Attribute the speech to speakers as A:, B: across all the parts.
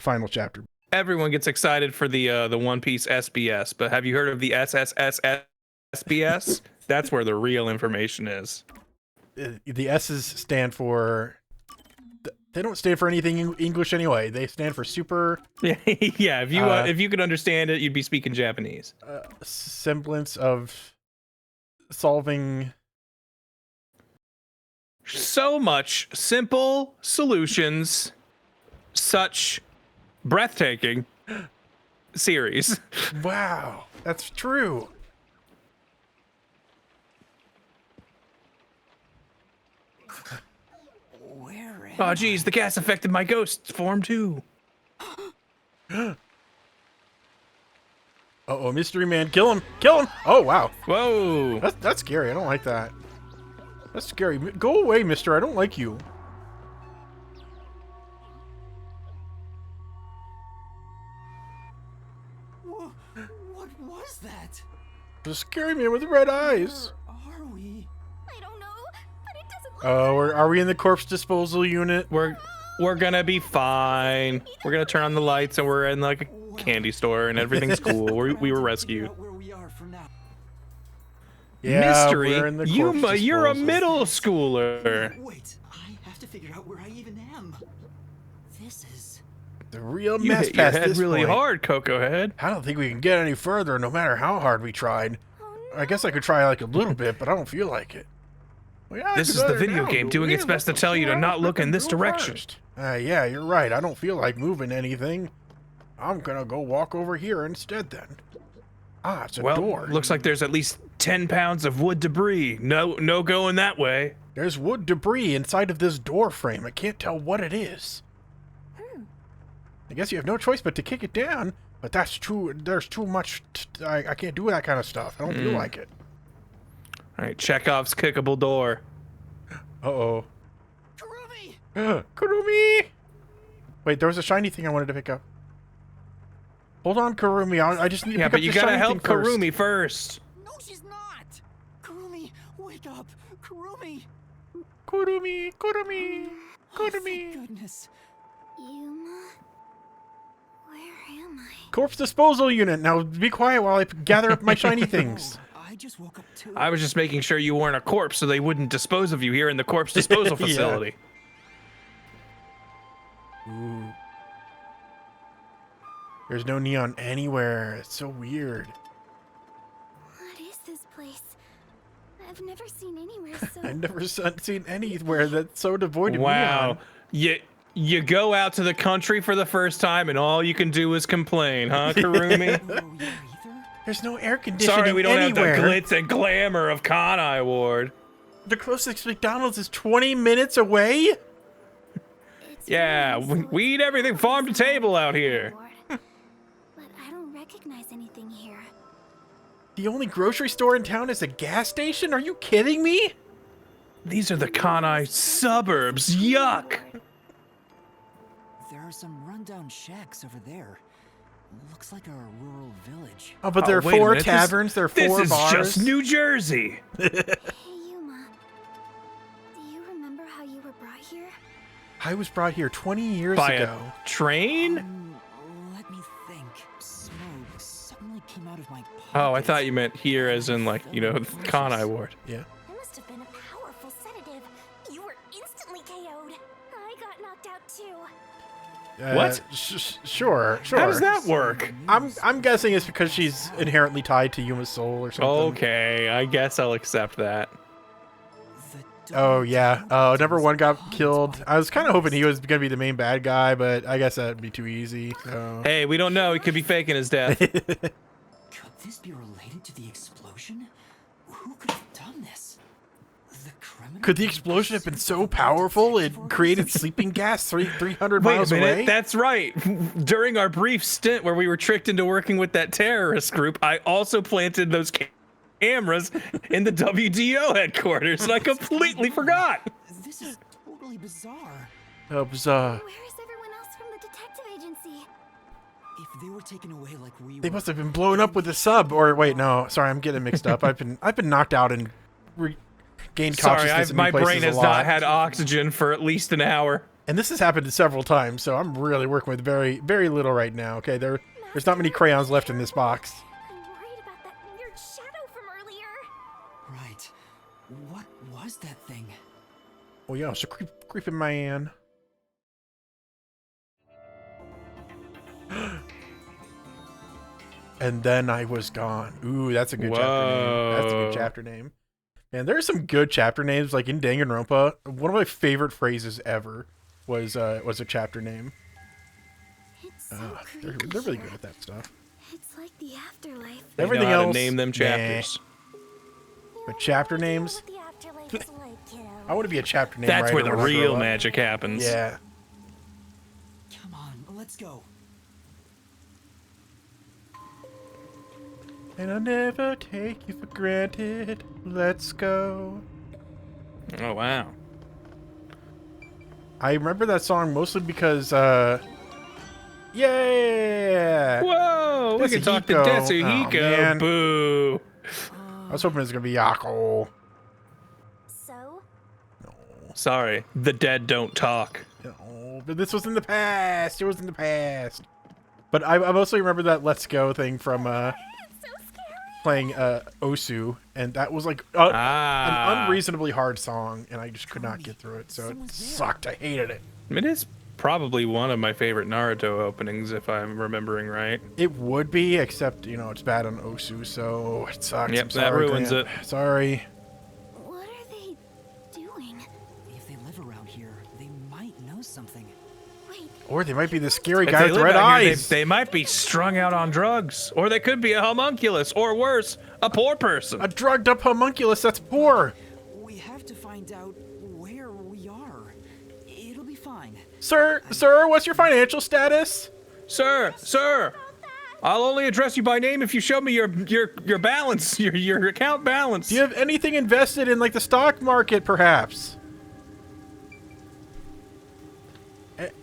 A: final chapter.
B: Everyone gets excited for the One Piece SBS, but have you heard of the SSS SBS? That's where the real information is.
A: The S's stand for... They don't stand for anything English anyway. They stand for super...
B: Yeah, if you could understand it, you'd be speaking Japanese.
A: Semblance of solving...
B: So much simple solutions, such breathtaking series.
A: Wow, that's true.
B: Oh, geez, the gas affected my ghost form too.
A: Uh-oh, mystery man, kill him! Kill him! Oh, wow.
B: Whoa.
A: That's scary. I don't like that. That's scary. Go away, mister. I don't like you.
C: What was that?
A: The scary man with red eyes.
C: Where are we?
D: I don't know, but it doesn't look
A: Oh, are we in the corpse disposal unit?
B: We're gonna be fine. We're gonna turn on the lights and we're in like a candy store and everything's cool. We were rescued.
C: Where we are for now.
A: Yeah,
B: Mystery.
A: we're in the corpse
B: You're a
A: disposal.
B: middle schooler.
C: Wait, I have to figure out where I even am. This is...
A: The real
B: You
A: mess
B: hit your
A: past
B: head
A: this
B: really
A: point.
B: hard, Cocoa Head.
A: I don't think we can get any further, no matter how hard we tried. I guess I could try like a little bit, but I don't feel like it. Well, yeah, I
B: This
A: could
B: is the
A: let her
B: video
A: down,
B: game
A: but
B: doing
A: we
B: its
A: ain't
B: best to
A: looking
B: tell you to
A: for
B: not
A: it.
B: look in this
A: Go
B: direction.
A: first. Yeah, you're right. I don't feel like moving anything. I'm gonna go walk over here instead then. Ah, it's a
B: Well,
A: door.
B: looks like there's at least 10 pounds of wood debris. No going that way.
A: There's wood debris inside of this door frame. I can't tell what it is. I guess you have no choice but to kick it down, but that's too... There's too much... I can't do that kind of stuff. I don't feel like it.
B: All right, Chekhov's kickable door.
A: Uh-oh.
C: Kurumi!
A: Kurumi! Wait, there was a shiny thing I wanted to pick up. Hold on, Kurumi. I just need to
B: Yeah,
A: pick
B: but
A: up
B: you
A: the
B: gotta
A: shiny
B: help
A: thing first.
B: Kurumi first.
C: No, she's not! Kurumi, wake up! Kurumi!
A: Kurumi, Kurumi,
C: Oh, thank
A: Kurumi.
C: goodness.
D: Yuma. Where am I?
A: Corpse disposal unit. Now be quiet while I gather up my shiny things.
C: I just woke up too.
B: I was just making sure you weren't a corpse so they wouldn't dispose of you here in the corpse disposal
A: Yeah.
B: facility.
A: Ooh. There's no neon anywhere. It's so weird.
D: What is this place? I've never seen anywhere so...
A: I've never seen anywhere that's so devoid of
B: Wow.
A: neon.
B: You go out to the country for the first time and all you can do is complain, huh, Kurumi?
C: Where we are either?
A: There's no air conditioning
B: Sorry we don't
A: anywhere.
B: have the glitz and glamour of Kanai Ward.
A: The closest McDonald's is 20 minutes away?
D: It's
B: Yeah,
D: really
B: we eat everything farm to table out here.
D: But I don't recognize anything here.
A: The only grocery store in town is a gas station? Are you kidding me?
B: These are the Kanai suburbs. Yuck.
C: There are some rundown shacks over there. Looks like a rural village.
A: Oh, but there are
B: wait a
A: four
B: minute,
A: taverns, there are
B: This
A: four
B: is
A: bars.
B: just New Jersey.
D: Hey, Yuma. Do you remember how you were brought here?
A: I was brought here 20 years
B: By
A: ago.
B: a train?
C: Let me think. Smoke suddenly came out of my pocket.
B: Oh, I thought you meant here as in like, you know, Kanai Ward.
A: Yeah.
D: It must have been a powerful sedative. You were instantly KO'd. I got knocked out too.
B: What?
A: Sure.
B: How does that work?
A: I'm guessing it's because she's inherently tied to Yuma's soul or something.
B: Okay, I guess I'll accept that.
A: Oh, yeah. Oh, number one got killed. I was kind of hoping he was going to be the main bad guy, but I guess that'd be too easy. So.
B: Hey, we don't know. He could be faking his death.
C: Could this be related to the explosion? Who could have done this? The criminal?
A: Could the explosion have been so powerful it created sleeping gas 300
B: Wait a
A: miles
B: minute.
A: away?
B: That's right. During our brief stint where we were tricked into working with that terrorist group, I also planted those cameras in the WDO headquarters, and I completely forgot.
C: This is totally bizarre.
A: That was,
D: Where is everyone else from the detective agency?
C: If they were taken away like we
A: they
C: were,
A: must have been blown up with a sub. Or wait, no, sorry, I'm getting mixed up. I've been knocked out and gained
B: Sorry,
A: consciousness in
B: my
A: new places
B: brain has
A: a lot.
B: not had oxygen for at least an hour.
A: And this has happened several times, so I'm really working with very, very little right now. Okay, there's not many crayons left in this box.
D: I'm worried about that weird shadow from earlier.
C: Right. What was that thing?
A: Oh yeah, it's a creeping man. And then I was gone. Ooh, that's a good chapter name. That's a good chapter name. And there's some good chapter names, like in Danganronpa. One of my favorite phrases ever was a chapter name.
D: It's so
A: They're
D: creepy
A: really
D: here.
A: good at that stuff.
D: It's like the afterlife.
B: They
A: Everything
B: know how
A: else,
B: to name them
A: nah.
B: chapters.
A: But chapter
D: You know
A: names,
D: what the afterlife is like, kiddo.
A: I want to be a chapter name
B: That's
A: writer
B: where the
A: when I grow
B: real
A: up.
B: magic happens.
A: Yeah.
C: Come on, let's go.
A: And I'll never take you for granted. Let's go.
B: Oh wow.
A: I remember that song mostly because, yeah!
B: Whoa! We can talk to
A: Tetsuhiko. Oh, man.
B: Tetsuhiko. Boo.
A: I was hoping it was going to be Yako.
D: So,
B: Sorry, the dead don't talk.
A: No, but this was in the past. It was in the past. But I mostly remember that Let's Go thing from
D: it's so scary.
A: playing Osu, and that was like an unreasonably hard song, and I just could not get through it, so it sucked. I hated it.
B: It is probably one of my favorite Naruto openings, if I'm remembering right.
A: It would be, except, you know, it's bad on Osu, so it sucks.
B: Yep,
A: I'm
B: that
A: sorry,
B: ruins
A: Grant.
B: it.
A: Sorry.
D: What are they doing?
C: If they live around here, they might know something.
D: Wait,
A: Or they might be the scary
B: If
A: guy
B: they
A: with the
B: live
A: red
B: out here,
A: eyes.
B: they might be strung out on drugs. Or they could be a homunculus. Or worse, a poor person.
A: A drugged up homunculus that's poor.
C: We have to find out where we are. It'll be fine.
A: Sir, what's your financial status?
B: Sir, I'll only address you by name if you show me your balance, your account balance.
A: Do you have anything invested in, like, the stock market, perhaps?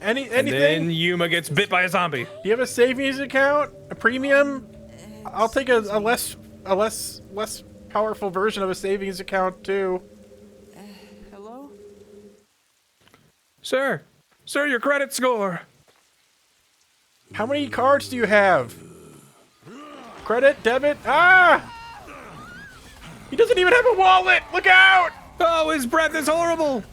A: Anything?
B: And then Yuma gets bit by a zombie.
A: Do you have a savings account? A premium? I'll take a less powerful version of a savings account too.
C: Hello?
B: Sir, your credit score.
A: How many cards do you have? Credit, debit? Ah! He doesn't even have a wallet. Look out!
B: Oh, his breath is horrible.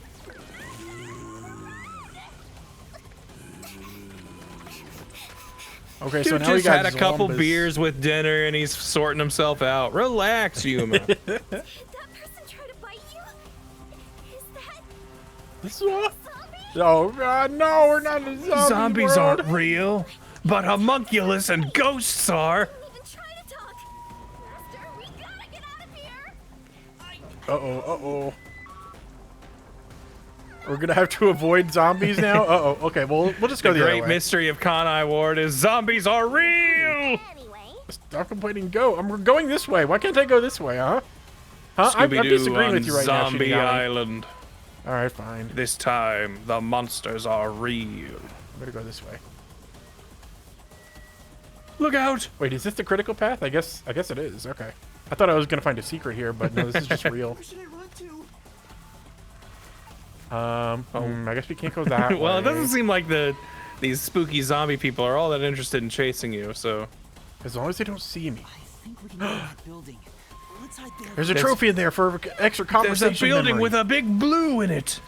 A: Okay, so
B: Dude
A: now we
B: just
A: got
B: had a couple
A: Zwombas.
B: beers with dinner and he's sorting himself out. Relax, Yuma.
D: that person tried to bite you? Is that
A: This is what?
D: zombie?
A: Oh God, no! We're not in a zombie
B: Zombies
A: world.
B: aren't real, but homunculus and ghosts are.
D: Don't even try to talk. Master, we gotta get out of here.
A: Uh-oh. We're gonna have to avoid zombies now? Uh-oh. Okay, well, we'll just go
B: The
A: the other
B: great
A: way.
B: mystery of Kanai Ward is zombies are real.
D: Anyway,
A: Stop complaining, go. I'm going this way. Why can't I go this way, huh? Huh? I'm
B: Scooby-Doo
A: disagreeing
B: on
A: with you right now,
B: Zombie
A: Shinigami.
B: Island.
A: Alright, fine.
B: This time, the monsters are real.
A: I'm gonna go this way.
B: Look out!
A: Wait, is this the critical path? I guess it is. Okay. I thought I was gonna find a secret here, but no, this is just real.
C: Where should I run to?
A: I guess we can't go that way.
B: Well, it doesn't seem like these spooky zombie people are all that interested in chasing you, so...
A: As long as they don't see me.
C: I think we can go to that building. Let's hide there.
A: There's a trophy in there for extra
B: There's
A: conversation
B: a building
A: memory.
B: with a big blue in it.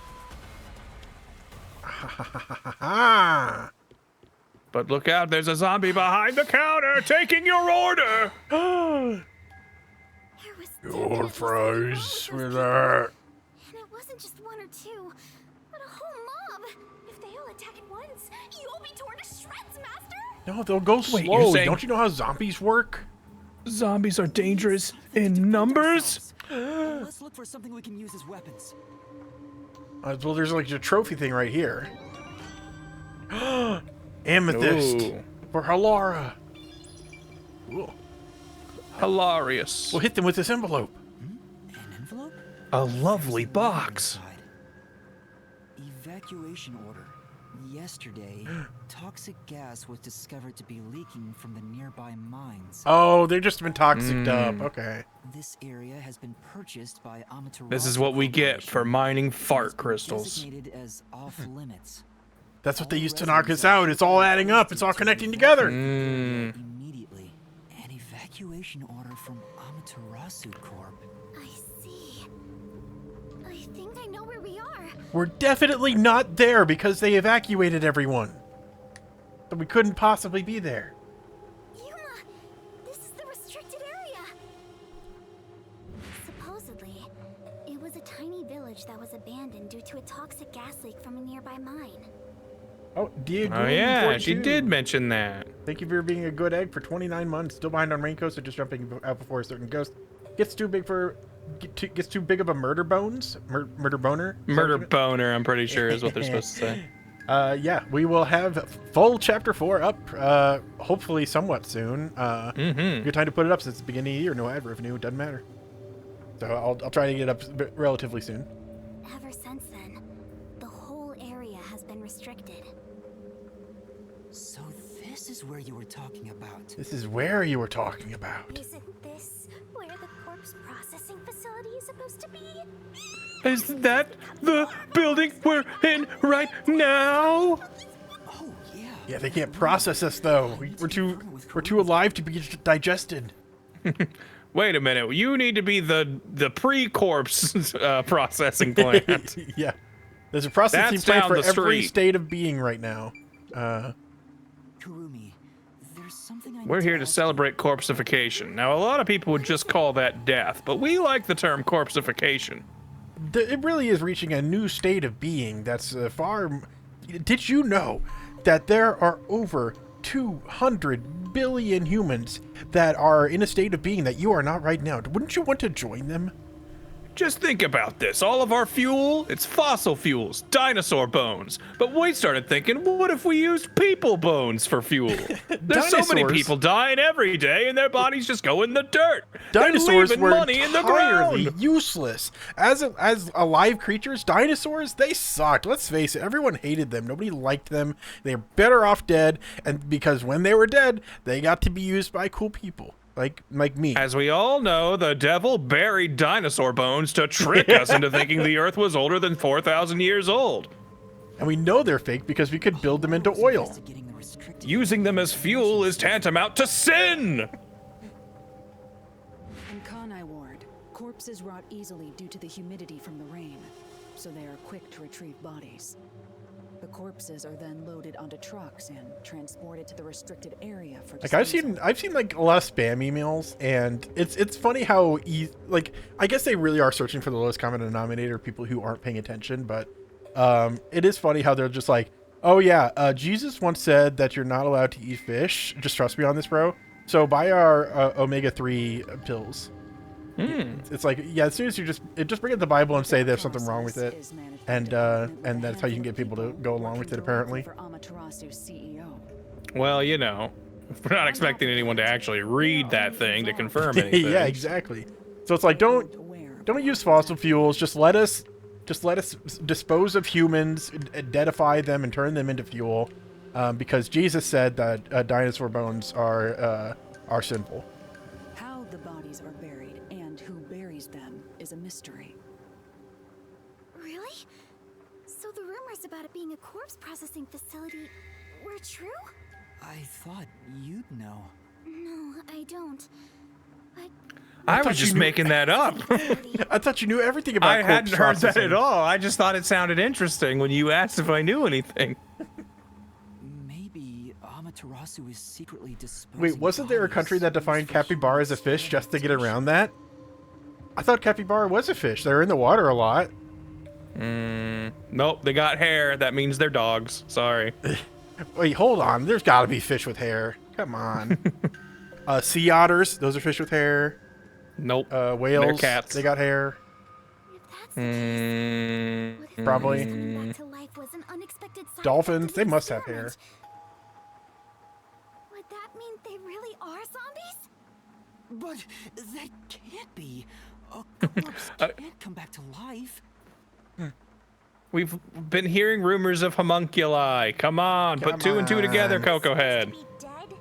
A: Ah!
B: But look out, there's a zombie behind the counter taking your order.
D: there was
A: Your fries
D: with
A: with that.
D: And it wasn't just one or two, but a whole mob. If they all attack at once, you'll be torn to shreds, Master.
A: No, they'll go
B: Wait, you're
A: slowly.
B: saying-
A: Don't you know how zombies work?
B: Zombies are dangerous in numbers?
C: Let's look for something we can use as weapons.
A: Well, there's like a trophy thing right here. Amethyst
B: Ooh.
A: for Halara. Cool.
B: Hilarious.
A: We'll hit them with this envelope.
C: An envelope?
B: A lovely box.
C: Inside. Evacuation order. Yesterday, toxic gas was discovered to be leaking from the nearby mines.
A: Oh, they've just been toxicked up. Okay.
C: This area has been purchased by Amaterasu.
B: This is what we get for
C: Corporation.
B: mining
C: It has
B: fart
C: been
B: crystals.
C: Designated as off limits.
A: That's what they used to knock us out. It's all adding up. It's all connecting together.
C: Immediately, an evacuation order from Amaterasu Corp.
D: I see. I think I know where we are.
A: We're definitely not there because they evacuated everyone. So we couldn't possibly be there.
D: Yuma, this is the restricted area. Supposedly, it was a tiny village that was abandoned due to a toxic gas leak from a nearby mine.
A: Oh, Diego.
B: Oh yeah,
A: 42.
B: she did mention that.
A: Thank you for being a good egg for 29 months. Still behind on raincoats, so just jumping out before a certain ghost gets too big of a murder bones. Murder boner.
B: Murder boner, I'm pretty sure is what they're supposed to say.
A: Yeah, we will have full chapter 4 up, hopefully somewhat soon. Good time to put it up since it's the beginning of the year. No ad revenue, it doesn't matter. So I'll try to get it up relatively soon.
D: Ever since then, the whole area has been restricted.
C: So this is where you were talking about.
A: This is where you were talking about.
D: Isn't this where the corpse processing facility is supposed to be?
B: Is that the building we're in right now?
C: Oh yeah.
A: Yeah, they can't process us though. We're too alive to be digested.
B: Wait a minute. You need to be the pre-corpse processing plant.
A: Yeah, there's a processing
B: That's
A: plant
B: down
A: for
B: the
A: every
B: street.
A: state of being right now.
C: Kurumi, there's something I need
B: We're here to
C: ask you.
B: celebrate corpsification. Now, a lot of people would just call that death, but we like the term corpsification.
A: It really is reaching a new state of being that's far. Did you know that there are over 200 billion humans that are in a state of being that you are not right now? Wouldn't you want to join them?
B: Just think about this. All of our fuel, it's fossil fuels, dinosaur bones. But we started thinking, what if we used people bones for fuel? There's so many
A: Dinosaurs-
B: people dying every day and their bodies just go in the dirt.
A: Dinosaurs
B: They're leaving
A: were
B: money in the
A: entirely
B: ground.
A: useless. As alive creatures, dinosaurs, they sucked. Let's face it, everyone hated them. Nobody liked them. They're better off dead, and because when they were dead, they got to be used by cool people. Like me.
B: As we all know, the devil buried dinosaur bones to trick us into thinking the earth was older than 4,000 years old.
A: And we know they're fake because we could build them into
C: I was
A: oil.
C: investigating the restricted
B: Using them as fuel is tantamount to sin.
E: In Kanai Ward, corpses rot easily due to the humidity from the rain, so they are quick to retrieve bodies. The corpses are then loaded onto trucks and transported to the restricted area for
A: Like I've
E: disposal.
A: seen like a lot of spam emails, and it's funny how like I guess they really are searching for the lowest common denominator of people who aren't paying attention, but it is funny how they're just like, oh yeah, Jesus once said that you're not allowed to eat fish. Just trust me on this, bro. So buy our omega-3 pills. It's like, yeah, as soon as you just bring up the Bible and say there's something wrong with it,
E: Process is managed
A: and
E: independently with a
A: that's how you can
E: handful
A: get
E: of
A: people to go along with it,
E: working
A: apparently.
E: directly for Amaterasu's CEO.
B: Well, you know, we're not expecting anyone to actually read that thing to confirm anything.
A: Yeah, exactly. So it's like, don't use fossil fuels. Just let us dispose of humans, deadify them, and turn them into fuel, because Jesus said that dinosaur bones are sinful.
E: How the bodies are buried and who buries them is a mystery.
D: Really? So the rumors about it being a corpse processing facility were true?
C: I thought you'd know.
D: No, I don't.
B: I
A: thought
B: was
A: you
B: just
A: knew-
B: making that up.
A: I thought you knew everything about
B: I hadn't
A: corpse
B: heard that
A: processing.
B: at all. I just thought it sounded interesting when you asked if I knew anything.
C: Maybe Amaterasu is secretly disposing
A: Wait, wasn't there a country
C: bodies
A: that defined
C: used for
A: capybara as a
C: human
A: fish just to get around that? I thought capybara was a fish. They're in the water a lot.
B: Nope, they got hair. That means they're dogs. Sorry.
A: Wait, hold on. There's got to be fish with hair. Come on. Sea otters, those are fish with hair.
B: Nope.
A: Whales,
B: They're cats.
A: they got hair.
D: If that's the case, what if
A: Probably.
D: the coming back to life was an unexpected side
A: Dolphins,
D: effect of
A: they
D: the
A: must have hair.
D: experiment? Would that mean they really are zombies?
C: But that can't be. A corpse can't come back to life.
B: We've been hearing rumors of homunculi. Come on,
A: Come
B: put two and two together,
A: on.
B: Coco Head.
D: To be dead?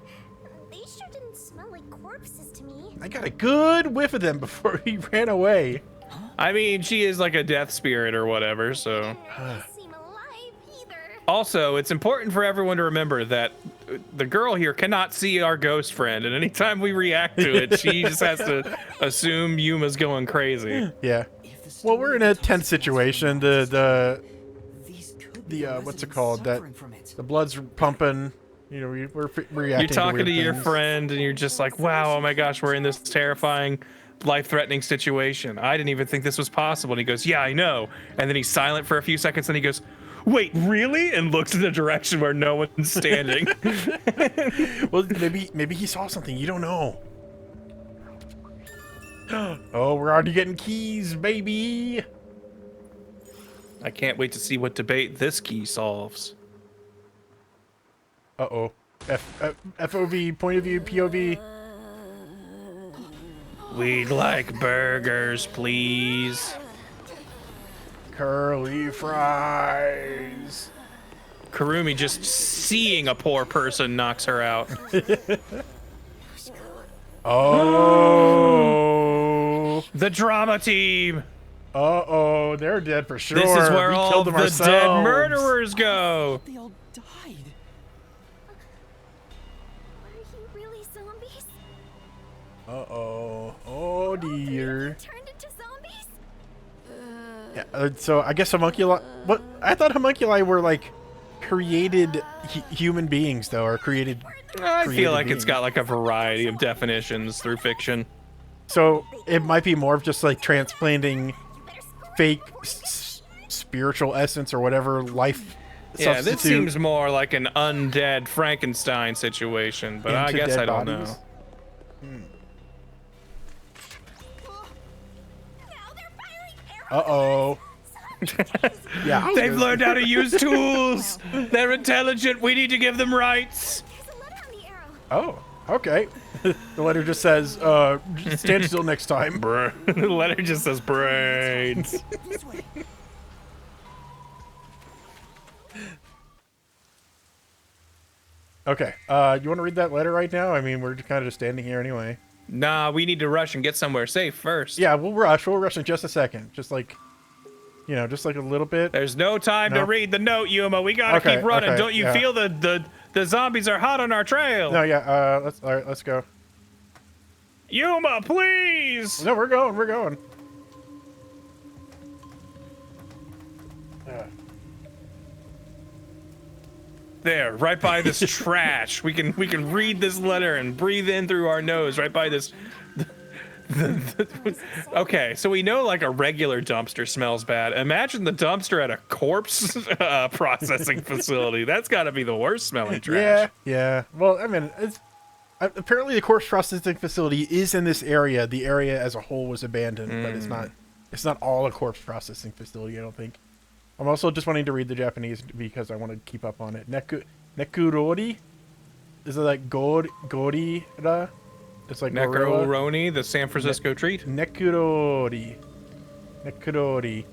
D: They sure didn't smell like corpses to me.
A: I got a good whiff of them before he ran away.
B: I mean, she is like a death spirit or whatever, so.
D: They seem alive either.
B: Also, it's important for everyone to remember that the girl here cannot see our ghost friend, and anytime we react to it, she just has to assume Yuma's going crazy.
A: Yeah.
C: If the
A: Well,
C: story
A: we're
C: of
A: in
C: the
A: a tense
C: Tuskens
A: situation.
C: was
A: The
C: these could be
A: what's it
C: residents
A: called? That
C: suffering from it.
A: the blood's pumping. You know, we're reacting.
B: You're talking
A: to
B: to
A: weird
B: your
A: things.
B: friend, and you're just like, wow, oh my gosh, we're in this terrifying, life-threatening situation. I didn't even think this was possible. And he goes, yeah, I know. And then he's silent for a few seconds, and he goes, wait, really? And looks in the direction where no one's standing.
A: Well, maybe he saw something. You don't know. Oh, we're already getting keys, baby.
B: I can't wait to see what debate this key solves.
A: Uh-oh. FOV, point of view, POV.
B: We'd like burgers, please.
A: Curly fries.
B: Karumi just seeing a poor person knocks her out.
A: Oh.
B: The drama team.
A: Uh-oh, they're dead for sure.
B: This is where
A: we
B: all
A: killed
B: the
A: them
B: dead
A: ourselves.
B: murderers go.
C: They all died.
D: Are you really zombies?
A: Uh-oh. Oh, dear.
D: Turned into zombies?
A: Yeah, so I guess homunculi... What? I thought homunculi were, like, created human beings, though, or created...
B: I
A: created
B: feel like
A: beings.
B: it's got like a variety of definitions through fiction.
A: So it might be more of just, like, transplanting fake spiritual essence or whatever life
B: Yeah,
A: substitute
B: this seems more like an undead Frankenstein situation, but I
A: into
B: guess
A: dead
B: I don't
A: bodies.
B: know.
D: Now they're firing arrows.
A: Uh-oh. Yeah, I was
B: They've
A: gonna-
B: learned how to use tools. They're intelligent. We need to give them rights.
D: There's a letter on the arrow.
A: Oh, okay. The letter just says, stand still next time.
B: The letter just says brains.
C: This way.
A: Okay, you want to read that letter right now? I mean, we're kind of just standing here anyway.
B: Nah, we need to rush and get somewhere safe first.
A: Yeah, we'll rush. We'll rush in just a second. Just like, you know, just like a little bit.
B: There's no time to
A: No.
B: read the note, Yuma. We gotta
A: Okay,
B: keep running.
A: okay,
B: Don't you
A: yeah.
B: feel the zombies are hot on our trail?
A: No, yeah, all right, let's go.
B: Yuma, please.
A: No, we're going, we're going.
B: There, right by this trash. We can read this letter and breathe in through our nose right by this. Okay, so we know like a regular dumpster smells bad. Imagine the dumpster at a corpse processing facility. That's got to be the worst smelling trash.
A: Yeah, yeah. Well, I mean, it's apparently the corpse processing facility is in this area. The area as a whole was abandoned, but it's not. It's not all a corpse processing facility. I don't think. I'm also just wanting to read the Japanese because I want to keep up on it. Nekurori? Is it like Gorira? It's like gorilla.
B: Necroroni, the San Francisco treat.
A: Nekurori. Nekurori.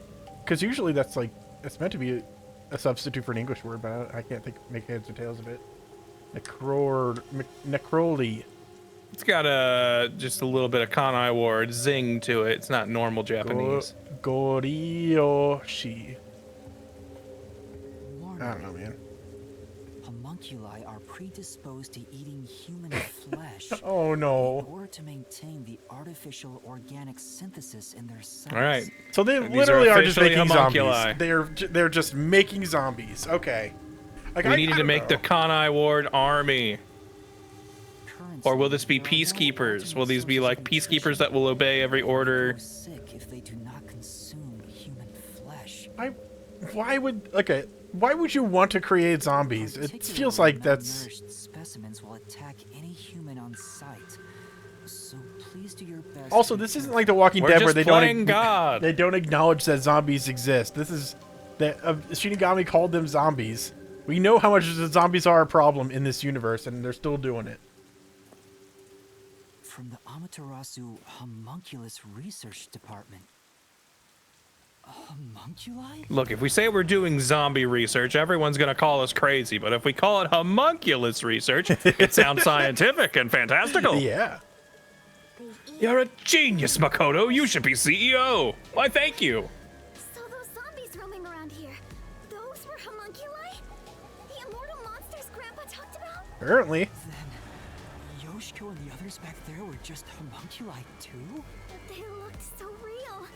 A: Because usually that's like, it's meant to be a substitute for an English word, but I can't make heads or tails of it. Necroli.
B: It's got just a little bit of Kanai word zing to it. It's not normal Japanese.
A: Gorioshi. I
C: Warning.
A: don't know, man.
C: Homunculi are predisposed to eating human flesh.
A: Oh, no.
C: In order to maintain the artificial organic synthesis in their cells.
B: All right.
A: So they
B: These
A: literally are just
B: officially
A: making
B: homunculi.
A: zombies. They're just making zombies. Okay. Like,
B: We
A: I
B: needed to
A: don't
B: make the
A: know.
B: Kanai ward army.
C: Currently,
B: Or will this be
C: there are no
B: peacekeepers?
C: alternate
B: Will these be
C: sources
B: like
C: of
B: peacekeepers
C: nutrition.
B: that will obey every order?
C: Go sick if they do not consume human flesh.
A: Why would you want to create zombies? It feels like that's...
C: Malnourished specimens will attack any human on sight. So please do your best.
A: Also,
C: to be
A: this isn't
C: careful.
A: like The Walking
B: We're
A: Dead where
B: just
A: they
B: playing
A: don't
B: God.
A: they don't acknowledge that zombies exist. This is that Shinigami called them zombies. We know how much the zombies are a problem in this universe, and they're still doing it.
C: From the Amaterasu Homunculus Research Department. Homunculi?
B: Look, if we say we're doing zombie research, everyone's gonna call us crazy. But if we call it homunculus research, it sounds scientific and fantastical.
A: Yeah.
B: You're a genius, Makoto. You should be CEO. Why, thank you.
D: So those zombies roaming around here, those were homunculi?
A: Apparently.
C: Then, Yoshiko and the others back there were just homunculi too?
D: But they looked so real.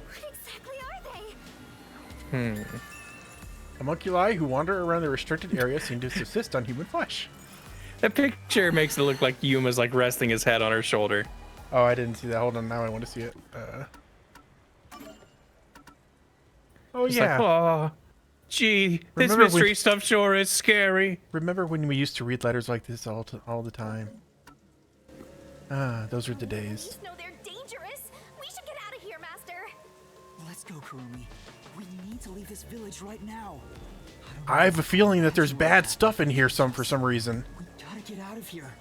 D: What exactly are they?
A: Homunculi who wander around the restricted area seem to subsist on human flesh.
B: That picture makes it look like Yuma's like resting his head on her shoulder.
A: Oh, I didn't see that. Hold on, now I want to see it. Oh,
B: It's
A: yeah.
B: like, oh, gee, this
A: Remember
B: mystery
A: we-
B: stuff sure is scary.
A: Remember when we used to read letters like this all the time? Ah, those were the days.
D: Just know they're dangerous. We should get out of here, Master.
C: Let's go, Kurumi. We need to leave this village right now.
A: I have a feeling that there's bad stuff in here for some reason.
C: We gotta get out of here.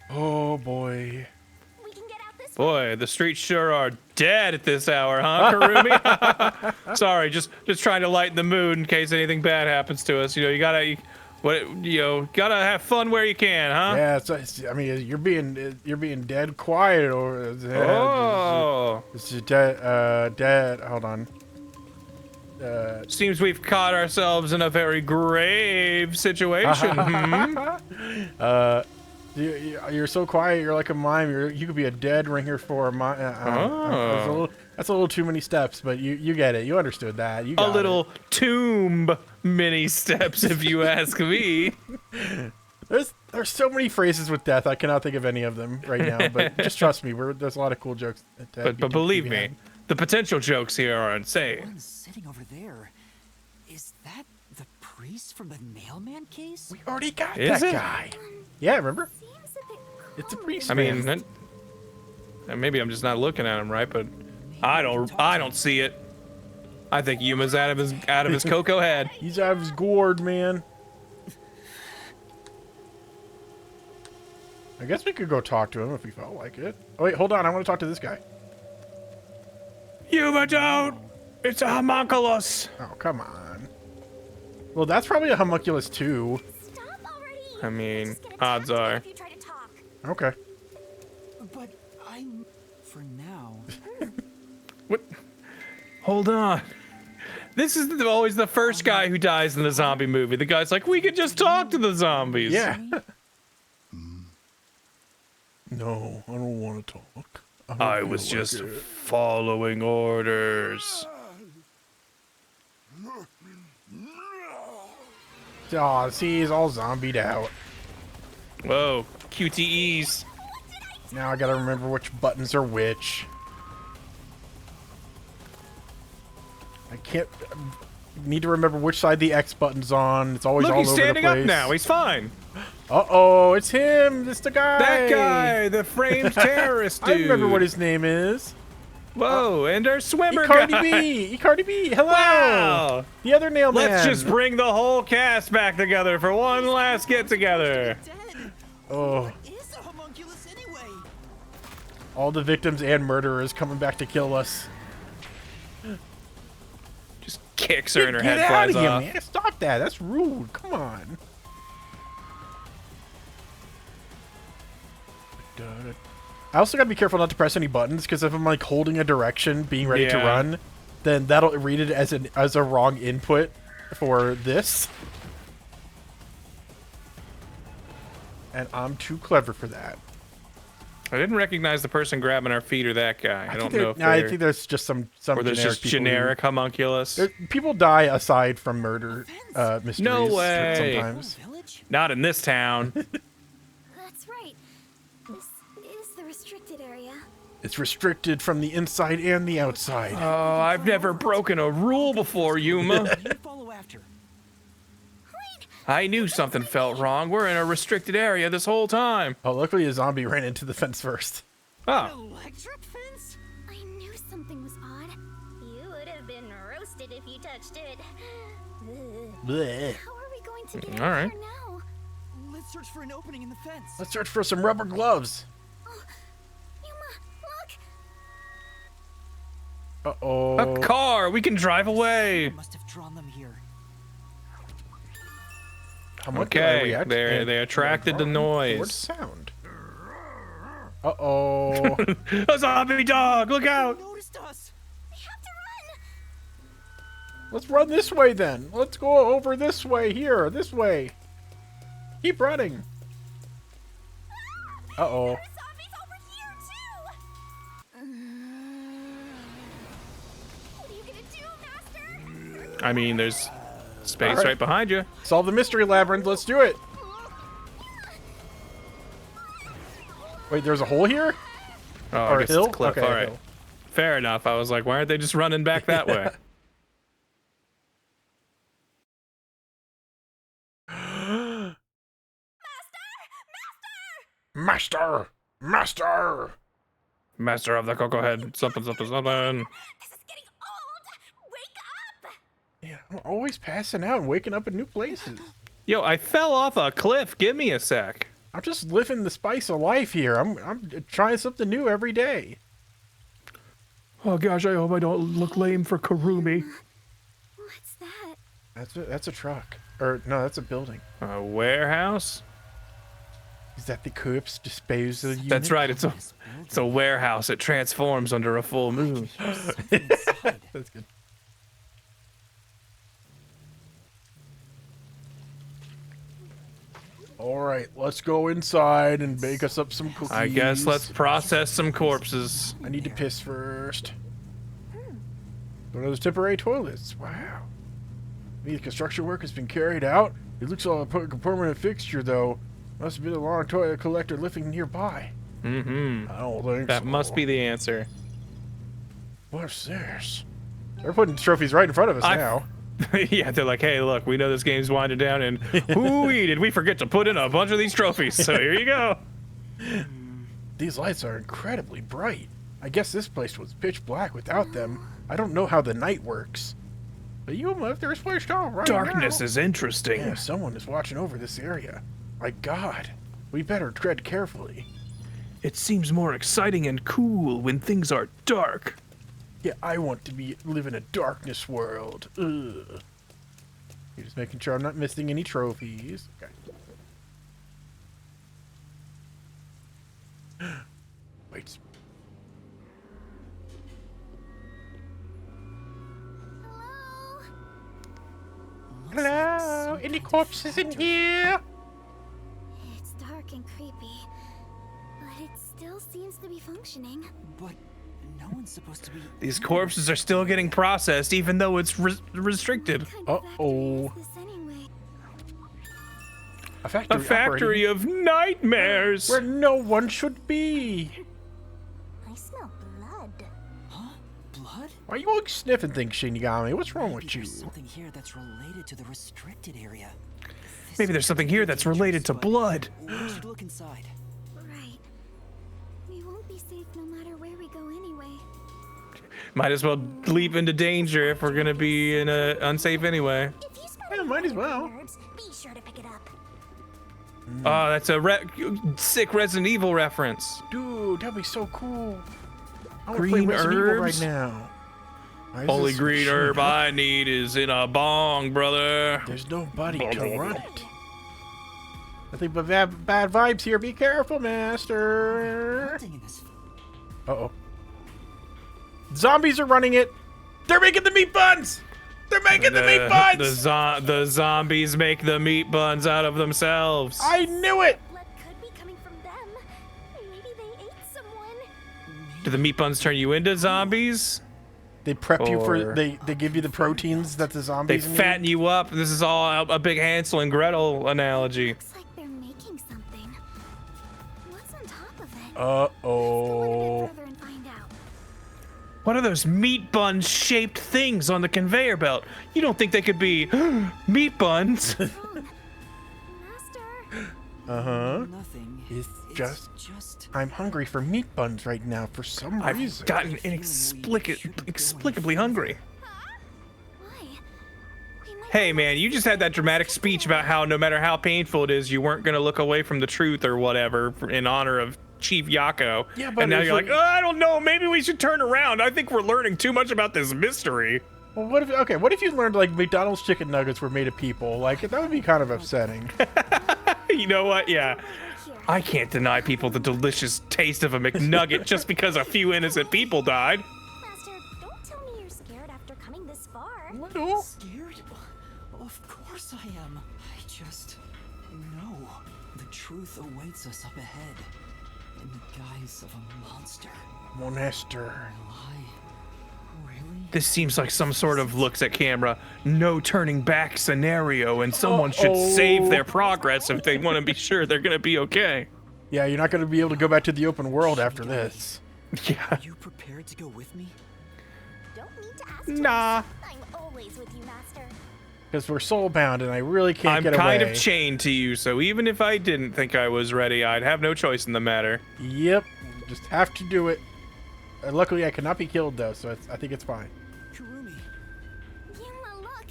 A: Oh, boy.
D: We can get out this way.
B: Boy, the streets sure are dead at this hour, huh, Karumi? Sorry, just trying to lighten the mood in case anything bad happens to us. You know, you gotta have fun where you can, huh?
A: Yeah, I mean, you're being dead quiet over there.
B: Oh,
A: This is dead. Hold on.
B: seems we've caught ourselves in a very grave situation.
A: You're so quiet. You're like a mime. You could be a dead ringer for a mime. That's a little too many steps, but you get it. You understood that. You got
B: A little tomb mini steps, if you ask me.
A: There's so many phrases with death. I cannot think of any of them right now. But just trust me. There's a lot of cool jokes.
B: But believe me, the potential jokes here are insane.
C: One sitting over there. Is that the priest from the mailman case?
A: We already got
B: Is
A: that
B: it?
A: guy. Yeah, remember?
D: Seems a bit
A: It's a priest.
B: I mean,
A: man.
B: maybe I'm just not looking at him right, but I don't see it. I think Yuma's out of his cocoa head.
A: He's out of his gourd, man. I guess we could go talk to him if we felt like it. Oh, wait, hold on. I want to talk to this guy.
B: Yuma, don't! It's a homunculus.
A: Oh, come on. Well, that's probably a homunculus, too.
D: Stop already.
B: I mean,
D: Just get
B: odds
D: attacked
B: are.
D: if you try to talk.
A: Okay.
C: But I'm... For now...
B: What? Hold on. This is always the first guy who dies in the zombie movie. The guy's like, we could just talk to the zombies.
A: Yeah. No, I don't want to talk.
B: I
A: don't
B: was
A: feel like
B: just
A: it.
B: following orders.
A: Aw, see, he's all zombied out.
B: Whoa, QTEs.
A: Now I gotta remember which buttons are which. I can't... need to remember which side the X button's on. It's always
B: Look,
A: all
B: he's
A: over the
B: standing up
A: place.
B: now. He's fine.
A: Uh-oh, it's him! It's the guy!
B: That guy, the framed terrorist dude.
A: I remember what his name is.
B: Whoa, and our swimmer
A: Cardi
B: guy.
A: B! Cardi B! Hello!
B: Wow.
A: The other nail man!
B: Let's just bring the whole cast back together for one last get-together.
C: Dead!
A: Oh,
C: Is a homunculus anyway?
A: all the victims and murderers coming back to kill us.
B: Just kicks her and her
A: Get
B: head
A: out
B: flies
A: of here,
B: off.
A: man! Stop that! That's rude! Come on! I also gotta be careful not to press any buttons, because if I'm like holding a direction, being ready to
B: Yeah.
A: run, then that'll read it as a wrong input for this. And I'm too clever for that.
B: I didn't recognize the person grabbing our feet or that guy. I don't know if
A: I
B: they're,
A: think there's just some
B: or there's
A: generic
B: just
A: people who-
B: generic homunculus.
A: people die aside from murder mysteries.
B: No way.
A: Sometimes.
C: Village?
B: Not in this town.
D: That's right. This is the restricted area.
A: It's restricted from the inside and the outside.
B: Oh, I've never broken a rule before, Yuma.
C: You follow after.
D: Wait!
B: I knew something felt wrong. We're in a restricted area this whole time.
A: Oh, luckily a zombie ran into the fence first.
B: Oh,
C: Electric fence?
D: I knew something was odd. You would have been roasted if you touched it. Ugh.
A: Blech.
D: How are we going to get
B: All
D: out
B: right.
D: here now?
C: Let's search for an opening in the fence.
A: Let's search for some rubber gloves.
D: Yuma, look!
A: Uh-oh.
B: a car. We can drive away.
C: Must have drawn them here.
A: How much
B: Okay,
A: did I react?
B: they attracted the
A: What
B: noise.
A: sound? Uh-oh.
B: A zombie dog. Look out.
C: Noticed us.
A: Let's run this way then. Let's go over this way here. This way. Keep running. Uh-oh.
D: There's zombies over here too. What are you gonna do, Master?
B: I mean, there's space
A: All right.
B: right behind you.
A: Solve the mystery labyrinth. Let's do it. Wait, there's a hole here?
B: Oh,
A: Or
B: I
A: a
B: guess
A: hill?
B: it's a cliff.
A: Okay,
B: All
A: a
B: right.
A: hill.
B: Fair enough. I was like, why aren't they just running back that way?
A: Master! Master!
B: Master of the Cocoa Head. Something, something, something.
D: This is getting old. Wake up.
A: Yeah, I'm always passing out and waking up in new places.
B: Yo, I fell off a cliff. Give me a sec.
A: I'm just living the spice of life here. I'm trying something new every day.
B: Oh gosh, I hope I don't look lame for Karumi.
D: What's that?
A: That's a truck. Or no, that's a building.
B: A warehouse?
A: Is that the corpse disposal unit?
B: That's right. It's a warehouse. It transforms under a full moon.
A: That's good. All right, let's go inside and bake us up some cookies.
B: I guess let's process some corpses.
A: I need to piss first. One of those temporary toilets. Wow. The construction work has been carried out. It looks like a permanent fixture, though. Must have been a long toilet collector living nearby.
B: Mm-hmm.
A: I don't think
B: That
A: so.
B: must be the answer.
A: What's this? They're putting trophies right in front of us now.
B: Yeah, they're like, hey, look, we know this game's winding down, and hoo-wee, did we forget to put in a bunch of these trophies? So here you go.
A: These lights are incredibly bright. I guess this place was pitch black without them. I don't know how the night works. But you left their switched off right
B: Darkness
A: now.
B: is interesting.
A: Yeah, someone is watching over this area. My God, we better tread carefully.
B: It seems more exciting and cool when things are dark.
A: Yeah, I want to live in a darkness world. Ugh. You're just making sure I'm not missing any trophies. Okay. Wait. Hello? Any corpses in here?
D: It's dark and creepy, but it still seems to be functioning.
C: But no one's supposed to be.
B: These corpses are still getting processed, even though it's restricted.
D: What kind of
A: Uh-oh.
D: factory is this anyway?
A: A factory.
B: A factory of nightmares.
A: where no one should be.
D: I smell blood.
C: Huh? Blood?
A: Why are you always sniffing things, Shinigami? What's wrong with
C: Maybe
A: you?
C: there's something here that's related to the restricted area.
B: Maybe there's something here that's related to blood.
C: We should look inside.
D: Right. We won't be safe no matter where we go anyway.
B: Might as well leap into danger if we're gonna be in a unsafe anyway.
D: If you spell
A: Yeah, might as well.
D: herbs, be sure to pick it up.
B: Oh, that's a sick Resident Evil reference.
A: Dude, that'd be so cool. I want to play
B: Green
A: Resident Evil right
B: herbs?
A: now. Why is
B: Only
A: this
B: green
A: machine
B: herb
A: gun?
B: I need is in a bong, brother.
A: There's nobody to run it. I think bad vibes here. Be careful, Master.
C: Hunting in this.
A: Uh-oh. Zombies are running it. They're making the meat buns. They're making the meat buns.
B: The zombies make the meat buns out of themselves.
A: I knew it.
D: Blood could be coming from them. Maybe they ate someone.
B: Do the meat buns turn you into zombies?
A: They prep you for.
B: Or-
A: They give you the proteins that the
B: They
A: zombies need.
B: fatten you up. This is all a big Hansel and Gretel analogy.
D: Looks like they're making something. What's on top of it?
A: Uh
D: Let's go a
A: oh.
D: little bit further and find out.
B: What are those meat bun shaped things on the conveyor belt? You don't think they could be meat buns?
D: Wrong. Master.
A: Uh-huh.
C: Nothing.
A: It's
C: just.
A: I'm hungry for meat buns right now for some
B: I've
A: reason.
B: gotten inexplicably hungry.
D: Why? We might
B: Hey man, you just had that dramatic speech about how no matter how painful it is, you weren't gonna look away from the truth or whatever in honor of Chief Yako.
A: Yeah, but
B: and now
A: if
B: you're like,
A: we-
B: oh, I don't know, maybe we should turn around. I think we're learning too much about this mystery.
A: Well, what if you learned like McDonald's chicken nuggets were made of people? Like that would be kind of upsetting.
B: You know what? Yeah.
D: here.
B: I can't deny people the delicious taste of a McNugget just because a few innocent people died.
D: Master, don't tell me you're scared after coming this far.
A: Little.
C: Scared? Of course I am. I just know the truth awaits us up ahead in the guise of a monster.
A: Monster.
C: Will I really?
B: This seems like some sort of looks at camera, no turning back scenario, and someone should save their progress if they want to be sure they're gonna be okay.
A: Yeah, you're not going to be able to go back to the open world after this.
B: Yeah.
C: Are you prepared to go with me?
D: Don't need to ask
B: Nah.
D: twice. I'm always with you, Master.
A: Because we're soul-bound, and I really can't
B: I'm
A: get away.
B: kind of chained to you, so even if I didn't think I was ready, I'd have no choice in the matter.
A: Yep, just have to do it. Luckily, I cannot be killed, though, so I think it's fine.
C: Kurumi.
D: Yuma, look.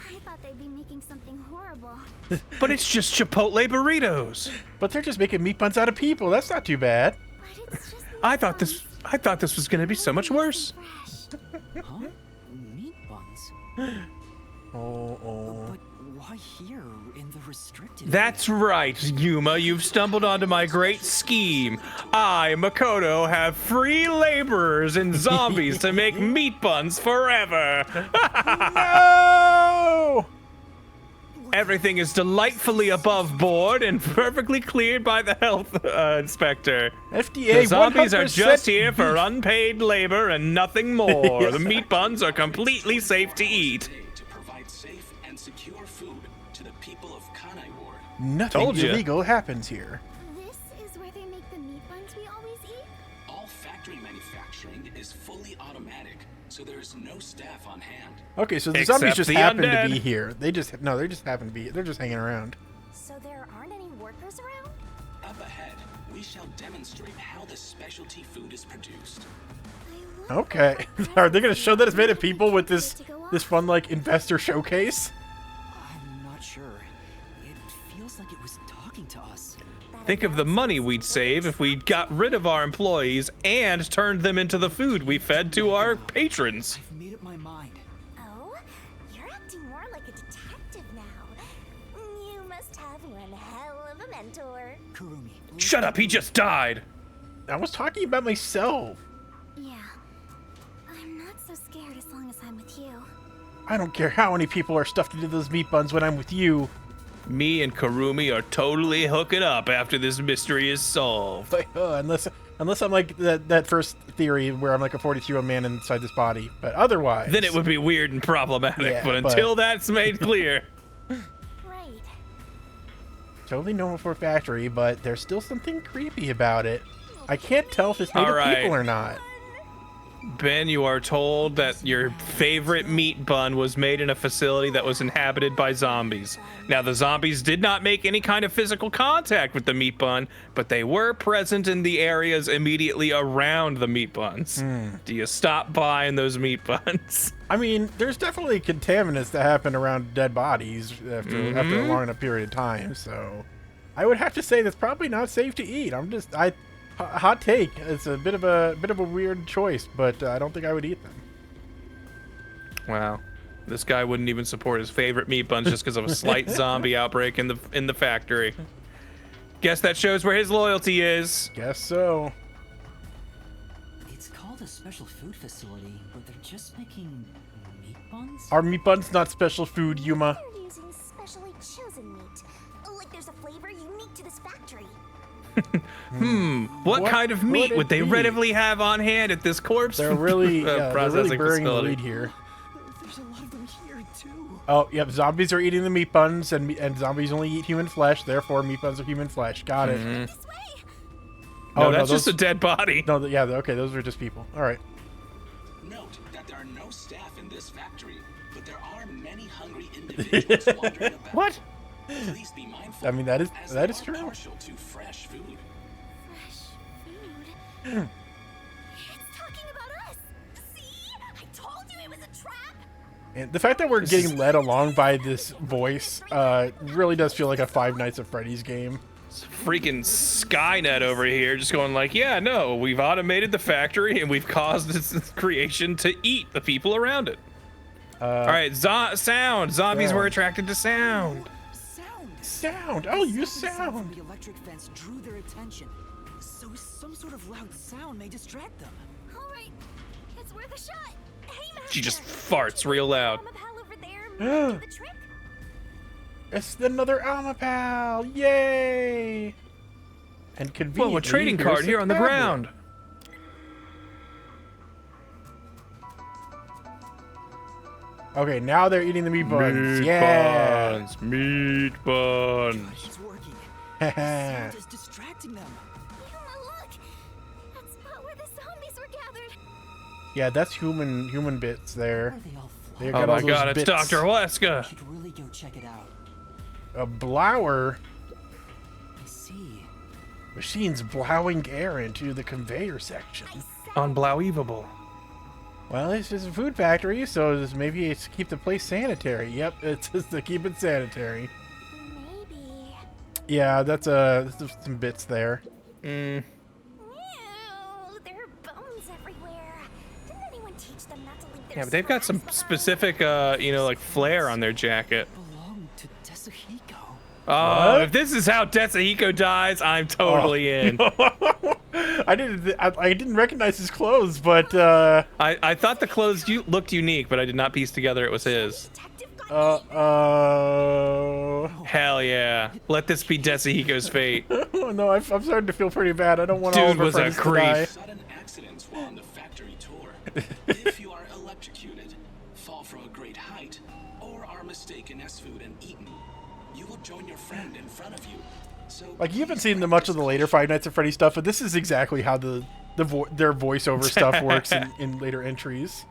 D: I thought they'd be making something horrible.
B: But it's just Chipotle burritos.
A: But they're just making meat buns out of people. That's not too bad.
D: But it's just
B: I thought this was gonna be so much worse.
D: fresh.
C: Huh? Meat buns?
A: Oh.
C: But why here in the restricted
B: That's right, Yuma. You've stumbled onto my great scheme. I, Makoto, have free laborers and zombies to make meat buns forever.
A: No!
B: Everything is delightfully above board and perfectly cleared by the health inspector.
A: FDA
B: The zombies are
A: 100%
B: just here for unpaid labor and nothing more.
A: Yes.
B: The meat buns are completely safe to eat.
F: To provide safe and secure food to the people of Kanai Ward.
A: Nothing
B: Told ya.
A: illegal happens here.
D: This is where they make the meat buns we always eat?
F: All factory manufacturing is fully automatic, so there is no staff on hand.
A: Okay, so the
B: Except
A: zombies just
B: the
A: happen
B: undead.
A: to be here. They just happen to be. They're just hanging around.
D: So there aren't any workers around?
F: Up ahead, we shall demonstrate how the specialty food is produced.
D: I wonder
A: Okay,
D: what
A: are they going to
D: prizes
A: show that it's made of
D: the
A: people with
D: zombies
A: this
D: to go
A: this
D: off?
A: fun like investor showcase?
C: I'm not sure. It feels like it was talking to us.
B: Think of the money we'd save if we got rid of our employees and turned them into the food we fed to our patrons.
C: I've made up my mind.
D: Oh, you're acting more like a detective now. You must have one hell of a mentor.
C: Kurumi.
B: Shut up, he just died.
A: I was talking about myself.
D: Yeah. I'm not so scared as long as I'm with you.
A: I don't care how many people are stuffed into those meat buns when I'm with you.
B: Me and Kurumi are totally hooking up after this mystery is solved.
A: Like, unless I'm like that first theory where I'm like a 42-year-old man inside this body. But otherwise,
B: Then it would be weird and problematic,
A: Yeah,
B: but
A: but-
B: until that's made clear.
D: Right.
A: totally normal for a factory. But there's still something creepy about it. I can't tell if it's made
B: All
A: of
B: right.
A: people or not.
B: Ben, you are told that your favorite meat bun was made in a facility that was inhabited by zombies. Now, the zombies did not make any kind of physical contact with the meat bun, but they were present in the areas immediately around the meat buns. Do you stop buying those meat buns?
A: I mean, there's definitely contaminants that happen around dead bodies after a long enough period of time. So, I would have to say that's probably not safe to eat. Hot take. It's a bit of a weird choice, but I don't think I would eat them.
B: Wow. This guy wouldn't even support his favorite meat buns just because of a slight zombie outbreak in the factory. Guess that shows where his loyalty is.
A: Guess so.
C: It's called a special food facility, but they're just making meat buns?
A: Are meat buns not special food, Yuma?
D: They're using specially chosen meat. Like there's a flavor unique to this factory.
B: What kind of meat
A: would
B: would
A: it
B: they
A: be?
B: readily have on hand at this corpse
A: They're really, they're really
B: processing
A: burying the
B: facility?
A: lead here.
C: There's a lot of them here, too.
A: Oh, yep. Zombies are eating the meat buns, and zombies only eat human flesh. Therefore, meat buns are human flesh. Got it.
D: This way.
B: No, that's just
A: those,
B: a dead body.
A: no. Yeah. Okay, those are just people. All right.
F: Note that there are no staff in this factory, but there are many hungry individuals wandering about.
B: What?
F: Please be mindful.
A: I mean, that is
F: as they are
A: true.
F: partial to fresh food.
D: Fresh food. It's talking about us. See? I told you it was a trap.
A: And the fact that we're getting led along by this voice really does feel like a Five Nights at Freddy's game.
B: It's freaking Skynet over here just going like, yeah, no, we've automated the factory and we've caused its creation to eat the people around it. All right, sound. Zombies
A: Sound.
B: were attracted to sound.
A: Sound. I'll use
C: Something
A: sound.
C: from the electric fence drew their attention. So some sort of loud sound may distract them.
D: All right. It's worth a shot.
B: She just farts real loud.
D: Mama pal over there might do the trick.
A: It's another Alma Pal! Yay! And conveniently,
B: Whoa, a trading
A: here's
B: card
A: the
B: here on the
A: tablet.
B: ground.
A: Okay, now they're eating the meat buns.
B: Meat
A: Yeah!
B: buns, meat buns.
C: It's working.
A: Haha.
C: Sound is distracting them.
D: Yuma, look! That spot where the zombies were gathered.
A: Yeah, that's human bits there.
C: Where they all
A: They
C: fly.
A: got
B: Oh
A: all
B: my
A: those
B: god, it's
A: bits.
B: Dr. Waleska.
C: Should really go check it out.
A: A blower.
C: I see.
A: Machines blowing air into the conveyor section.
B: Unbelievable.
A: Well, it's just a food factory, so maybe it's to keep the place sanitary. Yep, it's just to keep it sanitary.
D: Maybe.
A: Yeah, that's some bits there.
B: Mm.
D: Ew, there are bones everywhere. Didn't anyone teach them not to leave their
B: Yeah, but they've got some
D: scraps
B: specific, you know, like flair on their jacket.
C: Belong to Desahiko.
B: Oh,
A: What?
B: if this is how Tetsuhiko dies, I'm totally in.
A: I didn't recognize his clothes, but
B: I thought the clothes looked unique, but I did not piece together it was his.
D: Detective got
B: Hell yeah. Let this be Tetsuhiko's fate.
A: oh no, I'm starting to feel pretty bad. I don't want all
B: Dude
A: of our
B: was a
A: friends to
B: creep.
A: die.
F: Sudden accidents while on the factory tour. If you are electrocuted, fall from a great height, or are mistaken as food and eaten, you will join your friend in front of you. So
A: Like, you haven't seen much of the later Five Nights at Freddy's stuff, but this is exactly how their voiceover stuff works in later entries.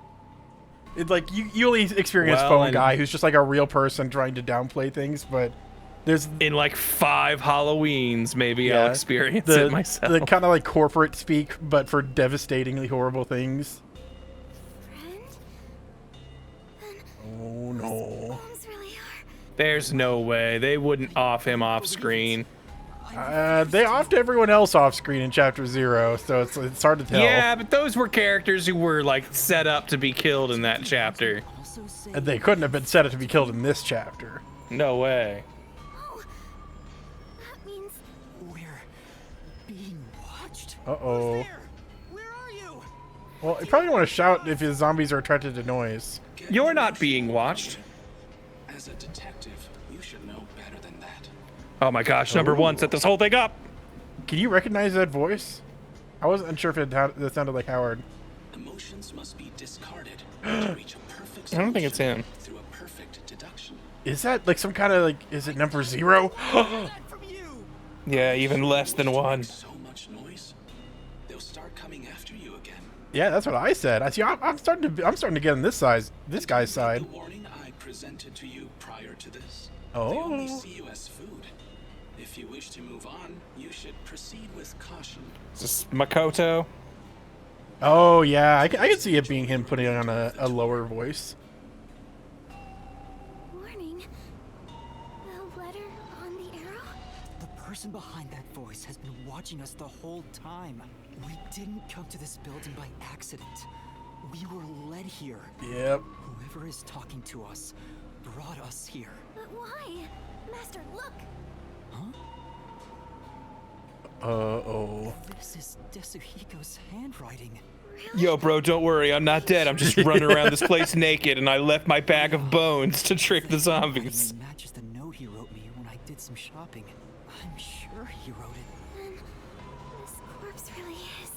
A: It's like you only experience
B: Well,
A: Phone
B: and-
A: Guy, who's just like a real person trying to downplay things, but there's
B: In like 5 Halloweens, maybe I'll experience it myself.
A: the kind of like corporate speak, but for devastatingly horrible things.
D: friend.
A: Oh no!
D: Bones really are.
B: There's no way. They wouldn't off him off screen.
A: They offed everyone else off screen in Chapter 0, so it's hard to tell.
B: Yeah, but those were characters who were like set up to be killed in that chapter.
C: Also say
A: And they couldn't have been set up to be killed in this chapter.
B: No way.
D: Oh, that means
C: we're being watched.
A: Uh-oh.
C: There! Where are you?
A: Well, you probably don't want to shout if the zombies are attracted to noise.
B: You're not being watched.
F: as a detective, you should know better than that.
B: Oh my gosh, number 1 set this whole thing up.
A: Can you recognize that voice? I wasn't sure if that sounded like Howard.
F: Emotions must be discarded to reach a perfect
B: I don't think it's
F: solution
B: him.
F: through a perfect deduction.
A: Is that like some kind of like, is it number 0?
C: That from you!
B: Yeah, even less than 1.
F: So much noise, they'll start coming after you again.
A: Yeah, that's what I said. I see. I'm starting to get on this guy's side.
F: The warning I presented to you prior to this. They only
A: Oh.
F: see you as food. If you wish to move on, you should proceed with caution.
B: Is this Makoto?
A: Oh yeah, I can see it being him putting on a lower voice.
D: warning. The letter on the arrow?
C: The person behind that voice has been watching us the whole time. We didn't come to this building by accident. We were led here.
A: Yep.
C: Whoever is talking to us brought us here.
D: But why? Master, look!
A: Uh-oh.
C: This is Desuhiko's handwriting.
B: Yo, bro, don't worry. I'm not dead. I'm just running around this place naked, and I left my bag of bones to trick the zombies.
C: It matches the note he wrote me when I did some shopping. I'm sure he wrote it.
D: Then this corpse really is.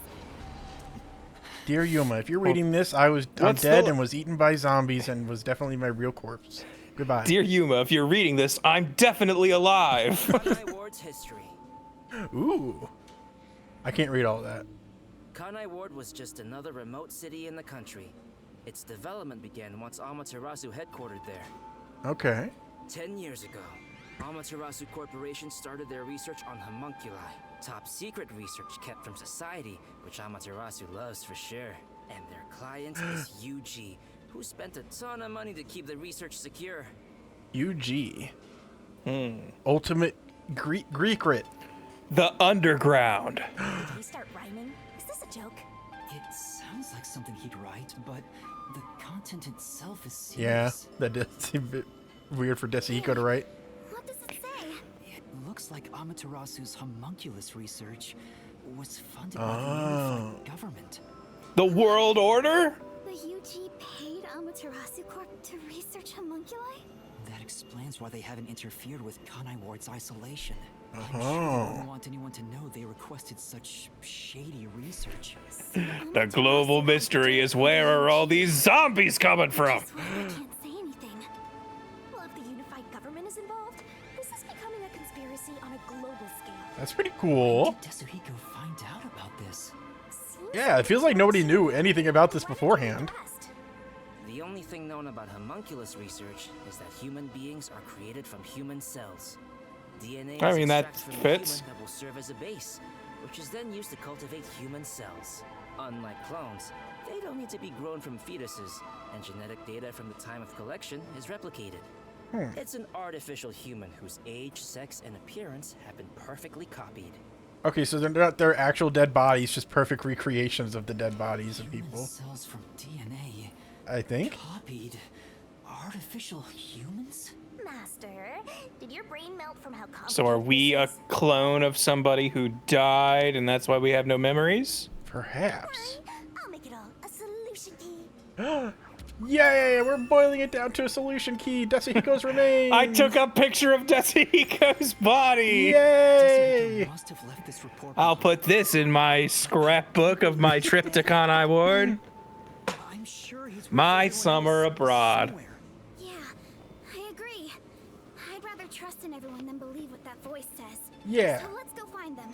A: Dear Yuma, if you're reading this, I'm
B: what's
A: dead
B: the-
A: and was eaten by zombies and was definitely my real corpse. Goodbye.
B: Dear Yuma, if you're reading this, I'm definitely alive.
G: Kanai Ward's history.
A: Ooh. I can't read all that.
G: Kanai Ward was just another remote city in the country. Its development began once Amaterasu headquartered there.
A: Okay.
G: 10 years ago, Amaterasu Corporation started their research on homunculi. Top secret research kept from society, which Amaterasu loves for sure. And their client is UG, who spent a ton of money to keep the research secure.
A: UG. Ultimate Greek writ.
B: The underground.
D: Did he start rhyming? Is this a joke?
C: It sounds like something he'd write, but the content itself is
A: Yeah,
C: serious.
A: that does seem a bit weird for Desihiko to write.
D: What does it say?
C: It looks like Amaterasu's homunculus research was funded by
A: Oh.
C: the unified government.
B: The world order?
D: The UG Amaterasu Corp to research homunculi?
C: That explains why they haven't interfered with Kanai Ward's isolation. I'm
A: Oh.
C: sure they don't want anyone to know they requested such shady research.
B: The global mystery is, where are all these zombies coming from?
D: That's why we can't say anything. Well, if the unified government is involved, this is becoming a conspiracy on a global scale.
A: That's pretty cool.
C: Did Tetsuhiko find out about this?
A: Yeah, it feels like nobody knew anything about this beforehand.
G: The only thing known about homunculus research is that human beings are created from human cells. DNA
B: I
G: is
B: mean, that
G: extracted from the
B: fits.
G: human that will serve as a base, which is then used to cultivate human cells. Unlike clones, they don't need to be grown from fetuses, and genetic data from the time of collection is replicated. It's an artificial human whose age, sex, and appearance have been perfectly copied.
A: Okay, so they're not their actual dead bodies, just perfect recreations of the dead bodies of
C: Human
A: people.
C: cells from DNA
A: I think.
C: copied. Artificial humans?
D: Master, did your brain melt from how
B: So are we a clone of somebody who died, and that's why we have no memories?
A: Perhaps.
D: I'll make it all a solution key.
A: Yay! We're boiling it down to a solution key. Tetsuhiko's remains.
B: I took a picture of Tetsuhiko's body.
A: Yay!
C: Tetsuhiko must have left this report.
B: I'll put this in my scrapbook of my trip to Kanai Ward.
C: I'm sure he's with
B: My
C: everyone
B: summer
C: else
B: abroad.
C: somewhere.
D: Yeah, I agree. I'd rather trust in everyone than believe what that voice says.
A: Yeah.
D: So let's go find them.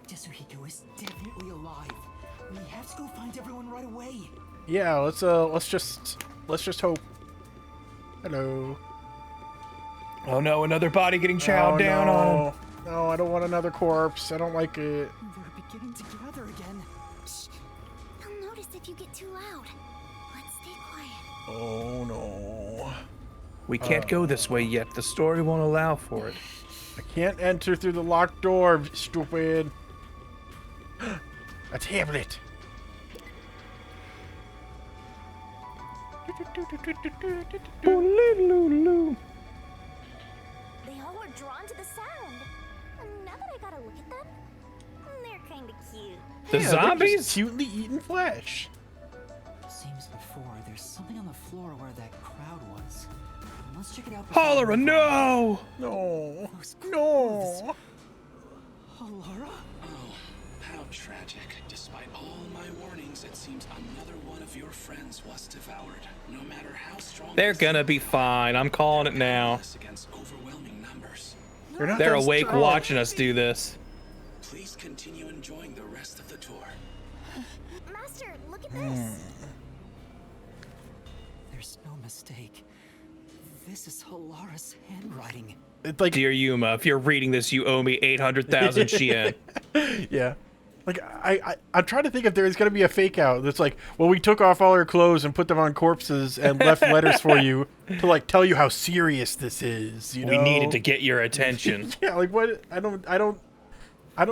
C: Tetsuhiko is definitely alive. We have to go find everyone right away.
A: Yeah, let's just hope. Hello.
B: Oh no, another body getting chowed down
A: no.
B: on.
A: No, I don't want another corpse. I don't like it.
C: They're beginning to gather again.
D: Shh. They'll notice if you get too loud. Let's stay quiet.
A: Oh no.
B: We can't go this way yet. The story won't allow for it.
A: I can't enter through the locked door, stupid. A tablet.
D: They all were drawn to the sound. And now that I gotta look at them, they're kinda cute.
B: The
A: Yeah, they're
B: zombies?
A: just cutely eating flesh.
C: Seems before there's something on the floor where that crowd was. Let's check it out.
B: Holler, no!
A: No. No.
C: Alara?
F: Oh, how tragic. Despite all my warnings, it seems another one of your friends was devoured. No matter how strong
B: They're gonna be fine. I'm calling it now.
F: against overwhelming numbers.
A: They're not
B: They're
A: that
B: awake
A: strong.
B: watching us do this.
F: Please continue enjoying the rest of the tour.
D: Master, look at this.
C: There's no mistake. This is Alara's handwriting.
A: It's like,
B: Dear Yuma, if you're reading this, you owe me 800,000 Shien.
A: yeah. Like, I'm trying to think if there's going to be a fake out that's like, well, we took off all our clothes and put them on corpses and left letters for you to, like, tell you how serious this is, you know?
B: We needed to get your attention.
A: Yeah, like, what? I don't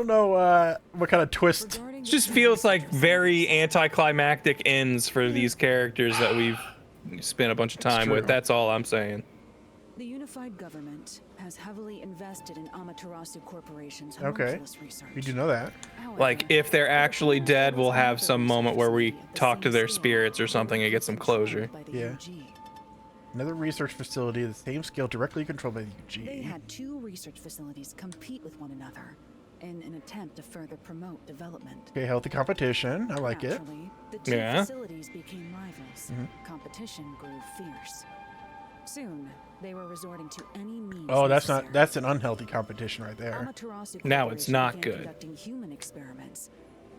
A: know what kind of twist.
E: Regarding
B: It
E: the
B: just feels like very anticlimactic ends for these characters that we've spent a bunch of time with.
A: true.
B: That's all I'm saying.
E: The unified government has heavily invested in Amaterasu Corporation's
A: Okay.
E: homunculus research.
A: We do know that.
E: However,
B: Like, if they're actually dead, we'll have some moment where we talk to their spirits or something and get some closure.
E: By the
A: Yeah.
E: UG.
A: Another research facility of the same scale directly controlled by the
E: They
A: UG.
E: had two research facilities compete with one another in an attempt to further promote development.
A: Okay, healthy competition. I like it.
E: Naturally, the two
B: Yeah.
E: facilities became rivals. Competition grew fierce. Soon, they were resorting to any means.
A: Oh, that's
E: necessary.
A: an unhealthy competition right there.
E: Amaterasu
B: Now it's
E: Corporation
B: not
E: began
B: good.
E: Conducting human experiments,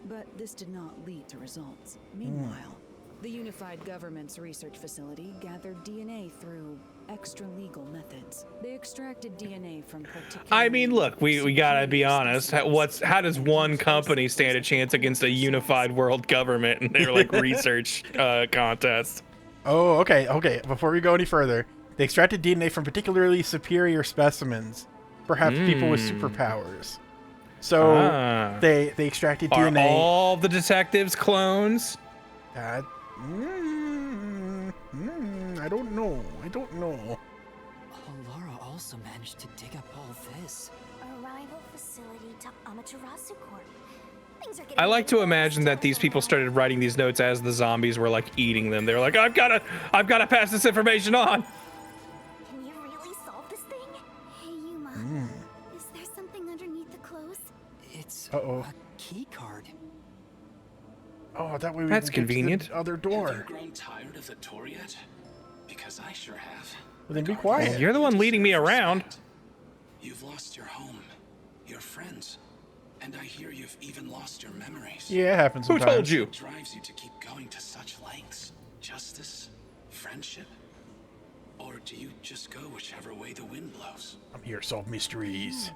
E: but this did not lead to results. Meanwhile, the unified government's research facility gathered DNA through extra-legal methods. They extracted DNA from particular.
B: I mean, look, we gotta be honest. How does one company stand a chance against a unified world government in their like research contest?
A: Oh, okay. Before we go any further, they extracted DNA from particularly superior specimens, perhaps people with superpowers. So
B: Ah.
A: they extracted
B: Are
A: DNA.
B: all the detectives clones?
A: I don't know.
C: Alara also managed to dig up all this.
D: A rival facility to Amaterasu Corp. things are getting
B: I like to
D: worse.
B: imagine that these people started writing these notes as the zombies were like eating them. They were like, I've gotta pass this information on.
D: Can you really solve this thing? Hey, Yuma. Is there something underneath the clothes?
C: It's
A: Uh-oh.
C: a key card.
A: Oh, that way we
B: That's
A: can get to
B: convenient.
A: the other
F: Have
A: door.
F: you grown tired of the tour yet? Because I sure have.
A: Well, then be
F: Regardless,
A: quiet.
B: You're the one leading me around.
F: You've lost your home, your friends, and I hear you've even lost your memories.
A: Yeah, it happens
B: Who
A: sometimes.
B: told you?
F: What drives you to keep going to such lengths? Justice? Friendship? Or do you just go whichever way the wind blows?
A: I'm here to solve mysteries.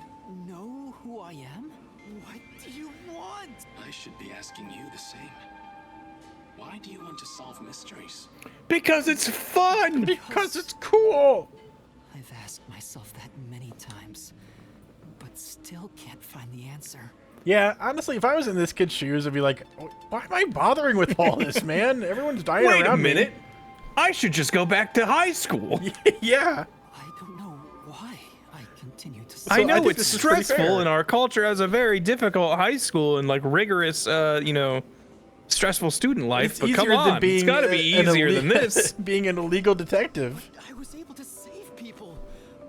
C: Know who I am? What do you want?
F: I should be asking you the same. Why do you want to solve mysteries?
B: Because it's fun.
A: Because it's cool.
C: I've asked myself that many times, but still can't find the answer.
A: Yeah, honestly, if I was in this kid's shoes, I'd be like, why am I bothering with all this, man? Everyone's dying
B: Wait
A: around
B: a minute. I should just go back to high school.
A: me. Yeah.
C: I don't know why I continue to.
A: So
B: I know
A: think
B: it's
A: this is pretty
B: stressful,
A: fair.
B: and our culture has a very difficult high school and like rigorous, stressful student life.
A: It's
B: but
A: easier
B: come
A: than
B: on,
A: being
B: it's got to be
A: an
B: easier
A: ille-
B: than this.
A: being an illegal detective.
C: I was able to save people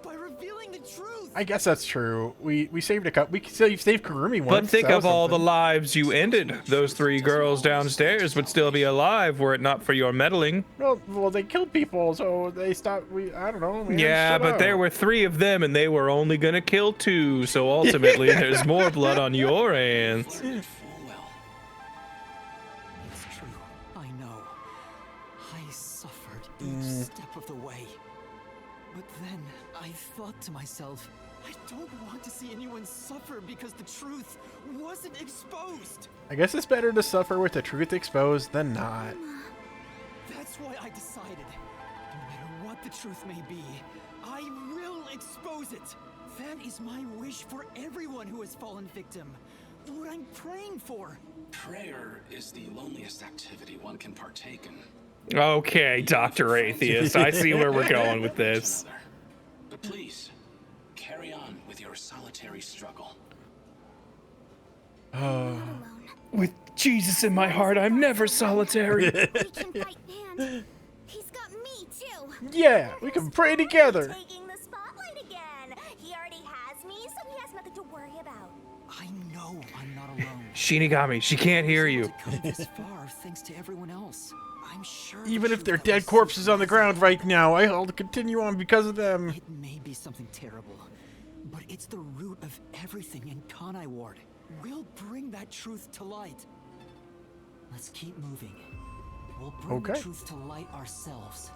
C: by revealing the truth.
A: I guess that's true. We saved a couple. We saved Karumi once.
B: But think
A: That
B: of
A: was
B: all the
A: something.
B: lives you ended. Those 3 girls downstairs would still be alive were it not for your meddling.
A: Well, they killed people, so they stopped. I don't know. man,
B: Yeah,
A: shut
B: but
A: up.
B: there were 3 of them, and they were only gonna kill 2. So ultimately, there's more blood on your hands.
F: Learn it full well.
C: It's true. I know. I suffered each step of the way. But then I thought to myself, I don't want to see anyone suffer because the truth wasn't exposed.
A: I guess it's better to suffer with the truth exposed than not.
C: That's why I decided, no matter what the truth may be, I will expose it. That is my wish for everyone who has fallen victim. What I'm praying for.
F: Prayer is the loneliest activity one can partake in.
B: Okay, Dr. Atheist, I see where we're going with this.
F: But please, carry on with your solitary struggle.
D: Alone.
B: With Jesus in my heart, I'm never solitary.
D: We can fight Band. He's got me too.
A: Yeah, we can pray together.
D: Taking the spotlight again. He already has me, so he has nothing to worry about.
C: I know I'm not alone.
B: Shinigami, she can't hear you.
C: To come this far thanks to everyone else. I'm sure. the
A: Even if
C: truth
A: they're
C: that
A: dead
C: was
A: corpses on the
C: secret
A: ground right now, I'll continue on because of them.
C: It may be something terrible, but it's the root of everything in Kanai Ward. We'll bring that truth to light. Let's keep moving. We'll bring
A: Okay.
C: the truth to light ourselves.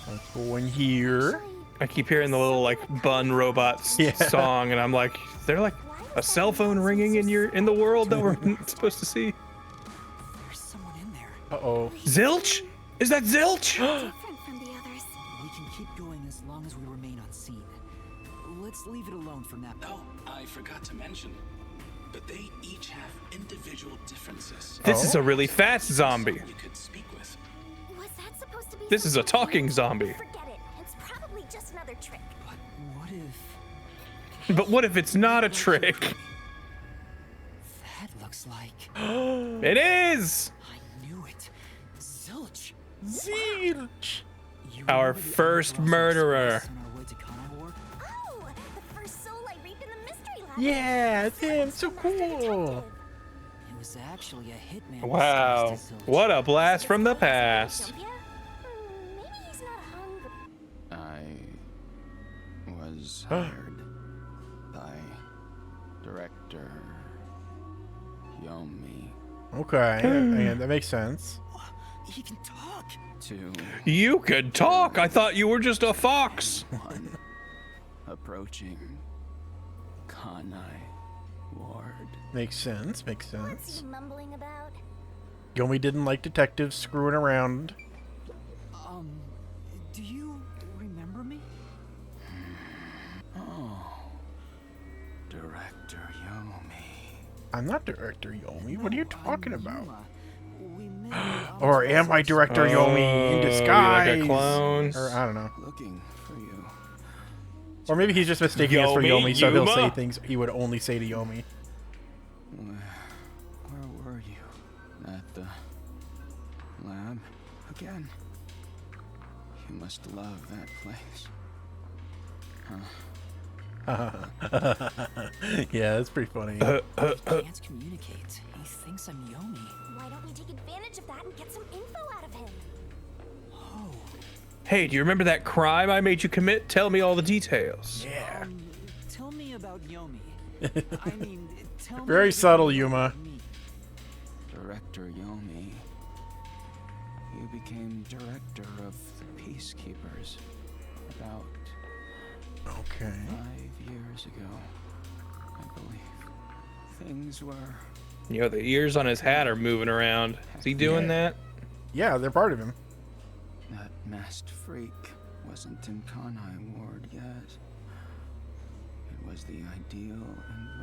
A: Let's go in here.
B: I keep hearing the little like bun robots
A: Yeah.
B: song, and I'm like, is there like a cell phone ringing in the world that we're supposed to see?
C: There's someone in there.
A: Uh-oh.
B: Zilch? Is that Zilch?
D: Different from the others.
C: We can keep going as long as we remain unseen. Let's leave it alone for now.
F: Oh, I forgot to mention, but they each have individual differences.
B: This is a really fast zombie.
F: Someone you could speak with.
D: Was that supposed to be?
B: This is a
D: something
B: talking
D: cute?
B: zombie.
D: Forget it. It's probably just another trick.
C: But what if
B: But what if it's not a trick?
C: that looks like?
B: It is!
C: I knew it. Zilch.
A: Zilch.
C: You
B: Our
C: remember the
B: first
C: Amazon
B: murderer.
C: Express on our way to Kanai Ward?
D: Oh, the first soul I reaped in the mystery lab.
A: Yeah, it's him. So
D: From Master
A: cool.
D: Detective.
C: It was actually a hitman.
B: Wow.
C: disguised as Zilch.
B: What a blast from the past.
D: Maybe he's not hungry.
H: I was hired by director Yomi
A: Okay, and that makes sense.
C: He can talk.
H: to
B: You could talk. I thought you were just a fox.
H: one approaching Kanai Ward.
A: Makes sense. Makes
D: What's
A: sense.
D: he mumbling about?
A: Yomi didn't like detectives screwing around.
C: Do you remember me?
H: Oh, Director Yomi.
A: I'm not Director Yomi. What are you talking about?
C: Yuma. We met
A: Or am I Director Yomi in
B: Oh, you're
A: disguise?
B: like a clone.
A: Or I don't know.
H: Looking for you.
A: Or maybe he's just mistaking us for
B: Yomi,
A: Yomi, so he'll say
B: Yuma.
A: things he would only say to Yomi.
H: again. You must love that place.
A: Yeah, that's pretty funny.
C: He can't communicate. He thinks I'm Yomi.
D: Why don't we take advantage of that and get some info out of him?
C: Oh.
B: Hey, do you remember that crime I made you commit? Tell me all the details.
A: Yeah.
C: Tell me about Yomi. I mean, tell me
A: Very
C: everything
A: subtle,
C: about
A: Yuma.
C: me.
H: Director Yomi, you became director of the Peacekeepers about
A: Okay.
H: 5 years ago, I believe. Things were...
B: You know, the ears on his hat are moving around. Is he doing that?
A: Yeah, they're part of him.
H: That masked freak wasn't in Kanai Ward yet. It was the ideal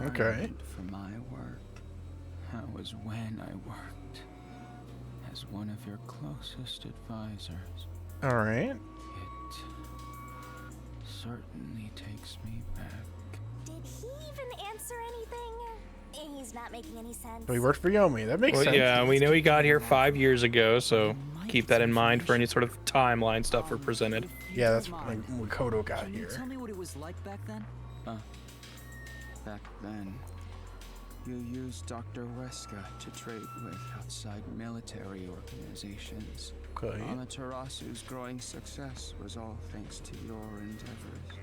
H: environment for my work. That was when I worked as one of your closest advisors.
A: All right.
H: It certainly takes me back.
D: Did he even answer anything? He's not making any sense.
A: So he worked for Yomi. That makes
B: Well,
A: sense.
B: yeah, we know he got here 5 years ago, so keep that in mind for any sort of timeline stuff we're presented.
C: If you
A: Yeah,
C: don't
A: that's
C: mind,
A: when Makoto got
C: can you
A: here.
C: tell me what it was like back then?
H: Back then, you used Dr. Weska to trade with outside military organizations.
A: Okay.
H: Amaterasu's growing success was all thanks to your endeavors.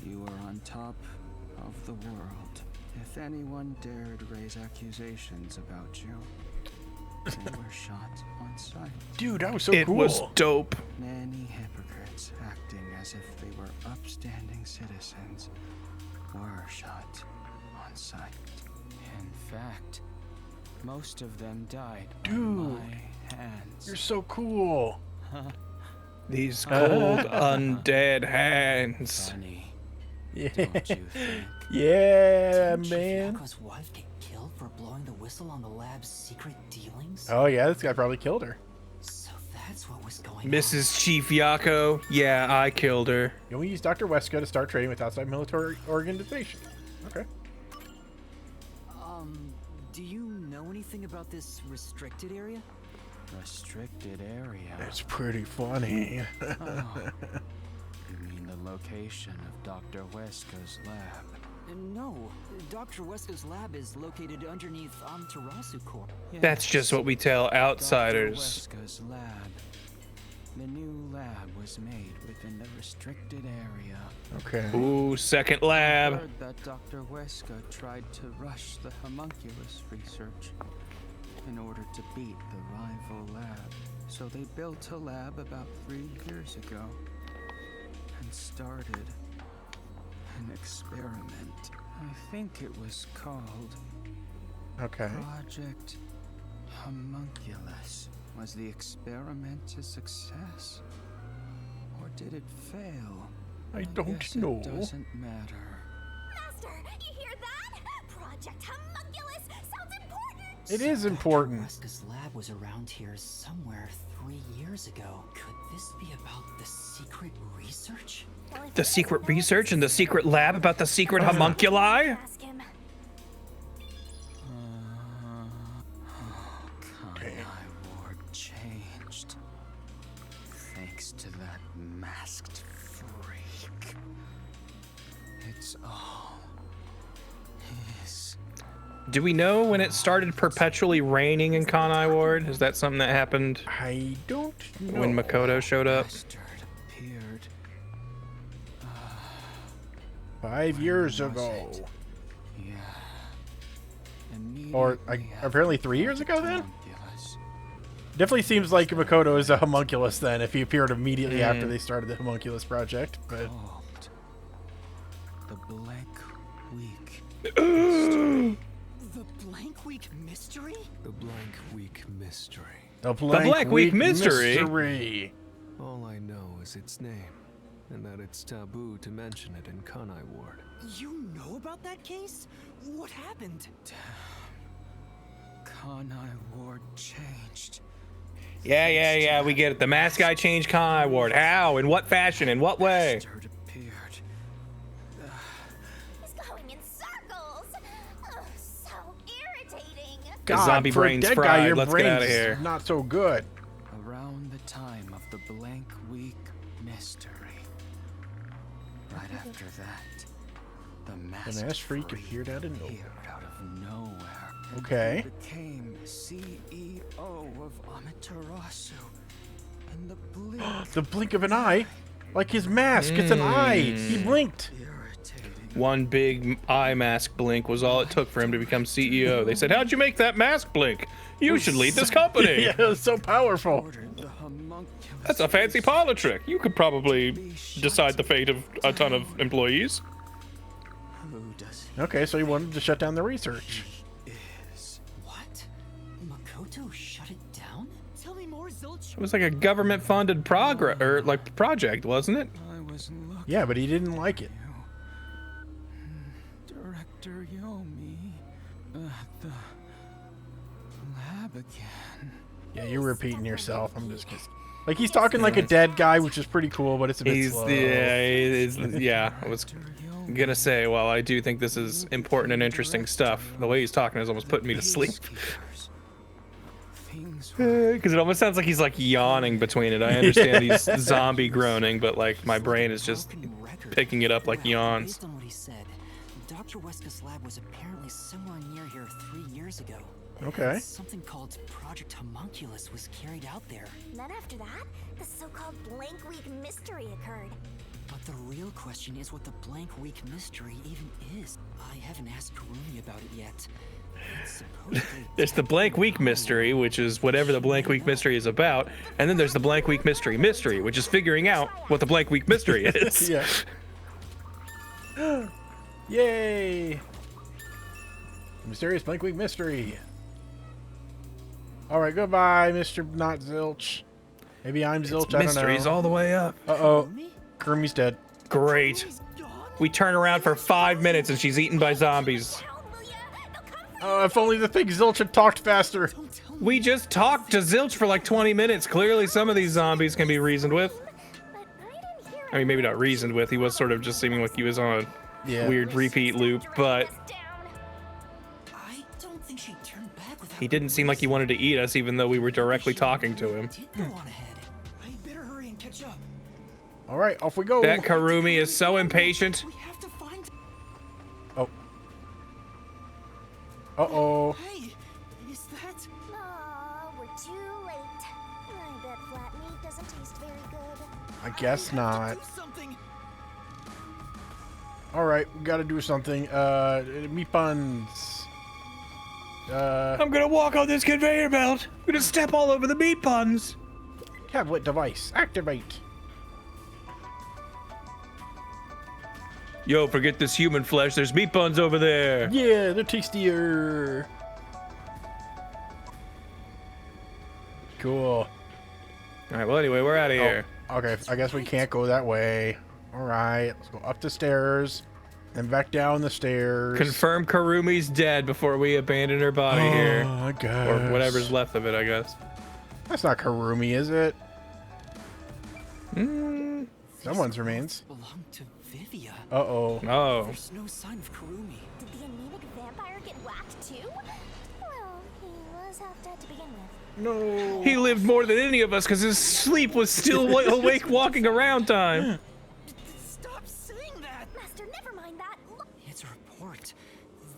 H: You were on top of the world. If anyone dared raise accusations about you, they were shot on sight.
A: Dude, that was so
B: It
A: cool.
B: was dope.
H: Many hypocrites acting as if they were upstanding citizens were shot on sight. In fact, most of them died
A: Dude,
H: on my hands.
A: You're so cool.
B: These cold, undead hands.
H: Funny,
A: Yeah.
H: don't you think?
A: Yeah,
C: Didn't
A: man.
C: Chief Yako's wife get killed for blowing the whistle on the lab's secret dealings?
A: Oh yeah, this guy probably killed her.
C: So that's what was going on.
B: Mrs. Chief Yako, yeah, I killed her.
A: Yomi used Dr. Weska to start trading with outside military organizations. Okay.
C: Do you know anything about this restricted area?
H: Restricted area.
A: It's pretty funny.
H: You mean the location of Dr. Weska's lab?
C: No, Dr. Weska's lab is located underneath Amaterasu Corp.
B: That's just what we tell outsiders.
H: Dr. Weska's lab. The new lab was made within the restricted area.
A: Okay.
B: Ooh, second
H: I
B: lab.
H: heard that Dr. Weska tried to rush the homunculus research in order to beat the rival lab. So they built a lab about 3 years ago and started an experiment. I think it was called
A: Okay.
H: Project Homunculus. Was the experiment a success? Or did it fail?
A: I don't
H: guess
A: know.
H: It doesn't matter.
D: Master, you hear that? Project Homunculus sounds important.
A: It is
C: Dr.
A: important.
C: Weska's lab was around here somewhere 3 years ago. Could this be about the secret research?
D: Well, if
B: The
D: he
B: secret
D: doesn't know
B: research in the
D: it's
B: secret lab about the secret homunculi?
D: ask him.
H: Kanai Ward changed. Thanks to that masked freak. It's all his.
B: Do we know when it started perpetually raining in Kanai Ward? Is that something that happened
A: I don't know.
B: when Makoto showed up?
H: Bastard appeared.
A: 5 years
H: When was
A: ago.
H: it? Yeah.
A: Or,
H: Immediately
A: apparently
H: after
A: 3 years ago then?
H: Homunculus.
A: Definitely seems like Makoto is a homunculus then, if he appeared immediately after they started the homunculus project. But
H: Called the Blank Week.
C: The Blank Week Mystery?
I: The Blank Week Mystery.
A: the Blank
B: Week Mystery?
A: Mystery.
I: All I know is its name, and that it's taboo to mention it in Kanai Ward.
C: You know about that case? What happened?
H: Kanai Ward changed.
B: Yeah, we get it. The mask guy changed Kanai Ward. How? In what fashion? In what way?
H: Bastard appeared.
D: He's going in circles. Ugh, so irritating.
B: The zombie
A: for a
B: brain's
A: dead
B: fried.
A: Guy, your
B: Let's get
A: brain's
B: outta here.
A: Not so good.
H: time of the blank week mystery. Right after that, the masked
A: freak appeared out of nowhere.
H: appeared out of nowhere.
A: Okay.
H: He became CEO of Amaterasu. And the blink,
A: The blink of an eye? Like his mask, it's an eye. He blinked.
H: irritating.
B: One big eye mask blink was all it took for him to become CEO. They said, "How'd you make that mask blink? You should lead this company."
A: Yeah, it was so powerful.
H: Ordered the homunculus
B: That's a fancy parlor trick. You could probably decide the fate of a ton of employees.
H: Who does
A: Okay, so he wanted to shut down the research.
H: is?
C: What? Makoto shut it down? Tell me more, Zilch.
B: It was like a government-funded project, wasn't it?
H: I was looking.
A: Yeah, but he didn't like it.
H: Director Yomi at the lab again.
A: Yeah, you're repeating yourself. I'm just kidding. Like, he's talking like a dead guy, which is pretty cool, but it's a bit slow.
B: Yeah. I was
H: Director Yomi.
B: gonna say, well, I do think this is important and interesting stuff. The way he's talking is almost putting me to sleep.
H: Things were
B: Because it almost sounds like he's like yawning between it. I understand he's zombie groaning, but like my brain is just picking it up like yawns.
C: Based on what he said, Dr. Weska's lab was apparently somewhere near here 3 years ago.
A: Okay.
C: Something called Project Homunculus was carried out there.
D: Then after that, the so-called blank week mystery occurred.
C: But the real question is what the blank week mystery even is. I haven't asked Karumi about it yet. It's supposedly
B: There's the blank week mystery, which is whatever the blank week mystery is about, and then there's the blank week mystery, which is figuring out what the blank week mystery is.
A: Yeah. Yay! Mysterious blank week mystery. Alright, goodbye, Mr. Not Zilch. Maybe I'm Zilch, I don't
B: Mysteries
A: know.
B: all the way up.
A: Uh-oh. Kurumi's dead.
B: Great. We turn around for 5 minutes and she's eaten by zombies.
D: Help, will ya? They'll come for
A: Oh, if only the thing Zilch had talked faster.
B: We just talked to Zilch for like 20 minutes. Clearly some of these zombies can be reasoned with.
D: but I didn't hear
B: I mean, maybe not reasoned with. He was sort of just seeming like he was on
A: Yeah.
B: a weird repeat loop, but
D: us down.
C: I don't think she turned back without
B: he didn't seem like he wanted to eat us, even though we were directly talking to him.
C: Did go on ahead. I better hurry and catch up.
A: Alright, off we go.
B: That Karumi is so impatient.
C: We have to find.
A: Oh. Uh-oh.
C: Hey, is that?
D: Aw, we're too late. I bet flat meat doesn't taste very good.
A: I guess not.
C: Do something.
A: Alright, we gotta do something. Meat buns.
B: I'm gonna walk on this conveyor belt. I'm gonna step all over the meat buns.
A: Tablet device, activate.
B: Yo, forget this human flesh. There's meat buns over there.
A: Yeah, they're tastier. Cool.
B: All right, well, anyway, we're out of here.
A: Okay, I guess we can't go that way. Alright, let's go up the stairs. Then back down the stairs.
B: Confirm Karumi's dead before we abandon her body here.
A: I guess.
B: Or whatever's left of it, I guess.
A: That's not Karumi, is it?
B: Mm.
A: Someone's remains.
C: Belong to Vivia.
A: Uh-oh.
B: Oh.
C: There's no sign of Karumi.
D: Did the anemic vampire get whacked too? Well, he was half dead to begin with.
A: No.
B: He lived more than any of us because his sleep was still awake walking around time.
C: Stop saying that!
D: Master, never mind that. Look,
C: It's a report.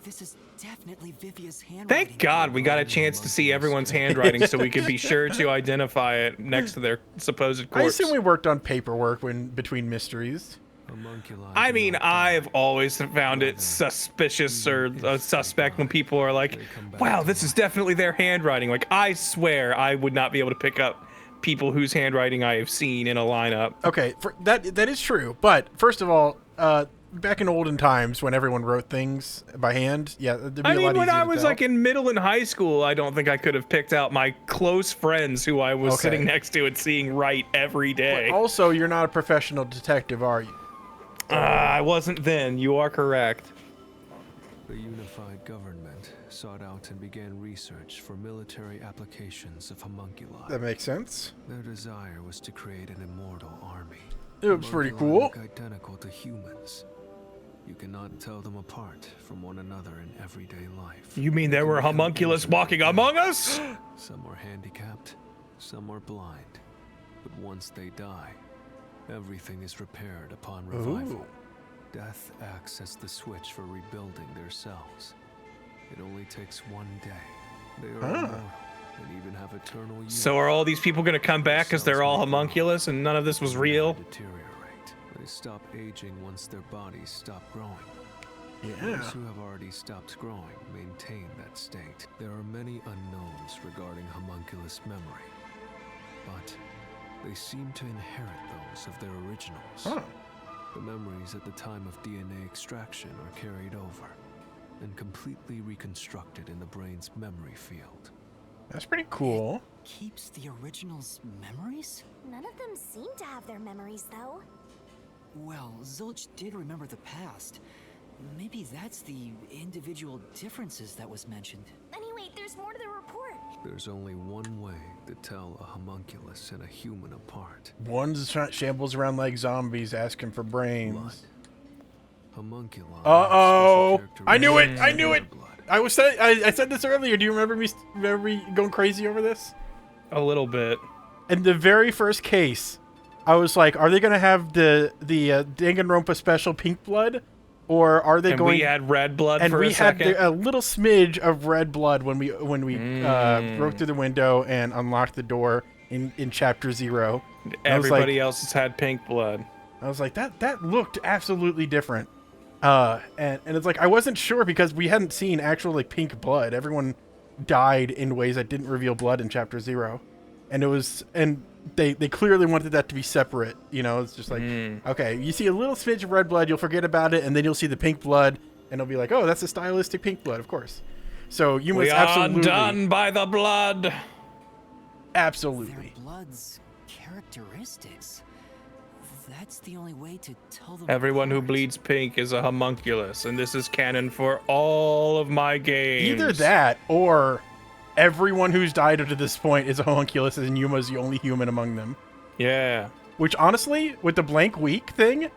C: This is definitely Vivia's handwriting.
B: Thank God we got a chance to see everyone's handwriting so we could be sure to identify it next to their supposed
A: I
B: corpse.
A: assume we worked on paperwork when between mysteries.
I: Homunculi
B: I
I: do
B: mean,
I: not
B: I've
I: die.
B: always found it suspicious or suspect when people are like, wow, this is definitely their handwriting. Like, I swear I would not be able to pick up people whose handwriting I have seen in a lineup.
A: Okay, that is true. But first of all, back in olden times when everyone wrote things by hand, yeah, it'd be
B: I
A: a lot
B: mean, when
A: easier
B: I
A: to
B: was
A: tell.
B: like in middle and high school, I don't think I could have picked out my close friends who I was
A: Okay.
B: sitting next to and seeing write every day.
A: But also, you're not a professional detective, are you?
B: I wasn't then. You are correct.
I: The unified government sought out and began research for military applications of homunculi.
A: That makes sense.
I: Their desire was to create an immortal army.
A: It was pretty
I: Homunculi
A: cool.
I: look identical to humans. You cannot tell them apart from one another in everyday life.
B: You mean there were homunculus walking among us?
I: Some were handicapped, some were blind, But once they die, everything is repaired upon revival.
A: Ooh.
I: Death acts as the switch for rebuilding their cells. It only takes one day. They are immortal and even have eternal youth.
B: So are all these people going to come back because they're all homunculus and none of this was real?
I: Deteriorate. They stop aging once their bodies stop growing.
A: Yeah.
I: Those who have already stopped growing maintain that state. There are many unknowns regarding homunculus memory, but they seem to inherit those of their originals.
A: Huh.
I: The memories at the time of DNA extraction are carried over and completely reconstructed in the brain's memory field.
A: That's pretty cool.
C: Keeps the original's memories?
D: None of them seem to have their memories, though.
C: Well, Zilch did remember the past. Maybe that's the individual differences that was mentioned.
D: Anyway, there's more to the report.
I: There's only one way to tell a homunculus and a human apart.
A: One's shambles around like zombies asking for brains.
I: Blood. Homunculi.
A: Uh-oh. I knew it! I knew it!
I: Blood.
A: I said this earlier. Do you remember me going crazy over this?
B: A little bit.
A: In the very first case, I was like, are they going to have the Danganronpa special pink blood? Or are they going?
B: We had red blood
A: and
B: for
A: we
B: a second.
A: had a little smidge of red blood when we broke through the window and unlocked the door in chapter 0.
B: Everybody else has had pink blood.
A: I was like, that looked absolutely different. And it's like I wasn't sure because we hadn't seen actual like pink blood. Everyone died in ways that didn't reveal blood in chapter 0, and they clearly wanted that to be separate. You know, it's just like, okay, you see a little smidge of red blood, you'll forget about it, and then you'll see the pink blood, and it'll be like, oh, that's a stylistic pink blood, of course. So you must absolutely.
B: We are done by the blood.
A: Absolutely.
C: Their blood's characteristics. That's the only way to tell them.
B: Everyone who
C: apart.
B: bleeds pink is a homunculus, and this is canon for all of my games.
A: Either that, or everyone who's died up to this point is a homunculus, and Yuma's the only human among them.
B: Yeah.
A: Which, honestly, with the blank week thing,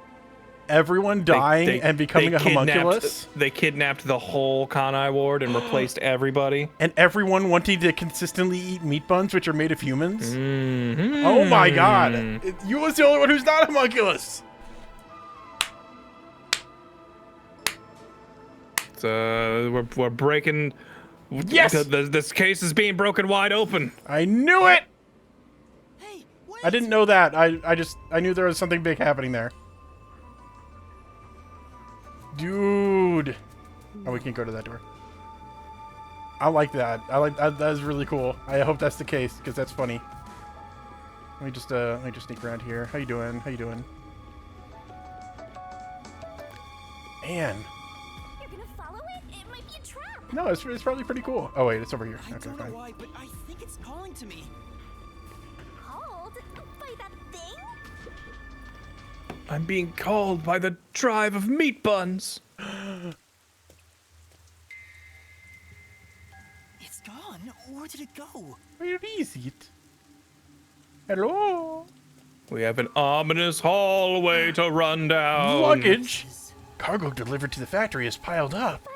A: everyone dying and becoming a homunculus.
B: They kidnapped the whole Kanai ward and replaced everybody.
A: And everyone wanting to consistently eat meat buns, which are made of humans.
B: Mm-hmm.
A: Oh my god. Yuma's the only one who's not a homunculus.
B: So we're breaking.
A: Yes!
B: This case is being broken wide open.
A: I knew it!
C: Hey, wait!
A: I didn't know that. I knew there was something big happening there. Dude. Oh, we can't go to that door. I like that. That is really cool. I hope that's the case, because that's funny. Let me just sneak around here. How you doing? How you doing? Man.
D: You're gonna follow it? It might be a trap.
A: No, it's probably pretty cool. Oh wait, it's over here.
C: I
A: Okay,
C: don't know
A: fine.
C: why, but I think it's calling to me.
D: Called by that thing?
B: I'm being called by the tribe of meat buns.
C: It's gone. Where did it go?
A: Where is it? Hello?
B: We have an ominous hallway to run down.
A: Luggage. Cargo delivered to the factory is piled up.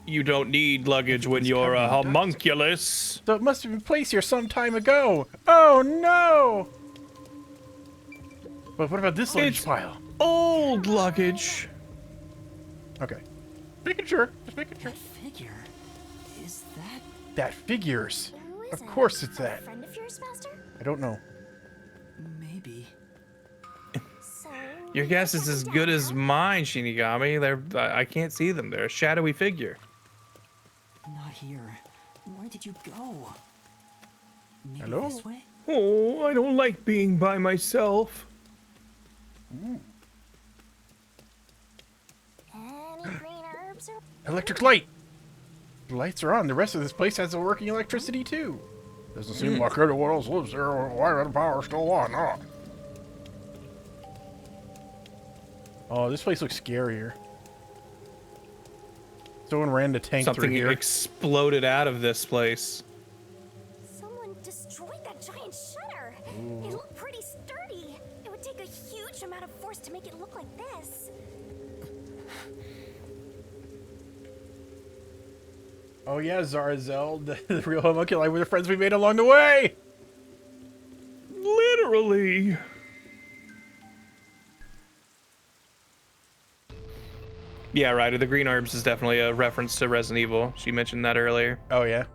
B: You don't need luggage when you're a homunculus.
A: So it must have been placed here some time ago. Oh no! But what about this luggage
B: It's
A: pile?
B: old luggage.
A: Okay. Making sure. Just making sure.
C: That figure. Is that?
A: That figures.
D: Who is
A: Of
D: it?
A: course it's
D: A
A: that.
D: friend of yours, Master?
A: I don't know.
C: Maybe.
D: So
B: Your guess is as good as mine, Shinigami. I can't see them. They're a shadowy figure.
C: Not here. Where did you go? Maybe
A: Hello?
C: this way?
B: Oh, I don't like being by myself.
D: Any green herbs or
A: Electric light! The lights are on. The rest of this place has a working electricity too. Doesn't seem like anyone else lives there. Why is the power still on? Huh? Oh, this place looks scarier. Someone ran the tank through
B: Something
A: here.
B: exploded out of this place.
D: someone destroyed that giant shutter. It looked pretty sturdy. It would take a huge amount of force to make it look like this.
A: Oh yeah, Zarazel, the real homunculi were the friends we made along the way.
B: Literally. Yeah, right. The green orbs is definitely a reference to Resident Evil. She mentioned that earlier.
A: Oh, yeah?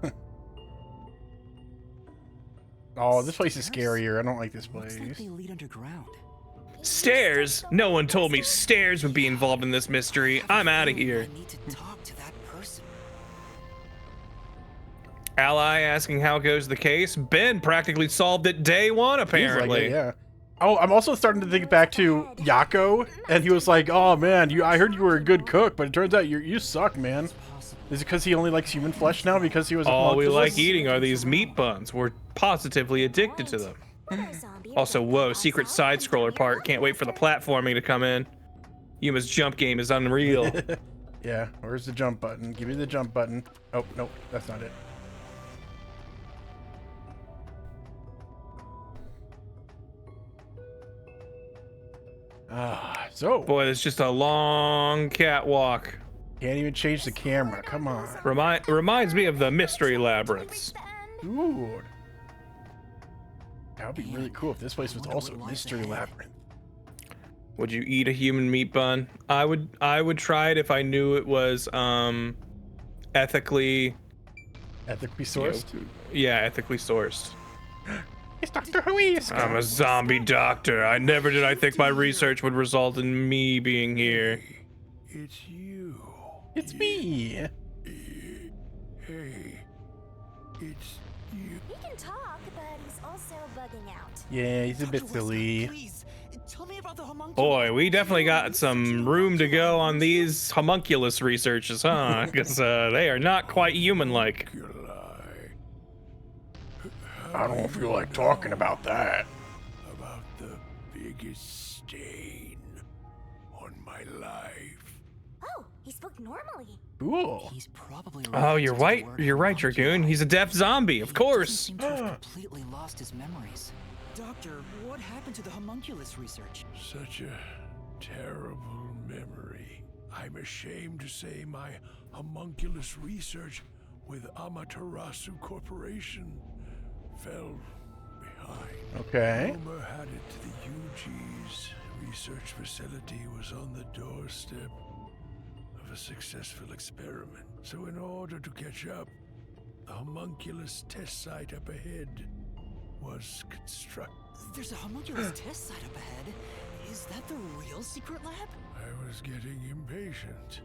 A: Oh, this place is scarier. I don't like this
C: Looks like
A: place.
C: they lead underground.
B: Stairs? No one told me stairs would be involved in this mystery. I'm out of here.
C: I need to talk to that person.
B: Ally asking how goes the case. Ben practically solved it day one,
A: Seems
B: apparently.
A: like it, yeah. Oh, I'm also starting to think back to Yako, and he was like, "Oh man, I heard you were a good cook, but it turns out you suck, man." Is it because he only likes human flesh now because he was a
B: All we
A: homunculus?
B: like eating are these meat buns. We're positively addicted to them. Also, whoa, secret side scroller part. Can't wait for the platforming to come in. Yuma's jump game is unreal.
A: Yeah, where's the jump button? Give me the jump button. Oh, no, that's not it. So.
B: Boy, it's just a long catwalk.
A: Can't even change the camera. Come on.
B: Reminds me of the mystery labyrinths.
A: Dude. That would be really cool if this place was also a mystery labyrinth.
B: Would you eat a human meat bun? I would try it if I knew it was ethically
A: sourced?
B: Yeah, ethically sourced.
A: It's Dr. Huis.
B: I'm a zombie doctor. I never did I think my research would result in me being here.
J: It's you.
A: It's me.
J: Hey, it's you.
D: He can talk, but he's also bugging out.
A: Yeah, he's a bit silly.
C: Please, tell me about the homunculus.
B: Boy, we definitely got some room to go on these homunculus researches, huh? Because they are not quite human-like.
A: I don't feel like talking about that.
J: About the biggest stain on my life.
D: Oh, he spoke normally.
A: Cool.
C: He's probably
B: Oh, you're right. You're right, Dragoon. He's a deaf zombie, of course.
C: Seem to have completely lost his memories. Doctor, what happened to the homunculus research?
J: Such a terrible memory. I'm ashamed to say my homunculus research with Amaterasu Corporation fell behind.
A: Okay.
J: Rumor had it the UG's research facility was on the doorstep of a successful experiment. So in order to catch up, the homunculus test site up ahead was constructed.
C: There's a homunculus test site up ahead. Is that the real secret lab?
J: I was getting impatient.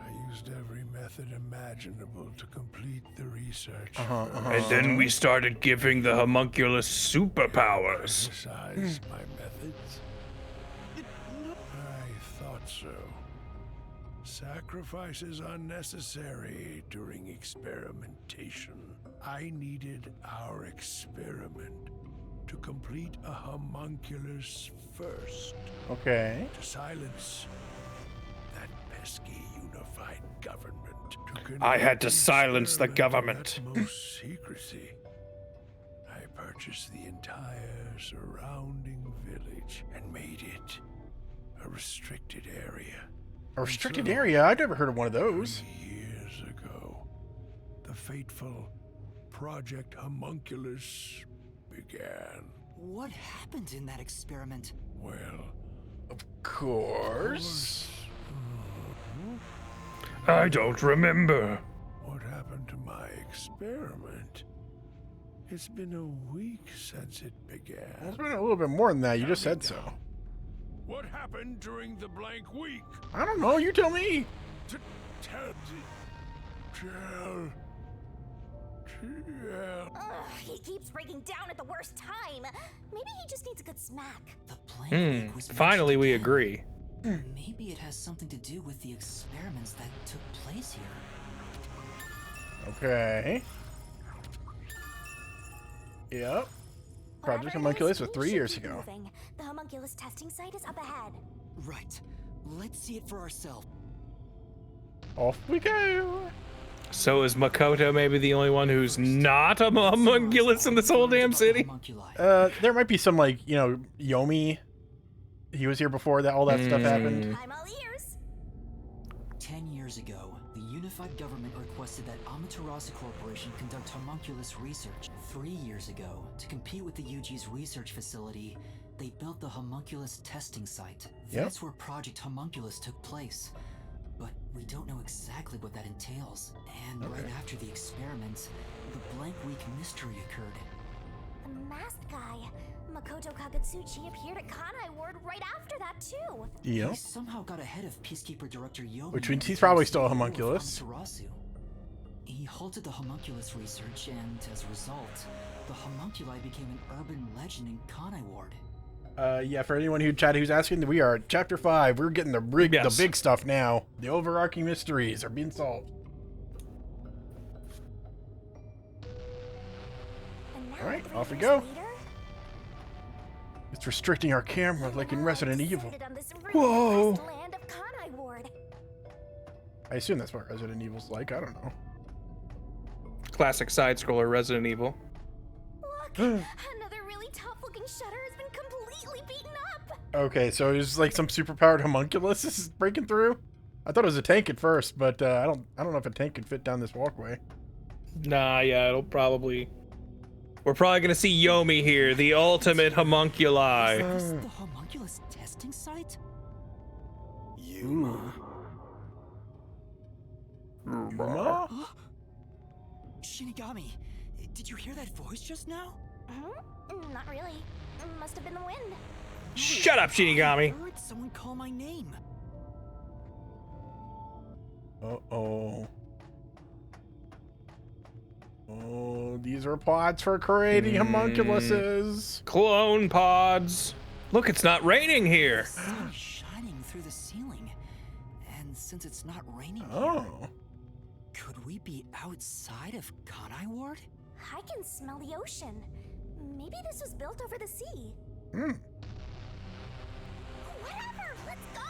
J: I used every method imaginable to complete the research.
B: And then we started giving the homunculus superpowers.
J: Exercise my methods. I thought so. Sacrifices are necessary during experimentation. I needed our experiment to complete a homunculus first.
A: Okay.
J: To silence that pesky unified government.
B: I had to silence the government.
J: Utmost secrecy. I purchased the entire surrounding village and made it a restricted area.
A: A restricted area? I've never heard of one of those.
J: 3 years ago, the fateful Project Homunculus began.
C: What happened in that experiment?
J: Well,
A: Of course.
B: I don't remember.
J: what happened to my experiment? It's been a week since it began.
A: It's been a little bit more than that. You just said so.
J: What happened during the blank week?
A: I don't know. You tell me.
J: Tell.
D: Ugh, he keeps breaking down at the worst time. Maybe he just needs a good smack.
C: The blank week was
B: Finally,
C: mentioned
B: we
C: again.
B: agree.
C: Maybe it has something to do with the experiments that took place here.
A: Okay. Yep. Project
D: Whatever it
A: Homunculus
D: is,
A: was
D: we
A: 3
D: should
A: years
D: keep
A: ago.
D: moving. The homunculus testing site is up ahead.
C: Right. Let's see it for ourselves.
A: Off we go.
B: So is Makoto maybe the only one who's not a homunculus in this whole damn city?
A: There might be some, like, you know, Yomi. He was here before that all that stuff happened.
D: I'm all ears.
C: 10 years ago, the unified government requested that Amaterasu Corporation conduct homunculus research. 3 years ago, to compete with the UG's research facility, they built the homunculus testing site.
A: Yep.
C: That's where Project Homunculus took place. We don't know exactly what that entails. And right after the experiment, the blank week mystery occurred.
D: The masked guy, Makoto Kagutsuchi, appeared at Kanai Ward right after that too.
A: Yeah.
C: He somehow got ahead of Peacekeeper Director Yomi.
A: Which means he's probably still a homunculus.
C: Amaterasu. He halted the homunculus research, and as a result, the homunculi became an urban legend in Kanai Ward.
A: Yeah, for anyone who chatted who's asking, we are at Chapter 5. We're getting the big stuff now. The overarching mysteries are being solved. Alright, off we go. It's restricting our camera like in Resident Evil. Whoa! I assume that's what Resident Evil's like. I don't know.
B: Classic side-scroller Resident Evil.
D: Look, another really tough-looking shutter has been completely beaten up.
A: Okay, so it's like some superpowered homunculus is breaking through. I thought it was a tank at first, but I don't know if a tank can fit down this walkway.
B: Nah, yeah, it'll probably. We're probably gonna see Yomi here, the ultimate homunculi.
C: Is this the homunculus testing site?
A: Yuma?
C: Shinigami, did you hear that voice just now?
D: Not really. Must have been the wind.
B: Shut up, Shinigami.
C: I heard someone call my name.
A: Uh-oh. Oh, these are pods for creating homunculuses.
B: Clone pods. Look, it's not raining here.
C: The sun is shining through the ceiling. And since it's not raining
A: Oh.
C: here, could we be outside of Kanai Ward?
D: I can smell the ocean. Maybe this was built over the sea. Whatever, let's go!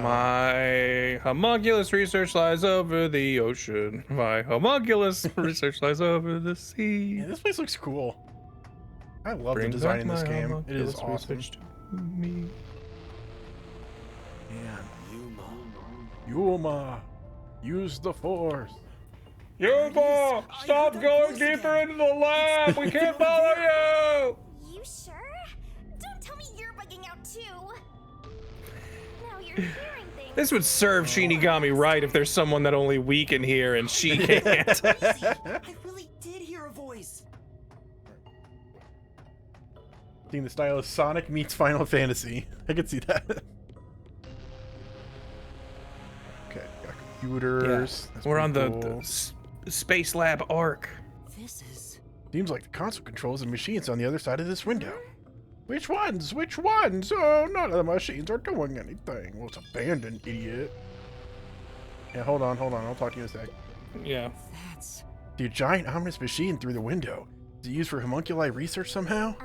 B: My homunculus research lies over the ocean. My homunculus research lies over the sea.
A: Yeah, this place looks cool. I love the design in this game. It is awesome.
B: Me.
A: Man. Yuma. Use the force.
B: Yuma! Stop going deeper into the lab! We can't follow you!
D: You sure? Don't tell me you're bugging out too. Now you're hearing things.
B: This would serve Shinigami right if there's someone that only we can hear and she can't.
C: I really did hear a voice.
A: I think the style is Sonic meets Final Fantasy. I can see that. Okay, got computers. That's
B: We're on
A: pretty
B: the
A: cool.
B: Space Lab Arc.
C: This is...
A: Seems like the console controls and machines on the other side of this window. Which ones? Which ones? Oh, none of the machines are doing anything. Well, it's abandoned, idiot. Yeah, hold on. I'll talk to you in a sec.
B: Yeah.
C: That's...
A: The giant ominous machine through the window. Is it used for homunculi research somehow?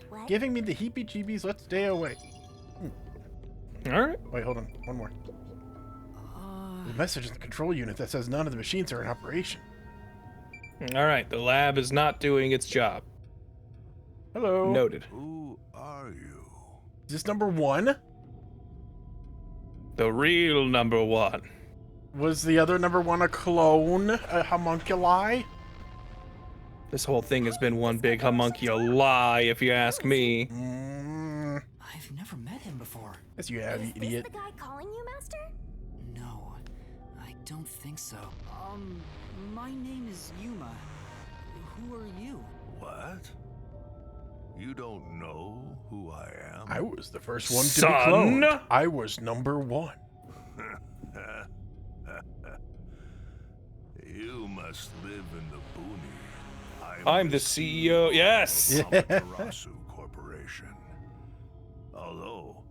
D: What?
A: Giving me the heebie-jeebies. Let's stay away.
B: All right.
A: Wait, hold on. One more. There's a message in the control unit that says none of the machines are in operation.
B: All right. The lab is not doing its job.
A: Hello.
B: Noted.
J: Who are you?
A: Is this number 1?
B: The real number 1.
A: Was the other number 1 a clone? A homunculi?
B: This whole thing has been one big homunculi, if you ask me.
C: I've never met him before.
A: Yes, you have, you idiot.
D: Is this the guy calling you, Master?
C: No, I don't think so. My name is Yuma. Who are you?
J: What? You don't know who I am?
A: I was the first one to
B: Son?
A: be cloned. I was number 1.
J: You must live in the boonies.
B: I'm the CEO. Yes.
J: Amaterasu Corporation. Although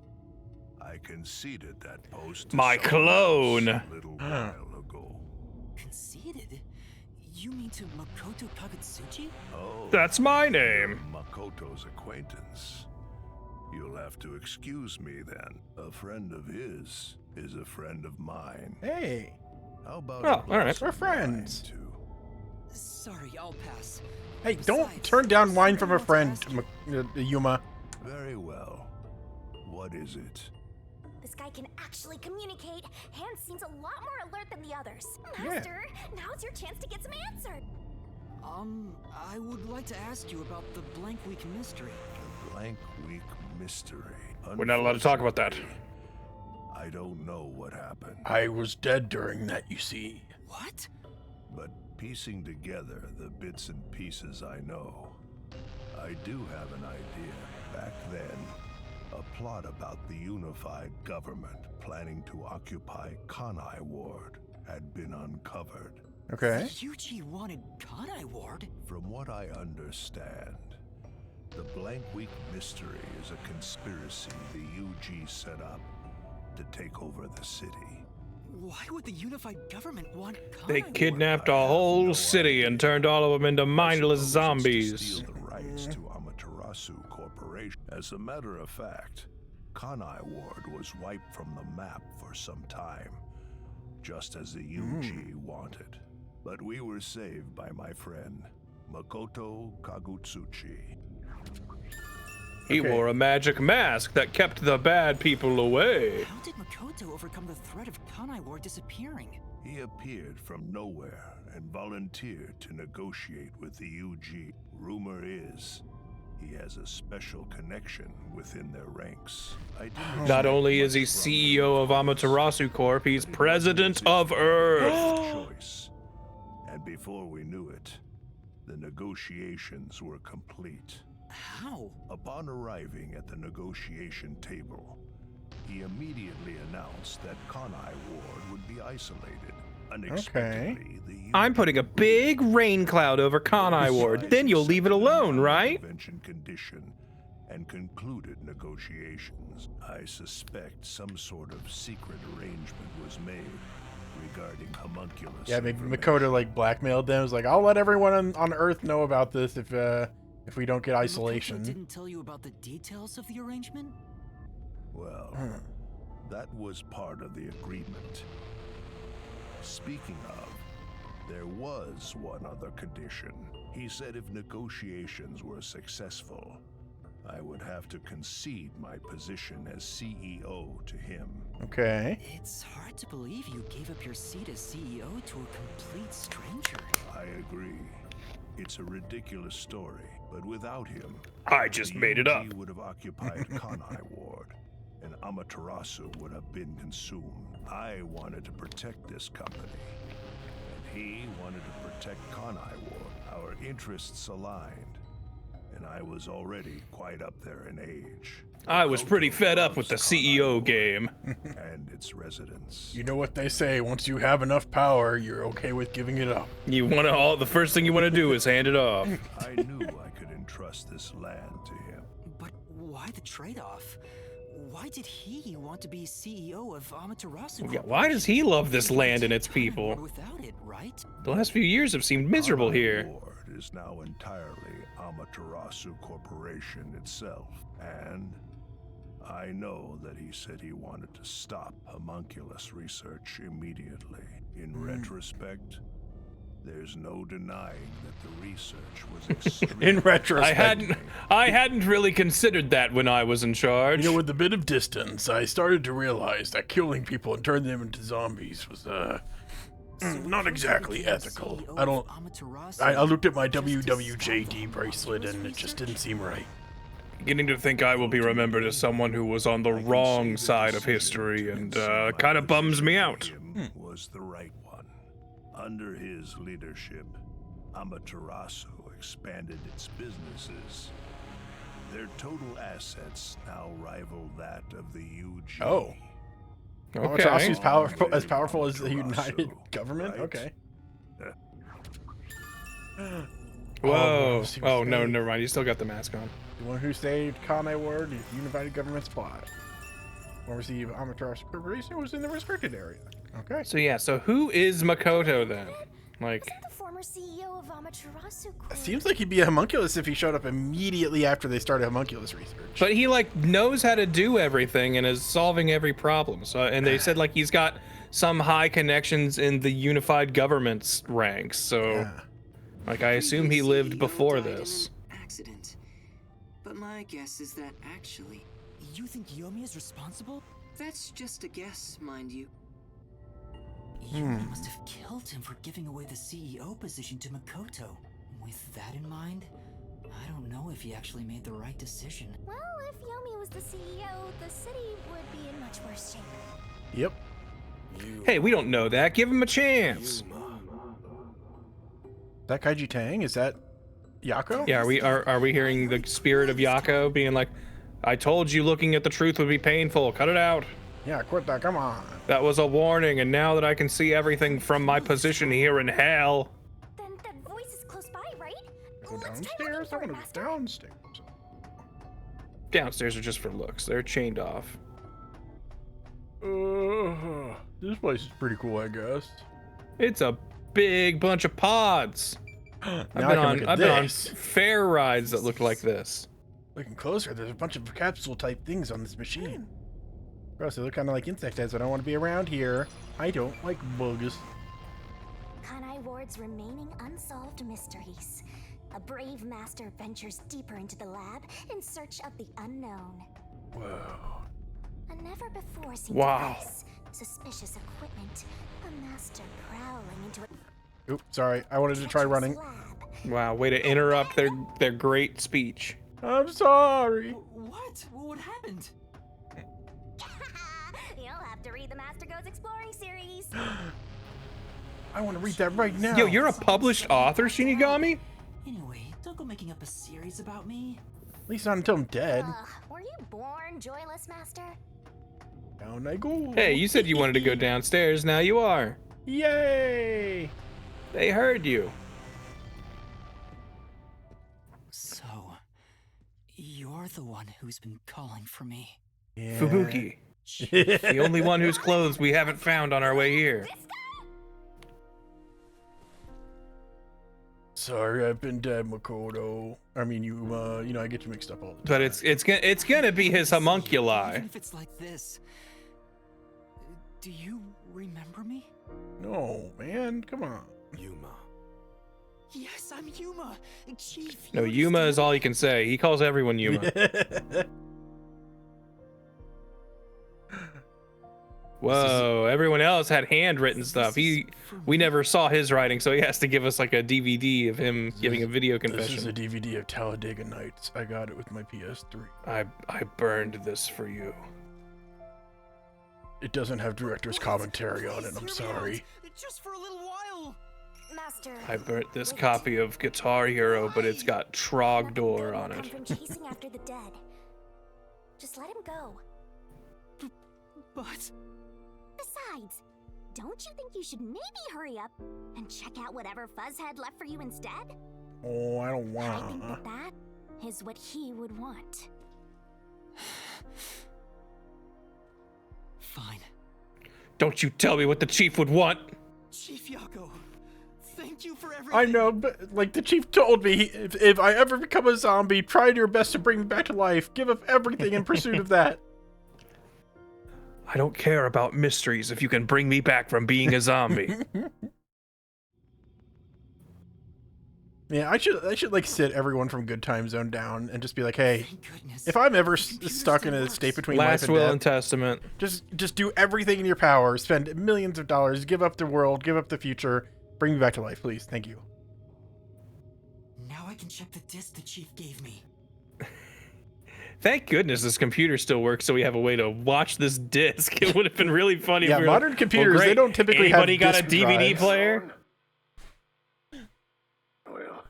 J: I conceded that post to
B: My
J: someone
B: clone.
J: else a little while ago.
C: Conceited? You mean to Makoto Kagutsuchi?
J: Oh,
B: That's my name.
J: Makoto's acquaintance. You'll have to excuse me then. A friend of his is a friend of mine.
A: Hey,
J: How about
B: Oh,
J: a
B: all right.
J: glass
A: We're
J: of
A: friends.
J: wine, too?
C: Sorry, I'll pass.
A: hey, don't
C: Besides,
A: turn down wine from a
C: someone
A: friend,
C: wants to ask
A: Yuma.
J: Very well. What is it?
D: This guy can actually communicate. Hand seems a lot more alert than the others.
A: Yeah.
D: Master, now's your chance to get some answers.
C: I would like to ask you about the blank week mystery.
J: The blank week mystery.
B: We're not allowed to talk about that.
J: I don't know what happened.
A: I was dead during that, you see.
C: What?
J: But piecing together the bits and pieces I know, I do have an idea. Back then, a plot about the unified government planning to occupy Kanai Ward had been uncovered.
A: Okay.
C: Yuji wanted Kanai Ward?
J: From what I understand, the Blank Week mystery is a conspiracy the UG set up to take over the city.
C: Why would the unified government want Kanai
B: They
C: Ward?
B: kidnapped a whole city and turned all of them into mindless zombies.
J: To steal the rights to Amaterasu Corporation. As a matter of fact, Kanai Ward was wiped from the map for some time, just as the UG wanted. But we were saved by my friend, Makoto Kagutsuchi.
B: He wore a magic mask that kept the bad people away.
C: How did Makoto overcome the threat of Kanai Ward disappearing?
J: He appeared from nowhere and volunteered to negotiate with the UG. Rumor is he has a special connection within their ranks.
B: Not only is he CEO of Amaterasu Corp, he's president of Earth.
J: Choice. And before we knew it, the negotiations were complete.
C: How?
J: Upon arriving at the negotiation table, he immediately announced that Kanai Ward would be isolated. Unexpectedly,
B: I'm putting a big rain cloud over Kanai Ward. Then you'll leave it alone, right?
J: Convention condition and concluded negotiations. I suspect some sort of secret arrangement was made regarding homunculus.
A: Yeah, maybe Makoto like blackmailed them. It was like, I'll let everyone on Earth know about this if we don't get isolation.
C: Makoto didn't tell you about the details of the arrangement?
J: Well, that was part of the agreement. Speaking of, there was one other condition. He said if negotiations were successful, I would have to concede my position as CEO to him.
A: Okay.
C: It's hard to believe you gave up your seat as CEO to a complete stranger.
J: I agree. It's a ridiculous story, but without him,
B: I just made it up.
J: He would have occupied Kanai Ward, and Amaterasu would have been consumed. I wanted to protect this company, and he wanted to protect Kanai Ward. Our interests aligned, and I was already quite up there in age.
B: I was pretty fed up with the CEO game.
J: And its residents.
A: You know what they say, once you have enough power, you're okay with giving it up.
B: The first thing you want to do is hand it off.
J: I knew I could entrust this land to him.
C: But why the trade-off? Why did he want to be CEO of Amaterasu?
B: Yeah, why does he love this land and its people?
C: Without it, right?
B: The last few years have seemed miserable here.
J: Ward is now entirely Amaterasu Corporation itself, and I know that he said he wanted to stop homunculus research immediately. In retrospect, there's no denying that the research was extremely...
A: In retrospect.
B: I hadn't really considered that when I was in charge.
A: You know, with a bit of distance, I started to realize that killing people and turning them into zombies was, not exactly ethical. I looked at my WWJD bracelet and it just didn't seem right.
B: Beginning to think I will be remembered as someone who was on the wrong side of history, and kind of bums me out.
J: Was the right one. Under his leadership, Amaterasu expanded its businesses. Their total assets now rival that of the UG.
A: Oh.
B: Okay.
A: Amaterasu's as powerful as the United Government?
J: Right?
A: Okay.
B: Whoa. Oh, no, never mind. You still got the mask on.
A: The one who saved Kanai Ward is United Government's plot. Oversee of Amaterasu Corporation was in the restricted area. Okay.
B: So yeah, so who is Makoto then? Like,
D: Isn't the former CEO of Amaterasu Corp?
A: It seems like he'd be a homunculus if he showed up immediately after they started homunculus research.
B: but he like knows how to do everything and is solving every problem. So, and they said like he's got some high connections in the unified government's ranks. So, like I assume he lived before this.
G: Accident. But my guess is that actually...
C: You think Yomi is responsible?
G: That's just a guess, mind you.
C: Yomi must have killed him for giving away the CEO position to Makoto. With that in mind, I don't know if he actually made the right decision.
D: Well, if Yomi was the CEO, the city would be in much worse shape.
A: Yep.
B: Hey, we don't know that. Give him a chance.
A: That Kaiji Tang? Is that Yako?
B: Yeah, are we hearing the spirit of Yako being like, I told you looking at the truth would be painful. Cut it out.
A: Yeah, quit that. Come on.
B: That was a warning, and now that I can see everything from my position here in hell.
D: Then that voice is close by, right?
A: Go
D: Let's try looking
A: downstairs. I
D: for it,
A: want to
D: Master.
A: go downstairs.
B: Downstairs are just for looks. They're chained off.
A: This place is pretty cool, I guess.
B: It's a big bunch of pods.
A: Now
B: I've been on fair rides that look like this.
A: Looking closer, there's a bunch of capsule type things on this machine. Gross, they look kind of like insect heads. I don't want to be around here. I don't like bugs.
D: Kanai Ward's remaining unsolved mysteries. A brave master ventures deeper into the lab in search of the unknown.
A: Whoa.
D: A never before seen
B: Wow.
D: device, suspicious equipment, a master prowling into it.
A: Oop, sorry. I wanted to try running.
B: Wow, way to interrupt their great speech.
A: I'm sorry.
C: What? What happened?
D: You'll have to read the Master Goes Exploring series.
A: I want to read that right now.
B: Yo, you're a published author, Shinigami?
C: Anyway, don't go making up a series about me.
A: At least not until I'm dead.
D: Were you born joyless, Master?
A: Down I go.
B: Hey, you said you wanted to go downstairs. Now you are.
A: Yay!
B: They heard you.
C: So, you're the one who's been calling for me.
A: Yeah.
B: Fubuki. The only one whose clothes we haven't found on our way here.
A: Sorry, I've been dead, Makoto. I mean, you know, I get you mixed up all the time.
B: But it's gonna be his homunculi.
C: Even if it's like this, do you remember me?
A: No, man, come on.
I: Yuma.
C: Yes, I'm Yuma. Chief.
B: No, Yuma is all he can say. He calls everyone Yuma. Whoa, everyone else had handwritten stuff. We never saw his writing, so he has to give us like a DVD of him giving a video confession.
A: This is a DVD of Talladega Nights. I got it with my PS3.
B: I burned this for you.
A: It doesn't have director's commentary on it, I'm sorry.
C: Just for a little while.
D: Master.
B: I burnt this copy of Guitar Hero, but it's got Trogdor on it.
D: From chasing after the dead. Just let him go.
C: But
D: besides, don't you think you should maybe hurry up and check out whatever Fuzzhead left for you instead?
A: Oh, I don't
D: I think
A: want.
D: that is what he would want.
C: fine.
B: Don't you tell me what the chief would want.
C: Chief Yako, thank you for everything.
A: I know, but like the chief told me, if I ever become a zombie, try your best to bring me back to life. Give up everything in pursuit of that.
B: I don't care about mysteries if you can bring me back from being a zombie.
A: Yeah, I should like sit everyone from Good Time Zone down and just be like, hey,
C: Thank goodness.
A: if I'm ever stuck in a state between
B: Last
A: life
B: will
A: and
B: and
A: death,
B: testament.
A: just do everything in your power. Spend millions of dollars. Give up the world. Give up the future. Bring me back to life, please. Thank you.
C: Now I can check the disc the chief gave me.
B: Thank goodness this computer still works, so we have a way to watch this disc. It would have been really funny.
A: Yeah,
B: if we were
A: modern
B: like,
A: computers,
B: well, great.
A: they don't typically
B: Anybody
A: have
B: got a
A: disc
B: DVD
A: drives.
B: player?
J: Well,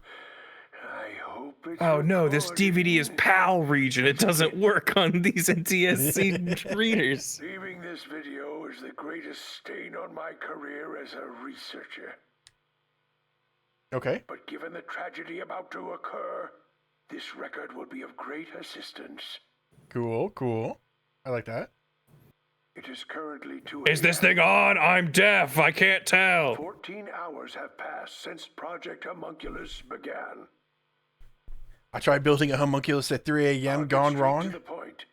J: I hope it's
B: Oh no, this
J: recorded.
B: DVD is PAL region. It doesn't work on these NTSC readers.
J: Leaving this video is the greatest stain on my career as a researcher.
A: Okay.
J: But given the tragedy about to occur, this record will be of great assistance.
A: Cool. Cool. I like that.
J: It is currently 2
B: Is this
J: a.m.
B: thing on? I'm deaf. I can't tell.
J: 14 hours have passed since Project Homunculus began.
A: I tried building a homunculus at 3 a.m.
J: I'll get
A: Gone
J: straight
A: wrong.
J: To the point.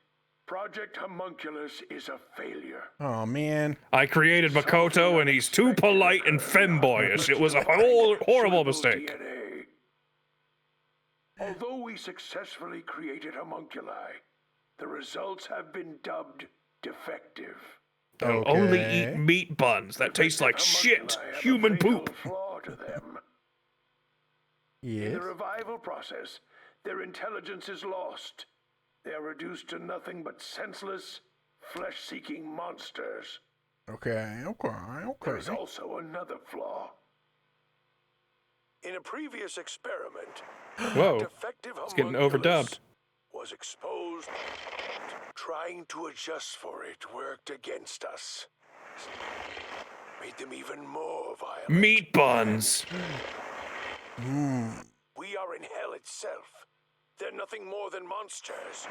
J: Project Homunculus is a failure.
A: Oh man.
B: I created Makoto and he's too polite and femboyish. It was a horrible mistake.
J: DNA. Although we successfully created homunculi, the results have been dubbed defective.
B: They'll only eat meat buns that taste like shit.
J: Homunculi have a
B: Human
J: fatal
B: poop.
J: flaw to them. In
A: Yes.
J: the revival process, their intelligence is lost. They are reduced to nothing but senseless, flesh-seeking monsters.
A: Okay, okay.
J: There's also another flaw. In a previous experiment,
B: Whoa.
J: defective
B: It's getting
J: homunculus
B: overdubbed.
J: was exposed. Trying to adjust for it worked against us. Made them even more violent.
B: Meat buns.
J: We are in hell itself. They're nothing more than monsters.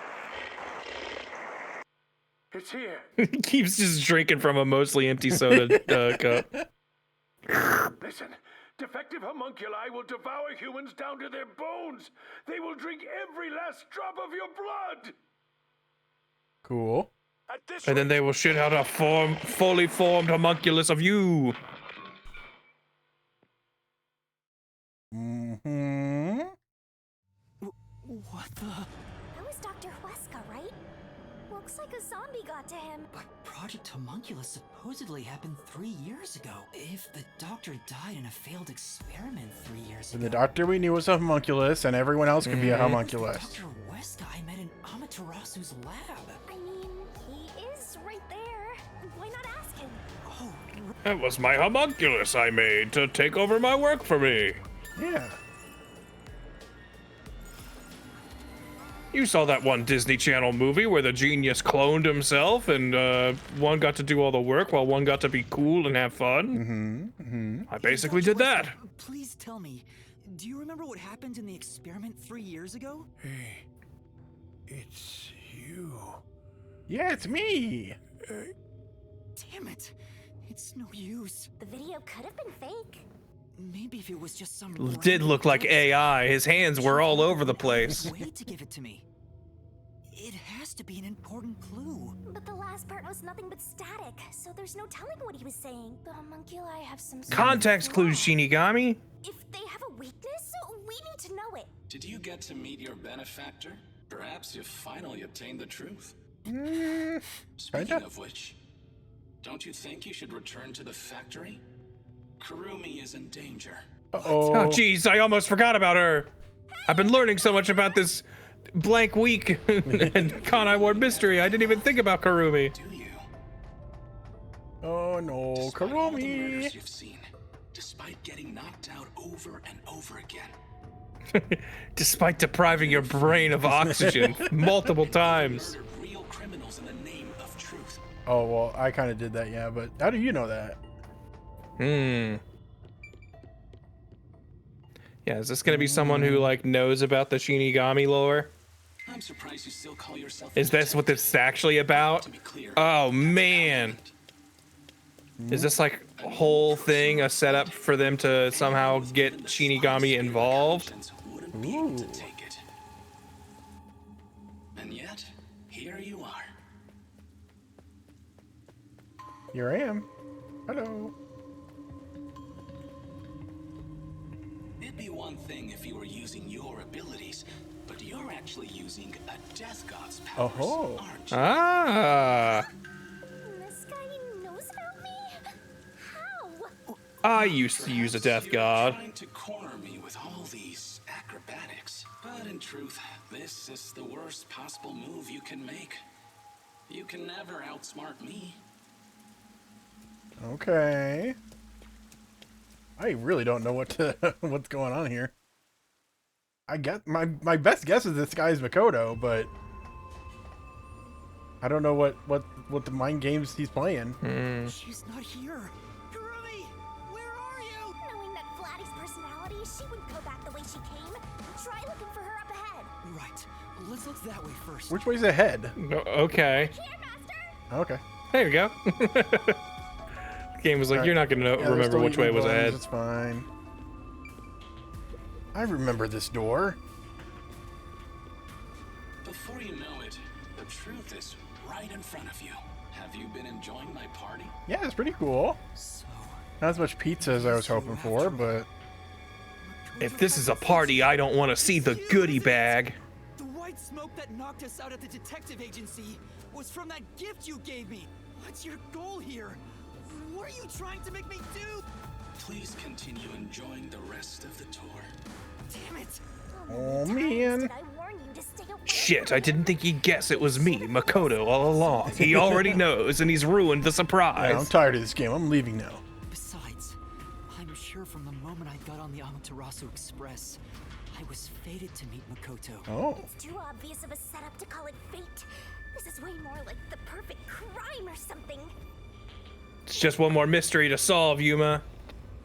J: It's here.
B: He keeps just drinking from a mostly empty soda cup.
J: Listen, defective homunculi will devour humans down to their bones. They will drink every last drop of your blood.
A: Cool.
J: At this
B: And then
J: rate,
B: they will shit out a fully formed homunculus of you.
A: Mm-hmm.
C: What the?
D: That was Dr. Huesca, right? Looks like a zombie got to him.
C: But Project Homunculus supposedly happened 3 years ago. If the doctor died in a failed experiment 3 years
A: And
C: ago.
A: the doctor we knew was a homunculus, and everyone else could be a homunculus.
C: Dr. Huesca I met in Amaterasu's lab.
D: I mean, he is right there. Why not ask him?
C: Oh,
B: That was my homunculus I made to take over my work for me.
A: Yeah.
B: You saw that one Disney Channel movie where the genius cloned himself and one got to do all the work while one got to be cool and have fun? I basically did that.
C: Please tell me, do you remember what happened in the experiment 3 years ago?
J: hey, it's you.
A: Yeah, it's me.
C: Damn it. It's no use.
D: The video could have been fake.
C: Maybe if it was just some
B: Did look like AI. His hands were all over the place.
C: way to give it to me. It has to be an important clue.
D: But the last part was nothing but static, so there's no telling what he was saying. The homunculi have some sort of
B: Context
D: flaw.
B: clues, Shinigami.
D: If they have a weakness, we need to know it.
F: Did you get to meet your benefactor? Perhaps you've finally obtained the truth. Speaking
A: kinda.
F: of which, don't you think you should return to the factory? Kurumi is in danger.
B: Oh,
A: Uh-oh.
B: jeez, I almost forgot about her. I've been learning so much about this blank week and Kanai Ward mystery. I didn't even think about Kurumi.
F: Do you?
A: Oh no,
F: Despite all the
A: Kurumi.
F: murders you've seen, despite getting knocked out over and over again,
B: Despite depriving your brain of oxygen multiple times.
F: murdered real criminals in the name of truth.
A: Oh well, I kind of did that, yeah. But how do you know that?
B: Yeah, is this gonna be someone who like knows about the Shinigami lore?
F: I'm surprised you still call yourself.
B: Is this what this is actually about?
F: To be clear,
B: Oh man. Is this like a whole thing a setup for them to somehow get Shinigami involved?
F: wouldn't be able to take it. And yet, here you are.
A: Here I am. Hello.
F: It'd be one thing if you were using your abilities, but you're actually using a Death God's powers,
A: Oh-ho.
F: aren't you?
B: Ah.
D: This guy knows about me? How?
B: I used to use a Death God.
F: Trying to corner me with all these acrobatics, but in truth, this is the worst possible move you can make. You can never outsmart me.
A: Okay. I really don't know what's going on here. I get my best guess is this guy's Makoto, but I don't know what the mind games he's playing.
C: She's not here. Kurumi, where are you?
D: Knowing that Vladdy's personality, she wouldn't go back the way she came. Try looking for her up ahead.
C: Right. Let's look that way first.
A: Which way's ahead?
B: Okay.
D: Here, Master.
A: Okay.
B: There you go. The game was like, you're not gonna
A: Yeah, there's
B: remember
A: still
B: which way
A: eating
B: was
A: buns,
B: ahead.
A: It's fine. I remember this door.
F: Before you know it, the truth is right in front of you. Have you been enjoying my party?
A: Yeah, it's pretty cool.
C: So,
A: Not as much pizza as I was hoping for, but
B: If this is a party, I don't want to see the goodie bag.
C: the white smoke that knocked us out at the detective agency was from that gift you gave me. What's your goal here? What are you trying to make me do?
F: Please continue enjoying the rest of the tour.
C: Damn it.
A: oh
D: Times
A: man.
D: did I warn warn you to stay away.
B: Shit, I didn't think he'd guess it was me, Makoto, all along. He already knows, and he's ruined the surprise.
A: Yeah, I'm tired of this game. I'm leaving now.
C: Besides, I'm sure from the moment I got on the Amaterasu Express, I was fated to meet Makoto.
A: Oh.
D: It's too obvious of a setup to call it fate. This is way more like the perfect crime or something.
B: It's just one more mystery to solve, Yuma.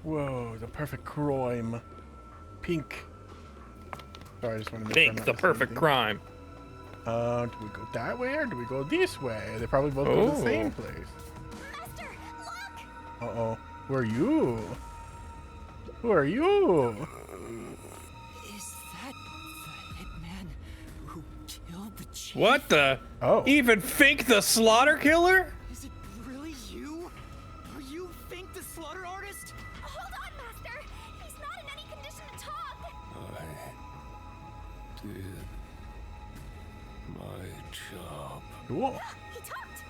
A: Whoa, the perfect crime. Pink. Sorry, I just want to make sure I'm
B: Pink,
A: not
B: the
A: missing
B: perfect
A: anything.
B: crime.
A: Do we go that way or do we go this way? They probably both go to the same place.
D: Master, look!
A: Uh-oh. Who are you? Who are you?
C: Is that the hitman who killed the chief?
B: What the?
A: Oh.
B: Even Fink the slaughter killer?
C: Is it really you? Are you Fink the slaughter artist?
D: Hold on, Master! He's not in any condition to talk!
J: I did my job.
A: Cool.
D: He talked!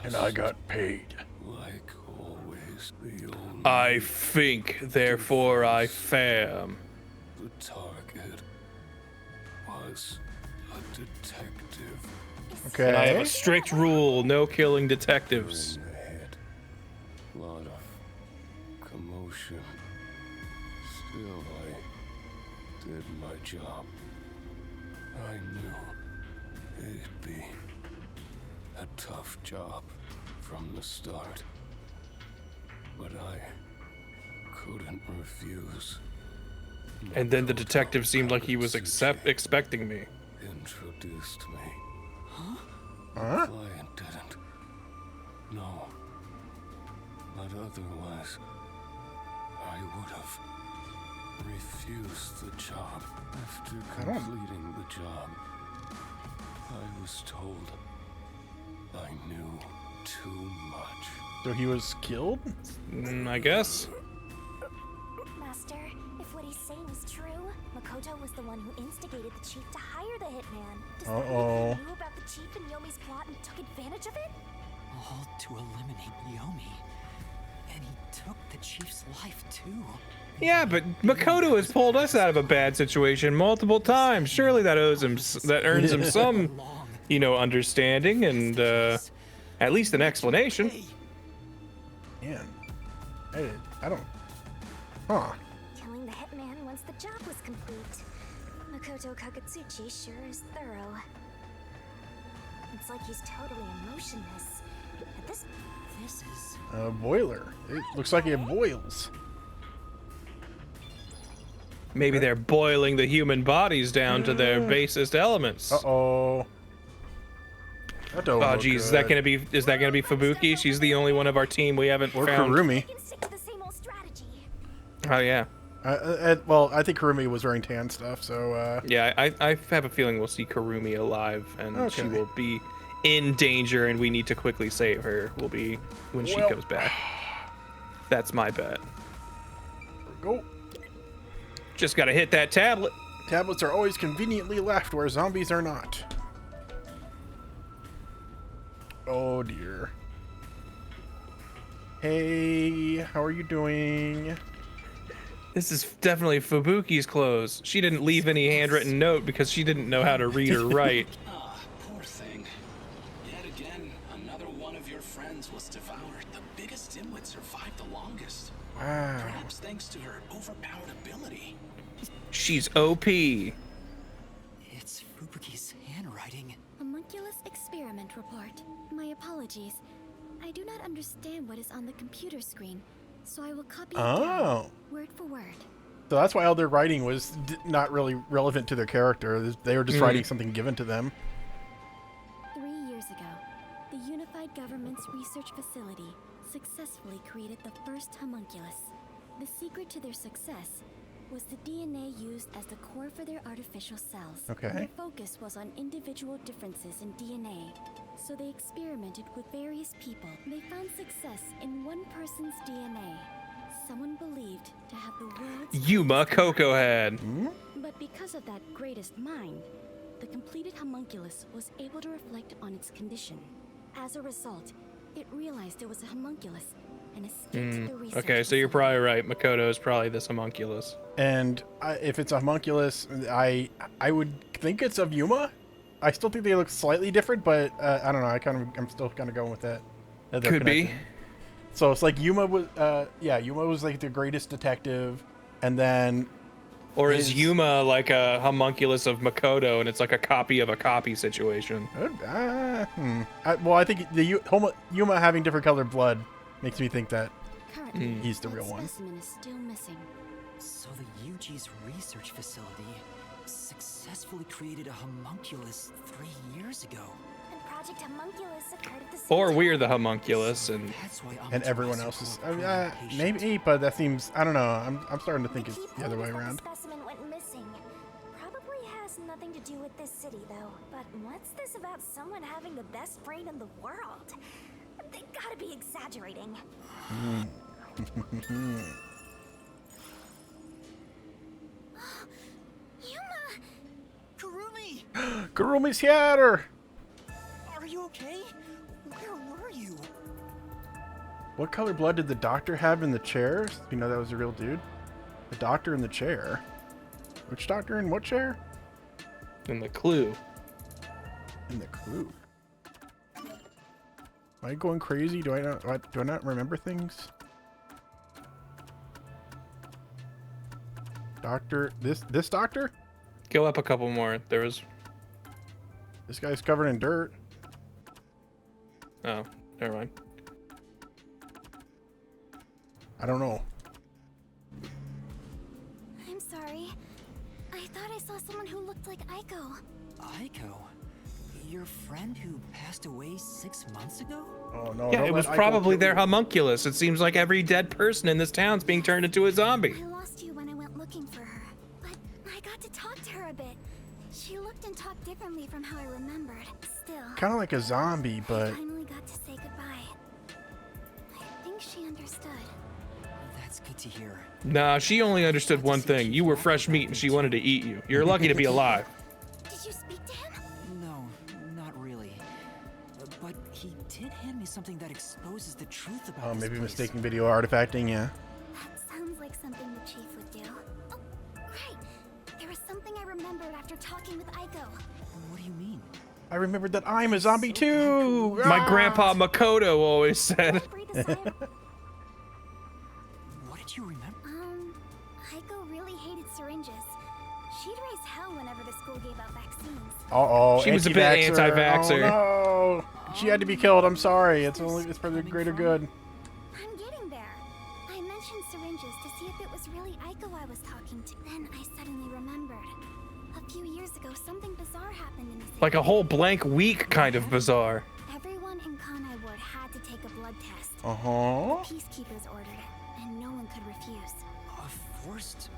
A: And I got paid.
J: Like always, the only
B: I think, therefore I fam.
J: the target was a detective.
A: Okay.
B: And I have a strict rule, no killing detectives.
J: In the head. Lot of commotion. Still, I did my job. I knew it'd be a tough job from the start. But I couldn't refuse.
B: And then the detective seemed like he was expecting me.
J: Introduced me.
A: Huh?
J: Client didn't. No. But otherwise, I would have refused the job. After completing the job, I was told I knew too much.
A: So he was killed?
B: I guess.
D: Master, if what he's saying is true, Makoto was the one who instigated the chief to hire the hitman. Does that mean he knew about the chief and Yomi's plot and took advantage of it?
C: All to eliminate Yomi. And he took the chief's life too.
B: Yeah, but Makoto has pulled us out of a bad situation multiple times. Surely that earns him some, you know, understanding and at least an explanation.
A: Man. I don't. Huh.
D: Killing the hitman once the job was complete. Makoto Kakatsuchi sure is thorough. It's like he's totally emotionless. But this is...
A: A boiler. It looks like it boils.
B: Maybe they're boiling the human bodies down to their basest elements.
A: Uh-oh. That don't
B: Oh
A: look
B: geez,
A: good.
B: is that gonna be Fubuki? She's the only one of our team we haven't
A: Or
B: found.
A: Kurumi.
D: can stick to the same old strategy.
B: Oh yeah.
A: Well, I think Kurumi was wearing tan stuff, so
B: Yeah, I have a feeling we'll see Kurumi alive, and she
A: Okay.
B: will be in danger, and we need to quickly save her. Will be when she
A: Well.
B: comes back. That's my bet.
A: go.
B: Just gotta hit that tablet.
A: Tablets are always conveniently left where zombies are not. Oh dear. Hey, how are you doing?
B: This is definitely Fubuki's clothes. She didn't leave any handwritten note because she didn't know how to read or write.
F: Ah, poor thing. Yet again, another one of your friends was devoured. The biggest dimwit survived the longest.
A: Wow.
F: Perhaps thanks to her overpowered ability.
B: She's OP.
C: It's Fubuki's handwriting.
D: Homunculus experiment report. My apologies. I do not understand what is on the computer screen, so I will copy it down, word for word.
A: So that's why all their writing was not really relevant to their character. They were just writing something given to them.
D: 3 years ago, the Unified Government's research facility successfully created the first homunculus. The secret to their success was the DNA used as the core for their artificial cells.
A: Okay.
D: Their focus was on individual differences in DNA, so they experimented with various people. They found success in one person's DNA. Someone believed to have the world's
B: Yuma Coco Head.
D: But because of that greatest mind, the completed homunculus was able to reflect on its condition. As a result, it realized it was a homunculus and escaped the research
B: Okay, so you're
D: facility.
B: probably right. Makoto is probably this homunculus.
A: And if it's a homunculus, I would think it's of Yuma. I still think they look slightly different, but I don't know. I'm still kind of going with that. They're
B: Could be.
A: connected. So it's like Yuma was, Yuma was like the greatest detective, and then.
B: Or is Yuma like a homunculus of Makoto, and it's like a copy of a copy situation?
A: Well, I think the Yuma having different colored blood makes me think that
D: Currently,
A: he's the
D: that
A: real one.
D: specimen is still missing.
C: So the UG's research facility successfully created a homunculus 3 years ago.
D: And Project Homunculus occurred at the same
B: Or
D: time.
B: we're the homunculus, and
C: That's why
A: And everyone else is. Maybe, but that seems. I don't know. I'm starting to think it's the other way around.
D: The specimen went missing. Probably has nothing to do with this city, though. But what's this about someone having the best brain in the world? They gotta be exaggerating. Yuma!
C: Kurumi!
A: Kurumi's here.
C: Are you okay? Where were you?
A: What color blood did the doctor have in the chair? You know that was a real dude. The doctor in the chair. Which doctor in what chair?
B: and the clue.
A: In the clue. Am I going crazy? Do I not remember things? Doctor, this doctor?
B: Go up a couple more. There was.
A: This guy's covered in dirt.
B: Oh, never mind.
A: I don't know.
D: I'm sorry. I thought I saw someone who looked like Aiko.
C: Aiko? Your friend who passed away 6 months ago?
A: Oh no.
B: Yeah,
A: don't
B: it was
A: let Aiko
B: probably
A: kill
B: their
A: you.
B: homunculus. It seems like every dead person in this town's being turned into a zombie.
D: I lost you when I went looking for her, but I got to talk to her a bit. She looked and talked differently from how I remembered. Still,
A: Kind of like a zombie,
D: I
A: but
D: finally got to say goodbye. I think she understood.
C: That's good to hear.
B: Nah, she only understood one thing. You were fresh meat and she wanted to eat you. You're lucky to be alive.
D: Did you speak to him?
C: No, not really. But he did hand me something that exposes the truth about this
A: maybe
C: place.
A: mistaking video artifacting, yeah.
D: That sounds like something the chief would do. Oh, right. There was something I remembered after talking with Aiko.
C: What do you mean?
A: I remembered that I'm a zombie too.
B: My grandpa Makoto always said.
D: Breathe a sigh of-
C: What did you remember?
D: Aiko really hated syringes. She'd raise hell whenever the school gave out vaccines.
A: Uh-oh.
B: She was a bit anti-vaxxer.
A: Oh no. She had to be killed. I'm sorry. It's for the greater good.
D: I'm getting there. I mentioned syringes to see if it was really Aiko I was talking to. Then I suddenly remembered. A few years ago, something bizarre happened in the city.
B: Like a whole blank week kind of bizarre.
D: Everyone in Kanai Ward had to take a blood test.
A: Uh-huh.
D: Peacekeepers ordered it, and no one could refuse.
C: A forced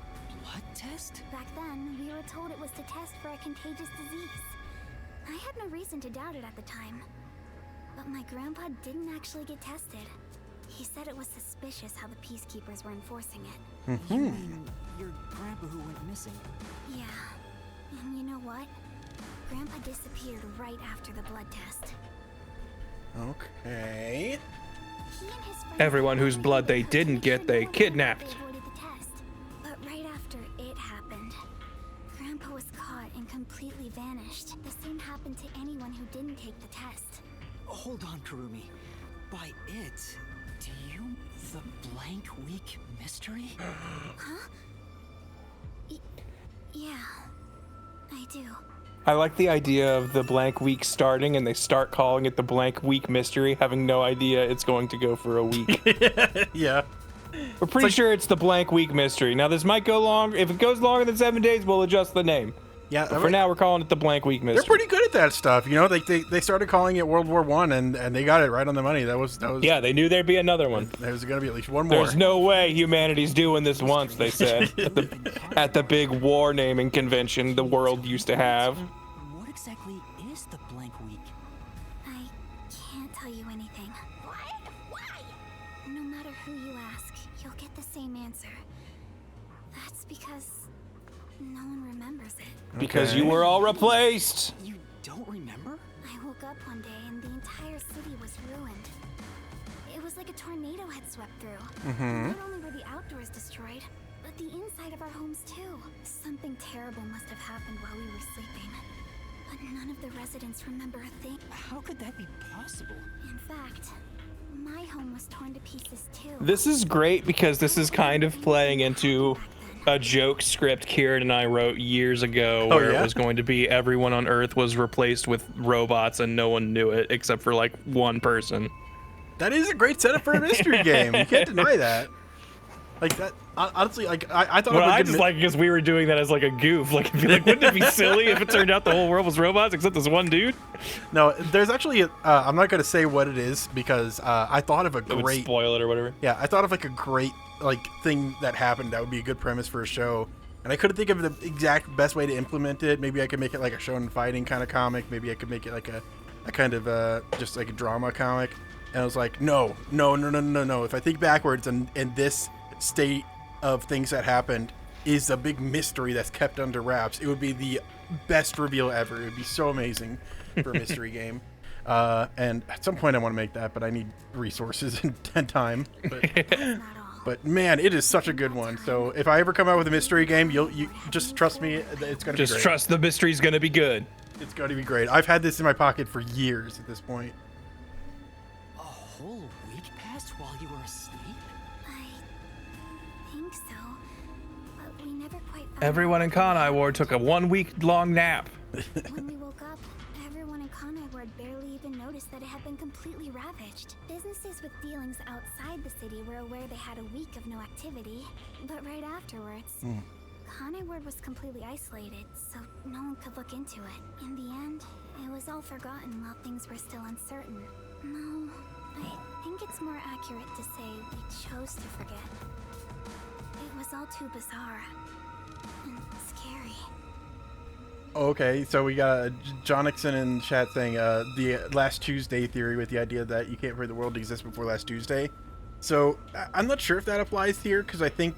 C: blood test?
D: Back then, we were told it was to test for a contagious disease. I had no reason to doubt it at the time. But my grandpa didn't actually get tested. He said it was suspicious how the peacekeepers were enforcing it.
C: You mean your grandpa who went missing?
D: Yeah. And you know what? Grandpa disappeared right after the blood test.
A: Okay.
D: He and his friends
B: Everyone whose
D: only
B: blood they
D: because
B: didn't
D: we
B: get,
D: had
B: they
D: no one
B: kidnapped.
D: They avoided the test. But right after it happened, Grandpa was caught and completely vanished. The same happened to anyone who didn't take the test.
C: Hold on, Kurumi. By it, do you the blank week mystery?
D: Huh? Yeah, I do.
B: I like the idea of the blank week starting and they start calling it the blank week mystery, having no idea it's going to go for a week.
A: Yeah.
B: We're pretty sure it's the blank week mystery. Now, this might go long. If it goes longer than 7 days, we'll adjust the name.
A: Yeah.
B: But for now, we're calling it the blank week mystery.
A: They're pretty good at that stuff. You know, they started calling it World War I, and they got it right on the money. That was.
B: Yeah, they knew there'd be another one.
A: There's going to be at least one more.
B: There's no way humanity's doing this once, they said. at the big war naming convention the world used to have.
C: What exactly is the blank week?
D: I can't tell you anything. What? Why? No matter who you ask, you'll get the same answer. That's because no one remembers it.
B: Because you were all replaced.
C: You don't remember?
D: I woke up one day and the entire city was ruined. It was like a tornado had swept through. Not only were the outdoors destroyed, but the inside of our homes too. Something terrible must have happened while we were sleeping. But none of the residents remember a thing.
C: How could that be possible?
D: In fact, my home was torn to pieces too.
B: This is great because this is kind of playing into a joke script Kieran and I wrote years ago where it was going to be everyone on Earth was replaced with robots and no one knew it except for like one person.
A: That is a great setup for a mystery game. You can't deny that. Like that, honestly, like I thought.
B: Well, I just like because we were doing that as like a goof. Like, wouldn't it be silly if it turned out the whole world was robots except this one dude?
A: No, there's actually. I'm not gonna say what it is because I thought of a
B: It would
A: great.
B: spoil it or whatever.
A: Yeah, I thought of like a great thing that happened that would be a good premise for a show, and I couldn't think of the exact best way to implement it. Maybe I could make it like a shonen fighting kind of comic. Maybe I could make it like a kind of just like a drama comic. And I was like, no. If I think backwards and this state of things that happened is a big mystery that's kept under wraps, it would be the best reveal ever. It would be so amazing for a mystery game. And at some point I want to make that, but I need resources and time. But man, it is such a good one. So if I ever come out with a mystery game, you just trust me, it's going to be great.
B: Just trust the mystery's going to be good.
A: It's going to be great. I've had this in my pocket for years at this point.
C: A whole week passed while you were asleep?
D: I think so, but we never quite found
B: Everyone in Kanai Ward took a 1 week long nap.
D: When we woke up, everyone in Kanai Ward barely even noticed that it had been completely ravaged. Businesses with dealings outside the city were aware they had a week of no activity, but right afterwards, Kanai Ward was completely isolated, so no one could look into it. In the end, it was all forgotten while things were still uncertain. No, I think it's more accurate to say we chose to forget. It was all too bizarre and scary.
A: Okay, so we got John Nixon in chat saying the last Tuesday theory with the idea that you can't for the world to exist before last Tuesday. So I'm not sure if that applies here because I think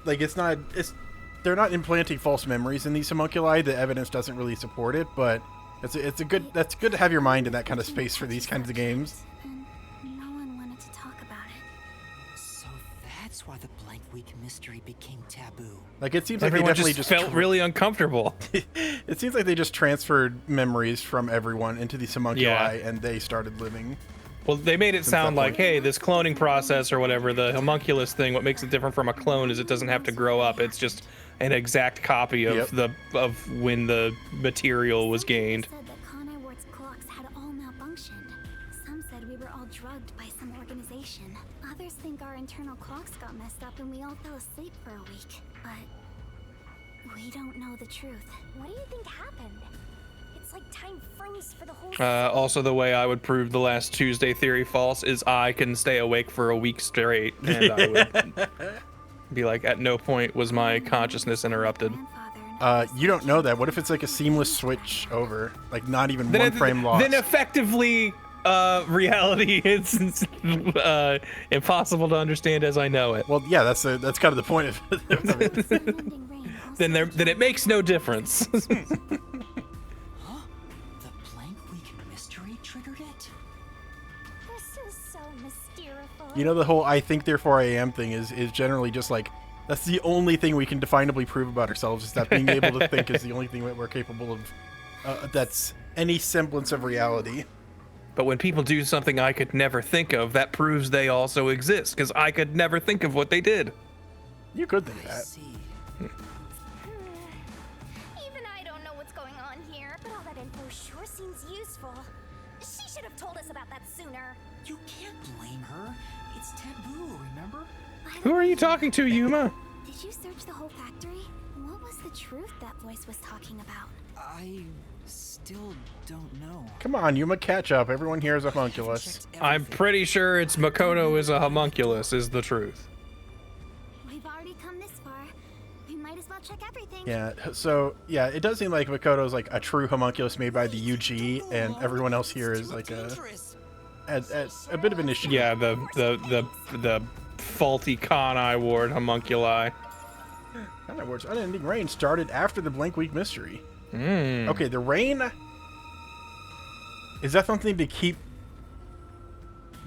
A: like they're not implanting false memories in these homunculi. The evidence doesn't really support it, but that's good to have your mind in that kind of space for these kinds of games.
D: And no one wanted to talk about it.
C: So that's why the blank week mystery became taboo.
A: Like it seems like
B: Everyone
A: they definitely
B: just felt really uncomfortable.
A: It seems like they just transferred memories from everyone into these homunculi and they started living.
B: Well, they made it sound like, hey, this cloning process or whatever, the homunculus thing, what makes it different from a clone is it doesn't have to grow up. It's just an exact copy of of when the material was gained.
D: Some said that Kanai Ward's clocks had all malfunctioned. Some said we were all drugged by some organization. Others think our internal clocks got messed up and we all fell asleep for a week. But we don't know the truth.
K: What do you think happened? It's like time froze for the whole
B: Also, the way I would prove the last Tuesday theory false is I can stay awake for a week straight, and I would be like, at no point was my consciousness interrupted.
A: You don't know that. What if it's like a seamless switch over, like not even one frame lost?
B: Then effectively, reality is impossible to understand as I know it.
A: Well, yeah, that's kind of the point of it.
B: Then it makes no difference.
A: You know, the whole I think therefore I am thing is generally just like, that's the only thing we can definably prove about ourselves, is that being able to think is the only thing that we're capable of, that's any semblance of reality.
B: But when people do something I could never think of, that proves they also exist, because I could never think of what they did.
A: You could think that.
K: Even I don't know what's going on here, but all that info sure seems useful. She should have told us about that sooner.
C: You can't blame her. It's taboo, remember?
B: Who are you talking to, Yuma?
D: Did you search the whole factory? What was the truth that voice was talking about?
C: I still don't know.
A: Come on, Yuma, catch up. Everyone here is a homunculus.
B: I'm pretty sure it's Makoto is a homunculus is the truth.
D: We've already come this far. We might as well check everything.
A: Yeah, so, yeah, it does seem like Makoto's like a true homunculus made by the UG, and everyone else here is like a bit of an issue.
B: Yeah, the faulty Kanai Ward homunculi.
A: Kanai Ward's unending reign started after the blank week mystery.
B: Mm.
A: Okay, the rain, is that something to keep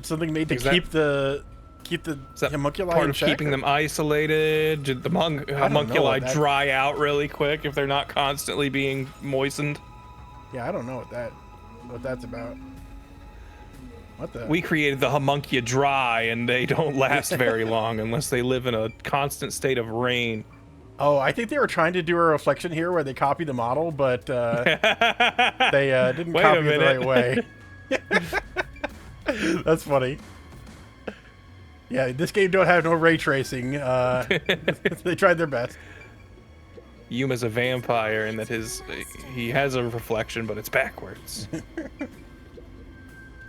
A: something made to
B: Is that-
A: keep the
B: Is that
A: homunculi
B: part
A: in
B: of
A: check,
B: keeping
A: or-
B: them isolated? Did the
A: know
B: homunculi
A: what that-
B: dry out really quick if they're not constantly being moistened?
A: Yeah, I don't know what that's about. What the?
B: We created the homunculi dry, and they don't last very long unless they live in a constant state of rain.
A: Oh, I think they were trying to do a reflection here where they copied the model, but they didn't
B: Wait a
A: copy it the right way.
B: minute.
A: That's funny. Yeah, this game don't have no ray tracing. They tried their best.
B: Yuma's a vampire, and that he has a reflection, but it's backwards.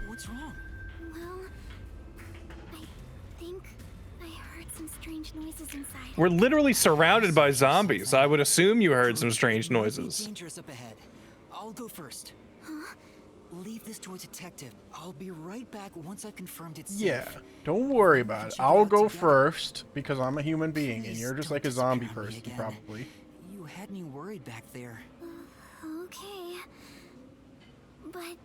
C: What's wrong?
D: Well, I think I heard some strange noises inside.
B: We're literally surrounded by zombies. I would assume you heard some strange noises.
C: Dangerous up ahead. I'll go first.
D: Huh?
C: Leave this to a detective. I'll be right back once I've confirmed it's
A: Yeah,
C: safe.
A: don't worry about it.
C: Check it
A: I'll
C: out
A: go
C: together.
A: first because I'm a human being, and
C: Please
A: you're just
C: don't
A: like a zombie
C: disappear on me
A: person,
C: again.
A: probably.
C: You had me worried back there.
D: Okay. But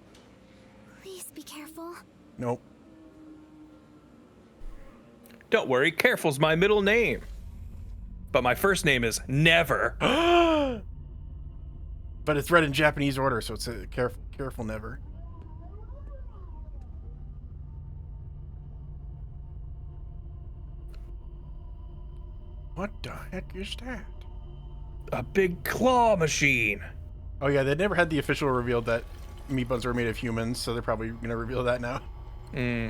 D: please be careful.
A: Nope.
B: Don't worry, careful's my middle name. But my first name is Never.
A: But it's read in Japanese order, so it's a careful never. What the heck is that?
B: A big claw machine.
A: Oh yeah, they never had the official reveal that meat buns were made of humans, so they're probably gonna reveal that now.
B: Hmm.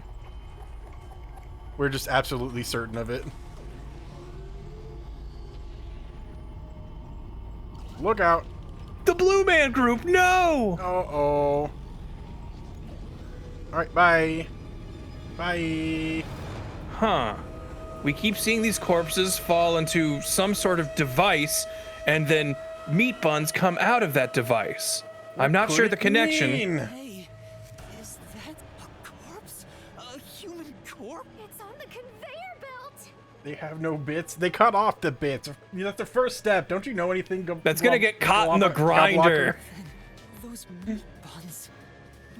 A: We're just absolutely certain of it. Look out!
B: The Blue Man Group, no!
A: Uh-oh. Alright, bye. Bye.
B: Huh. We keep seeing these corpses fall into some sort of device, and then meat buns come out of that device. I'm not sure the connection.
C: Hey, is that a corpse? A human corpse?
K: It's on the conveyor belt.
A: They have no bits. They cut off the bits. That's the first step. Don't you know anything?
B: That's gonna get caught in the grinder.
C: Those meat buns.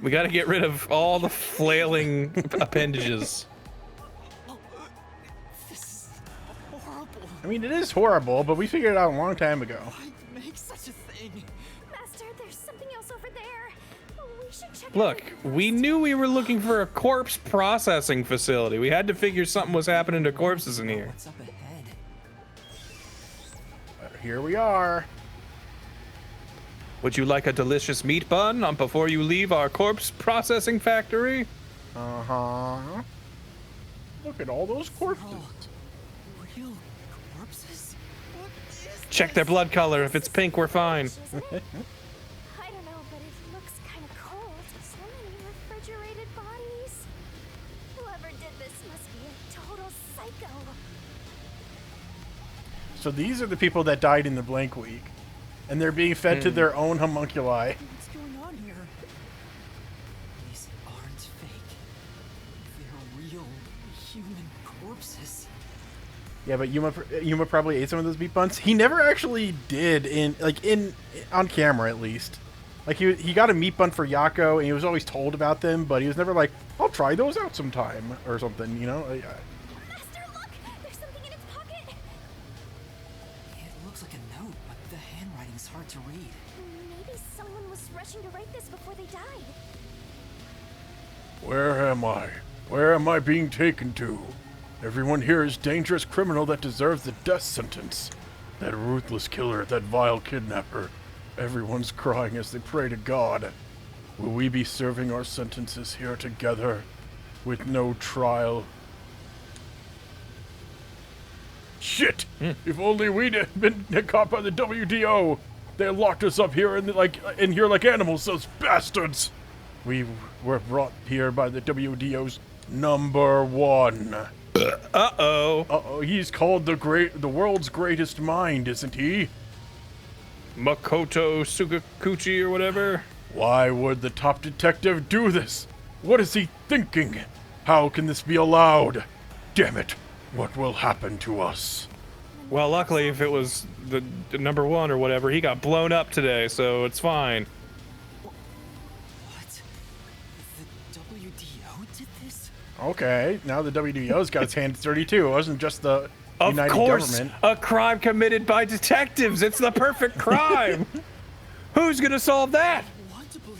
B: We gotta get rid of all the flailing appendages.
C: This is horrible.
A: I mean, it is horrible, but we figured it out a long time ago.
C: Why make such a thing?
K: Master, there's something else over there. We should check
B: Look, we knew we were looking for a corpse processing facility. We had to figure something was happening to corpses in here.
C: What's up ahead?
A: Here we are.
B: Would you like a delicious meat bun before you leave our corpse processing factory?
A: Uh-huh. Look at all those corpses.
C: Real corpses? What is
B: Check their blood color. If it's pink, we're fine.
K: Isn't it? I don't know, but it looks kind of cold. So many refrigerated bodies. Whoever did this must be a total psycho.
A: So these are the people that died in the blank week. And they're being fed to their own homunculi.
C: What's going on here? These aren't fake. They're real human corpses.
A: Yeah, but Yuma probably ate some of those meat buns. He never actually did on camera at least. Like he got a meat bun for Yako, and he was always told about them, but he was never like, "I'll try those out sometime" or something, you know?
K: Master, look! There's something in its pocket.
C: It looks like a note, but the handwriting's hard to read.
K: Maybe someone was rushing to write this before they died.
J: Where am I? Where am I being taken to? Everyone here is dangerous criminal that deserves the death sentence. That ruthless killer, that vile kidnapper. Everyone's crying as they pray to God. Will we be serving our sentences here together, with no trial? Shit! If only we'd been caught by the WDO. They locked us up here in here like animals, those bastards. We were brought here by the WDO's #1.
B: Uh-oh.
J: Uh-oh, he's called the world's greatest mind, isn't he?
B: Makoto Sugakuchi or whatever.
J: Why would the top detective do this? What is he thinking? How can this be allowed? Damn it, what will happen to us?
B: Well, luckily, if it was the #1 or whatever, he got blown up today, so it's fine.
C: What? The WDO did this?
A: Okay, now the WDO's got its hands dirty too. It wasn't just the
B: Of
A: United
B: course,
A: government.
B: a crime committed by detectives. It's the perfect crime. Who's gonna solve that?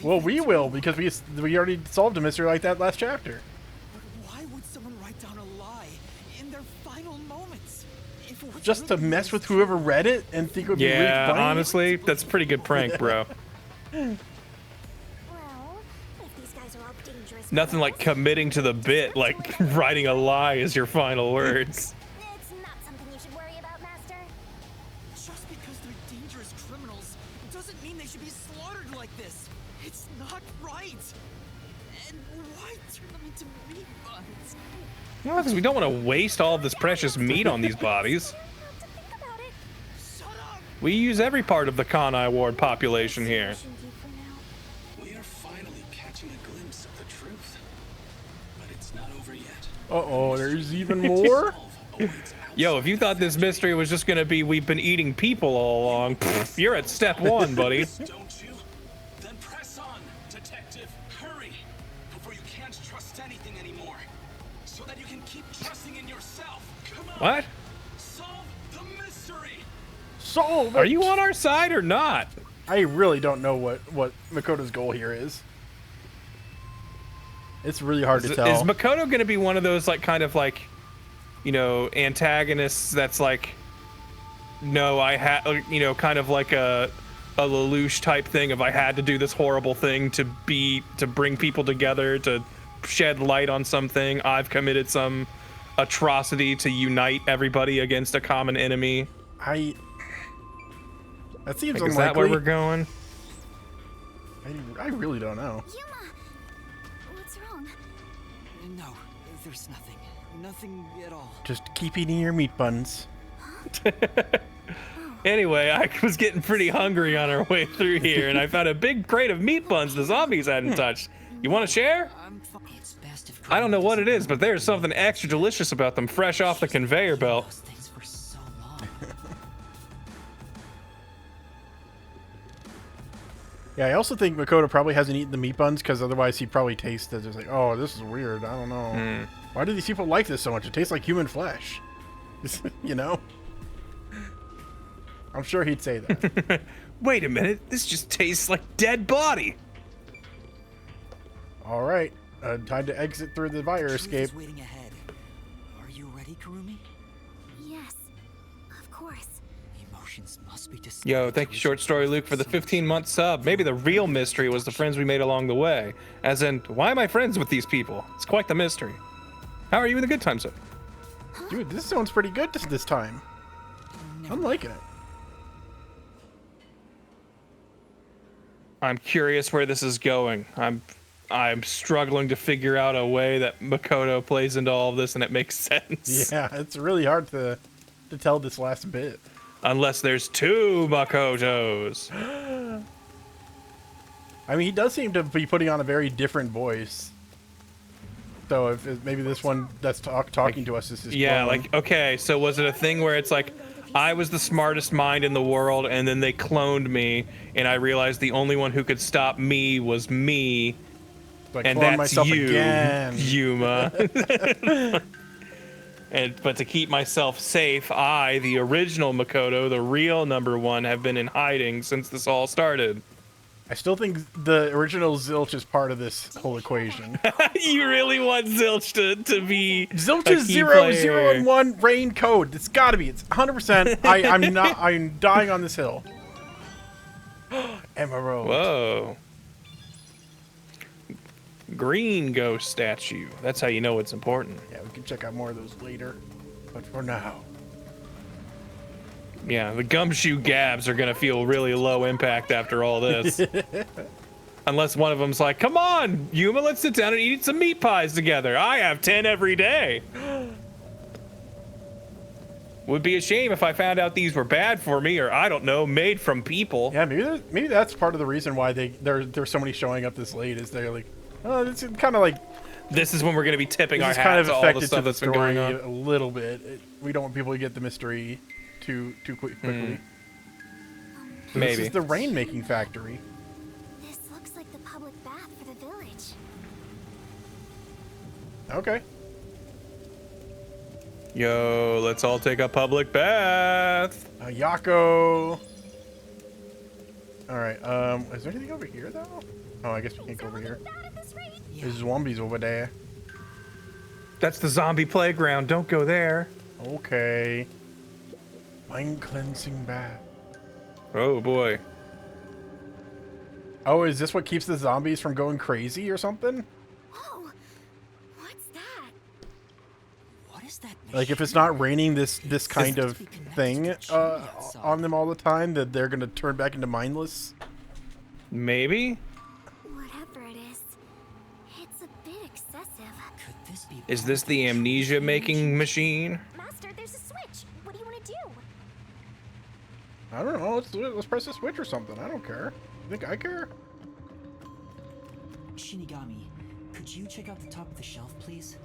A: Well, we will, because we already solved a mystery like that last chapter.
C: But why would someone write down a lie in their final moments? If it was
A: Just to mess with whoever read it and think it would be really
B: Yeah,
A: funny?
B: honestly, that's a pretty good prank, bro.
K: Well, if these guys are all dangerous
B: Nothing like
K: criminals,
B: committing to the bit, like writing a lie is your final words.
K: it's not something you should worry about, Master.
C: just because they're dangerous criminals doesn't mean they should be slaughtered like this. It's not right. And why turn them into meat buns?
B: Well, because we don't want to waste all of this precious meat on these bodies.
K: Have to think about it.
C: Shut up!
B: We use every part of the Kanai Ward population here.
K: Shouldn't you for now?
F: We are finally catching a glimpse of the truth. But it's not over yet.
A: Uh-oh, there's even more?
B: Yo, if you thought this mystery was just gonna be we've been eating people all along, pff, you're at step one, buddy.
F: Don't you? Then press on, detective. Hurry, before you can't trust anything anymore. So that you can keep trusting in yourself. Come on.
B: What?
F: Solve the mystery.
A: Solve
B: Are
A: it!
B: you on our side or not?
A: I really don't know what Makoto's goal here is. It's really hard to tell.
B: Is Makoto gonna be one of those like kind of like, you know, antagonists that's like, no, I had, you know, kind of like a Lelouch type thing of I had to do this horrible thing to bring people together, to shed light on something. I've committed some atrocity to unite everybody against a common enemy.
A: That seems
B: Like,
A: unlikely.
B: is that where we're going?
A: I really don't know.
K: Yuma! What's wrong?
C: No, there's nothing. Nothing at all.
A: Just keep eating your meat buns.
B: Anyway, I was getting pretty hungry on our way through here, and I found a big crate of meat buns the zombies hadn't touched. You want to share?
C: It's best if
B: I don't know what it is, but there's something extra delicious about them fresh off the conveyor belt.
C: those things for so long.
A: Yeah, I also think Makoto probably hasn't eaten the meat buns because otherwise he probably tasted just like, oh, this is weird. I don't know. Why do these people like this so much? It tastes like human flesh. You know? I'm sure he'd say that.
B: Wait a minute, this just tastes like dead body.
A: All right, time to exit through the fire
C: Truth
A: escape.
C: is waiting ahead. Are you ready, Kurumi?
K: Yes, of course.
C: Emotions must be disguised.
B: Yo, thank you, Short Story Luke, for the 15-month sub. Maybe the real mystery was the friends we made along the way. As in, why am I friends with these people? It's quite the mystery. How are you in the good times, sir?
A: Dude, this sounds pretty good this time. I'm liking it.
B: I'm curious where this is going. I'm struggling to figure out a way that Makoto plays into all of this and it makes sense.
A: Yeah, it's really hard to tell this last bit.
B: Unless there's two Makotos.
A: I mean, he does seem to be putting on a very different voice. So if maybe this one that's talking to us is his
B: Yeah,
A: clone.
B: like, okay, so was it a thing where it's like, I was the smartest mind in the world, and then they cloned me, and I realized the only one who could stop me was me,
A: Like,
B: and
A: clone
B: that's
A: myself
B: you,
A: again.
B: Yuma. But to keep myself safe, I, the original Makoto, the real #1, have been in hiding since this all started.
A: I still think the original Zilch is part of this whole equation.
B: You really want Zilch to be
A: Zilch
B: a
A: is
B: key
A: 0,
B: player.
A: 0, and 1 rain code. It's gotta be. It's 100%. I'm dying on this hill. Emerald.
B: Whoa. Green ghost statue. That's how you know it's important.
A: Yeah, we can check out more of those later. But for now.
B: Yeah, the gumshoe gabs are gonna feel really low impact after all this. Unless one of them's like, come on, Yuma, let's sit down and eat some meat pies together. I have 10 every day. Would be a shame if I found out these were bad for me, or I don't know, made from people.
A: Yeah, maybe that's part of the reason why there's so many showing up this late. Is they're like, oh, it's kind of like
B: This is when we're gonna be tipping our
A: this is
B: hats
A: kind of
B: to all the
A: affected to
B: stuff
A: the
B: that's been going
A: story
B: on.
A: a little bit. We don't want people to get the mystery too quickly. So
B: Maybe.
A: This is the rain-making factory.
K: This looks like the public bath for the village.
A: Okay.
B: Yo, let's all take a public bath.
A: Yako. All right. Is there anything over here though? Oh, I guess we can't go over here. There's zombies over there.
B: That's the zombie playground. Don't go there.
A: Okay. Mind cleansing bath.
B: Oh boy.
A: Oh, is this what keeps the zombies from going crazy or something?
K: Whoa! What's that?
C: What is that?
A: Like if it's not raining this kind of thing on them all the time, that they're gonna turn back into mindless.
B: Maybe.
K: Whatever it is, it's a bit excessive.
C: Could this be?
B: Is this the amnesia making machine?
K: Master, there's a switch. What do you want to do?
A: I don't know. Let's press a switch or something. I don't care. You think I care?
C: Shinigami, could you check out the top of the shelf, please?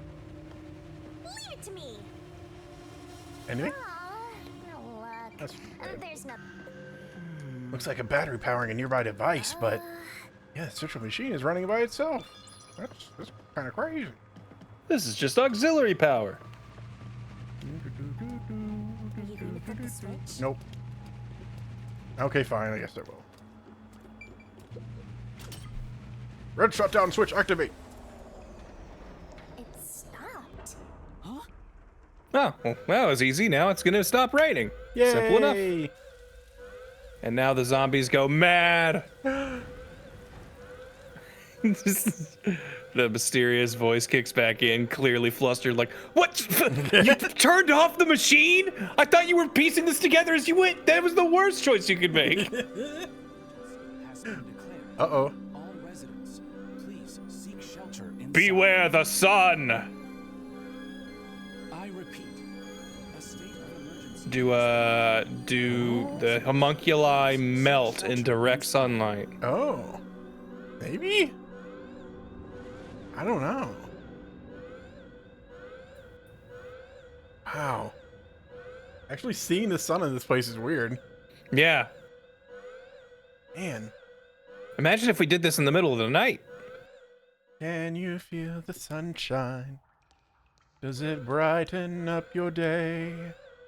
K: Leave it to me.
A: Anything?
K: No luck.
A: That's
K: There's nothing.
A: looks like a battery powering a nearby device, but yeah, the central machine is running by itself. That's kind of crazy.
B: This is just auxiliary power.
K: Are you going to flip the switch?
A: Nope. Okay, fine. I guess I will. Red shutdown switch activate.
K: It stopped.
C: Huh?
B: Oh, well, that was easy. Now it's gonna stop raining.
A: Yay!
B: Simple enough. And now the zombies go mad. The mysterious voice kicks back in, clearly flustered, like, "What? You turned off the machine? I thought you were piecing this together as you went. That was the worst choice you could make."
A: Uh-oh.
F: All residents, please seek shelter inside.
B: Beware the sun.
F: I repeat, a state of emergency.
B: Do the homunculi melt in direct sunlight?
A: Oh. Maybe? I don't know. Wow. Actually seeing the sun in this place is weird.
B: Yeah.
A: Man.
B: Imagine if we did this in the middle of the night.
A: Can you feel the sunshine? Does it brighten up your day?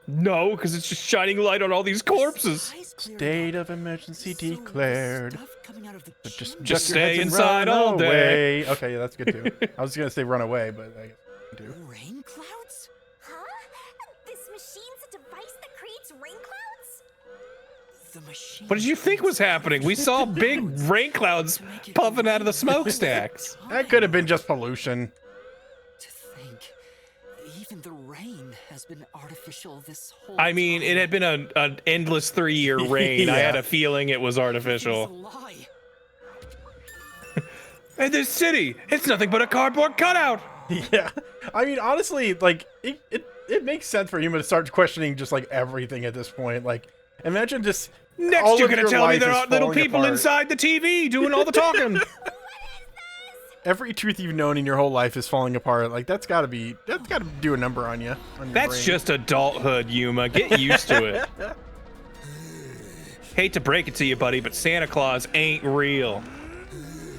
B: No, because it's just shining light on all these corpses.
A: State of emergency declared. But just
B: Just
A: duck your
B: stay
A: heads and
B: inside
A: run
B: all day.
A: away. Okay, yeah, that's good too. I was gonna say run away, but I guess I can do.
C: Rain clouds?
K: Huh? This machine's a device that creates rain clouds?
C: The machine.
B: What did you think was happening? We saw big rain clouds puffing out of the smokestacks.
A: That could have been just pollution.
C: To think, even the rain has been artificial this whole
B: I mean, it had been an endless 3-year rain. I
A: Yeah.
B: had a feeling it was
C: It's a
B: artificial.
C: lie.
B: And this city, it's nothing but a cardboard cutout.
A: Yeah. I mean, honestly, like it makes sense for a human to start questioning just like everything at this point. Like, imagine just
B: Next,
A: all
B: you're
A: of
B: gonna
A: your
B: tell me
A: life
B: there
A: is
B: are little
A: falling
B: people
A: apart.
B: inside the TV doing all the talking.
A: Every truth you've known in your whole life is falling apart. Like that's gotta do a number on you. On your
B: That's
A: brain.
B: just adulthood, Yuma. Get used to it. Hate to break it to you, buddy, but Santa Claus ain't real.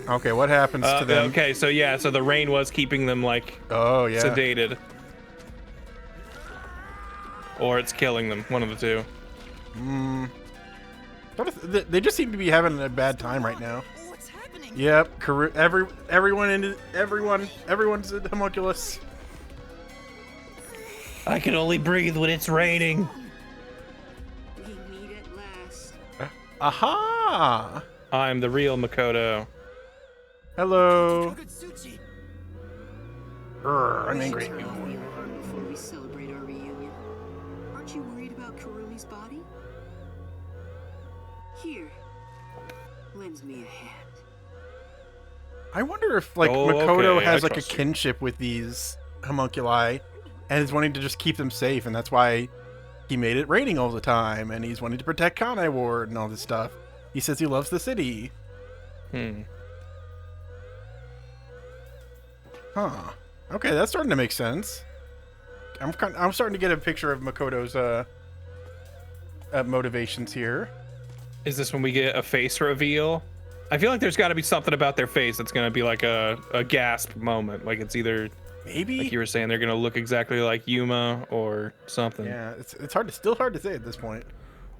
A: Okay, what happens to them?
B: Okay, so yeah, so the rain was keeping them like
A: Oh yeah.
B: sedated. Or it's killing them, one of the two.
A: They just seem to be having a bad time right now.
C: What's happening?
A: Yep, everyone's a homunculus.
B: I can only breathe when it's raining.
L: We meet at last.
A: Aha!
B: I'm the real Makoto.
A: Hello.
C: Togutsuchi.
A: I'm angry.
L: Take off your arm before we celebrate our reunion. Aren't you worried about Kurumi's body? Here, lend me a hand.
A: I wonder if like
B: Oh,
A: Makoto
B: okay,
A: has
B: I
A: like a
B: trust you.
A: kinship with these homunculi, and is wanting to just keep them safe, and that's why he made it raining all the time, and he's wanting to protect Kanai Ward and all this stuff. He says he loves the city. Huh. Okay, that's starting to make sense. I'm starting to get a picture of Makoto's motivations here.
B: Is this when we get a face reveal? I feel like there's got to be something about their face that's going to be like a gasp moment. Like it's either
A: Maybe.
B: Like you were saying, they're gonna look exactly like Yuma or something.
A: Yeah, it's hard to still hard to say at this point.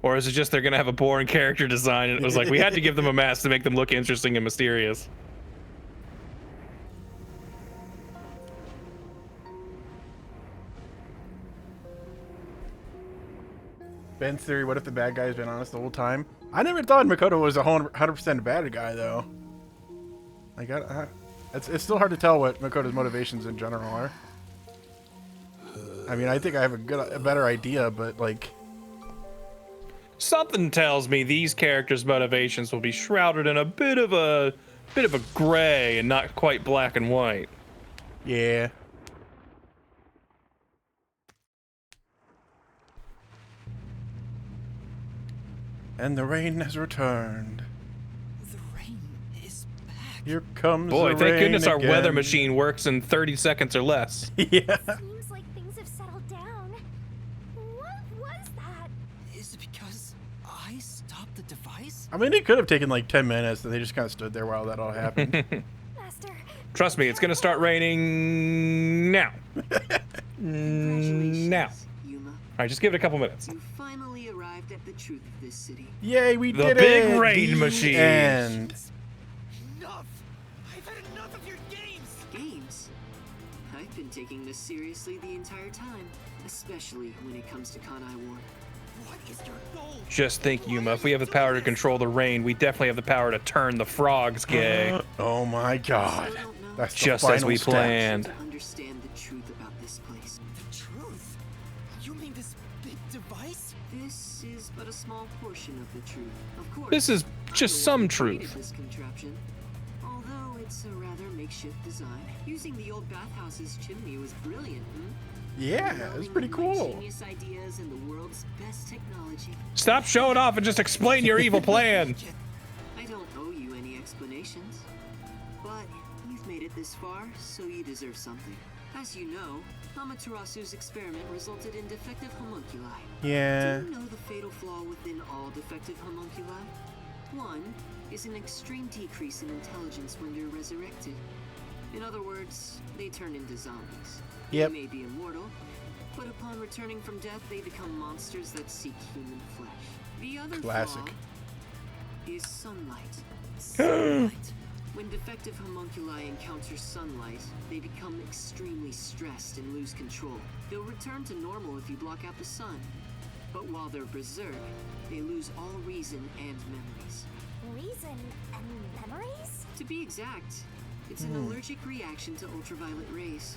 B: Or is it just they're gonna have a boring character design and it was like we had to give them a mask to make them look interesting and mysterious?
A: Ben's theory, what if the bad guy's been honest the whole time? I never thought Makoto was a 100% bad guy, though. Like, it's still hard to tell what Makoto's motivations in general are. I mean, I think I have a better idea, but, like...
B: Something tells me these characters' motivations will be shrouded in a bit of a gray and not quite black and white.
A: Yeah. And the rain has returned.
C: The rain is back.
A: Here comes
B: Boy,
A: the
B: thank
A: rain
B: goodness our
A: again.
B: weather machine works in 30 seconds or less.
A: Yeah.
K: Seems like things have settled down. What was that?
C: Is it because I stopped the device?
A: I mean, it could have taken like 10 minutes, and they just kind of stood there while that all happened.
K: Master.
B: Trust me, it's gonna start raining now. Now.
L: Yuma.
B: Alright, just give it a couple minutes.
L: You finally arrived at the truth of this city.
A: Yay, we
B: The
A: did
B: big
A: it!
B: rain
A: The
B: machine.
A: end.
C: Enough! I've had enough of your games!
L: Games? I've been taking this seriously the entire time, especially when it comes to Kanai Ward.
C: What is your goal?
B: Just think, Yuma, if we have the power to control the rain, we definitely have the power to turn the frogs gay.
A: Oh my god.
L: Still don't know.
A: That's the
B: Just as
A: final
B: we
A: step.
B: planned.
L: To understand the truth about this place.
C: The truth? You mean this big device?
L: This is but a small portion of the truth. Of course.
B: This is
L: I'm
B: just
L: the
B: some
L: one who created
B: truth.
L: This contraption. Although it's a rather makeshift design. Using the old bathhouse's chimney was brilliant,
A: Yeah, it was pretty cool.
L: Genius ideas and the world's best technology.
B: Stop showing off and just explain your evil plan.
L: I don't owe you any explanations. But you've made it this far, so you deserve something. As you know, Amaterasu's experiment resulted in defective homunculi.
A: Yeah.
L: Do you know the fatal flaw within all defective homunculi? One is an extreme decrease in intelligence when they're resurrected. In other words, they turn into zombies.
A: Yep.
L: They may be immortal, but upon returning from death, they become monsters that seek human flesh. The other
A: Classic.
L: flaw is sunlight. When defective homunculi encounter sunlight, they become extremely stressed and lose control. They'll return to normal if you block out the sun. But while they're berserk, they lose all reason and memories.
K: Reason and memories?
L: To be exact, it's an allergic reaction to ultraviolet rays.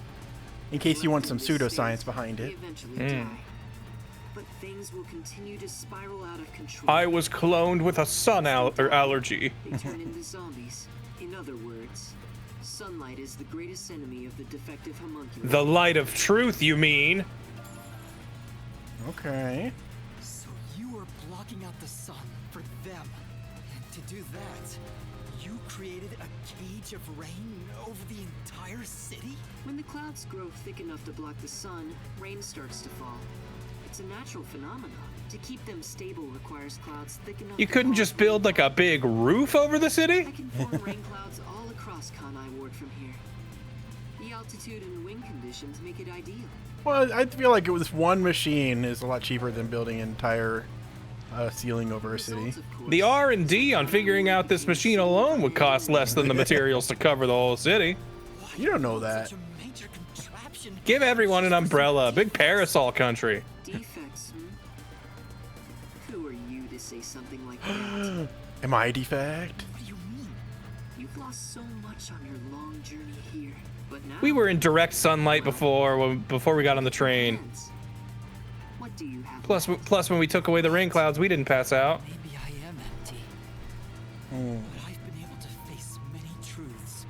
A: In case you want some
L: Left in this
A: pseudoscience
L: state,
A: behind
L: they
A: it.
L: eventually die. But things will continue to spiral out of control.
B: I was cloned with a sun allergy.
L: They turn into zombies. In other words, sunlight is the greatest enemy of the defective homunculi.
B: The light of truth, you mean?
A: Okay.
C: So you were blocking out the sun for them. And to do that, you created a cage of rain over the entire city?
L: When the clouds grow thick enough to block the sun, rain starts to fall. It's a natural phenomenon. To keep them stable requires clouds thick enough.
B: You
L: to
B: couldn't
L: cause
B: just build like a big roof over the
L: I
B: city?
L: can form rain clouds all across Kanai Ward from here. The altitude and wind conditions make it ideal.
A: Well, I feel like this one machine is a lot cheaper than building an entire ceiling over a city.
L: Results, of course,
B: The R&D on figuring out this machine alone would cost less than the materials to cover the whole city.
A: You don't know that.
C: Such a major contraption.
B: Give everyone an umbrella, big parasol country.
L: defects, Who are you to say something like that?
A: Am I a defect?
C: What do you mean?
L: You've lost so much on your long journey here, but now
B: We were in direct sunlight before we got on the train.
L: What do you have?
B: Plus, when we took away the rain clouds, we didn't pass out.
C: Maybe I am empty. But I've been able to face many truths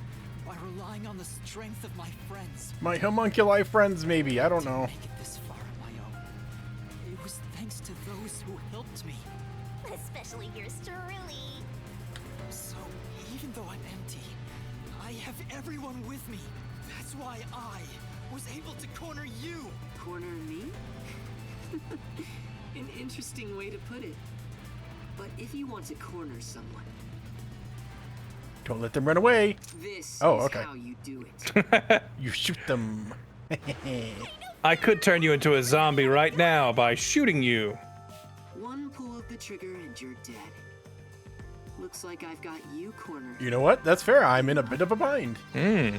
C: by relying on the strength of my friends.
A: My homunculi friends, maybe. I don't know.
C: Make it this far on my own. It was thanks to those who helped me.
K: Especially yours truly.
C: So even though I'm empty, I have everyone with me. That's why I was able to corner you.
L: Corner me? An interesting way to put it. But if you want to corner someone,
A: Don't let them run away.
L: This
A: Oh,
L: is
A: okay.
L: how you do it.
A: You shoot them.
B: I could turn you into a zombie right now by shooting you.
L: One pull of the trigger and you're dead. Looks like I've got you cornered.
A: You know what? That's fair. I'm in a bit of a bind.
B: Hmm.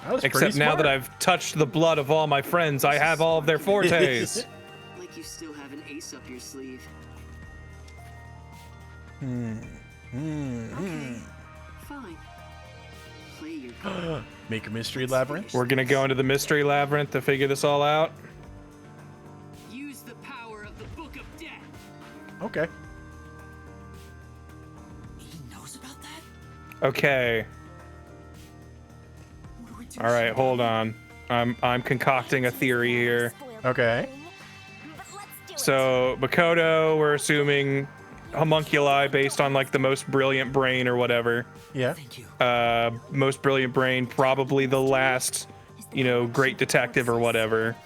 A: That was
B: Except
A: pretty
B: now
A: smart.
B: that I've touched the blood of all my friends, I have all of their fortes.
L: Like you still have an ace up your sleeve. Okay, fine. Play your card.
A: Make a mystery labyrinth.
B: We're gonna go into the mystery labyrinth to figure this all out.
L: Use the power of the Book of Death.
A: Okay.
C: He knows about that?
B: Okay.
C: What do we do?
B: All right, hold on. I'm concocting a theory here.
A: Okay.
B: So Makoto, we're assuming homunculi based on like the most brilliant brain or whatever.
A: Yeah.
C: Thank you.
B: Most brilliant brain, probably the last, great detective or whatever,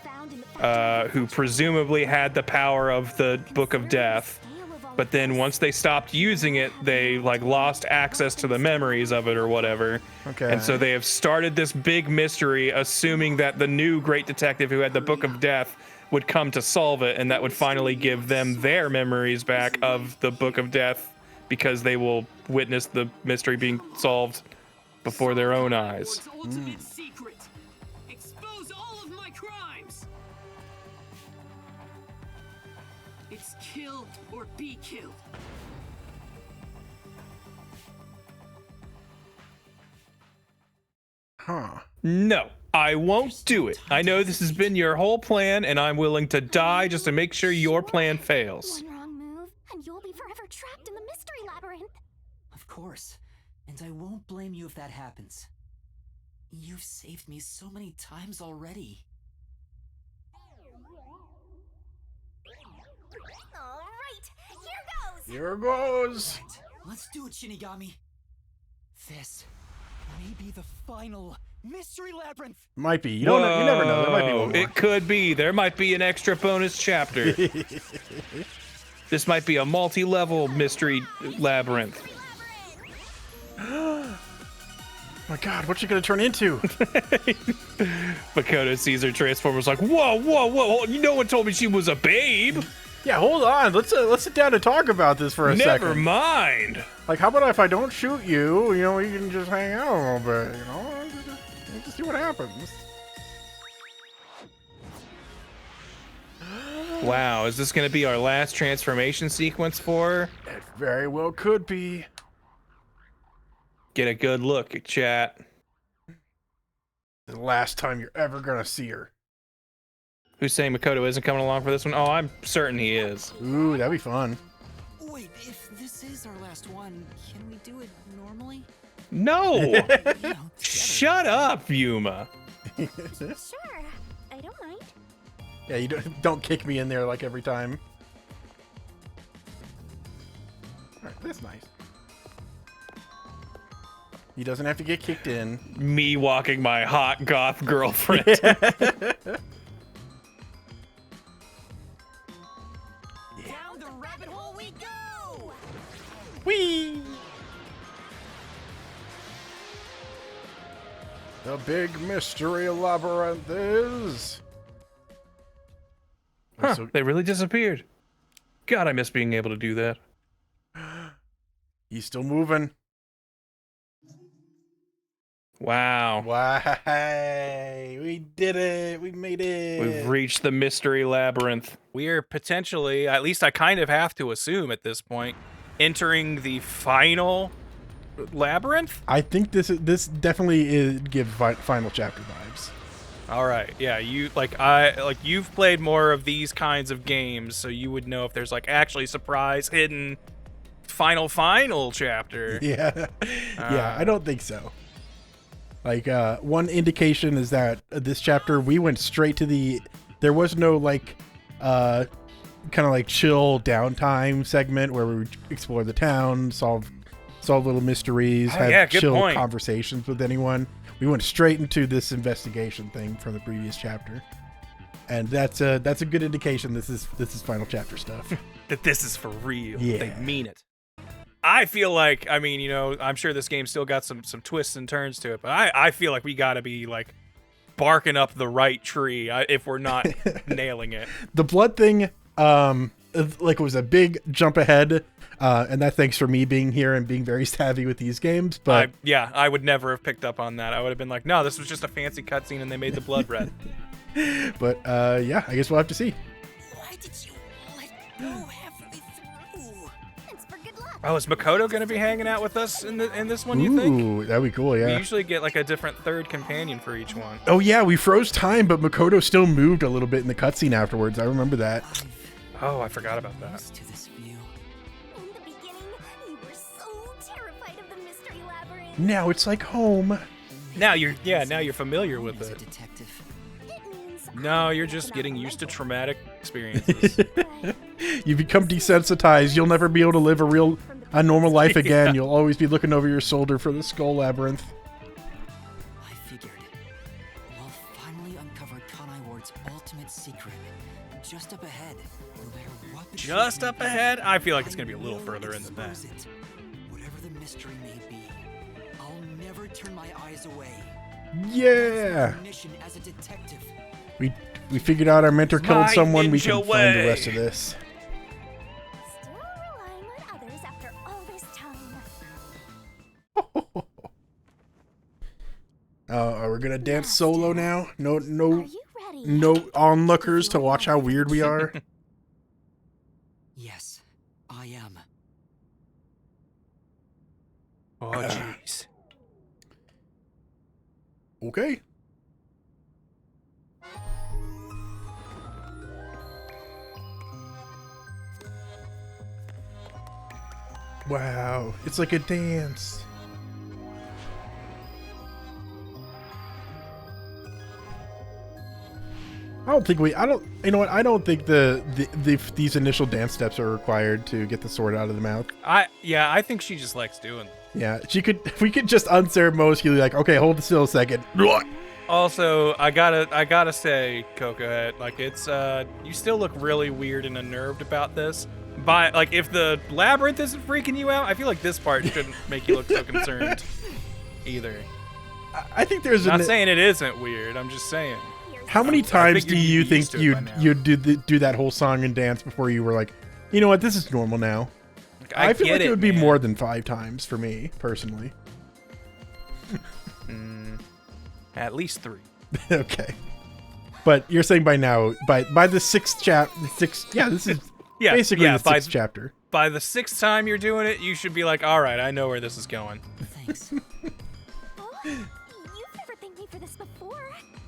B: who presumably had the power of the Book of Death. But then once they stopped using it, they like lost access to the memories of it or whatever.
A: Okay.
B: And so they have started this big mystery, assuming that the new great detective who had the Book of Death would come to solve it, and that would finally give them their memories back of the Book of Death, because they will witness the mystery being solved before their own eyes.
L: Ultimate secret. Expose all of my crimes. It's kill or be killed.
A: Huh.
B: No, I won't do it. I know this has been your whole plan, and I'm willing to die just to make sure your plan fails.
K: One wrong move, and you'll be forever trapped in the mystery labyrinth.
C: Of course. And I won't blame you if that happens. You've saved me so many times already.
K: All right, here goes.
A: Here goes.
C: Let's do it, Shinigami. This may be the final mystery labyrinth.
A: Might be. You don't know. You never know. There might be one
B: Whoa,
A: more.
B: it could be. There might be an extra bonus chapter. This might be a multi-level mystery labyrinth.
A: My God, what's she gonna turn into?
B: Makoto sees her transformers like, whoa, whoa, whoa! No one told me she was a babe.
A: Yeah, hold on. Let's sit down and talk about this for a second.
B: Never mind.
A: Like, how about if I don't shoot you? We can just hang out a little bit. We'll just see what happens.
B: Wow, is this gonna be our last transformation sequence for her?
A: It very well could be.
B: Get a good look at chat.
A: The last time you're ever gonna see her.
B: Who's saying Makoto isn't coming along for this one? Oh, I'm certain he is.
A: Ooh, that'd be fun.
C: Wait, if this is our last one, can we do it normally?
B: No! Shut up, Yuma.
K: Sure, I don't mind.
A: Yeah, you don't kick me in there like every time. All right, that's nice. He doesn't have to get kicked in.
B: Me walking my hot goth girlfriend.
C: Down the rabbit hole we go!
A: Whee! The big mystery labyrinth is...
B: Huh,
A: So-
B: they really disappeared. God, I miss being able to do that.
A: He's still moving.
B: Wow.
A: Why? We did it. We made it.
B: We've reached the mystery labyrinth. We're potentially, at least I kind of have to assume at this point, entering the final labyrinth?
A: I think this definitely gives final chapter vibes.
B: All right. Yeah, you've played more of these kinds of games, so you would know if there's like actually surprise hidden final chapter.
A: Yeah. Yeah, I don't think so. Like, one indication is that this chapter, we went straight to there was no, like, kind of like chill downtime segment where we would explore the town, solve little mysteries, have
B: good
A: chill
B: point.
A: conversations with anyone. We went straight into this investigation thing from the previous chapter. And that's a good indication this is final chapter stuff.
B: That this is for real.
A: Yeah.
B: They mean it. I feel like, I mean, you know, I'm sure this game's still got some twists and turns to it, but I feel like we gotta be like barking up the right tree if we're not nailing it.
A: The blood thing, like, was a big jump ahead, and that thanks for me being here and being very savvy with these games. But
B: yeah, I would never have picked up on that. I would have been like, no, this was just a fancy cutscene and they made the blood red.
A: But yeah, I guess we'll have to see.
C: Why did you let go halfway through?
K: It's for good luck.
B: Oh, is Makoto gonna be hanging out with us in this one? You think?
A: Ooh, that'd be cool.
B: We
A: Yeah.
B: usually get like a different third companion for each one.
A: Oh yeah, we froze time, but Makoto still moved a little bit in the cutscene afterwards. I remember that.
B: Oh, I forgot about that.
C: To this view.
K: In the beginning, you were so terrified of the mystery labyrinth.
A: Now it's like home.
B: Now you're familiar with
C: As a
B: it.
C: detective.
K: It means
B: No, you're just getting used to traumatic experiences.
A: You become desensitized. You'll never be able to live a normal life again.
B: Yeah.
A: You'll always be looking over your shoulder for the skull labyrinth.
C: I figured we'll finally uncover Kanai Ward's ultimate secret. Just up ahead. No matter what the
B: Just
C: truth
B: up
C: may be,
B: ahead? I feel like it's gonna be a
C: I
B: little
C: will
B: further in than that.
C: expose it. Whatever the mystery may be, I'll never turn my eyes away.
A: Yeah.
C: My mission as a detective.
A: We figured out our mentor killed
B: My
A: someone. We
B: ninja
A: can find the
B: way.
A: rest of this.
K: still relying on others after all this time.
A: Are we gonna dance solo now? No,
K: Are
A: no,
K: you ready?
A: no onlookers to watch how weird we are.
C: Yes, I am.
B: Oh, jeez.
A: Okay. Wow, it's like a dance. You know what? I don't think these initial dance steps are required to get the sword out of the mouth.
B: I think she just likes doing them.
A: Yeah, we could just unceremoniously like, okay, hold still a second.
B: Also, I gotta say, Cocohead, like it's you still look really weird and unnerved about this. But like, if the labyrinth isn't freaking you out, I feel like this part shouldn't make you look so concerned either.
A: I think there's
B: Not saying it isn't weird. I'm just saying.
A: How many times do
B: figured
A: you
B: you'd be
A: think
B: used to it by now.
A: you'd do that whole song and dance before you were like, you know what, this is normal now?
B: Like,
A: I feel
B: get
A: like it would be
B: man.
A: more than 5 times for me personally.
B: At least 3.
A: Okay, but you're saying by now, by the sixth yeah, this is
B: Yeah,
A: basically
B: yeah,
A: the
B: by-
A: sixth chapter.
B: By the 6th time you're doing it, you should be like, all right, I know where this is going.
C: Thanks.
K: Oh, you've never thanked me for this before.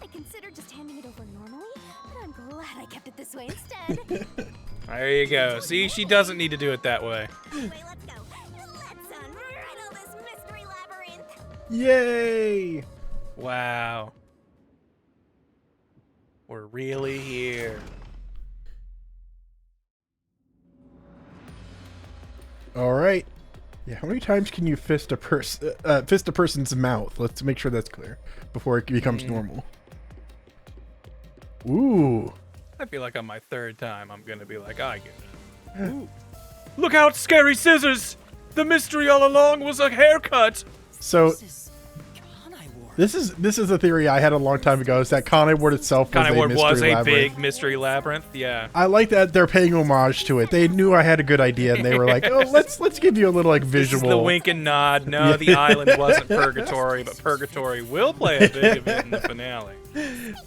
K: I considered just handing it over normally, but I'm glad I kept it this way instead.
B: There you go. See, she doesn't need to do it that way.
K: Anyway, let's go. Let's unriddle this mystery labyrinth.
A: Yay!
B: Wow. We're really here.
A: All right. Yeah, how many times can you fist a person's mouth? Let's make sure that's clear before it becomes normal. Ooh.
B: I feel like on my 3rd time, I'm gonna be like, I get it. Ooh. Look out, scary scissors! The mystery all along was a haircut!
A: So
C: This is Kanai Ward.
A: this is a theory I had a long time ago. Is that Kanai Ward itself was
B: Kanai
A: a
B: Ward
A: mystery
B: was a
A: labyrinth.
B: big mystery labyrinth, yeah.
A: I like that they're paying homage to it. They knew I had a good idea, and they were like, "Oh, let's give you a little like
B: This is
A: visual."
B: the wink and nod. No, the island wasn't Purgatory, but Purgatory will play a big event in the finale.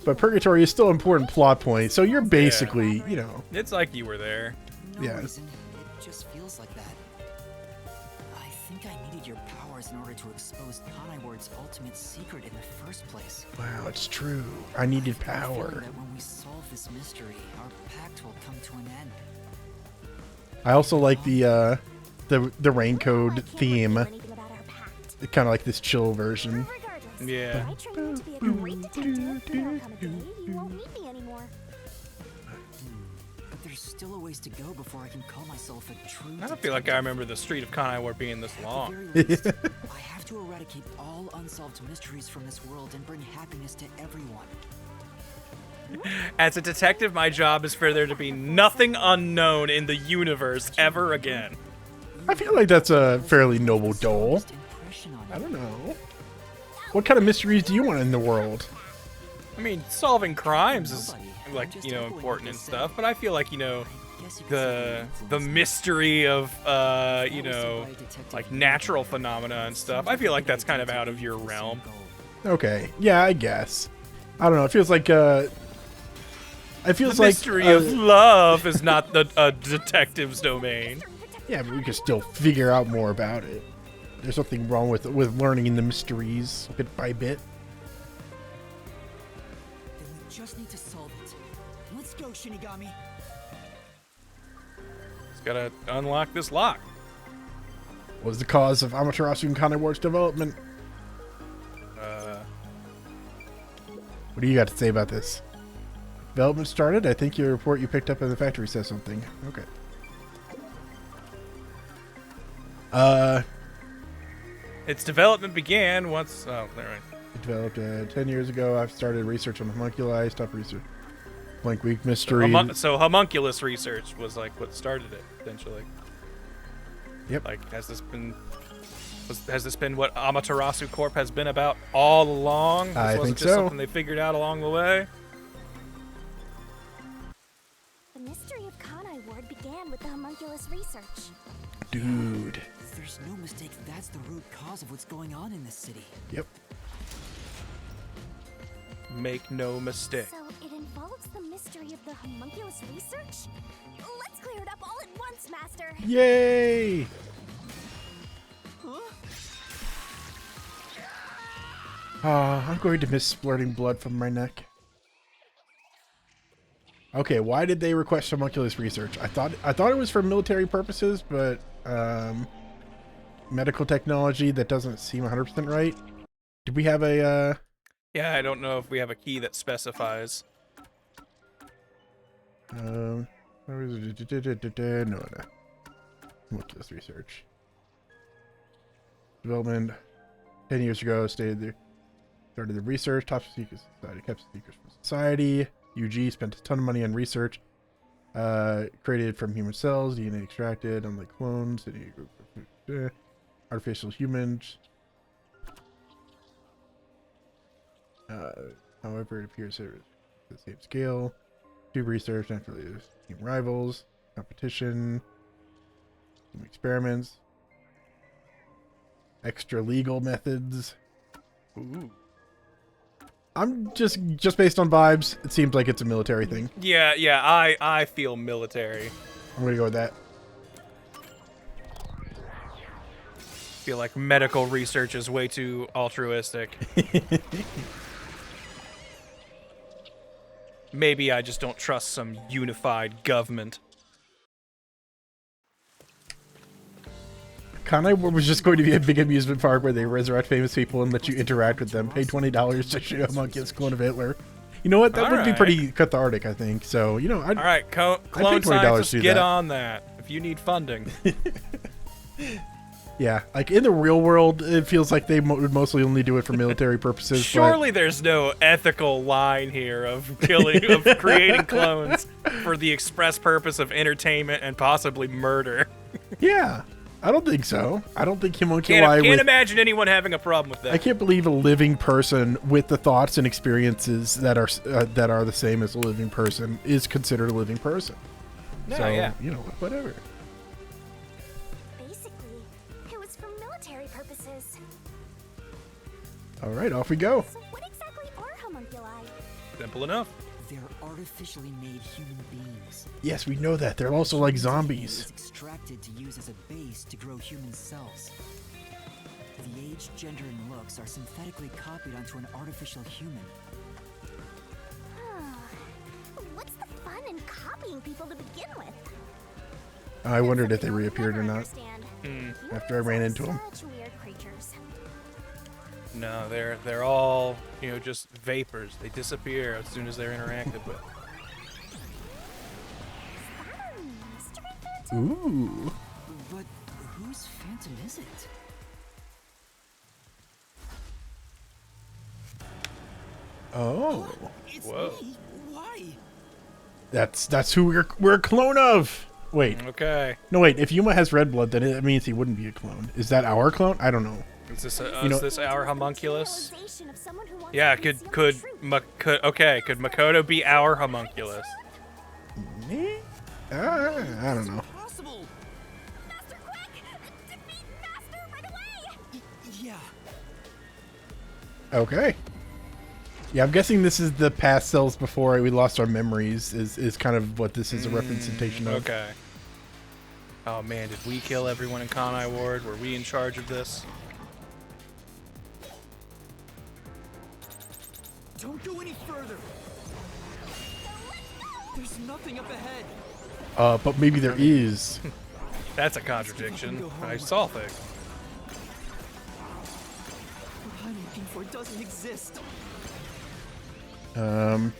A: But Purgatory is still an important plot point. So you're basically, you know,
B: It's like you were there.
C: No
A: Yeah.
C: reason. It just feels like that. I think I needed your powers in order to expose Kanai Ward's ultimate secret in the first place.
A: wow, it's true. I needed
C: I have a feeling
A: power.
C: that when we solve this mystery, our pact will come to an end.
A: I also like the rain code theme.
K: Anything about our pact.
A: Kind of like this chill version.
K: Regardless,
B: Yeah.
K: I trained you to be a great detective. There'll come a day you won't need me anymore.
C: But there's still a ways to go before I can call myself a true
B: I don't feel like I remember the Street of Kanai Ward being this
C: At
B: long.
C: the very least, I have to eradicate all unsolved mysteries from this world and bring happiness to everyone.
B: As a detective, my job is for there to be nothing unknown in the universe ever again.
A: I feel like that's a fairly noble goal. I don't know. What kind of mysteries do you want in the world?
B: I mean, solving crimes is like, you know, important and stuff, but I feel like, you know, the mystery of you know, like natural phenomena and stuff, I feel like that's kind of out of your realm.
A: Okay, yeah, I guess. I don't know. It feels like it feels
B: the
A: like
B: mystery of love is not the detective's domain.
A: Yeah, but we can still figure out more about it. There's nothing wrong with learning the mysteries bit by bit.
C: Then we just need to solve it. Let's go, Shinigami.
B: Just gotta unlock this lock.
A: What was the cause of Amaterasu and Kanai Ward's development? What do you got to say about this? Development started? I think your report you picked up in the factory says something. Okay.
B: Its development began once... Oh, there right.
A: It developed 10 years ago. I've started research on homunculi, stopped research. Blank Week mystery.
B: So homunculus research was like what started it, essentially.
A: Yep.
B: Like, has this been what Amaterasu Corp has been about all along? This
A: I
B: wasn't
A: think
B: just
A: so.
B: something they figured out along the way?
K: The mystery of Kanai Ward began with the homunculus research.
A: Dude.
C: There's no mistake that's the root cause of what's going on in this city.
A: Yep.
B: Make no mistake.
K: So it involves the mystery of the homunculus research? Let's clear it up all at once, Master.
A: Yay! I'm going to miss splurting blood from my neck. Okay, why did they request homunculus research? I thought it was for military purposes, but medical technology, that doesn't seem 100% right. Did we have a
B: Yeah, I don't know if we have a key that specifies.
A: no, homunculus research. Development 10 years ago started the research, top secret society, kept secrets from society. UG spent a ton of money on research. Created from human cells, DNA extracted, unlike clones, artificial humans. However, it appears at the same scale. Tube research, naturally, team rivals, competition, team experiments, extra legal methods.
B: Ooh.
A: I'm just based on vibes. It seems like it's a military thing.
B: Yeah, I feel military.
A: I'm gonna go with that.
B: Feel like medical research is way too altruistic. Maybe I just don't trust some unified government.
A: Kanai was just going to be a big amusement park where they resurrect famous people and let you interact with them. Pay $20 to shoot a homunculus clone of Hitler. You know what? That would be pretty cathartic, I think. So, you know,
B: all right, clone scientists, get on that if you need funding.
A: Yeah, like in the real world, it feels like they would mostly only do it for military purposes.
B: Surely there's no ethical line here of creating clones for the express purpose of entertainment and possibly murder.
A: Yeah. I don't think so. I don't think homunculi
B: can't imagine anyone having a problem with that.
A: I can't believe a living person with the thoughts and experiences that are the same as a living person is considered a living person.
B: No,
A: so,
B: yeah.
A: you know, whatever.
K: Basically, it was for military purposes.
A: All right, off we go.
K: So what exactly are homunculi?
B: Simple enough.
C: They're artificially made human beings.
A: Yes, we know that. They're also like zombies.
C: It's extracted to use as a base to grow human cells. The age, gender, and looks are synthetically copied onto an artificial human.
K: What's the fun in copying people to begin with?
A: I wondered if they reappeared or not after I ran into them.
K: Such weird creatures.
B: No, they're all, you know, just vapors. They disappear as soon as they're interacted with.
A: Ooh.
C: But whose phantom is it?
A: Oh.
C: It's
B: Whoa.
C: me. Why?
A: That's who we're a clone of. Wait.
B: Okay.
A: No, wait. If Yuma has red blood, then it means he wouldn't be a clone. Is that our clone? I don't know.
B: Is this
A: know-
B: is this our homunculus?
K: Realization of someone who wants
B: Yeah.
K: to
B: Could
K: conceal the truth.
B: could Makoto be our homunculus?
A: Me? I don't know.
C: Possible.
K: Master, quick! Defeat Master right away!
C: Yeah.
A: Okay. Yeah, I'm guessing this is the past selves before we lost our memories. Is kind of what this is a representation of.
B: Okay. Oh man, did we kill everyone in Kanai Ward? Were we in charge of this?
C: Don't go any further. There's nothing up ahead.
A: But maybe there is.
B: That's a contradiction. I saw things.
C: What I'm looking for doesn't exist. Homunculi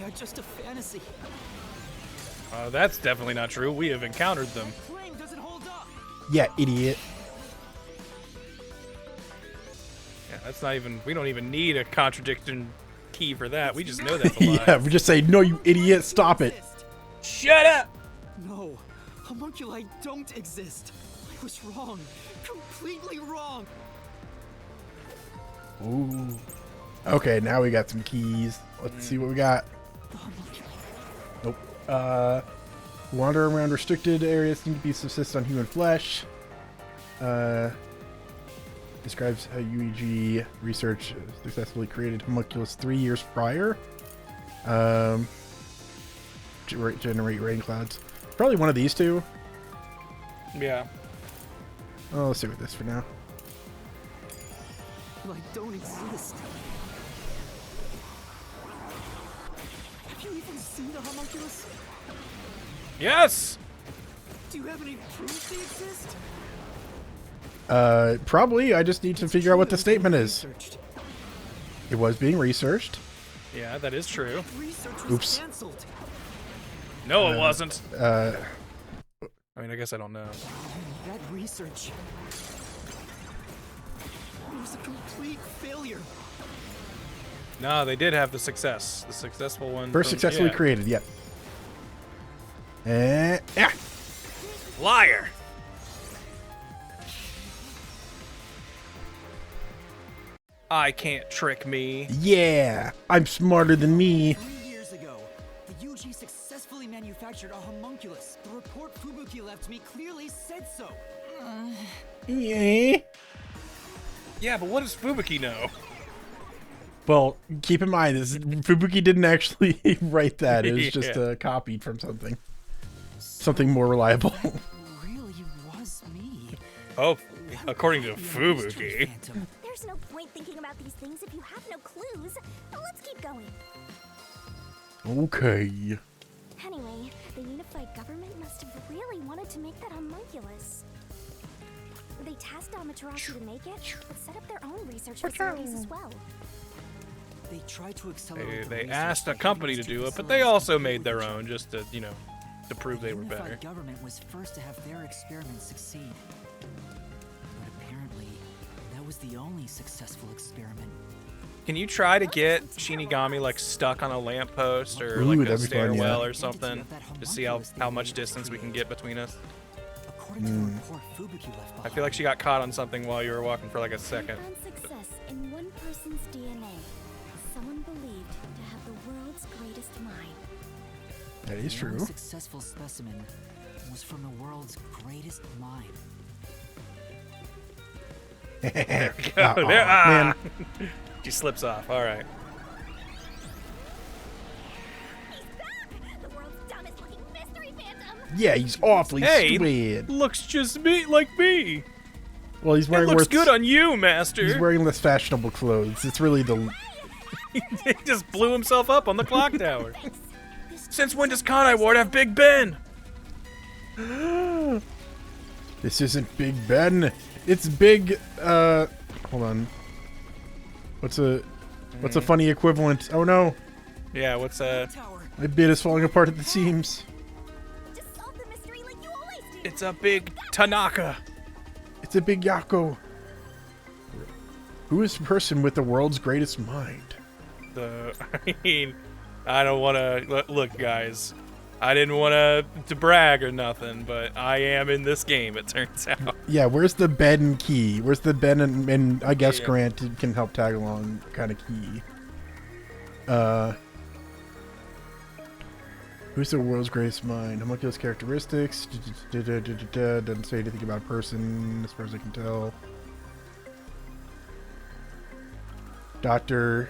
C: are just a fantasy.
B: That's definitely not true. We have encountered them.
C: Claim doesn't hold up.
A: Yeah, idiot.
B: Yeah, that's not even. We don't even need a contradiction key for that. We just know that's a lie.
A: Yeah, we just say, no, you idiot, stop it.
B: Shut up!
C: No, homunculi don't exist. I was wrong. Completely wrong.
A: Ooh. Okay, now we got some keys. Let's see what we got.
C: The homunculi.
A: Nope. Wander around restricted areas seem to be subsist on human flesh. Describes how UEG research successfully created homunculus 3 years prior. Generate rain clouds. Probably one of these two.
B: Yeah.
A: Oh, let's stick with this for now.
C: I don't exist. Have you even seen a homunculus?
B: Yes.
C: Do you have any proof they exist?
A: Probably. I just need to figure out what the statement is. It was being researched.
B: Yeah, that is true.
C: Research was
A: Oops.
C: canceled.
B: No, it wasn't.
A: Uh,
B: I mean, I guess I don't know.
C: That research was a complete failure.
B: No, they did have the success. The successful one.
A: first
B: from-
A: successfully
B: yeah.
A: created, yep. Yeah.
B: Liar. I can't trick me.
A: Yeah. I'm smarter than me.
C: 3 years ago, the UG successfully manufactured a homunculus. The report Fubuki left me clearly said so.
A: Yeah.
B: Yeah, but what does Fubuki know?
A: Well, keep in mind, Fubuki didn't actually write that. It was just
B: Yeah.
A: copied from something. Something more reliable.
C: Really was me.
B: Oh, according to Fubuki.
C: Phantom.
K: There's no point thinking about these things if you have no clues. Let's keep going.
A: Okay.
K: Anyway, the unified government must have really wanted to make that homunculus. They tasked Amaterasu to make it, but set up their own research facilities as well.
C: They tried to accelerate the
B: They
C: research
B: asked a
C: by
B: company to
C: using
B: do it, but
C: facilities
B: they also
C: like
B: made their
C: Fubuki.
B: own just to, you know, to prove they were
C: The
B: better.
C: unified government was first to have their experiment succeed. But apparently, that was the only successful experiment.
B: Can you try to get Shinigami like stuck on a lamppost or
A: Ooh,
B: like a
A: that'd be fun, yeah.
B: stairwell or something to see how much distance we can get between us?
C: According to the report Fubuki left behind,
B: I feel like she got caught on something while you were walking for like a second.
D: Found success in one person's DNA. Someone believed to have the world's greatest mind.
A: That is
C: the only
A: true.
C: successful specimen was from the world's greatest mind.
B: There we go.
A: Ah,
B: There,
A: man.
B: She slips off. All right.
K: He's back! The world's dumbest looking mystery phantom!
A: Yeah, he's awfully
B: Hey,
A: sweet.
B: looks just like me.
A: Well, he's
B: It
A: wearing
B: looks
A: worse-
B: good on you, Master.
A: He's wearing less fashionable clothes. It's really the.
B: He just blew himself up on the clock tower. Since when does Kanai Ward have Big Ben?
A: This isn't Big Ben. It's Big. Hold on. What's a funny equivalent? Oh no,
B: Yeah, what's
C: Tower.
A: my bit is falling apart at the seams.
K: Just solve the mystery like you always do!
B: It's a big Tanaka.
A: It's a Big Yako. Who is the person with the world's greatest mind?
B: I mean, I don't want to look, guys. I didn't want to brag or nothing, but I am in this game, it turns out.
A: Yeah, where's the Ben and Key? Where's the Ben and I guess
B: Yeah.
A: Grant can help tag along kind of key? Who's the world's greatest mind? Homunculus characteristics. Doesn't say anything about a person, as far as I can tell. Doctor.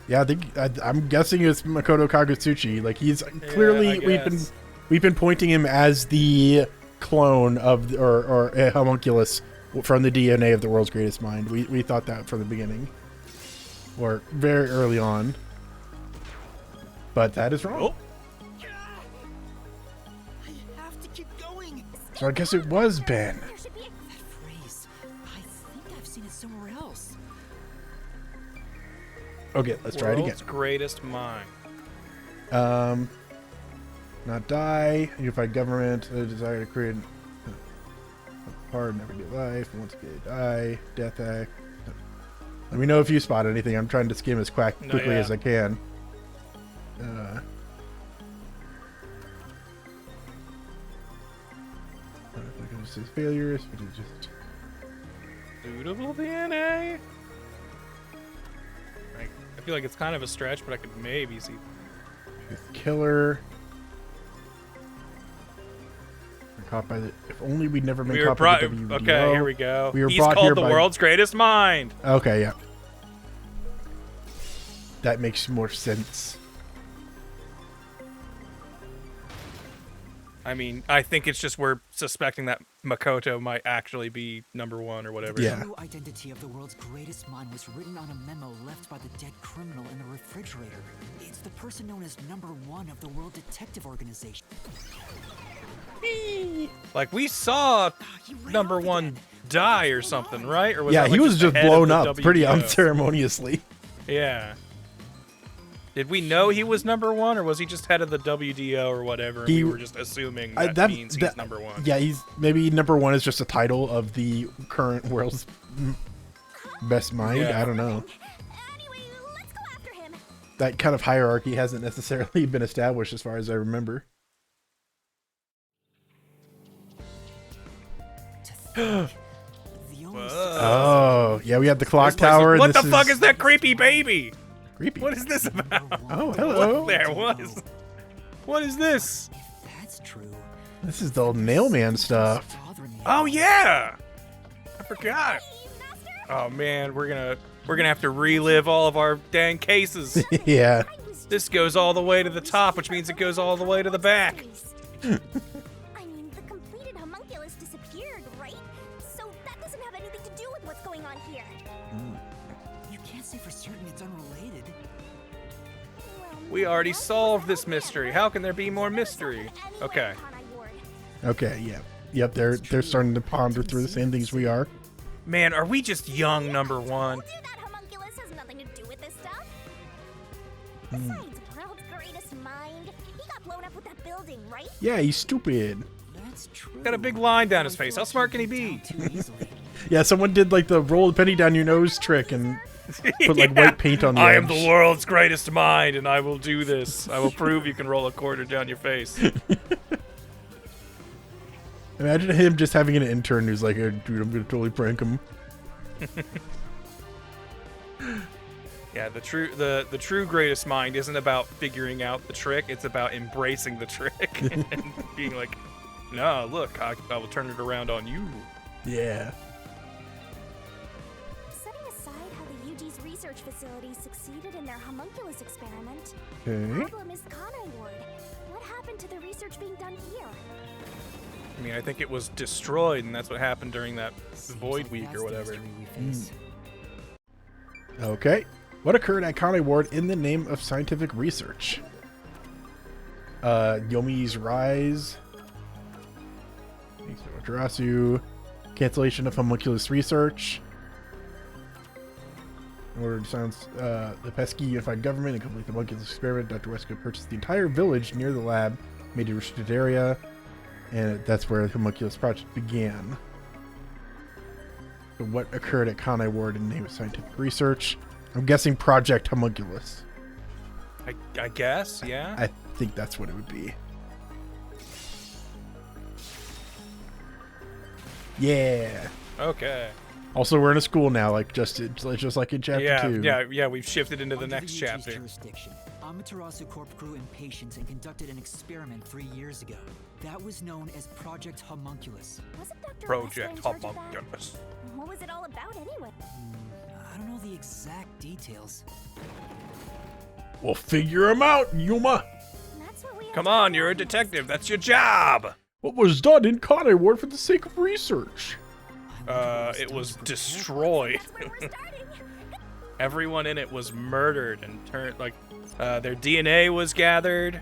A: Yeah, I think I'm guessing it's Makoto Kagutsuchi. Like he's clearly we've been pointing him as the clone of or a homunculus from the DNA of the world's greatest mind. We thought that from the beginning, or very early on. But that is wrong.
C: I have to keep going.
A: So I guess it was Ben.
C: That phrase, I think I've seen it somewhere else.
A: Okay, let's try it again.
B: World's greatest mind.
A: Not die. Unified government. A desire to create a hard and everyday life. Once again, die. Death act. Let me know if you spot anything. I'm trying to skim as quickly as I can. Failures, but it just
B: Suitable DNA? I feel like it's kind of a stretch, but I could maybe see.
A: killer. We're caught by the. If only we'd never been
B: We were
A: caught
B: brought.
A: by the WDO.
B: Okay, here we go.
A: We were
B: He's
A: brought
B: called
A: here
B: the
A: by,
B: world's greatest mind.
A: Okay, yeah. That makes more sense.
B: I mean, I think it's just we're suspecting that Makoto might actually be #1 or whatever.
A: Yeah.
C: The true identity of the world's greatest mind was written on a memo left by the dead criminal in the refrigerator. It's the person known as #1 of the World Detective Organization.
B: Like we saw #1 die or something, right? Or was
A: Yeah,
B: that,
A: he
B: like,
A: was
B: the
A: just
B: head of
A: blown
B: the
A: up pretty
B: WDO?
A: unceremoniously.
B: Yeah. Did we know he was #1, or was he just head of the WDO or whatever? And
A: He-
B: we were just assuming that means he's #1.
A: Yeah, he's maybe #1 is just a title of the current world's best mind.
B: Yeah.
A: I don't know.
K: Anyway, let's go after him.
A: That kind of hierarchy hasn't necessarily been established as far as I remember.
C: The only
A: Oh, yeah, we have the clock
B: This place
A: tower.
B: is-
A: and
B: what the
A: this
B: fuck is that creepy baby?
A: Creepy.
B: What is this about?
A: Oh, hello.
B: What there was? What is this?
C: That's true.
A: This is the old Nailman stuff.
B: Oh yeah, I forgot. Oh man, we're gonna have to relive all of our dang cases.
A: Yeah.
B: This goes all the way to the top, which means it goes all the way to the back.
K: I mean, the completed homunculus disappeared, right? So that doesn't have anything to do with what's going on here.
C: You can't say for certain it's unrelated.
B: We already solved this mystery. How can there be more mystery? Okay.
A: Okay, yeah. Yep, they're starting to ponder through the same things we are.
B: Man, are we just young #1?
K: That homunculus has nothing to do with this stuff.
A: Hmm.
K: Besides, world's greatest mind. He got blown up with that building, right?
A: Yeah, he's stupid.
C: That's true.
B: Got a big line down his face. How smart can he be?
A: Yeah, someone did like the roll the penny down your nose trick and put like white paint on the
B: I
A: edge.
B: am the world's greatest mind, and I will do this. I will prove you can roll a quarter down your face.
A: Imagine him just having an intern who's like, "Hey, dude, I'm gonna totally prank him."
B: Yeah, the true greatest mind isn't about figuring out the trick. It's about embracing the trick and being like, no, look, I will turn it around on you.
A: Yeah.
K: Setting aside how the UG's research facility succeeded in their homunculus experiment,
A: Okay.
K: the problem is Kanai Ward. What happened to the research being done here?
B: I mean, I think it was destroyed, and that's what happened during that void week or whatever.
A: Okay. What occurred at Connie Ward in the name of scientific research? Yomi's rise. Thanks to Jirasu. Cancellation of homunculus research. In order to silence the pesky unified government and complete the homunculus experiment, Dr. Wesker purchased the entire village near the lab, made a restricted area, and that's where the homunculus project began. what occurred at Kanai Ward in the name of scientific research. I'm guessing Project Homunculus.
B: I guess, yeah.
A: I think that's what it would be. Yeah.
B: Okay.
A: Also, we're in a school now, like just like in chapter 2.
B: Yeah. We've shifted into the
C: Under
B: next
C: UG's
B: chapter.
C: jurisdiction, Amaterasu Corp grew impatient and conducted an experiment 3 years ago. That was known as Project Homunculus.
K: Wasn't Dr.
B: Project
K: Lester in charge of that?
B: Homunculus.
K: What was it all about anyway?
C: I don't know the exact details.
A: We'll figure them out, Yuma.
K: That's what we have
B: Come
K: to
B: on,
K: do.
B: you're a detective. That's your job.
A: What was done in Kanai Ward for the sake of research?
B: It was destroyed.
K: That's where we're starting.
B: Everyone in it was murdered and turned their DNA was gathered.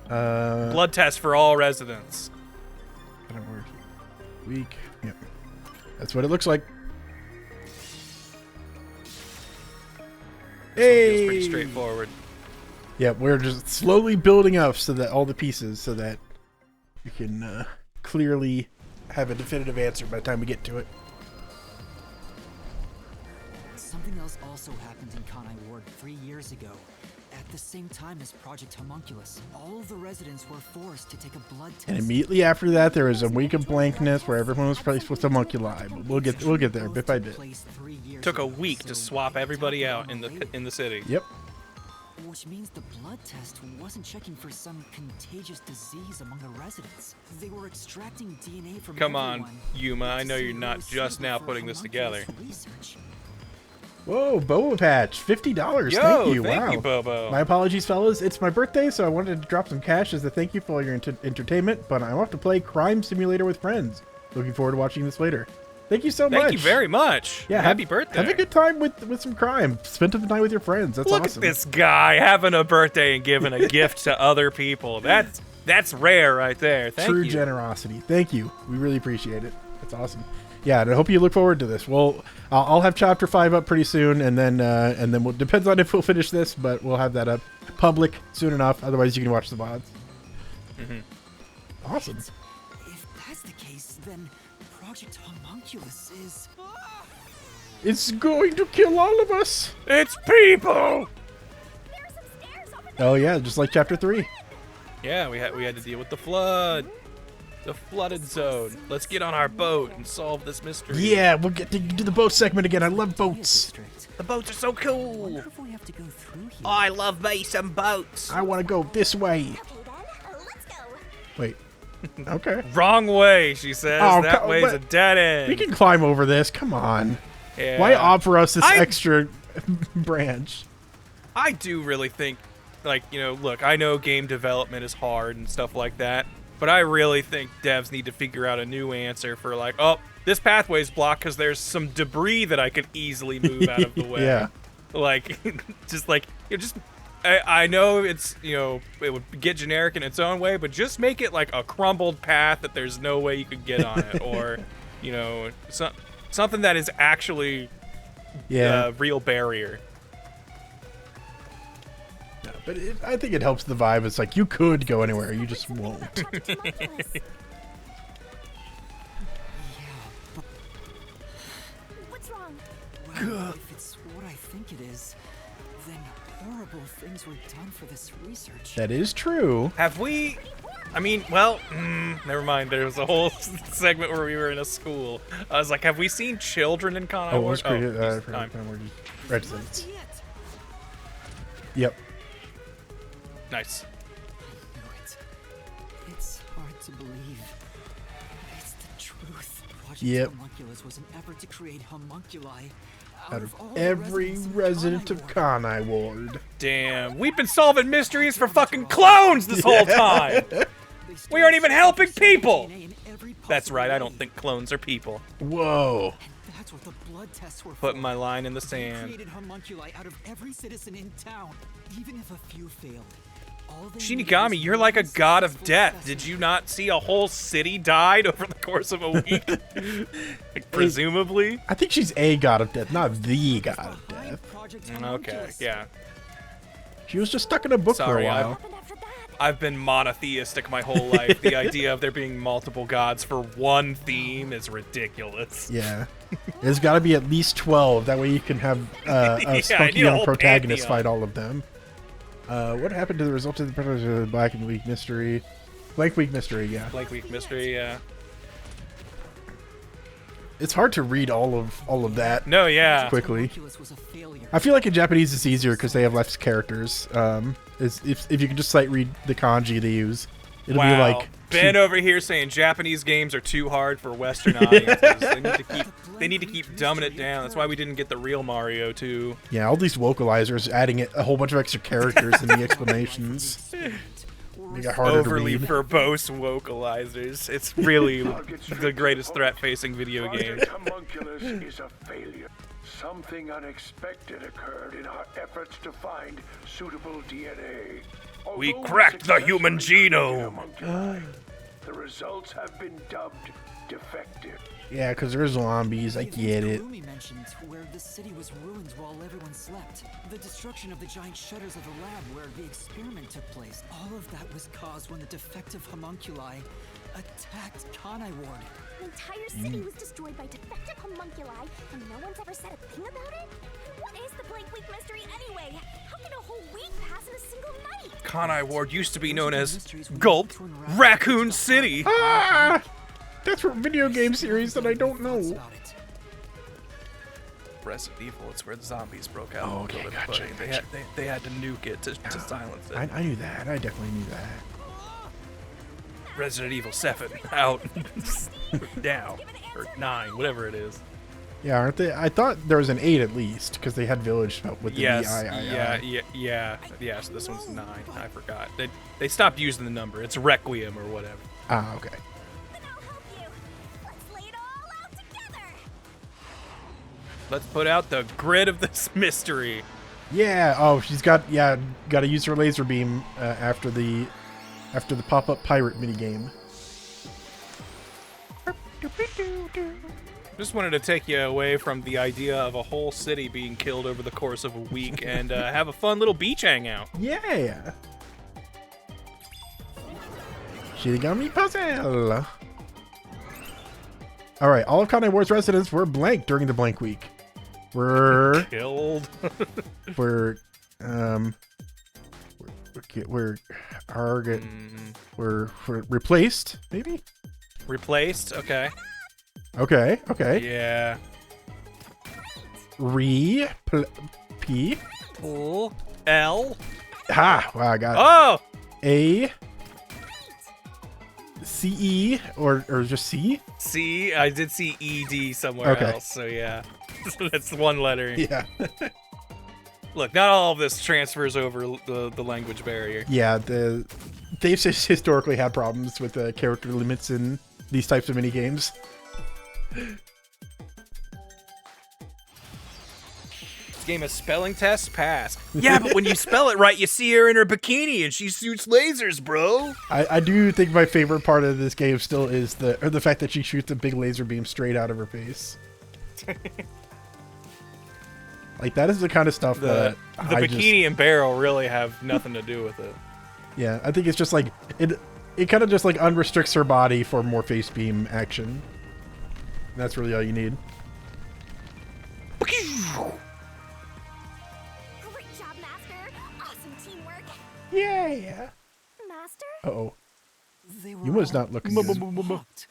B: Blood test for all residents.
A: Kanai Ward week. Yep. That's what it looks like. Hey.
B: Feels pretty straightforward.
A: Yep, we're just slowly building up so that all the pieces so that we can clearly have a definitive answer by the time we get to it.
C: Something else also happened in Kanai Ward 3 years ago. At the same time as Project Homunculus, all of the residents were forced to take a blood test.
A: And immediately after that, there was a week of blankness where everyone was placed with homunculi. But we'll get there bit by bit.
B: Took a week to swap everybody out in the city.
A: Yep.
C: Which means the blood test wasn't checking for some contagious disease among the residents. They were extracting DNA from
B: Come on,
C: everyone
B: Yuma. I
C: to
B: know
C: see
B: you're
C: who
B: not
C: was
B: just
C: suitable
B: now
C: for
B: putting this
C: homunculus
B: together.
C: research.
A: Whoa, Bobo Patch, $50.
B: Yo,
A: thank you.
B: thank
A: Wow.
B: you, Bobo.
A: My apologies, fellas. It's my birthday, so I wanted to drop some cash as a thank you for all your entertainment. But I'm off to play Crime Simulator with friends. Looking forward to watching this later. Thank you so much.
B: Thank you very much.
A: Yeah,
B: Happy birthday.
A: Have a good time with some crime. Spend the night with your friends. That's
B: Look
A: awesome.
B: at this guy having a birthday and giving a gift to other people. That's rare right there. Thank
A: True
B: you.
A: generosity. Thank you. We really appreciate it. That's awesome. Yeah, and I hope you look forward to this. Well, I'll have chapter 5 up pretty soon, and then we'll depends on if we'll finish this, but we'll have that up public soon enough. Otherwise, you can watch the VODs. Awesome.
C: If that's the case, then Project Homunculus is...
A: It's going to kill all of us.
B: It's people.
K: There are some stairs over there.
A: Oh yeah, just like chapter 3.
B: Yeah, we had to deal with the flood. The flooded zone. Let's get on our boat and solve this mystery.
A: Yeah, we'll get to do the boat segment again. I love boats.
B: The boats are so cool.
C: Wonder if we have to go through here.
B: I love me some boats.
A: I want to go this way.
K: Okay then, let's go.
A: Wait. Okay.
B: Wrong way, she says.
A: Oh,
B: that way's a dead end.
A: We can climb over this. Come on.
B: Yeah.
A: Why offer us this extra branch?
B: I do really think, look, I know game development is hard and stuff like that, but I really think devs need to figure out a new answer for this pathway's blocked because there's some debris that I could easily move out of the way.
A: Yeah.
B: I know it's, it would get generic in its own way, but just make it like a crumbled path that there's no way you could get on it, or, something that is actually a real barrier.
A: No, but I think it helps the vibe. It's like you could go anywhere, you just won't.
K: What's wrong?
C: Well, if it's what I think it is, then horrible things were done for this research.
A: That is true.
B: Have we... never mind. There was a whole segment where we were in a school. I was like, have we seen children in Kanai Ward?
A: Residents. Yep.
B: Nice.
C: I knew it. It's hard to believe. It's the truth. Project Homunculus was an effort to create homunculi
A: Out of
C: all the
A: every resident of Kanai Ward.
B: Damn, we've been solving mysteries for fucking clones this whole time. We aren't even helping people. That's right, I don't think clones are people.
A: Whoa.
C: That's what the blood tests were
B: Putting
C: for.
B: my line in the
C: They
B: sand.
C: created homunculi out of every citizen in town, even if a few failed. All they
B: Shinigami,
C: needed
B: you're
C: was
B: like a
C: one
B: god of
C: successful
B: death.
C: specimen.
B: Did you not see a whole city died over the course of a week? Presumably.
A: I think she's a god of death, not the god of death.
B: Okay, yeah.
A: She was just stuck in a book for a
B: Sorry,
A: while.
B: I've been monotheistic my whole life. The idea of there being multiple gods for one theme is ridiculous.
A: Yeah. There's got to be at least 12. That way you can have a spunky
B: need a
A: young
B: whole
A: protagonist
B: pantheon.
A: fight all of them. What happened to the result of the Predators of the Black and Week Mystery? Blank Week Mystery, yeah.
B: Blank Week Mystery, yeah.
A: It's hard to read all of that.
B: No, yeah.
A: Quickly.
C: Homunculus was a failure.
A: I feel like in Japanese it's easier because they have less characters. If you can just sight read the kanji they use, it'll be like
B: Ben over here saying Japanese games are too hard for Western audiences. They need to keep dumbing it down. That's why we didn't get the real Mario 2.
A: Yeah, all these localizers adding a whole bunch of extra characters in the explanations. Make it harder
B: Overly
A: to read.
B: verbose vocalizers. It's really the greatest threat facing video game.
J: Project Homunculus is a failure. Something unexpected occurred in our efforts to find suitable DNA.
B: We
J: Although
B: cracked the human
J: successfully
B: genome.
J: created homunculi, the results have been dubbed defective.
A: Yeah, because there's zombies. I get it.
C: Kurumi mentioned where the city was ruined while everyone slept. The destruction of the giant shutters of the lab where the experiment took place. All of that was caused when the defective homunculi attacked Kanai Ward.
K: An entire city was destroyed by defective homunculi, and no one's ever said a thing about it? What is the Blank Week Mystery anyway? How can a whole week pass in a single night?
B: Kanai Ward used to be known as Gulp Raccoon City.
A: Ah! That's from a video game series that I don't know.
B: Resident Evil, it's where the zombies broke out.
A: Oh, okay, gotcha.
B: They had to nuke it to silence it.
A: I knew that. I definitely knew that.
B: Resident Evil 7 out now, or 9, whatever it is.
A: Yeah, aren't they? I thought there was an 8 at least because they had Village with the
B: Yes,
A: VII.
B: So this one's 9. I forgot. They stopped using the number. It's Requiem or whatever.
A: Ah, okay.
K: Then I'll help you. Let's lay it all out together.
B: Let's put out the grid of this mystery.
A: Yeah. Oh, she's got to use her laser beam after the pop-up pirate minigame.
B: Just wanted to take you away from the idea of a whole city being killed over the course of a week and have a fun little beach hangout.
A: Yeah. Shirigami puzzle. All right, all of Kanai Ward's residents were blank during the blank week. We're
B: Killed.
A: we're replaced, maybe.
B: Replaced. Okay.
A: Okay.
B: Yeah.
A: P.
B: L.
A: Ha! Wow, I got it.
B: Oh.
A: A. C E or just C?
B: C. I did see ED somewhere else. So yeah, that's one letter.
A: Yeah.
B: Look, not all of this transfers over the language barrier.
A: Yeah. They've historically had problems with the character limits in these types of mini games.
B: This game has spelling tests. Pass. Yeah, but when you spell it right, you see her in her bikini and she shoots lasers, bro.
A: I do think my favorite part of this game still is the fact that she shoots a big laser beam straight out of her face. Like, that is the kind of stuff
B: The bikini and barrel really have nothing to do with it.
A: Yeah, I think it's just like it kind of just like unrestricts her body for more face beam action. That's really all you need.
K: Great job, Master. Awesome teamwork.
A: Yeah.
K: Master?
A: Uh-oh.
C: They were
A: Yuma's
C: all
A: not looking good.
C: swapped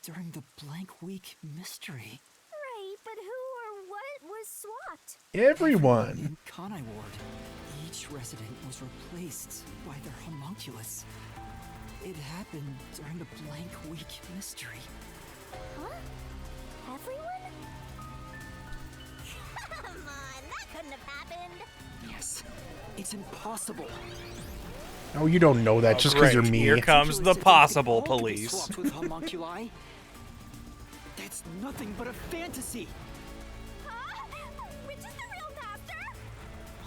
C: during the blank week mystery.
K: Right, but who or what was swapped?
A: Everyone.
C: In Kanai Ward, each resident was replaced by their homunculus. It happened during the blank week mystery.
K: Huh? Everyone? Come on, that couldn't have happened.
C: Yes, it's impossible.
A: Oh, you don't know that just because you're me.
B: Here comes the possible police.
C: Swapped with homunculi. That's nothing but a fantasy.
K: Huh? Which is the real Master?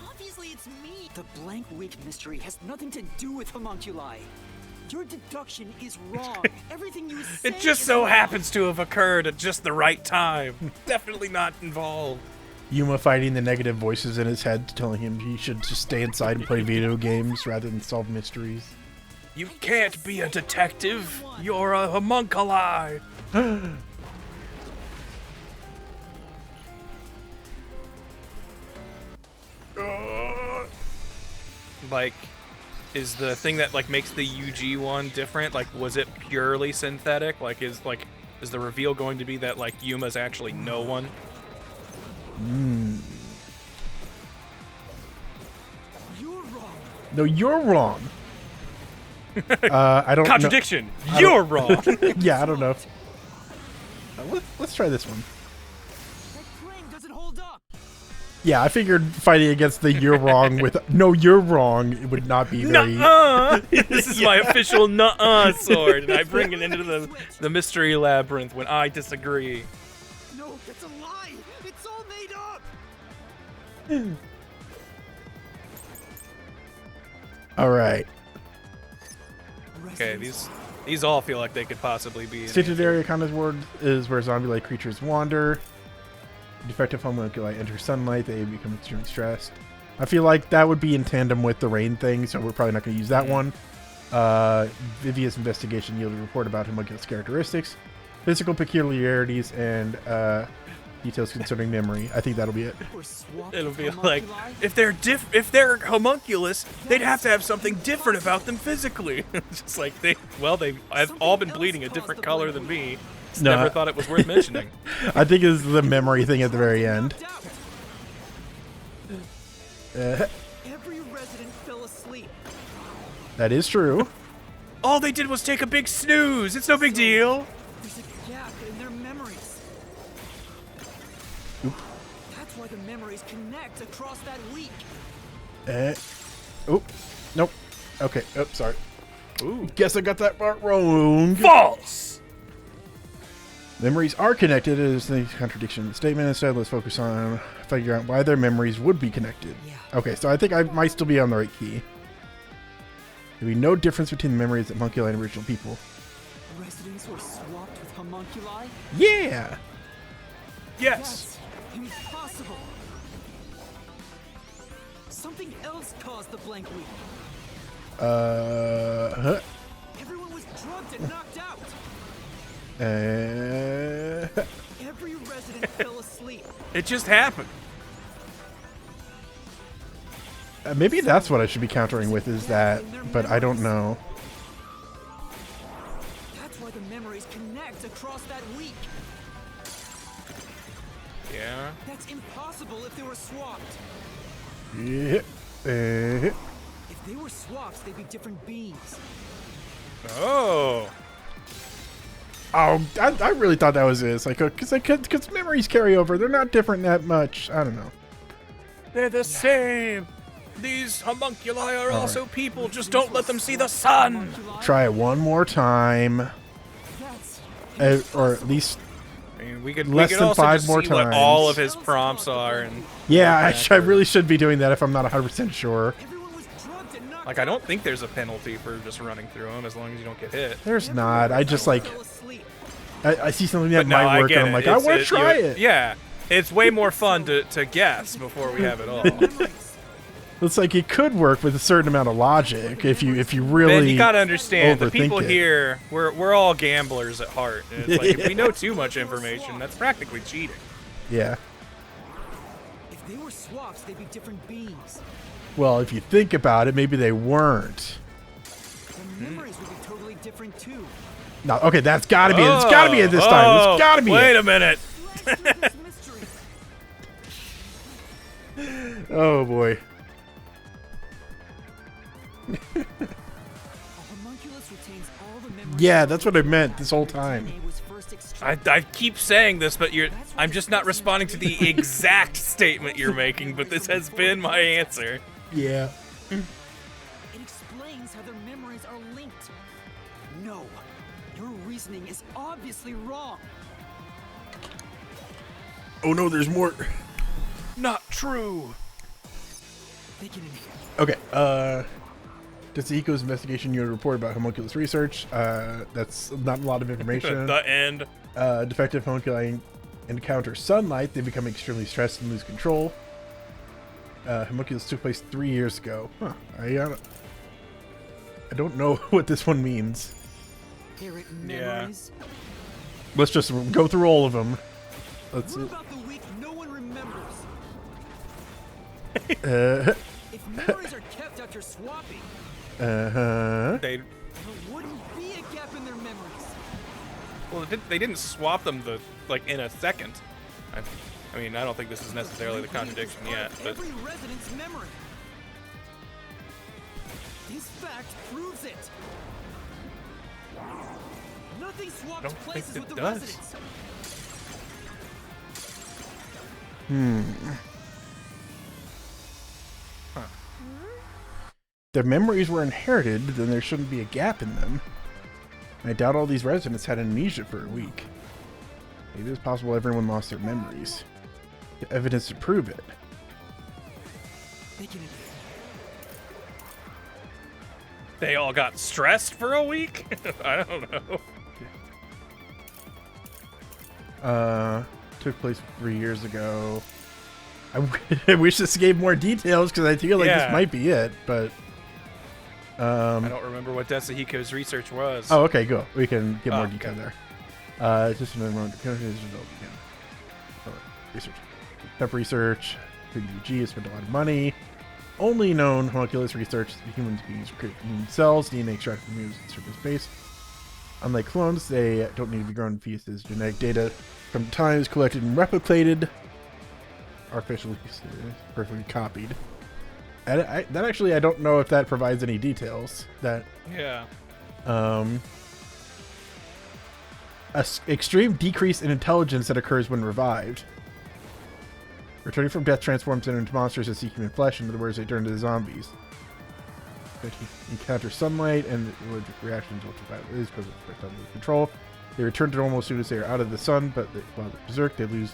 C: Obviously, it's me. The blank week mystery has nothing to do with homunculi. Your deduction is wrong. Everything you say
B: It just
C: is
B: so
C: wrong.
B: happens to have occurred at just the right time. Definitely not involved.
A: Yuma fighting the negative voices in his head, telling him he should just stay inside and play video games rather than solve mysteries.
B: You can't be a detective. You're a homunculi. like, is the thing that like makes the UG one different? Like, was it purely synthetic? Like, is the reveal going to be that like Yuma's actually no one?
C: You're wrong.
A: No, you're wrong. I don't.
B: Contradiction.
A: Know.
B: You're wrong.
A: Yeah, I don't know. Let's try this one.
C: That claim doesn't hold up.
A: Yeah, I figured fighting against the "you're wrong" with "no, you're wrong" it would not be very.
B: Nuh-uh! This is my official nuh-uh sword, and I bring it into the mystery labyrinth when I disagree.
C: No, that's a lie. It's all made up.
A: All right.
B: Okay, these all feel like they could possibly be.
A: Stated area content word is where zombie-like creatures wander. Defective homunculi enter sunlight. They become extremely stressed. I feel like that would be in tandem with the rain thing, so we're probably not going to use that one. Vivia's investigation yielded a report about homunculus characteristics, physical peculiarities, and details concerning memory. I think that'll be it.
B: It'll be like, if they're homunculus, they'd have to have something different about them physically. Just like I've all been bleeding a different color than me.
A: No.
B: Never thought it was worth mentioning.
A: I think it's the memory thing at the very end.
C: Every resident fell asleep.
A: That is true.
B: All they did was take a big snooze. It's no big deal.
C: There's a gap in their memories.
A: Oop.
C: That's why the memories connect across that week.
A: Oh, nope. Okay. Oh, sorry.
B: Ooh.
A: Guess I got that part wrong.
B: False.
A: Memories are connected is the contradiction in the statement. Instead, let's focus on figuring out why their memories would be connected.
C: Yeah.
A: Okay, so I think I might still be on the right key. There'd be no difference between the memories of homunculi and original people.
C: Residents were swapped with homunculi?
A: Yeah!
B: Yes.
C: That's impossible. Something else caused the blank week.
A: Huh?
C: Everyone was drugged and knocked out. Every resident fell asleep.
B: It just happened.
A: Maybe that's what I should be countering with is that, but I don't know.
C: That's why the memories connect across that week.
B: Yeah.
C: That's impossible if they were swapped.
A: Yeah.
C: If they were swapped, they'd be different beings.
B: Oh.
A: Oh, I really thought that was it. It's like, because memories carry over. They're not different that much. I don't know.
B: They're the same. These homunculi are also people. Just don't let them see the sun.
A: Try it one more time. Or at least
B: I mean, we could
A: less than
B: also
A: 5
B: just
A: more
B: see
A: times.
B: what all of his prompts are, and
A: yeah, I really should be doing that if I'm not 100% sure.
B: like I don't think there's a penalty for just running through them as long as you don't get hit.
A: There's not. I just like I see something that
B: But no,
A: might work,
B: I get
A: and I'm like,
B: it.
A: I want to try it.
B: Yeah, it's way more fun to guess before we have it all.
A: It's like it could work with a certain amount of logic if you really.
B: Man, you gotta understand the
A: overthink
B: people
A: it.
B: here. We're all gamblers at heart. And it's like if we know too much information, that's practically cheating.
A: Yeah.
C: If they were swaps, they'd be different beings.
A: Well, if you think about it, maybe they weren't.
C: The memories would be totally different too.
A: No, okay, that's gotta be it. It's gotta be it this time. It's gotta be it.
B: Wait a minute.
A: Oh boy. Yeah, that's what I meant this whole time.
B: I keep saying this, but I'm just not responding to the exact statement you're making, but this has been my answer.
A: Yeah.
C: It explains how their memories are linked. No, your reasoning is obviously wrong.
A: Oh no, there's more.
B: Not true.
A: Okay, does the Eco's investigation unit report about homunculus research? That's not a lot of information.
B: The end.
A: Defective homunculi encounter sunlight. They become extremely stressed and lose control. Homunculus took place 3 years ago. Huh. I don't know what this one means.
B: Yeah.
A: Let's just go through all of them. Let's see.
C: About the week no one remembers.
A: Uh,
C: If memories are kept after swapping.
A: Uh-huh.
B: They
C: There wouldn't be a gap in their memories.
B: well, they didn't swap them like in a second. I mean, I don't think this is necessarily the contradiction yet, but
C: Every resident's memory. This fact proves it. Nothing swapped
B: don't think
C: places
B: it
C: with the
B: does.
C: residents.
A: Their memories were inherited, then there shouldn't be a gap in them. I doubt all these residents had amnesia for a week. Maybe it's possible everyone lost their memories. The evidence to prove it.
C: They can
B: they all got stressed for a week? I don't know.
A: Took place 3 years ago. I wish this gave more details because I feel like this might be it, but
B: I don't remember what Desahiko's research was.
A: oh, okay, go. We can get more detail there. Just another moment. Research. Pep research. PWG has spent a lot of money. Only known homunculus research is humans being used to create human cells, DNA extracted from humans in surface space. Unlike clones, they don't need to be grown in fetuses. Genetic data from time is collected and replicated. Artificially perfectly copied. That actually, I don't know if that provides any details. That
B: Yeah.
A: Extreme decrease in intelligence that occurs when revived. Returning from death transforms them into monsters that seek human flesh. In other words, they turn into zombies. They encounter sunlight and allergic reactions ultraviolet rays because of projectile control. They return to normal as soon as they are out of the sun, but while they're berserk, they lose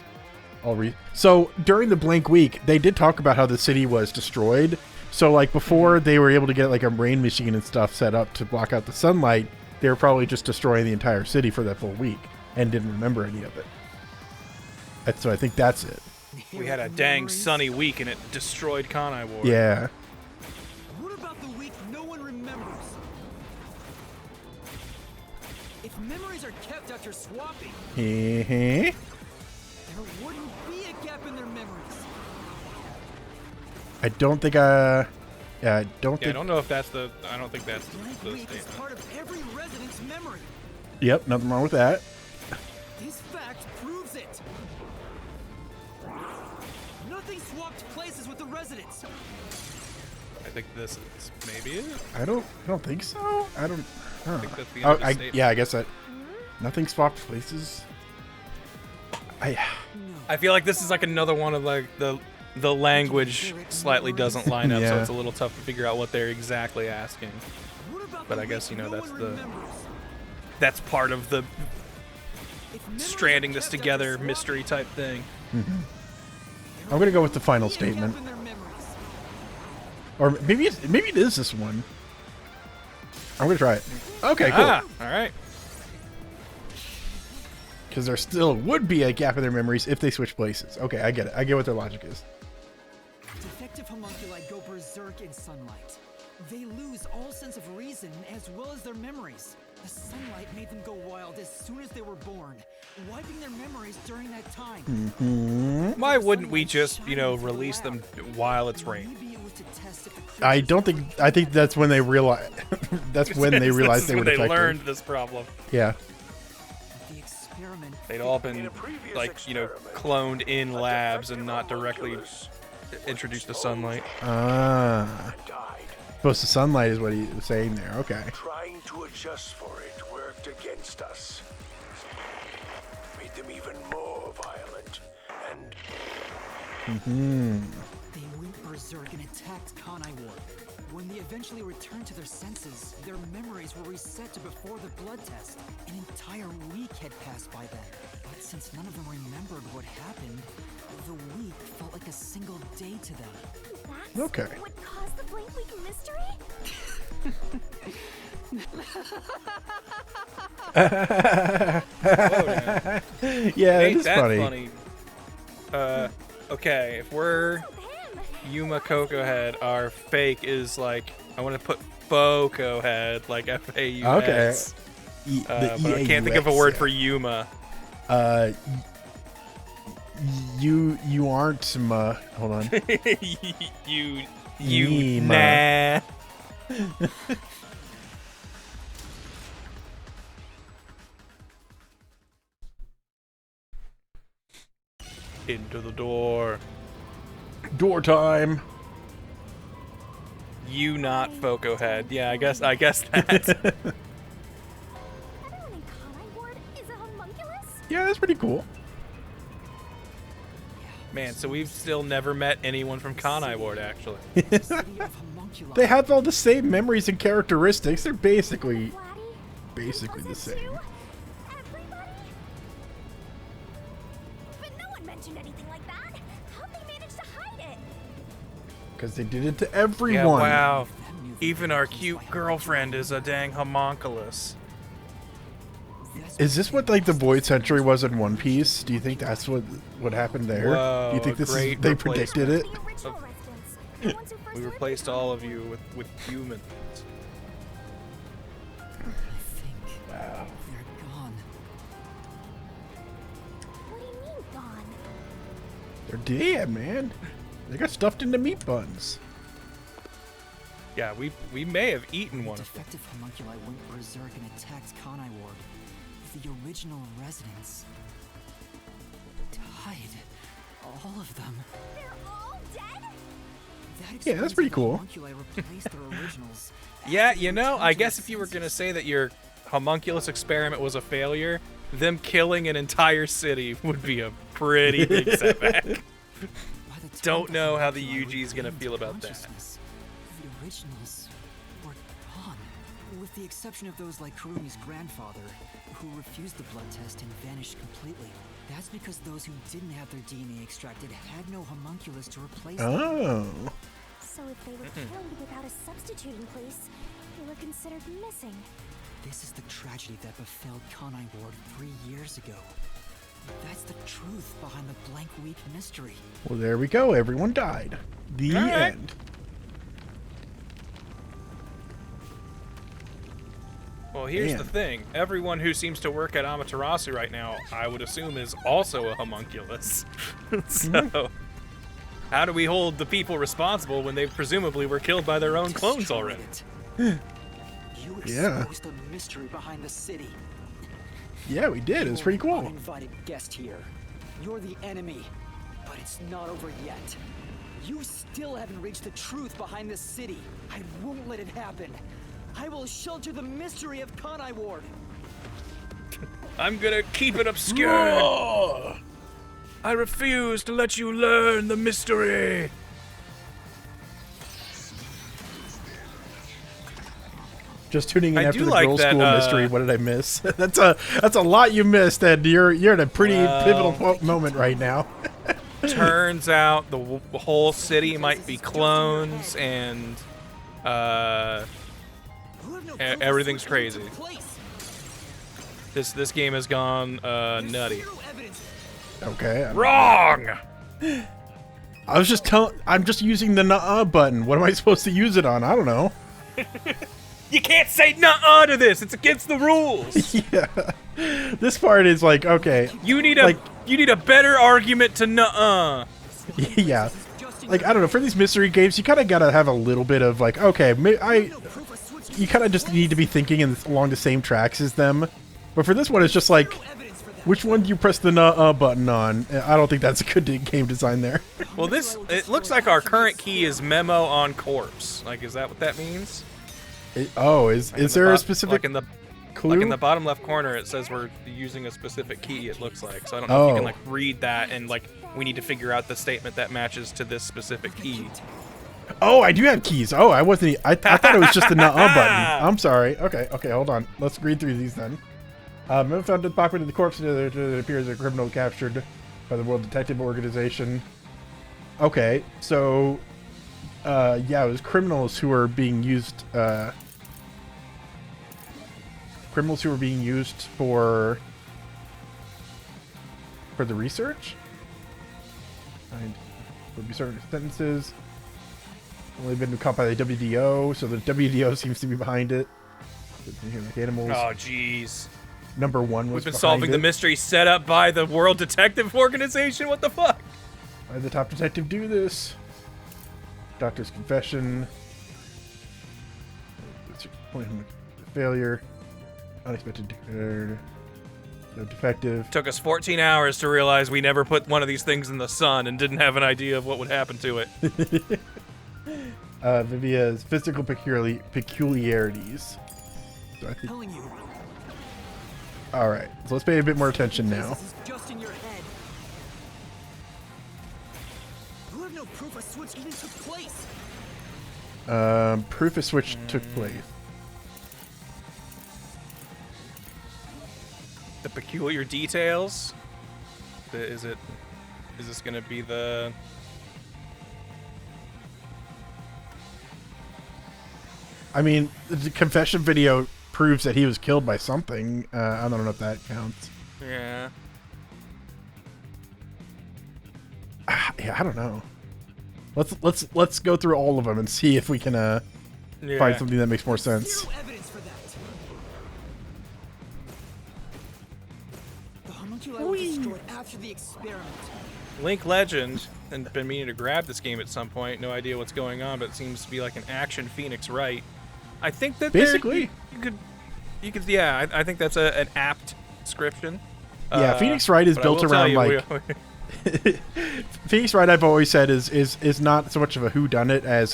A: all So during the blank week, they did talk about how the city was destroyed. So like before they were able to get like a rain machine and stuff set up to block out the sunlight, they were probably just destroying the entire city for that full week and didn't remember any of it. So I think that's it.
B: We had a dang sunny week and it destroyed Kanai Ward.
A: Yeah.
C: What about the week no one remembers? If memories are kept after swapping, there wouldn't be a gap in their memories.
A: I don't think I don't think.
B: I don't know if that's the. I don't think that's the
C: Week is
B: statement.
C: part of every resident's memory.
A: Yep, nothing wrong with that.
C: This fact proves it. Nothing swapped places with the residents.
B: I think this is maybe it.
A: I don't think so. I don't. Huh.
B: I think that's the end of the statement.
A: Yeah, I guess that. Nothing swapped places.
B: I feel like this is like another one of like the language slightly doesn't line up, so
A: Yeah.
B: it's a little tough to figure out what they're exactly asking. But I guess that's part of the stranding this together mystery type thing.
A: I'm gonna go with the final statement, or maybe it is this one. I'm gonna try it. Okay, cool.
B: All right.
A: Because there still would be a gap in their memories if they switch places. Okay, I get it. I get what their logic is.
C: Defective homunculi go berserk in sunlight. They lose all sense of reason as well as their memories. The sunlight made them go wild as soon as they were born, wiping their memories during that time.
B: Why wouldn't we just, release them while it's raining?
C: Maybe it was to test if the
A: I don't think. I think that's when they realize. That's when they realized they were
B: when they
A: defective.
B: learned this problem.
A: Yeah.
C: the experiment
B: They'd all been, cloned in labs and not directly introduced to sunlight.
A: Supposed to sunlight is what he was saying there. Okay.
J: Trying to adjust for it worked against us. Made them even more violent. And
C: They went berserk and attacked Kanai Ward. When they eventually returned to their senses, their memories were reset to before the blood test. An entire week had passed by then. But since none of them remembered what happened, the week felt like a single day to them.
K: That's
A: Okay.
K: what caused the blank week mystery?
A: Yeah,
B: Ain't
A: it's
B: that
A: funny.
B: Okay, if we're Yuma Coco Head, our fake is like, I want to put Foco Head, like F-A-U-S.
A: Okay.
B: But I can't think of a word for Yuma.
A: You aren't hold on.
B: You
A: Nah.
B: Into the door.
A: Door time.
B: You not Foco head. Yeah, I guess that.
K: Everyone in Conai Ward is a homunculus?
A: Yeah, that's pretty cool.
B: Man, so we've still never met anyone from Conai Ward, actually.
A: They have all the same memories and characteristics. They're basically the same.
K: Everybody? But no one mentioned anything like that. How'd they manage to hide it?
A: Because they did it to everyone.
B: Yeah, wow. Even our cute girlfriend is a dang homunculus.
A: Is this what like the Void Century was in One Piece? Do you think that's what happened there?
B: Whoa,
A: Do you think this is
B: great
A: they predicted it?
B: We replaced all of you with humans.
C: Wow. They're gone.
K: What do you mean gone?
A: They're dead, man. They got stuffed into meat buns.
B: Yeah, we may have eaten one of them.
C: Defective homunculi went berserk and attacked Conai Ward. The original residents died. All of them.
K: They're all dead?
A: Yeah, that's pretty cool.
C: Homunculi replaced their originals.
B: Yeah, you know, I guess if you were gonna say that your homunculus experiment was a failure, them killing an entire city would be a pretty big setback. Don't know how the UG's gonna feel about that.
C: The originals were gone. With the exception of those like Kurumi's grandfather, who refused the blood test and vanished completely. That's because those who didn't have their DNA extracted had no homunculus to replace them.
A: Oh.
K: So if they were killed without a substitute in place, they were considered missing.
C: This is the tragedy that befell Conai Ward 3 years ago. That's the truth behind the blank week mystery.
A: Well, there we go. Everyone died. The end.
B: Well, here's the thing. Everyone who seems to work at Amaterasu right now, I would assume, is also a homunculus. So, how do we hold the people responsible when they presumably were killed by their own clones already?
C: You exposed the mystery behind the city.
A: Yeah, we did. It was pretty cool.
C: Uninvited guest here. You're the enemy, but it's not over yet. You still haven't reached the truth behind this city. I won't let it happen. I will shelter the mystery of Conai Ward.
B: I'm gonna keep it obscure. I refuse to let you learn the mystery.
A: Just tuning in
B: I
A: after
B: do
A: the
B: like
A: girls'
B: that,
A: school mystery. What did I miss? That's a lot you missed, and you're in a pretty pivotal moment right now.
B: Turns out the whole city might be clones, and everything's crazy. This game has gone nutty.
A: Okay.
B: Wrong.
A: I'm just using the nuh-uh button. What am I supposed to use it on? I don't know.
B: You can't say nuh-uh to this. It's against the rules.
A: Yeah. This part is like, okay.
B: You need a better argument to nuh-uh.
A: Yeah. Like, I don't know, for these mystery games, you kind of got to have a little bit of like, okay, you kind of just need to be thinking along the same tracks as them. But for this one, it's just like, which one do you press the nuh-uh button on? I don't think that's a good game design there.
B: Well, it looks like our current key is memo on corpse. Like, is that what that means?
A: Is there a specific
B: like in the
A: clue?
B: Like in the bottom left corner, it says we're using a specific key, it looks like. So I don't know if you can like read that and like we need to figure out the statement that matches to this specific key.
A: Oh, I do have keys. Oh, I thought it was just the nuh-uh button. I'm sorry. Okay, hold on. Let's read through these then. Memo found in the pocket of the corpse. It appears a criminal captured by the World Detective Organization. Okay, so yeah, it was criminals who were being used. Criminals who were being used for the research. And would be certain sentences. Only been caught by the WDO, so the WDO seems to be behind it. Animals.
B: Oh, jeez.
A: Number one was
B: We've been solving the mystery set up by the World Detective Organization. What the fuck?
A: Why did the top detective do this? Doctor's confession. Failure. Unexpected declared. No defective.
B: Took us 14 hours to realize we never put one of these things in the sun and didn't have an idea of what would happen to it.
A: Vivia's physical peculiarities. So I think. All right, so let's pay a bit more attention now.
C: This is just in your head. You have no proof a switch even took place.
A: Proof a switch took place.
B: The peculiar details. Is this gonna be the?
A: I mean, the confession video proves that he was killed by something. I don't know if that counts.
B: Yeah.
A: Yeah, I don't know. Let's go through all of them and see if we can find something that makes more sense.
C: Zero evidence for that. The homunculi were destroyed after the experiment.
B: Link Legend, and been meaning to grab this game at some point. No idea what's going on, but it seems to be like an action Phoenix Wright. I think that
A: basically
B: you could yeah. I think that's an apt description.
A: Yeah, Phoenix Wright is built around like Phoenix Wright. I've always said is not so much of a whodunit as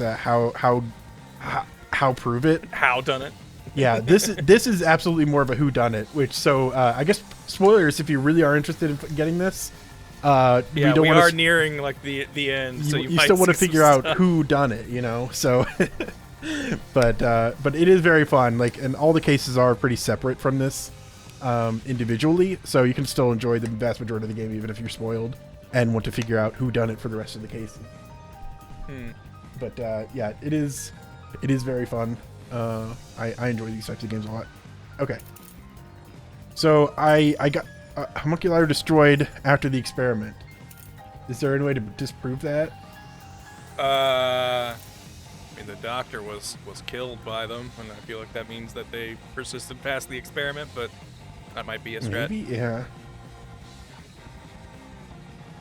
A: how prove it.
B: How done it.
A: Yeah, this is absolutely more of a whodunit. Which I guess spoilers if you really are interested in getting this.
B: Yeah, we are nearing like the end. So
A: you still want to figure out who done it, you know. So, but it is very fun. Like, and all the cases are pretty separate from this individually, so you can still enjoy the vast majority of the game even if you're spoiled and want to figure out who done it for the rest of the cases. But yeah, it is very fun. I enjoy these types of games a lot. Okay, so I got. Homunculi are destroyed after the experiment. Is there any way to disprove that?
B: I mean, the doctor was killed by them, and I feel like that means that they persisted past the experiment, but that might be a stretch.
A: Maybe, yeah.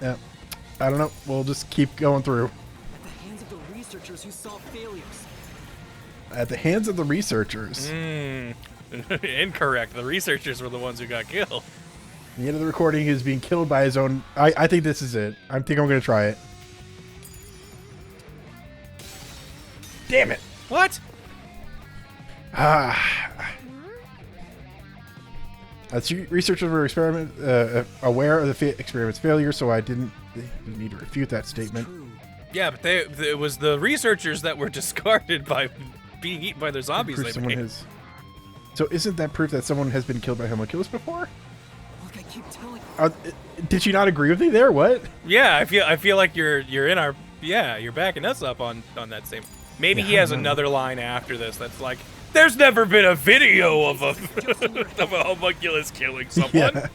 A: Yeah. I don't know. We'll just keep going through.
C: At the hands of the researchers who saw failures.
A: At the hands of the researchers.
B: Incorrect. The researchers were the ones who got killed.
A: The end of the recording is being killed by his own. I think this is it. I think I'm going to try it. Damn it.
B: What?
A: Researchers were aware of the experiment's failure, so I didn't need to refute that statement.
B: Yeah, but it was the researchers that were discarded by being eaten by their zombies.
A: So isn't that proof that someone has been killed by homunculus before?
C: Look, I keep telling
A: did you not agree with me there? What?
B: Yeah, I feel like you're in our you're backing us up on that same. Maybe he has another line after this that's like, "There's never been a video of a homunculus killing someone." Yeah.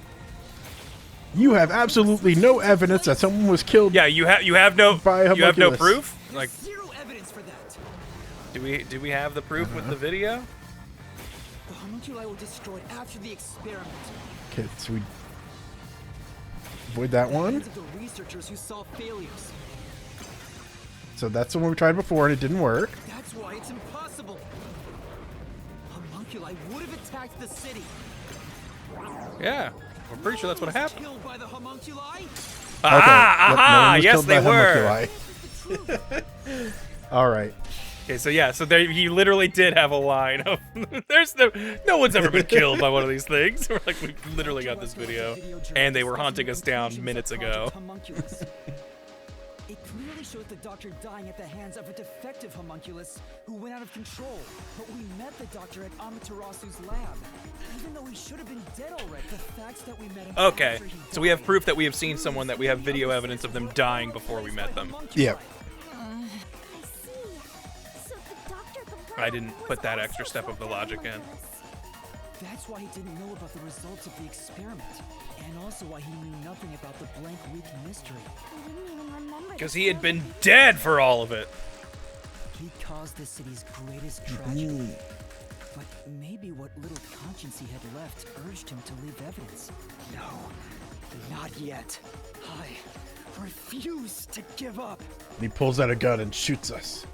A: You have absolutely no evidence that someone was killed.
B: Yeah, you have no proof. Like
C: zero evidence for that.
B: Do we have the proof with the video?
C: The homunculi were destroyed after the experiment.
A: Okay, so we avoid that one.
C: Of the researchers who saw failures.
A: So that's the one we tried before and it didn't work.
C: That's why it's impossible. Homunculi would have attacked the city.
B: Yeah, we're pretty sure that's what happened.
C: Killed by the homunculi?
B: Yes, they were.
A: All right.
B: Okay, so yeah, so there he literally did have a line of there's no one's ever been killed by one of these things. We're like, we literally got this video, and they were hunting us down minutes ago.
C: It clearly shows the doctor dying at the hands of a defective homunculus who went out of control. But we met the doctor at Amaterasu's lab, even though he should have been dead already. The facts that we met him.
B: Okay, so we have proof that we have seen someone, that we have video evidence of them dying before we met them.
A: Yeah.
B: I didn't put that extra step of the logic in.
C: That's why he didn't know about the results of the experiment, and also why he knew nothing about the blank week mystery.
K: I didn't even remember.
B: Because he had been dead for all of it.
C: He caused the city's greatest tragedy. But maybe what little conscience he had left urged him to leave evidence. No, not yet. I refuse to give up.
A: And he pulls out a gun and shoots us.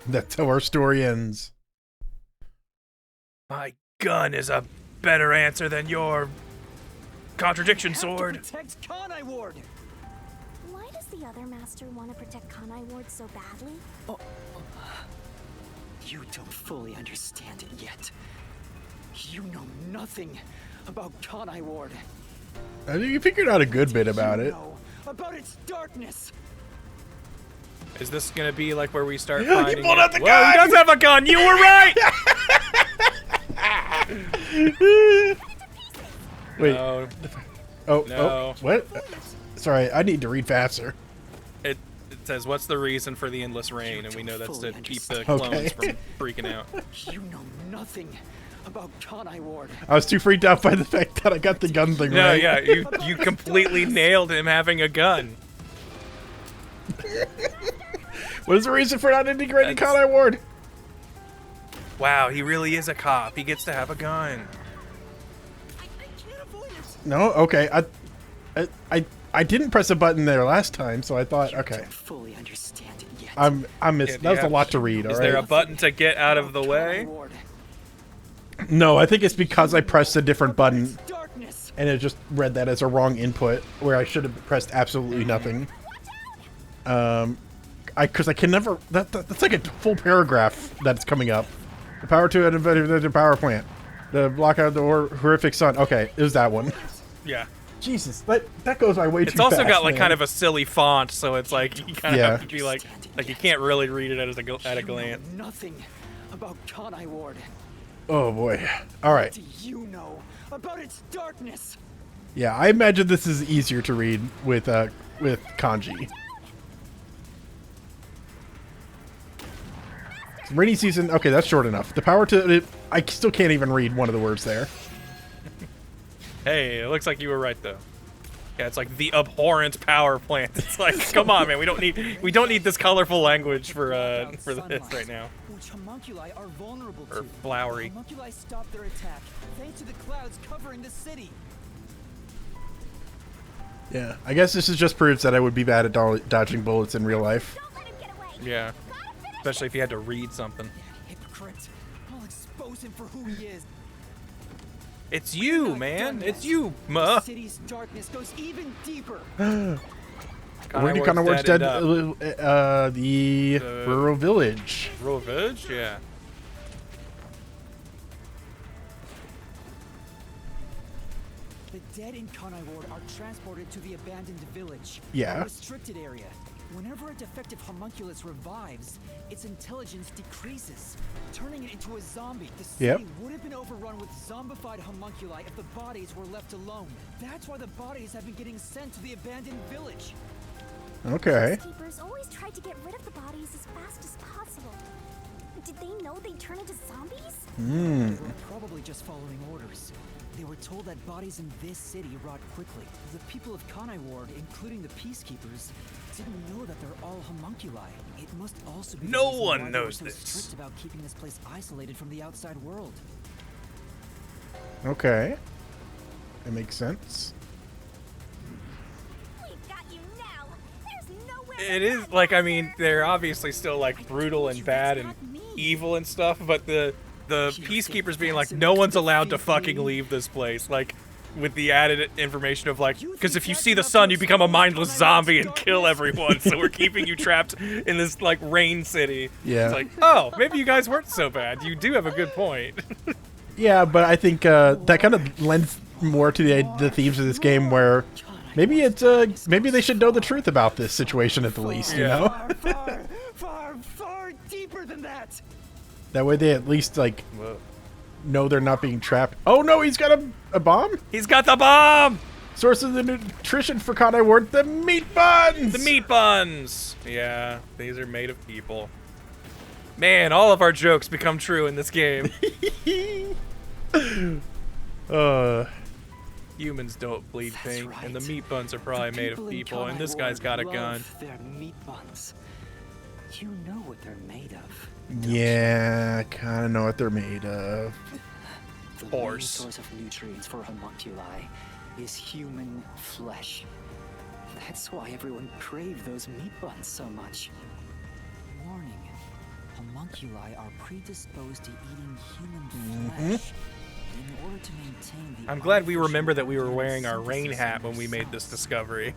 A: That's how our story ends.
B: My gun is a better answer than your contradiction sword.
C: Protect Kanai Ward.
K: Why does the other master want to protect Kanai Ward so badly?
C: You don't fully understand it yet. You know nothing about Kanai Ward.
A: I think you figured out a good bit about it.
C: Know about its darkness.
B: Is this gonna be like where we start
A: He
B: finding
A: pulled out the
B: Well,
A: gun!
B: he does have a gun! You were right!
A: Wait.
B: No.
A: Oh,
B: No.
A: oh, what? Sorry, I need to read faster.
B: It says, what's the reason for the endless rain? And we know that's to keep the
A: Okay.
B: clones from freaking out.
C: You know nothing about Kanai Ward.
A: I was too freaked out by the fact that I got the gun thing
B: No,
A: right.
B: yeah, you completely nailed him having a gun.
A: What is the reason for not integrating Kanai Ward?
B: Wow, he really is a cop. He gets to have a gun.
A: No, okay. I didn't press a button there last time, so I thought, okay.
C: Fully understand it yet.
A: I missed. That was a lot to read.
B: Is
A: All
B: there a
A: right.
B: button to get out of the way?
A: No, I think it's because I pressed a different button,
C: Darkness.
A: and it just read that as a wrong input, where I should have pressed absolutely nothing. Because I can never. That's like a full paragraph that's coming up. The power to the power plant. The blackout, the horrific sun. Okay, it was that one.
B: Yeah.
A: Jesus, that goes by way too fast.
B: It's also got like
A: man.
B: kind of a silly font, so it's like you kind of
A: Yeah.
B: have to be like you can't really read it at a glance.
C: Nothing about Kanai Ward.
A: Oh boy. All right.
C: Do you know about its darkness?
A: Yeah, I imagine this is easier to read with kanji. Rainy season. Okay, that's short enough. The power to. I still can't even read one of the words there.
B: Hey, it looks like you were right though. Yeah, it's like the abhorrent power plant. It's like, come on, man, we don't need this colorful language for this right now.
C: Which homunculi are vulnerable
B: Or
C: to.
B: flowery.
C: The homunculi stopped their attack thanks to the clouds covering the city.
A: Yeah, I guess this is just proves that I would be bad at dodging bullets in real life.
B: Yeah, especially if you had to read something.
C: Hypocrite. I'll expose him for who he is.
B: It's you, man. It's you,
C: The
B: Ma.
C: city's darkness goes even deeper.
A: Where do Kanai Ward's dead? The rural village.
B: Rural village? Yeah.
C: The dead in Kanai Ward are transported to the abandoned village.
A: Yeah.
C: A restricted area. Whenever a defective homunculus revives, its intelligence decreases, turning it into a zombie. The city
A: Yep.
C: would have been overrun with zombified homunculi if the bodies were left alone. That's why the bodies have been getting sent to the abandoned village.
A: Okay.
K: Keepers always tried to get rid of the bodies as fast as possible. Did they know they'd turn into zombies?
C: They were probably just following orders. They were told that bodies in this city rot quickly. The people of Kanai Ward, including the peacekeepers, didn't know that they're all homunculi. It must also be the
B: No
C: reason
B: one
C: why they were
B: knows
C: so
B: this.
C: strict about keeping this place isolated from the outside world.
A: Okay. That makes sense.
K: We've got you now. There's nowhere
B: It is like, I mean, they're obviously still like brutal and bad and evil and stuff, but the peacekeepers being like, no one's allowed to fucking leave this place, like with the added information of like, because if you see the sun, you become a mindless zombie and kill everyone. So we're keeping you trapped in this like rain city.
A: Yeah.
B: It's like, oh, maybe you guys weren't so bad. You do have a good point.
A: Yeah, but I think that kind of lends more to the themes of this game, where maybe maybe they should know the truth about this situation at the least, you know?
C: Far deeper than that.
A: That way they at least like know they're not being trapped. Oh no, he's got a bomb?
B: He's got the bomb!
A: Source of the nutrition for Kanai Ward, the meat buns!
B: The meat buns! Yeah, these are made of people. Man, all of our jokes become true in this game. Humans don't bleed pink,
C: right.
B: and the meat buns are probably made of
C: in
B: people, and
C: Kanai
B: this guy's
C: Ward
B: got a
C: love
B: gun.
C: Their meat buns. You know what they're made of.
A: Yeah, I kind of know what they're made of.
C: The main
B: Horse.
C: source of nutrients for homunculi is human flesh. That's why everyone craved those meat buns so much. Warning. Homunculi are predisposed to eating human flesh. In order to maintain the
B: I'm glad we remember that we were
C: artificial
B: wearing our rain
C: synthesis
B: hat
C: of
B: when we made this
C: cells.
B: discovery.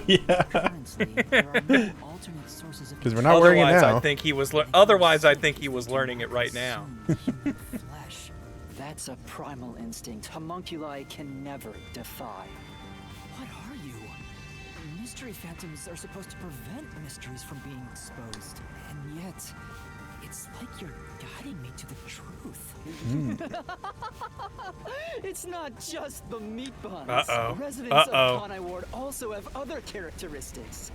A: Yeah.
C: Currently, there are no alternate sources of
A: 'Cause we're not wearing it
B: Otherwise,
A: now.
B: I think he was. Otherwise, I think he was learning it right now.
C: Human flesh. That's a primal instinct homunculi can never defy. What are you? Mystery phantoms are supposed to prevent mysteries from being exposed, and yet it's like you're guiding me to the truth. It's not just the meat buns.
B: Uh-oh.
C: Residents
B: Uh-oh.
C: of Conai Ward also have other characteristics.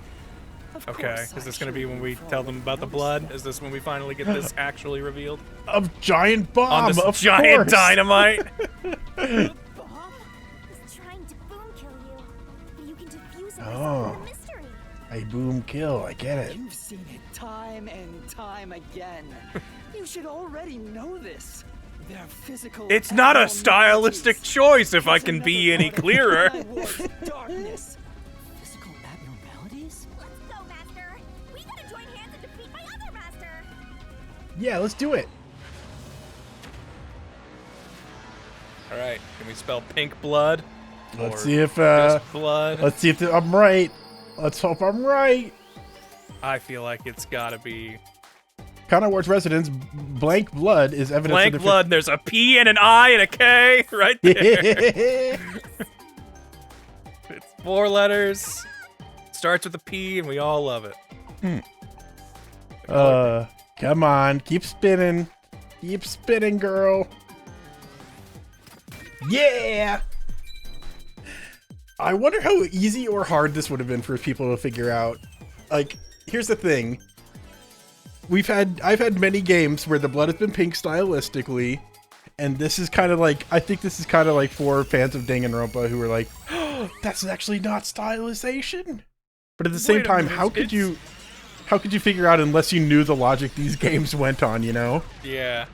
C: Of
B: Okay,
C: course,
B: is this
C: I'm
B: going to be
C: sure
B: when
C: you
B: we
C: probably
B: tell them about the
C: noticed
B: blood?
C: that.
B: Is this when we finally get this actually revealed?
A: Of giant bomb,
B: On this
A: of
B: giant
A: course.
B: dynamite?
K: The bomb is trying to boom kill you, but you can defuse it by
A: Oh.
K: solving the mystery.
A: Hey, boom, kill. I get it.
C: You've seen it time and time again. You should already know this. Their physical
B: It's not a
C: abnormalities
B: stylistic choice, if I can
C: another
B: be any
C: part of
B: clearer.
C: Conai Ward's darkness. Physical abnormalities?
K: Let's go, Master. We gotta join hands and defeat my other master.
A: Yeah, let's do it.
B: All right, can we spell pink blood?
A: Let's
B: Or
A: see if
B: just blood.
A: let's see if I'm right. Let's hope I'm right.
B: I feel like it's gotta be
A: Conai Ward's residence, blank blood is evidence
B: blank
A: of the
B: blood. And there's a P and an I and a K right there. It's 4 letters. Starts with a P, and we all love it.
A: Come on, keep spinning. Keep spinning, girl. Yeah! I wonder how easy or hard this would have been for people to figure out. Like, here's the thing. I've had many games where the blood has been pink stylistically, and this is kind of like, I think this is kind of like for fans of Danganronpa who were like, oh, that's actually not stylization. But at the same
B: Wait a
A: time,
B: minute,
A: how could you figure out unless you knew the logic these games went on, you know?
B: Yeah.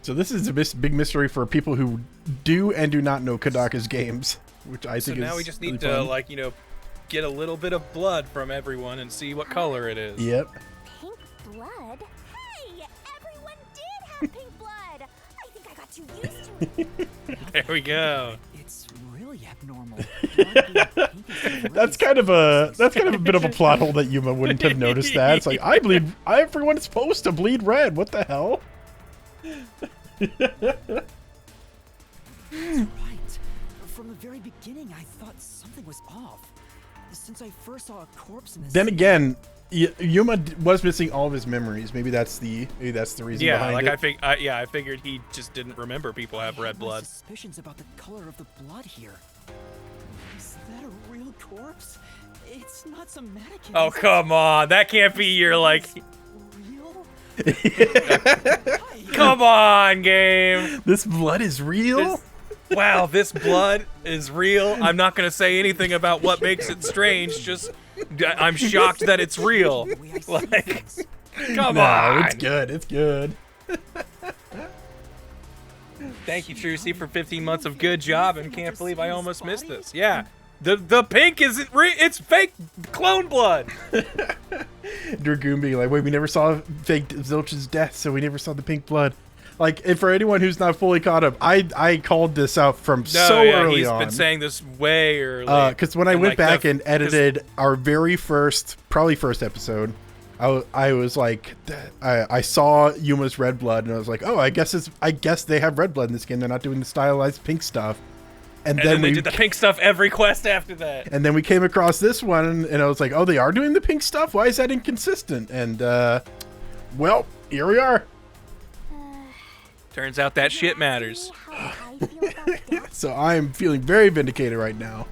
A: So this is a big mystery for people who do and do not know Kodaka's games, which I
B: So
A: think is
B: now we just
A: really
B: need to,
A: fun.
B: like, you know, get a little bit of blood from everyone and see what color it is.
A: Yep.
K: Pink blood? Hey, everyone did have pink blood. I think I got too used to it.
B: There we go.
C: It's really abnormal. Blood being pink is really
A: That's kind of a bit of a plot hole that Yuma wouldn't have noticed that. It's like everyone's supposed to bleed red. What the hell?
C: That's right. From the very beginning, I thought something was off. Since I first saw a corpse in the
A: Then
C: city-
A: again, Yuma was missing all of his memories. Maybe that's the reason
B: Yeah,
A: behind
B: like
A: it.
B: I figured he just didn't remember people have
C: I
B: red
C: had my
B: blood.
C: Suspicions about the color of the blood here. Is that a real corpse? It's not some mannequin.
B: Oh,
C: is it?
B: come on. That can't be your, like...
C: Real?
B: Come on, game.
A: This blood is real.
B: Wow, this blood is real. I'm not going to say anything about what makes it strange. Just, I'm shocked that it's real. Like, come
A: No,
B: on.
A: it's good. It's good.
B: Thank you, Trucy, for 15 months of good job, and can't believe I almost missed this. Yeah, the pink isn't it's fake clone blood.
A: Dragoon being like, wait, we never saw fake Zilch's death, so we never saw the pink blood. Like, and for anyone who's not fully caught up, I called this out from early
B: he's
A: on.
B: been saying this way early.
A: Because when I
B: And,
A: went
B: like,
A: back and edited our very first episode, I was like, I saw Yuma's red blood, and I was like, oh, I guess they have red blood in this game. They're not doing the stylized pink stuff.
B: And then they did the pink stuff every quest after that.
A: And then we came across this one, and I was like, oh, they are doing the pink stuff? Why is that inconsistent? And, well, here we are.
B: Turns out that shit matters.
K: How I feel about death?
A: So I'm feeling very vindicated right now.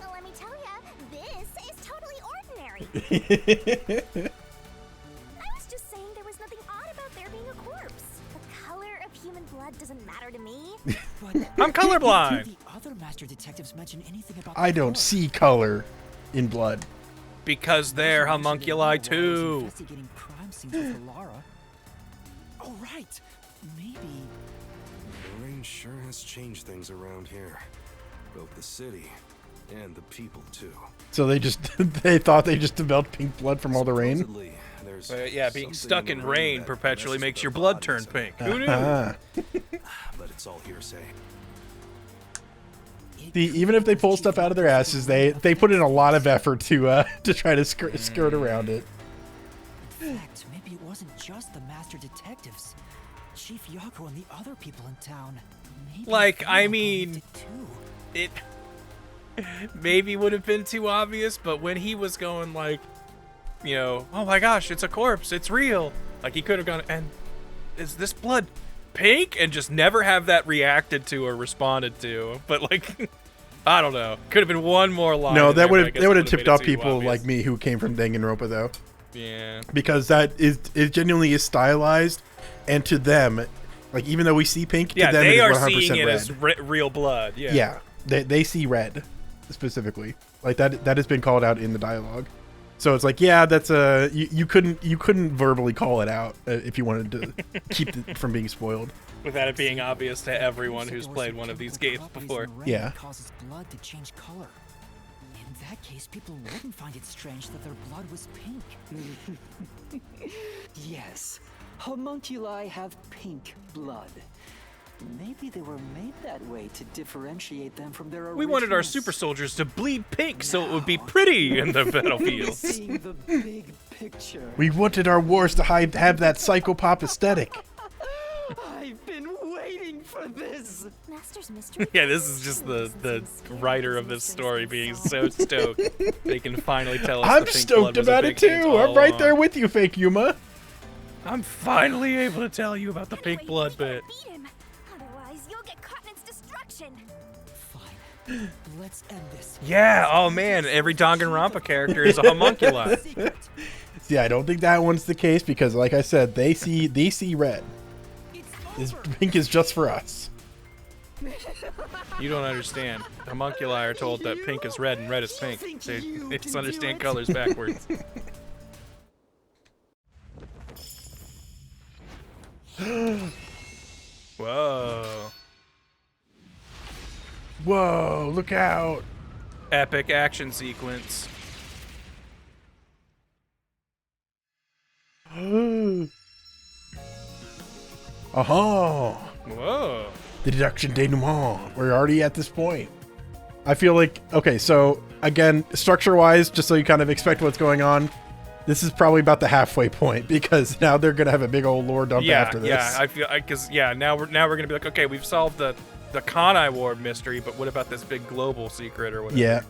K: Well, let me tell ya, this is totally ordinary. I was just saying there was nothing odd about there being a corpse. The color of human blood doesn't matter to me.
C: But
B: I'm colorblind.
C: the other master detectives mention anything about
A: I
C: the
A: don't
C: Corps?
A: see color in blood.
B: Because they're
C: Mentioned it
B: homunculi
C: while I was
B: too.
C: investigating crime scenes with Lara. Oh right, maybe.
I: The rain sure has changed things around here. Both the city and the people too.
A: So they just they thought they just developed pink blood from all the rain.
I: Supposedly, there's
B: Yeah, being
I: something
B: stuck in
I: the
B: rain
I: that
B: perpetually
I: messes
B: makes
I: with
B: your
I: their
B: blood
I: bodies
B: turn
I: and-
B: pink. Who knew?
I: But it's all hearsay.
A: Even if they pull stuff out of their asses, they put in a lot of effort to try to skirt around it.
C: In fact, maybe it wasn't just the master detectives. Chief Yako and the other people in town. Maybe
B: Like,
C: they
B: I
C: all
B: mean,
C: believed it too.
B: It maybe would have been too obvious, but when he was going like, you know, oh my gosh, it's a corpse, it's real. Like he could have gone, and is this blood pink? And just never have that reacted to or responded to. But like, I don't know. Could have been one more line.
A: No,
B: in
A: that
B: there,
A: would
B: but I
A: have
B: guess
A: that
B: it
A: would have
B: would've
A: tipped
B: made it
A: off
B: too
A: people
B: obvious.
A: like me who came from Danganronpa though.
B: Yeah.
A: Because it genuinely is stylized, and to them, like even though we see pink,
B: Yeah,
A: to them
B: they
A: it
B: are
A: is 100%
B: seeing it
A: red.
B: as real blood. Yeah.
A: Yeah, they see red specifically. Like that has been called out in the dialogue. So it's like, yeah, that's a you couldn't verbally call it out if you wanted to keep it from being spoiled.
B: Without it being obvious to everyone who's played one of these games before.
A: Yeah.
C: Causes blood to change color. In that case, people wouldn't find it strange that their blood was pink. Yes, homunculi have pink blood. Maybe they were made that way to differentiate them from their
B: We wanted our
C: originals.
B: super soldiers to bleed pink so it would be pretty in the battlefield.
C: Seeing the big picture.
A: We wanted our wars to have that psychopop aesthetic.
C: I've been waiting for this.
K: Master's mystery.
B: Yeah, this is just the writer of this story being so stoked they can finally tell us.
A: I'm
B: the pink
A: stoked
B: blood was a
A: about
B: big
A: it too.
B: hint all
A: I'm right
B: along.
A: there with you, Fake Yuma.
B: I'm finally able to tell you about the pink
K: Anyway,
B: blood
K: we gotta
B: bit.
K: beat him. Otherwise, you'll get caught in its destruction.
C: Fine. Let's end this.
B: Yeah. Oh man, every Danganronpa character is a homunculi.
A: See, I don't think that one's the case because, like I said, they see red. This pink is just for us.
B: You don't understand. Homunculi are told that pink is red and red is pink. They just understand colors backwards. Whoa.
A: Whoa! Look out!
B: Epic action sequence.
A: Aha!
B: Whoa.
A: The deduction denouement. We're already at this point. I feel like, okay, so again, structure-wise, just so you kind of expect what's going on, this is probably about the halfway point because now they're gonna have a big old lore dump after this.
B: Yeah, I feel because now we're gonna be like, okay, we've solved the Kanai Ward mystery, but what about this big global secret or whatever?
A: Yeah.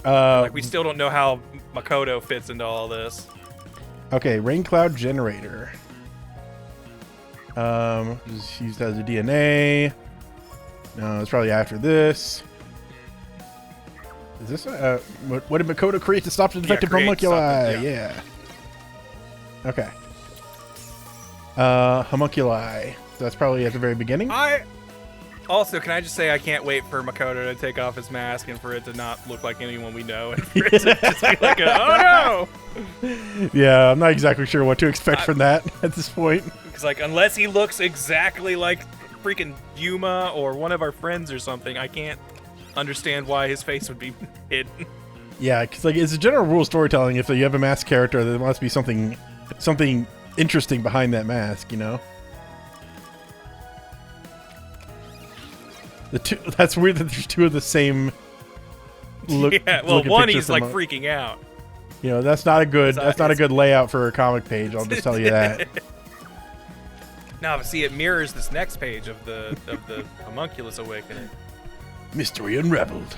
B: Like we still don't know how Makoto fits into all this.
A: Okay, rain cloud generator. Just used as a DNA. No, it's probably after this. Is this what did Makoto create to stop the defective homunculi?
B: something,
A: Yeah. Okay. Homunculi. So that's probably at the very beginning.
B: Also, can I just say I can't wait for Makoto to take off his mask and for it to not look like anyone we know and for it to just be like, oh no!
A: Yeah, I'm not exactly sure what to expect from that at this point.
B: Because like, unless he looks exactly like freaking Yuma or one of our friends or something, I can't understand why his face would be hidden.
A: Yeah, because like it's a general rule of storytelling. If you have a masked character, there must be something interesting behind that mask, you know. That's weird that there's two of the same look.
B: Yeah, well,
A: looking
B: one
A: picture
B: he's
A: from
B: like freaking out.
A: You know, that's not a good layout for a comic page. I'll just tell you that.
B: No, but see, it mirrors this next page of the homunculus awakening.
A: Mystery unraveled.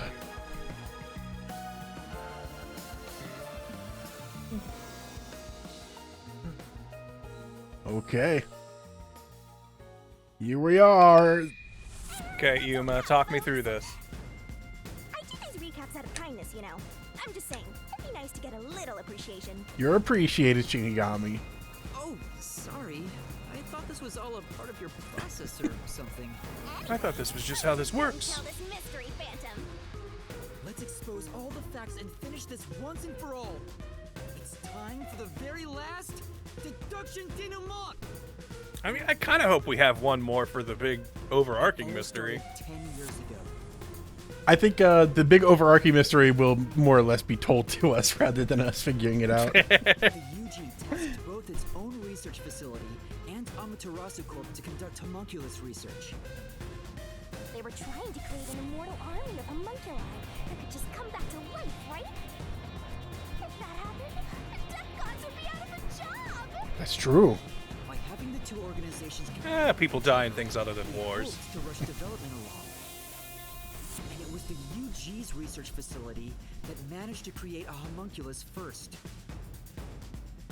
A: Okay. Here we are.
B: Okay, Yuma, talk me through this.
K: I do these recaps out of kindness, you know. I'm just saying, it'd be nice to get a little appreciation.
A: You're appreciated, Shinigami.
C: Oh, sorry. I thought this this was all a part of your process or something.
B: I thought this was just how this works.
K: Tell this mystery, Phantom.
C: Let's expose all the facts and finish this once and for all. It's time for the very last deduction denouement.
B: I mean, I kind of hope we have one more for the big overarching mystery.
C: 10 years ago.
A: I think the big overarching mystery will more or less be told to us rather than us figuring it out.
C: The UG tasked both its own research facility and Amaterasu Corp to conduct homunculus research.
K: They were trying to create an immortal army of homunculi that could just come back to life, right? If that happened, the Death Gods would be out of a job!
A: That's true.
C: By having the two organizations
B: People die in things other than wars.
C: to rush development along. And it was the UG's research facility that managed to create a homunculus first.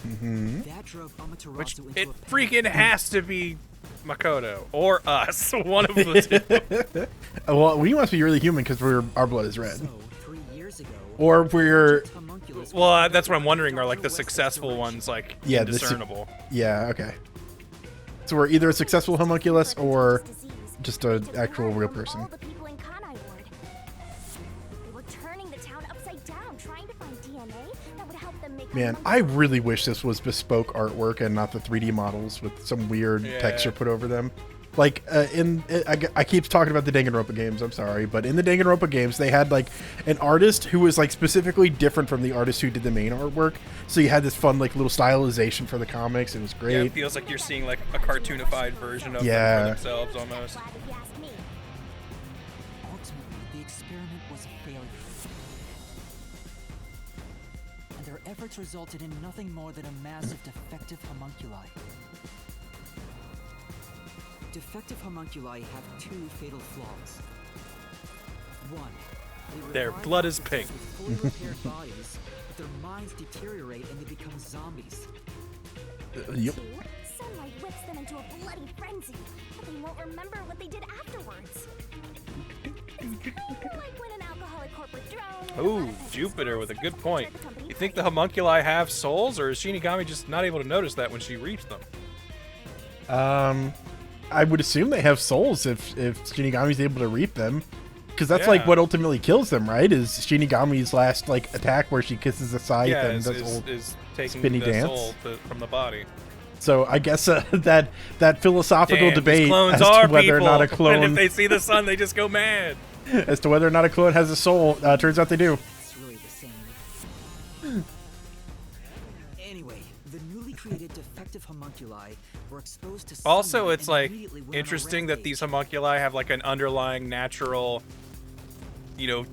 C: That drove Amaterasu
B: Which
C: into
B: it
C: a
B: freaking has to be Makoto or us. One of the two.
A: Well, we must be really human because our blood is red.
C: So, 3 years ago,
A: Or we're...
C: homunculus
B: Well, that's what I'm wondering. Are like the successful ones like
A: Yeah,
B: indiscernible?
A: Yeah, okay. So we're either a successful homunculus or just an actual real person.
K: All the people in Kanai Ward. They were turning the town upside down, trying to find DNA that would help them make.
A: Man, I really wish this was bespoke artwork and not the 3D models with some weird texture put over them. Like, I keep talking about the Danganronpa games, I'm sorry, but in the Danganronpa games, they had, like, an artist who was, like, specifically different from the artist who did the main artwork. So you had this fun, like, little stylization for the comics. It was great.
B: Yeah, it feels like you're seeing like a cartoonified version of them for themselves almost.
C: Ultimately, the experiment was a failure. And their efforts resulted in nothing more than a mass of defective homunculi. Defective homunculi have two fatal flaws. One,
B: Their blood is pink.
C: with fully repaired bodies, but their minds deteriorate and they become zombies.
A: Yep.
K: Sunlight whips them into a bloody frenzy, but they won't remember what they did afterwards. It's kind of like when an alcoholic corporate drone.
B: Ooh, Jupiter with a good point. You think the homunculi have souls, or is Shinigami just not able to notice that when she reaps them?
A: I would assume they have souls if Shinigami's able to reap them. Because that's
B: Yeah.
A: like what ultimately kills them, right? Is Shinigami's last like attack where she kisses the scythe
B: Yeah,
A: and
B: is
A: does whole
B: taking
A: spinny
B: the
A: dance.
B: soul from the body.
A: So I guess that philosophical
B: Damn,
A: debate
B: these clones
A: as
B: are
A: to whether or not a
B: people, and
A: clone
B: if they see the sun, they just go mad.
A: as to whether or not a clone has a soul, turns out they do.
C: It's really the same. Anyway, the newly created defective homunculi were exposed to
B: Also,
C: sunlight
B: it's
C: and
B: like
C: immediately went on a
B: interesting that
C: rampage.
B: these homunculi have like an underlying natural,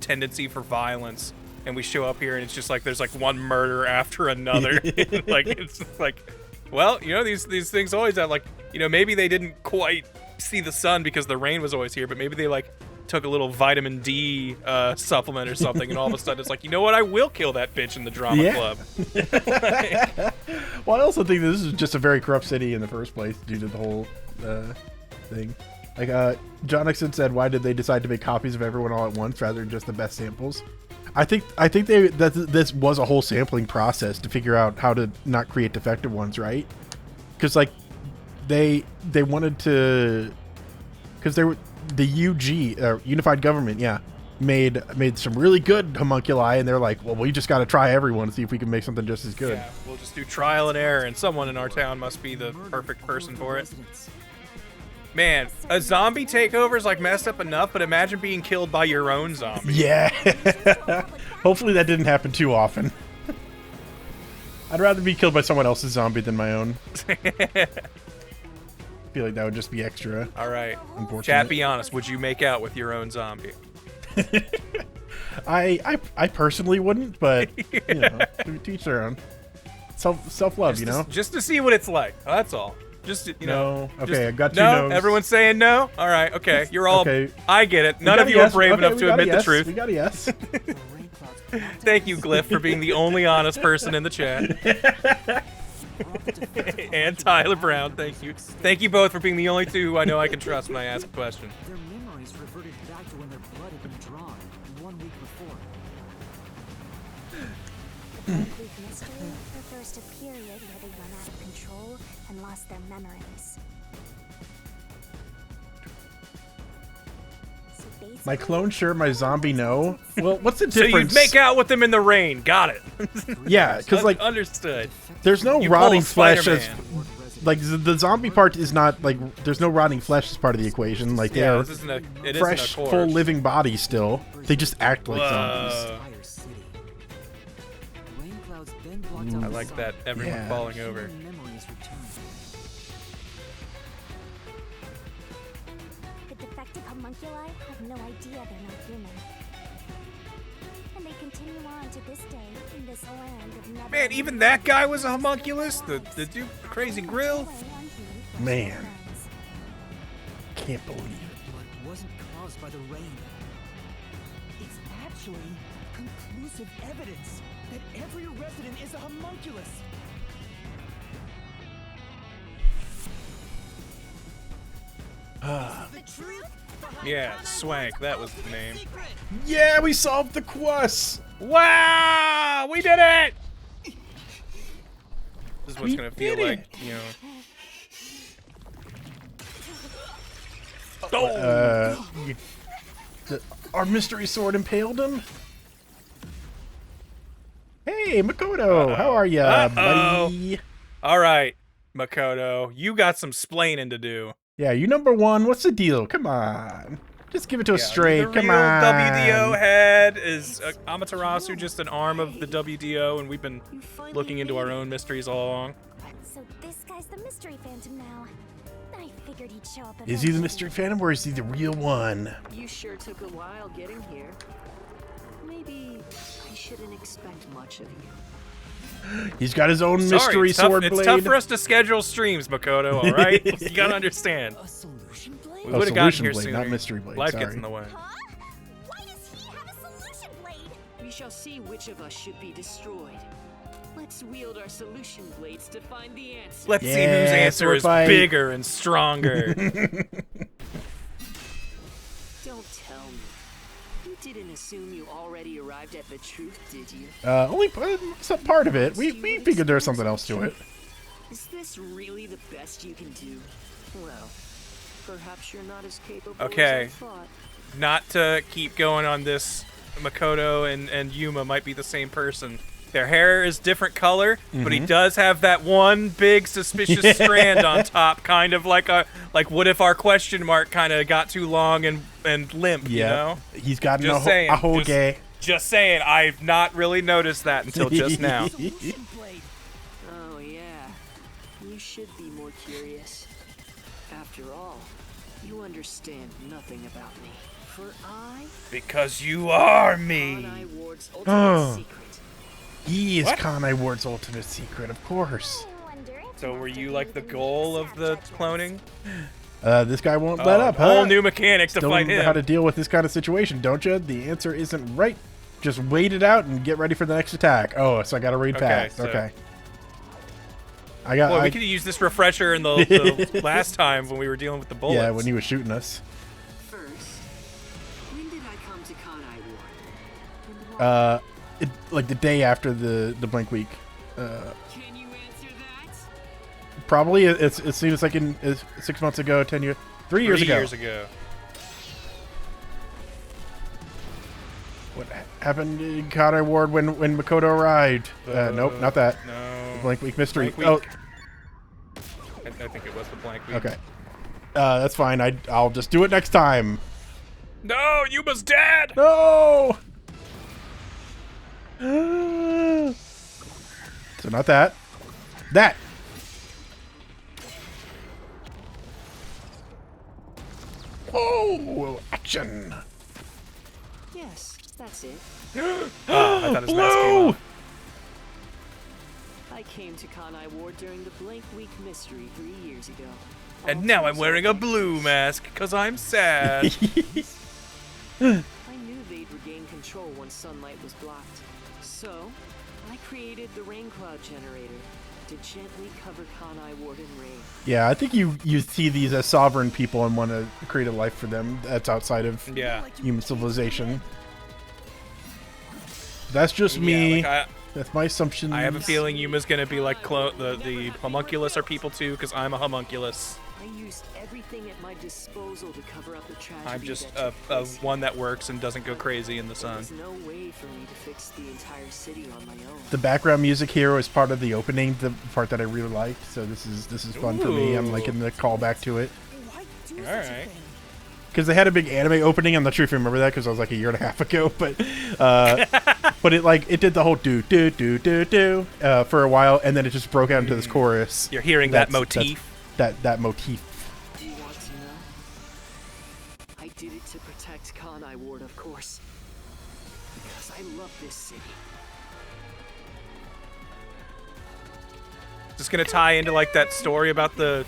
B: tendency for violence, and we show up here and it's just like there's like one murder after another. Like it's like, well, these things always have like, maybe they didn't quite see the sun because the rain was always here, but maybe they like took a little vitamin D supplement or something, and all of a sudden it's like, you know what, I will kill that bitch in the drama club.
A: Well, I also think this is just a very corrupt city in the first place due to the whole thing. Like John Nixon said, why did they decide to make copies of everyone all at once rather than just the best samples? I think this was a whole sampling process to figure out how to not create defective ones, right? Because like they wanted to, because they were the UG Unified Government, made some really good homunculi, and they're like, well, we just got to try everyone to see if we can make something just as good.
B: Yeah, we'll just do trial and error, and someone in our town must be the perfect person for it. Man, a zombie takeover is like messed up enough, but imagine being killed by your own zombie.
A: Yeah. Hopefully that didn't happen too often. I'd rather be killed by someone else's zombie than my own. I feel like that would just be extra.
B: All right.
A: Unfortunate.
B: Chat, be honest. Would you make out with your own zombie?
A: I personally wouldn't, but to each their own. Self-love,
B: Just to see what it's like. That's all. Just
A: No. Okay,
B: just,
A: I got two
B: no.
A: no's.
B: Everyone's saying no. All right. Okay. You're all.
A: Okay.
B: I get it.
A: We
B: None
A: got
B: of
A: a
B: you
A: yes.
B: are brave
A: Okay,
B: enough
A: we
B: to
A: got a
B: admit the
A: yes.
B: truth.
A: We got a yes.
B: Thank you, Glyph, for being the only honest person in the chat. And Tyler Brown, thank you. Thank you both for being the only two who I know I can trust when I ask a question.
C: Their memories reverted back to when their blood had been drawn 1 week before.
K: Greek mystery refers to period where they run out of control and lost their memories. So basically,
A: My clone sure, my zombie no. Well, what's the
B: So
A: difference?
B: you'd make out with them in the rain. Got it.
A: Yeah, because like
B: understood.
A: there's no
B: You pull
A: rotting flesh as
B: Spider-Man.
A: like the zombie part is not like there's no rotting flesh as part of the equation. Like they
B: Yeah,
A: are
B: this isn't a. It
A: fresh,
B: isn't a
A: full
B: corpse.
A: living bodies still. They just act like zombies.
B: Whoa.
C: Entire city. Rain clouds then blocked out
B: I
C: the
B: like
C: sun.
B: that. Everyone
A: Yeah.
B: falling over.
C: Human memories returned.
K: the defective homunculi have no idea they're not human. And they continue on to this day in this land of never.
B: Man, even that guy was a homunculus. The dude, crazy grill.
A: Man. Can't believe it.
C: But wasn't caused by the rain. It's actually conclusive evidence that every resident is a homunculus.
B: Yeah, Swank. That was the name.
A: Yeah, we solved the quest.
B: Wow, we did it. This is what's
A: We
B: gonna feel
A: did
B: like, you know.
A: Our mystery sword impaled him. Hey, Makoto, how are ya, buddy?
B: All right, Makoto, you got some splaining to do.
A: Yeah, you number one. What's the deal? Come on, just give it to us
B: Yeah,
A: straight.
B: the
A: Come
B: real
A: on.
B: WDO head is Amaterasu, just an arm of the WDO, and we've been looking into our own mysteries all along.
K: So this guy's the mystery phantom now. I figured he'd show up.
A: Is he the
K: eventually.
A: mystery phantom or is he the real one?
L: You sure took a while getting here. Maybe I shouldn't expect much of you.
A: He's got his own
B: Sorry,
A: mystery
B: it's tough,
A: sword
B: it's
A: blade.
B: tough for us to schedule streams, Makoto. All right, you gotta understand.
C: A solution blade?
B: We
A: Oh,
B: would have gotten
A: solution
B: here
A: blade,
B: sooner.
A: not mystery blade,
B: Life
A: sorry.
B: gets in the way.
K: Huh? Why does he have a solution blade?
L: We shall see which of us should be destroyed. Let's wield our solution blades to find the answer.
B: Let's see whose
A: Yeah,
B: answer
A: sword
B: is
A: fight.
B: bigger and stronger.
L: Don't tell me. You didn't assume you already arrived at the truth, did you?
A: Only some part of it. We figured there was something else to it.
L: Is this really the best you can do? Well, perhaps you're not as capable
B: Okay.
L: as I thought.
B: Not to keep going on this, Makoto and Yuma might be the same person. Their hair is different color, but he does have that one big suspicious strand on top, kind of like what if our question mark kind of got too long and limp, you know?
A: He's got
B: Just
A: a
B: saying,
A: hoge.
B: Just saying, I've not really noticed that until just now.
C: Solution blade.
L: Oh yeah, you should be more curious. After all, you understand nothing about me. For I,
B: Because you are
L: on
B: me.
L: I Ward's ultimate secret.
A: He is
B: What?
A: Kanai Ward's ultimate secret, of course.
B: So were you like the goal of the cloning?
A: This guy won't let up, huh?
B: Whole new mechanic to
A: Still
B: fight
A: don't know how to
B: him.
A: deal with this kind of situation, don't you? The answer isn't right. Just wait it out and get ready for the next attack. Oh, so I got to read
B: Okay,
A: fast.
B: so-
A: Okay. I got.
B: Boy,
A: I-
B: we could have used this refresher in the last time when we were dealing with the bullets.
A: yeah, when he was shooting us.
L: First, when did I come to Kanai Ward?
A: Like the day after the blank week.
L: Can you answer that?
A: Probably it seems like in 6 months ago, 10 years, 3 years
B: 3
A: ago.
B: years ago.
A: What happened in Kanai Ward when Makoto arrived? Nope, not that.
B: No.
A: Blank week mystery.
B: Blank week. I think it was the blank week.
A: Oh, okay. That's fine. I'll just do it next time.
B: No, Yuma's dead.
A: No. So not that. That. Oh, action.
L: Yes, that's it.
B: I thought his mask came
A: Blue.
B: off.
L: I came to Kanai Ward during the Blank Week mystery 3 years ago.
B: And now I'm wearing a blue mask because I'm sad.
L: I knew they'd regain control once sunlight was blocked. So, I created the rain cloud generator to gently cover Kanai Ward in rain.
A: Yeah, I think you see these as sovereign people and want to create a life for them that's outside of
B: Yeah.
A: human civilization. That's just me.
B: Yeah,
A: That's my assumption.
B: I have a feeling Yuma's gonna be like the homunculus are people too, because I'm a homunculus.
L: I used everything at my disposal to cover up the tragedy.
B: I'm just
L: that took place.
B: one that works and doesn't go crazy in the sun.
L: There's no way for me to fix the entire city on my own.
A: The background music here is part of the opening, the part that I really liked. So this is fun for me. I'm liking the callback to it.
B: All right.
A: Because they had a big anime opening. I'm not sure if you remember that because I was like a year and a half ago, but it did the whole do do do do do for a while, and then it just broke out into this chorus.
B: You're hearing that motif.
A: That motif.
L: Do you want to know? I did it to protect Kanai Ward, of course. Because I love this city.
B: Just gonna tie into like that story about the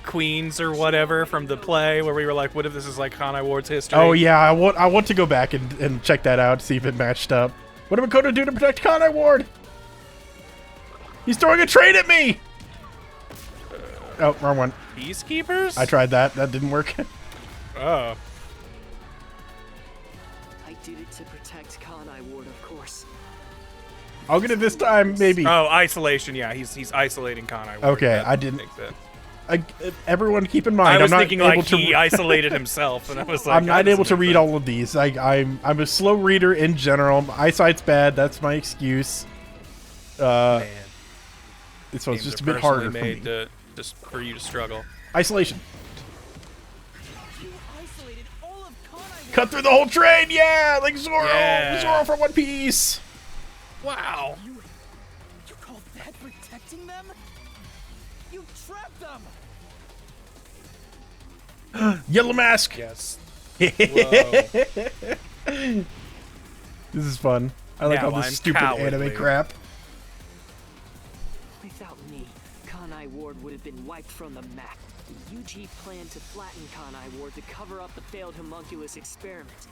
B: queens or whatever from the play where we were like, what if this is like Kanai Ward's history?
A: Oh yeah, I want to go back and check that out, see if it matched up. What am I going to do to protect Kanai Ward? He's throwing a train at me! Oh, wrong one.
B: Peacekeepers?
A: I tried that. That didn't work.
B: Oh.
L: I did it to protect Kanai Ward, of course.
A: I'll get it this time, maybe.
B: Oh, isolation. Yeah, he's isolating Kanai Ward.
A: Okay,
B: That
A: I didn't.
B: makes sense.
A: Everyone keep in mind,
B: I was
A: I'm not
B: thinking
A: able
B: like
A: to
B: he isolated himself, and I was like,
A: I'm not
B: that
A: able to
B: doesn't make
A: read
B: sense.
A: all of these. I'm a slow reader in general. My eyesight's bad. That's my excuse.
B: Man.
A: So it's
B: Games
A: just a
B: are
A: bit harder for
B: personally
A: me.
B: made just for you to struggle.
A: Isolation. Cut through the whole train, yeah, like Zoro,
B: Yeah.
A: Zoro from One Piece.
B: Wow.
C: You call that protecting them? You trapped them!
A: Yellow Mask.
B: Yes.
A: This is fun. I like
B: Now
A: all this
B: I'm
A: stupid
B: cowardly.
A: anime crap.
L: Without me, Kanai Ward would have been wiped from the map. The UG planned to flatten Kanai Ward to cover up the failed homunculus experiment.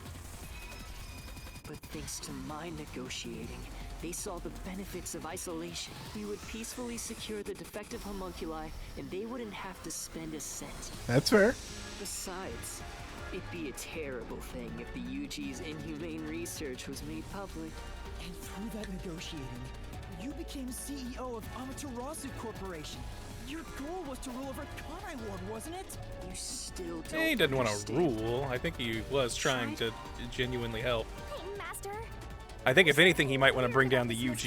L: But thanks to my negotiating, they saw the benefits of isolation. We would peacefully secure the defective homunculi, and they wouldn't have to spend a cent.
A: That's fair.
L: Besides, it'd be a terrible thing if the UG's inhumane research was made public.
C: And through that negotiating, you became CEO of Amaterasu Corporation. Your goal was to rule over Kanai Ward, wasn't it?
L: You still don't
B: He didn't want to
L: understand.
B: rule. I think he was trying to genuinely help.
K: Hey, Master.
B: I think if anything, he might want to bring down the UG.
K: Why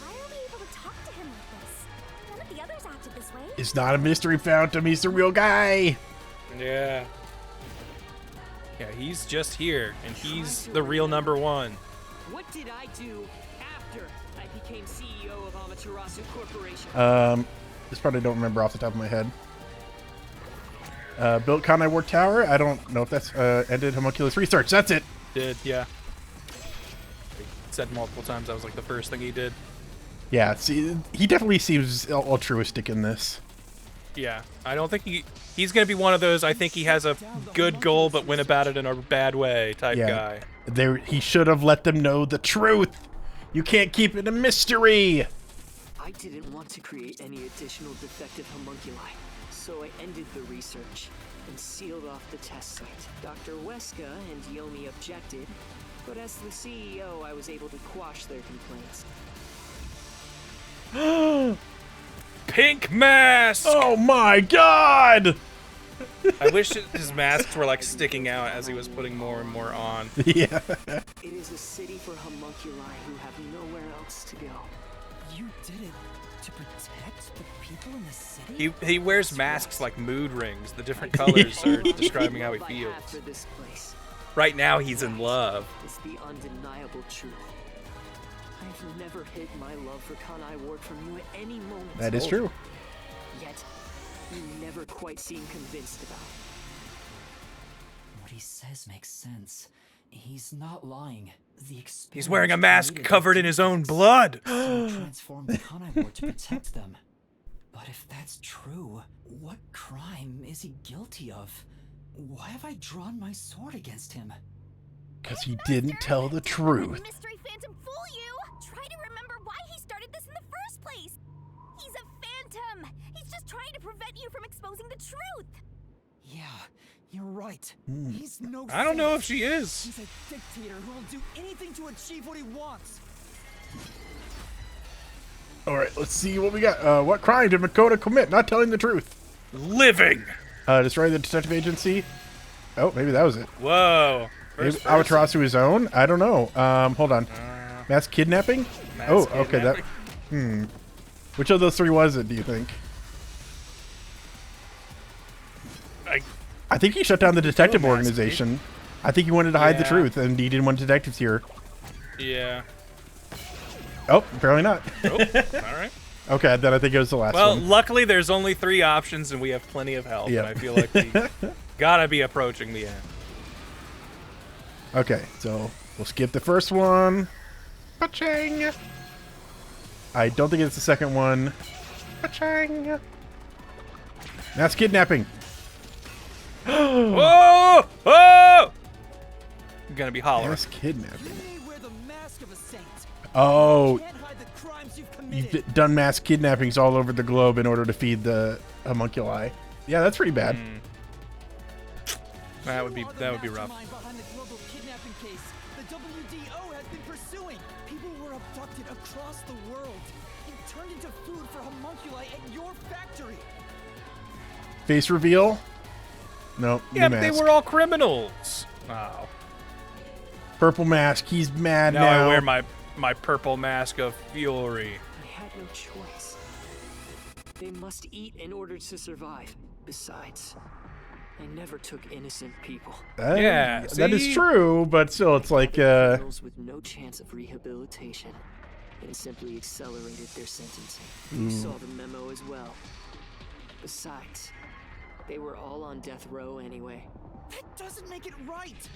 K: are we able to talk to him like this? None of the others acted this way.
A: It's not a mystery phantom. He's the real guy.
B: Yeah. Yeah, he's just here, and he's the real number one.
L: What did I do after I became CEO of Amaterasu Corporation?
A: This part I don't remember off the top of my head. Built Kanai Ward Tower. I don't know if that's ended homunculus research. That's it.
B: Did, yeah. He said multiple times that was like the first thing he did.
A: Yeah, see, he definitely seems altruistic in this.
B: Yeah, I don't think he's gonna be one of those. I think he has a good goal, but went about it in a bad way type guy.
A: He should have let them know the truth. You can't keep it a mystery.
L: I didn't want to create any additional defective homunculi, so I ended the research and sealed off the test site. Dr. Weska and Yomi objected, but as the CEO, I was able to quash their complaints.
B: Pink mask!
A: Oh my god!
B: I wish his masks were like sticking out as he was putting more and more on.
A: Yeah.
L: It is a city for homunculi who have nowhere else to go.
C: You did it to protect the people in the city?
B: He wears masks like mood rings. The different colors are describing how he
L: Love I
B: feels.
L: have for this place.
B: Right now, he's in love.
L: It's the undeniable truth. I've never hid my love for Kanai Ward from you at any moment.
A: That is true.
L: Yet, you never quite seem convinced about it.
C: What he says makes sense. He's not lying.
B: He's wearing a mask covered in his own blood.
C: Transform the Kanai Ward to protect them. But if that's true, what crime is he guilty of? Why have I drawn my sword against him?
A: Because he didn't tell the truth.
K: Mystery Phantom fool you! Try to remember why he started this in the first place! He's a phantom! He's just trying to prevent you from exposing the truth!
C: Yeah, you're right. He's no
B: I don't know
C: saint.
B: if she is.
C: He's a dictator who will do anything to achieve what he wants.
A: All right, let's see what we got. What crime did Makoto commit? Not telling the truth.
B: Living.
A: Destroying the detective agency. Oh, maybe that was it.
B: Whoa.
A: Maybe Amaterasu's own? I don't know. Hold on. Mass kidnapping? Okay.
B: Kidnapping?
A: Which of those three was it, do you think? I think he shut down the detective organization. I think he wanted to hide the truth, and he didn't want detectives here.
B: Yeah.
A: Oh, apparently not.
B: Oh, all right.
A: Okay, then I think it was the last one.
B: Well, luckily there's only 3 options, and we have plenty of help.
A: Yeah.
B: And I feel like we gotta be approaching the end.
A: Okay, so we'll skip the first one. Pachang! I don't think it's the second one. Pachang! That's kidnapping.
B: Whoa! Whoa! I'm gonna be hollering.
A: That's kidnapping.
C: You may wear the mask of a saint.
A: Oh,
C: You can't hide the crimes you've committed.
A: you've done mass kidnappings all over the globe in order to feed the homunculi. Yeah, that's pretty bad.
B: That would be rough.
C: Behind the global kidnapping case the WDO has been pursuing. People were abducted across the world and turned into food for homunculi at your factory.
A: Face reveal? No.
B: Yeah,
A: new
B: but they
A: mask.
B: were all criminals. Oh.
A: Purple mask. He's mad
B: Now
A: now.
B: I wear my purple mask of fury.
L: I had no choice. They must eat in order to survive. Besides, I never took innocent people.
B: Yeah,
A: that is
B: see?
A: true, but still, it's like,
L: Criminals with no chance of rehabilitation. It simply accelerated their sentencing. You saw the memo as well. Besides, they were all on death row anyway.
C: That doesn't make it right.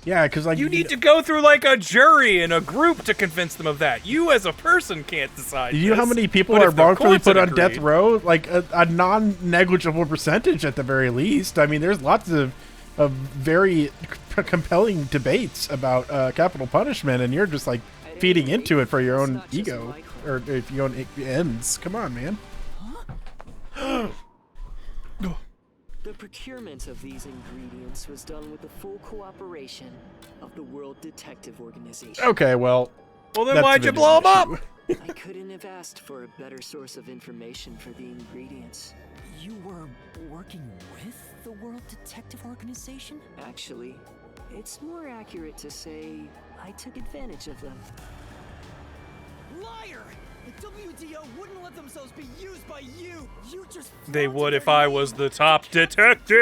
A: yeah, because like
B: You need to go through like a jury and a group to convince them of that. You as a person can't decide.
A: Do you know how
B: this.
A: many people
B: But
A: are
B: if the
A: wrongfully
B: courts
A: put
B: had
A: on death
B: agreed-
A: row? Like a non-negligible percentage at the very least. I mean, there's lots of very compelling debates about capital punishment, and you're just like feeding into it for your own ego or if your own ends. Come on, man.
L: The procurement of these ingredients was done with the full cooperation of the World Detective Organization.
A: Okay, well.
B: Well, then
A: that's
B: why'd
A: the
B: you blow them up?
A: issue.
L: I couldn't have asked for a better source of information for the ingredients.
C: You were working with the World Detective Organization?
L: Actually, it's more accurate to say I took advantage of them.
C: Liar! The WDO wouldn't let themselves be used by you. You just
B: They
C: flaunted
B: would if
C: their
B: I
C: name.
B: was the top detective.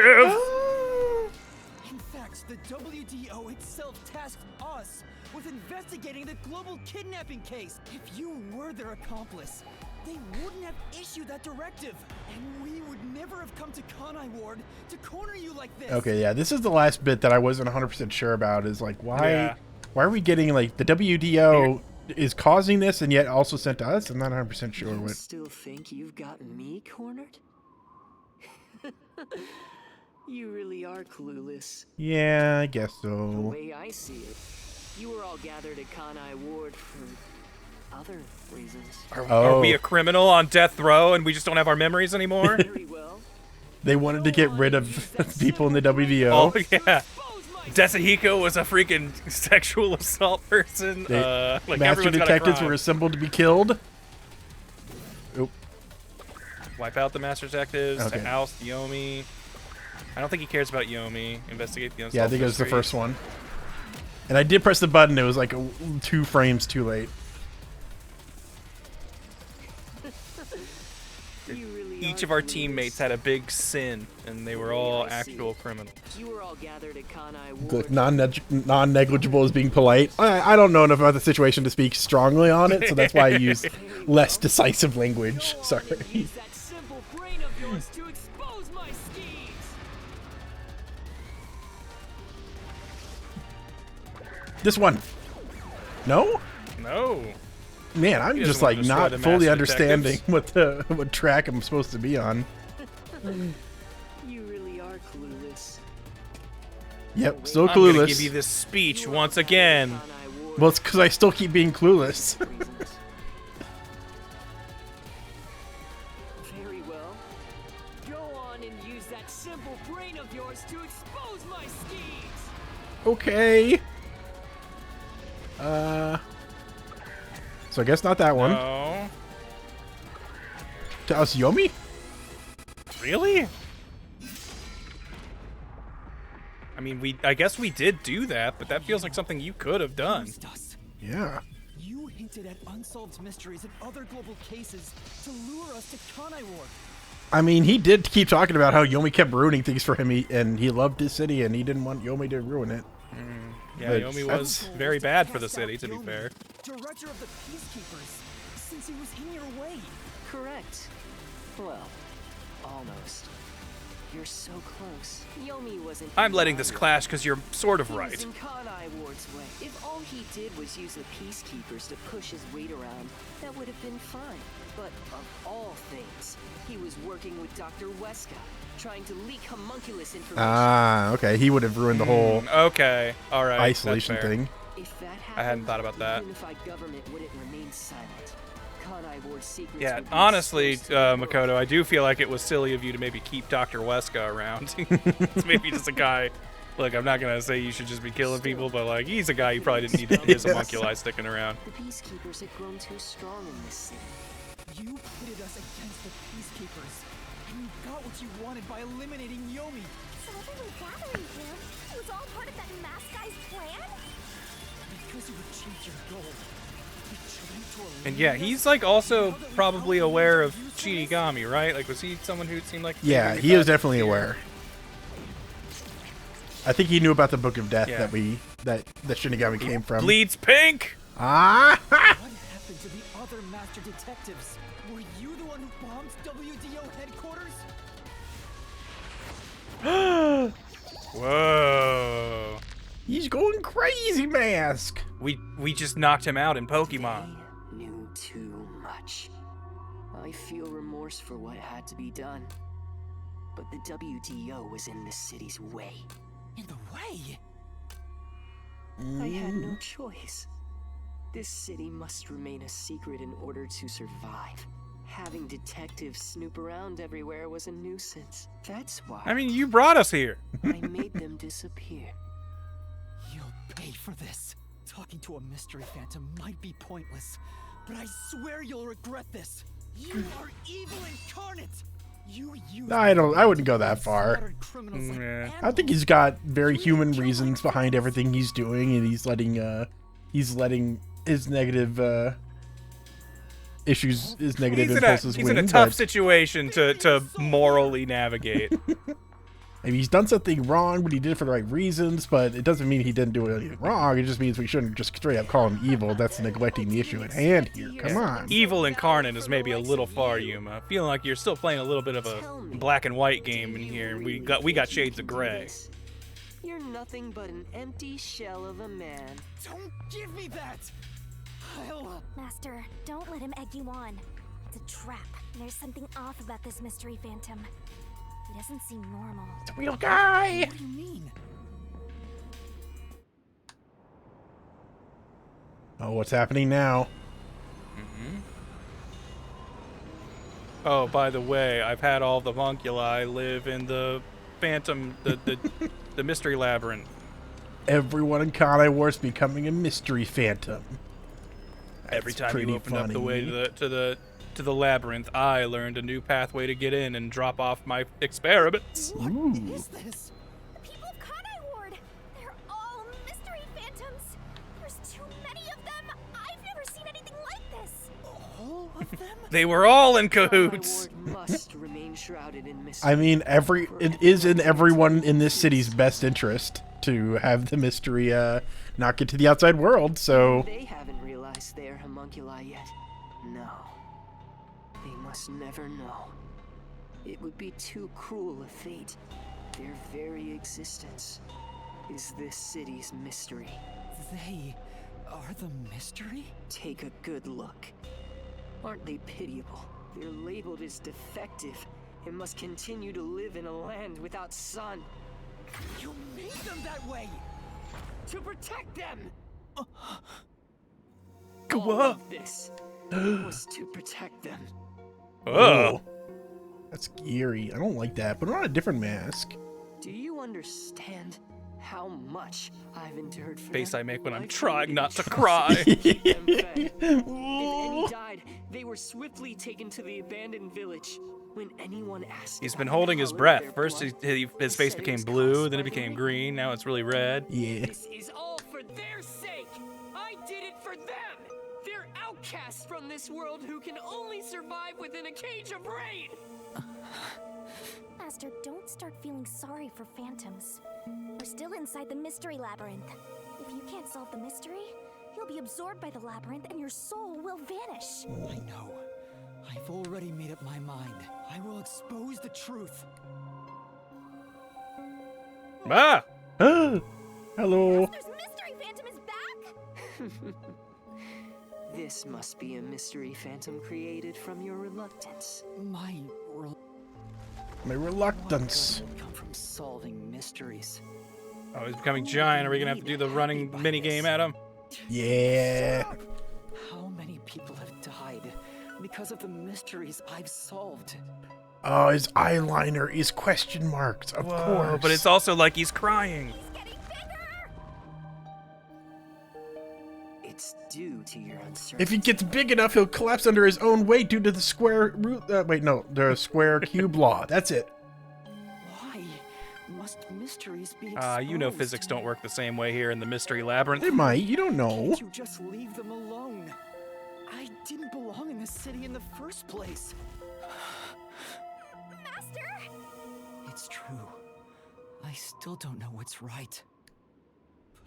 C: In fact, the WDO itself tasked us with investigating the global kidnapping case. If you were their accomplice, they wouldn't have issued that directive. And we would never have come to Kanai Ward to corner you like this.
A: Okay, yeah, this is the last bit that I wasn't 100% sure about. Is like why are we getting like the WDO is causing this and yet also sent to us? I'm not 100% sure
L: You
A: what.
L: still think you've got me cornered? You really are clueless.
A: Yeah, I guess
L: The
A: so.
L: way I see it, you were all gathered at Kanai Ward for other reasons.
B: Are we a criminal on death row and we just don't have our memories anymore?
L: Very well.
A: They wanted to get rid of people in the WDO.
B: Oh yeah. Desahiko was a freaking sexual assault person. Like
A: Master
B: everyone's got a
A: detectives
B: crime.
A: were assembled to be killed. Oop.
B: Wipe out the master detectives
A: Okay.
B: to oust Yomi. I don't think he cares about Yomi. Investigate the unsolved
A: Yeah, I think it was the
B: mysteries.
A: first one. And I did press the button. It was like 2 frames too late.
L: You really
B: Each
L: are
B: of our
L: clueless.
B: teammates had a big sin, and they were all
L: I see.
B: actual criminals.
L: You were all gathered at Kanai
A: The
L: Ward.
A: non-negligible is being polite. I don't know enough about the situation to speak strongly on it, so that's why I use less decisive language. Sorry.
L: Use that simple brain of yours to expose my schemes.
A: This one. No?
B: No.
A: Man, I'm
B: He
A: just
B: doesn't want
A: like
B: to destroy
A: not
B: the
A: fully
B: master
A: understanding
B: detectives.
A: what track I'm supposed to be on.
L: You really are clueless.
A: Yep, still
B: I'm gonna
A: clueless.
B: give you this speech once again.
L: Kanai Ward
A: Well, it's because I still keep being clueless.
L: for reasons. Very well. Go on and use that simple brain of yours to expose my schemes.
A: Okay. So I guess not that one.
B: No.
A: To us Yomi?
B: Really? I mean, I guess we did do that, but that feels like something you could have done.
A: Yeah.
C: You hinted at unsolved mysteries and other global cases to lure us to Kanai Ward.
A: I mean, he did keep talking about how Yomi kept ruining things for him, and he loved his city, and he didn't want Yomi to ruin it.
B: Yeah,
A: But
B: Yomi was very bad for the city, to be fair.
C: Director of the Peacekeepers, since he was in your way.
L: Correct. Well, almost. You're so close. Yomi wasn't.
B: I'm letting this clash because you're sort of
L: He was
B: right.
L: in Kanai Ward's way. If all he did was use the Peacekeepers to push his weight around, that would have been fine. But of all things, he was working with Dr. Weska, trying to leak homunculus information.
A: Ah, okay. He would have ruined the whole
B: Okay, all right.
A: isolation
B: that's fair.
A: thing.
L: If that happened,
B: I hadn't thought about
L: the
B: that.
L: unified government wouldn't remain silent. Kanai Ward's secrets
B: Yeah,
L: would be
B: honestly,
L: exposed to the world.
B: Makoto, I do feel like it was silly of you to maybe keep Dr. Weska around. It's maybe just a guy. Look, I'm not gonna say you should just be killing people, but like he's a guy you probably didn't need his homunculi sticking around.
L: The Peacekeepers had grown too strong in this city.
C: You pitted us against the Peacekeepers, and you got what you wanted by eliminating Yomi.
K: So everyone gathering here, it was all part of that masked guy's plan?
C: Because you achieved your goal. You tried to eliminate
B: And yeah, he's like also probably aware of Shinigami, right? Like, was he someone who seemed like?
A: Yeah,
B: maybe
A: he was
B: thought-
A: definitely aware. I think he knew about the Book of Death
B: Yeah.
A: that Shinigami came from.
B: Bleeds pink.
A: Ah!
C: What happened to the other master detectives? Were you the one who bombed WDO headquarters?
B: Whoa.
A: He's going crazy, Mask.
B: We just knocked him out in Pokemon.
L: They knew too much. I feel remorse for what had to be done. But the WDO was in the city's way.
C: In the way?
L: I had no choice. This city must remain a secret in order to survive. Having detectives snoop around everywhere was a nuisance. That's why
B: I mean, you brought us here.
L: I made them disappear.
C: You'll pay for this. Talking to a mystery phantom might be pointless, but I swear you'll regret this. You are evil incarnate. You use
A: I wouldn't go that far.
C: slaughtered criminals like
B: Yeah.
A: I think he's got very human reasons behind everything he's doing, and he's letting his negative issues, his negative impulses
B: He's
A: win.
B: in a tough
A: but
B: situation to morally navigate.
A: maybe he's done something wrong, but he did it for the right reasons. But it doesn't mean he didn't do anything wrong. It just means we shouldn't just straight up call him evil. That's neglecting the issue at hand here. Come on.
B: Evil incarnate is maybe a little far, Yuma. Feeling like you're still playing a little bit of a black and white game in here. We got shades of gray.
L: You're nothing but an empty shell of a man.
C: Don't give me that!
K: Master, don't let him egg you on. It's a trap. There's something off about this mystery phantom. He doesn't seem normal.
A: Real guy.
C: What do you mean?
A: Oh, what's happening now?
B: Oh, by the way, I've had all the homunculi live in the phantom, the mystery labyrinth.
A: Everyone in Kanai Ward's becoming a mystery phantom.
B: Every
A: That's
B: time you
A: pretty
B: opened up the way
A: funny.
B: to the labyrinth, I learned a new pathway to get in and drop off my experiments.
C: What is this?
K: The people of Kanai Ward! They're all mystery phantoms! There's too many of them! I've never seen anything like this!
C: All of them?
B: They were all in
L: Kanai
B: cahoots.
L: Ward must remain shrouded in mystery.
A: I mean, it is in everyone in this city's best interest to have the mystery not get to the outside world. So
L: They haven't realized they're homunculi yet. No. They must never know. It would be too cruel a fate. Their very existence is this city's mystery.
C: They are the mystery?
L: Take a good look. Aren't they pitiable? They're labeled as defective and must continue to live in a land without sun.
C: You made them that way!
L: To protect them!
B: Go
L: All
B: up.
L: of this was to protect them.
B: Oh.
A: that's scary. I don't like that. Put on a different mask.
L: Do you understand how much I've endured for
B: Face
L: them?
B: I make when I'm
L: I've
B: trying
L: waited,
B: not to cry.
L: and fed. If any died,
M: They were swiftly taken to the abandoned village. When anyone asked,
B: He's been holding his breath. First, his face became blue, then it became green. Now it's really red.
A: Yeah.
M: This is all for their sake. I did it for them. They're outcasts from this world who can only survive within a cage of rain.
K: Master, don't start feeling sorry for phantoms. We're still inside the mystery labyrinth. If you can't solve the mystery, you'll be absorbed by the labyrinth and your soul will vanish.
C: I know. I've already made up my mind. I will expose the truth.
B: Ah!
A: Hello.
K: Master's mystery phantom is back?
L: This must be a mystery phantom created from your reluctance.
C: My
A: reluctance.
C: come from solving mysteries.
B: Oh, he's becoming giant. Are we gonna have to do the running mini game at him?
A: Yeah.
C: How many people have died because of the mysteries I've solved?
A: Oh, his eyeliner is question marks, of course.
B: But it's also like he's crying.
L: It's due to your uncertainty.
A: If he gets big enough, he'll collapse under his own weight due to the square root. Wait, no, the square cube law. That's it.
C: Why must mysteries be exposed?
B: You know physics don't work the same way here in the mystery labyrinth.
A: They might. You don't know.
C: Can't you just leave them alone? I didn't belong in this city in the first place.
K: Master!
C: It's true. I still don't know what's right.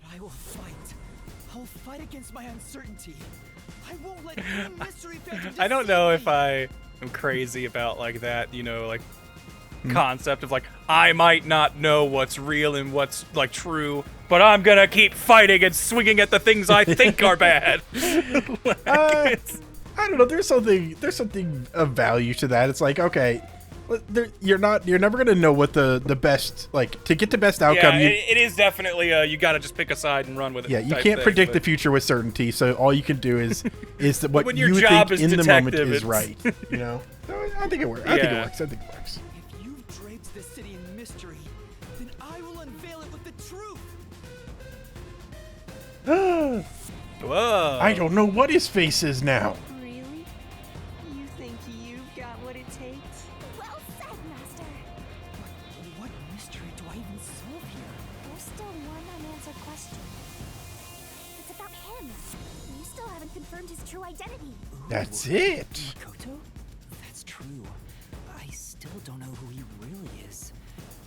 C: But I will fight. I'll fight against my uncertainty. I won't let any mystery phantom
B: I don't know if I am crazy about like that, you know, like concept of like I might not know what's real and what's like true, but I'm gonna keep fighting and swinging at the things I think are bad.
A: I don't know. There's something of value to that. It's like, okay, you're never gonna know what the best, like, to get the best outcome.
B: Yeah, it is definitely you gotta just pick a side and run with it.
A: Yeah, you can't predict the future with certainty. So all you can do is what
B: when your
A: you
B: job
A: think
B: is
A: in the moment
B: detective,
A: is right. You know, so I think it works. I think it works.
C: If you've draped this city in mystery, then I will unveil it with the truth.
B: Whoa!
A: I don't know what his face is now.
L: Really? You think you've got what it takes?
K: Well said, Master.
C: What mystery do I even solve here?
K: There's still one unanswered question. It's about him. You still haven't confirmed his true identity.
A: That's it.
C: Makoto? That's true. I still don't know who he really is.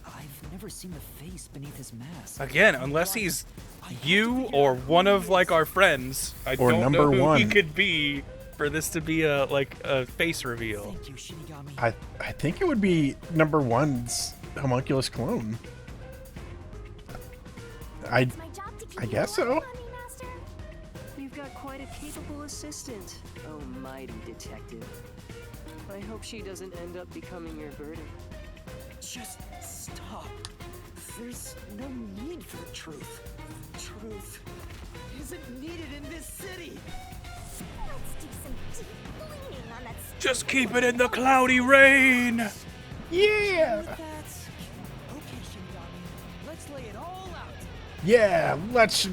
C: I've never seen the face beneath his mask.
B: Again, unless he's you or one of like our friends, I
A: Or
B: don't
A: number
B: know who
A: one.
B: he could be for this to be a face reveal.
C: Thank you, Shinigami.
A: I think it would be number one's homunculus clone. I guess so.
L: You've got quite a capable assistant, oh mighty detective. I hope she doesn't end up becoming your burden.
C: Just stop. There's no need for the truth. Truth isn't needed in this city.
K: Let's do some deep cleaning on that.
B: Just keep it in the cloudy rain.
A: Yeah.
C: Okay, Shinigami. Let's lay it all out.
A: Yeah. Let's.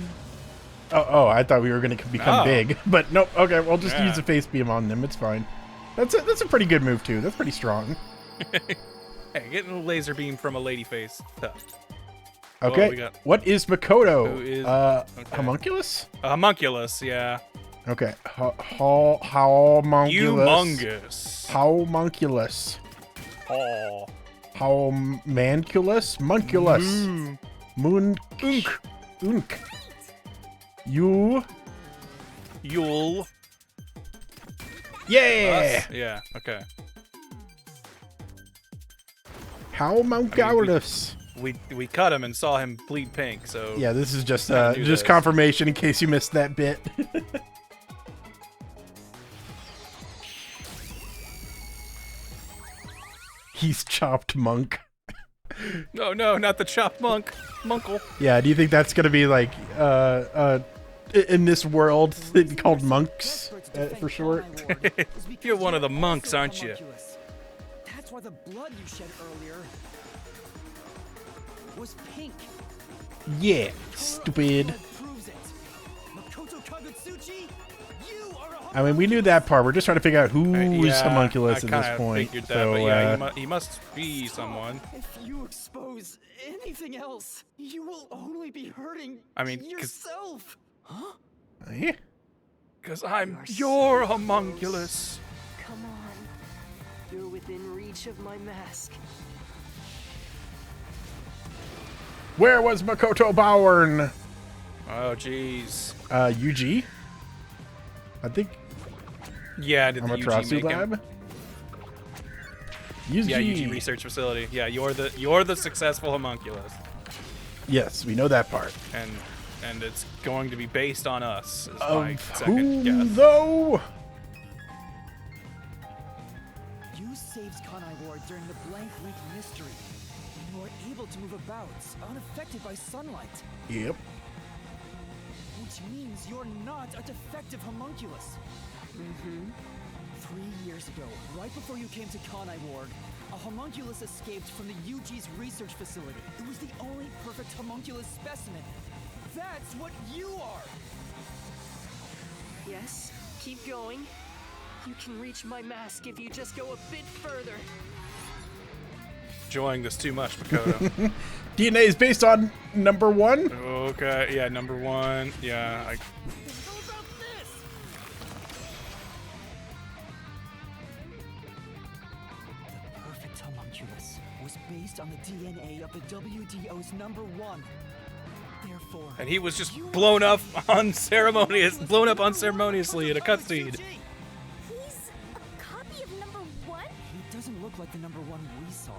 A: Oh, I thought we were gonna become big, but nope. Okay, we'll just use the face beam on them. It's fine. That's a pretty good move too. That's pretty strong.
B: Hey, getting a laser beam from a lady face. Tough.
A: Okay. What is Makoto?
B: Who is
A: homunculus?
B: A homunculus, yeah.
A: Okay. Homunculus.
B: Humongous.
A: Homunculus.
B: Oh.
A: Homunculus? Munculus. Moon. Unk. Yule. Yeah.
B: Us? Yeah. Okay.
A: Homunculus.
B: We cut him and saw him bleed pink. So
A: yeah, this is just confirmation in case you missed that bit. He's chopped monk.
B: No, not the chopped monk. Munkle.
A: Yeah, do you think that's gonna be like in this world called monks for short?
B: You're one of the monks, aren't you?
C: That's why the blood you shed earlier was pink.
A: Yeah, stupid.
C: Proves it. Makoto Kagutsuchi? You are a
A: I mean, we knew that part. We're just trying to figure out who's
B: Yeah,
A: homunculus
B: I
A: at this
B: kinda
A: point.
B: figured that,
A: So,
B: but yeah, he must be someone.
C: If you expose anything else, you will only be hurting
B: I mean,
C: yourself. Huh?
A: yeah.
B: Because I'm your homunculus.
L: Come on. You're within reach of my mask.
A: Where was Makoto Bauern?
B: Oh, jeez.
A: UG? I think.
B: Yeah, did the UG
A: Amaterasu
B: make him?
A: lab? UG.
B: Yeah, UG research facility. Yeah, you're the successful homunculus,
A: Yes, we know that part.
B: and it's going to be based on us. Is my
A: Of
B: second
A: whom,
B: guess.
A: though?
C: You saved Kanai Ward during the Blank Week mystery. And you are able to move about, unaffected by sunlight.
A: Yep.
C: Which means you're not a defective homunculus.
L: Mm-hmm.
C: 3 years ago, right before you came to Kanai Ward, a homunculus escaped from the UG's research facility. It was the only perfect homunculus specimen. That's what you are!
L: Yes, keep going. You can reach my mask if you just go a bit further.
B: Enjoying this too much, Makoto.
A: DNA is based on number 1?
B: Okay, yeah, number 1. Yeah,
C: The perfect homunculus was based on the DNA of the WDO's number 1. Therefore,
B: and he was just blown up unceremoniously in a cutscene.
K: He's a copy of number 1?
C: He doesn't look like the number 1 we saw.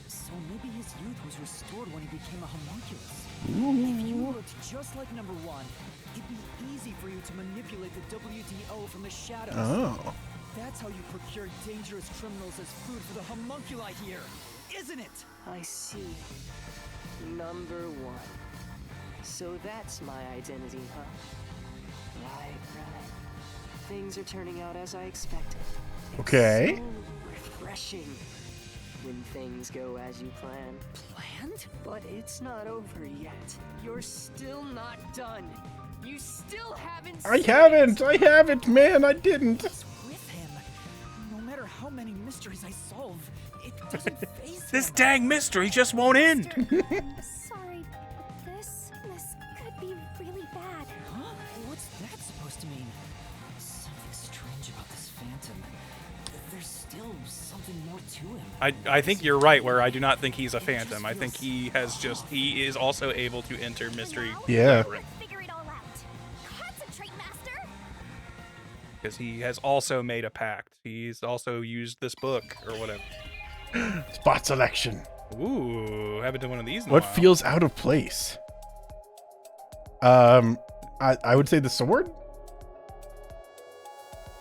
C: So maybe his youth was restored when he became a homunculus. If you looked just like number 1, it'd be easy for you to manipulate the WDO from the shadows.
A: Oh.
C: That's how you procure dangerous criminals as food for the homunculi here, isn't it?
L: I see. Number 1. So that's my identity, huh? Right. Things are turning out as I expected. It's
A: Okay.
L: so refreshing when things go as you planned.
C: Planned?
L: But it's not over yet. You're still not done. You still haven't
A: I
L: seen
A: haven't, man, I didn't.
C: What's with him? No matter how many mysteries I solve, it doesn't face
B: This
C: him.
B: dang mystery just won't end.
K: Sorry, but this could be really bad.
C: Huh? What's that supposed to mean? Something strange about this phantom. There's still something more to him.
B: I think you're right, where I do not think he's a phantom. I think he is also able to enter mystery
A: Yeah.
B: labyrinth.
K: Figure it all out. Concentrate, Master.
B: Because he has also made a pact. He's also used this book or whatever.
A: Spot selection.
B: Ooh, haven't done one of these in a
A: What
B: while.
A: feels out of place? I would say the sword.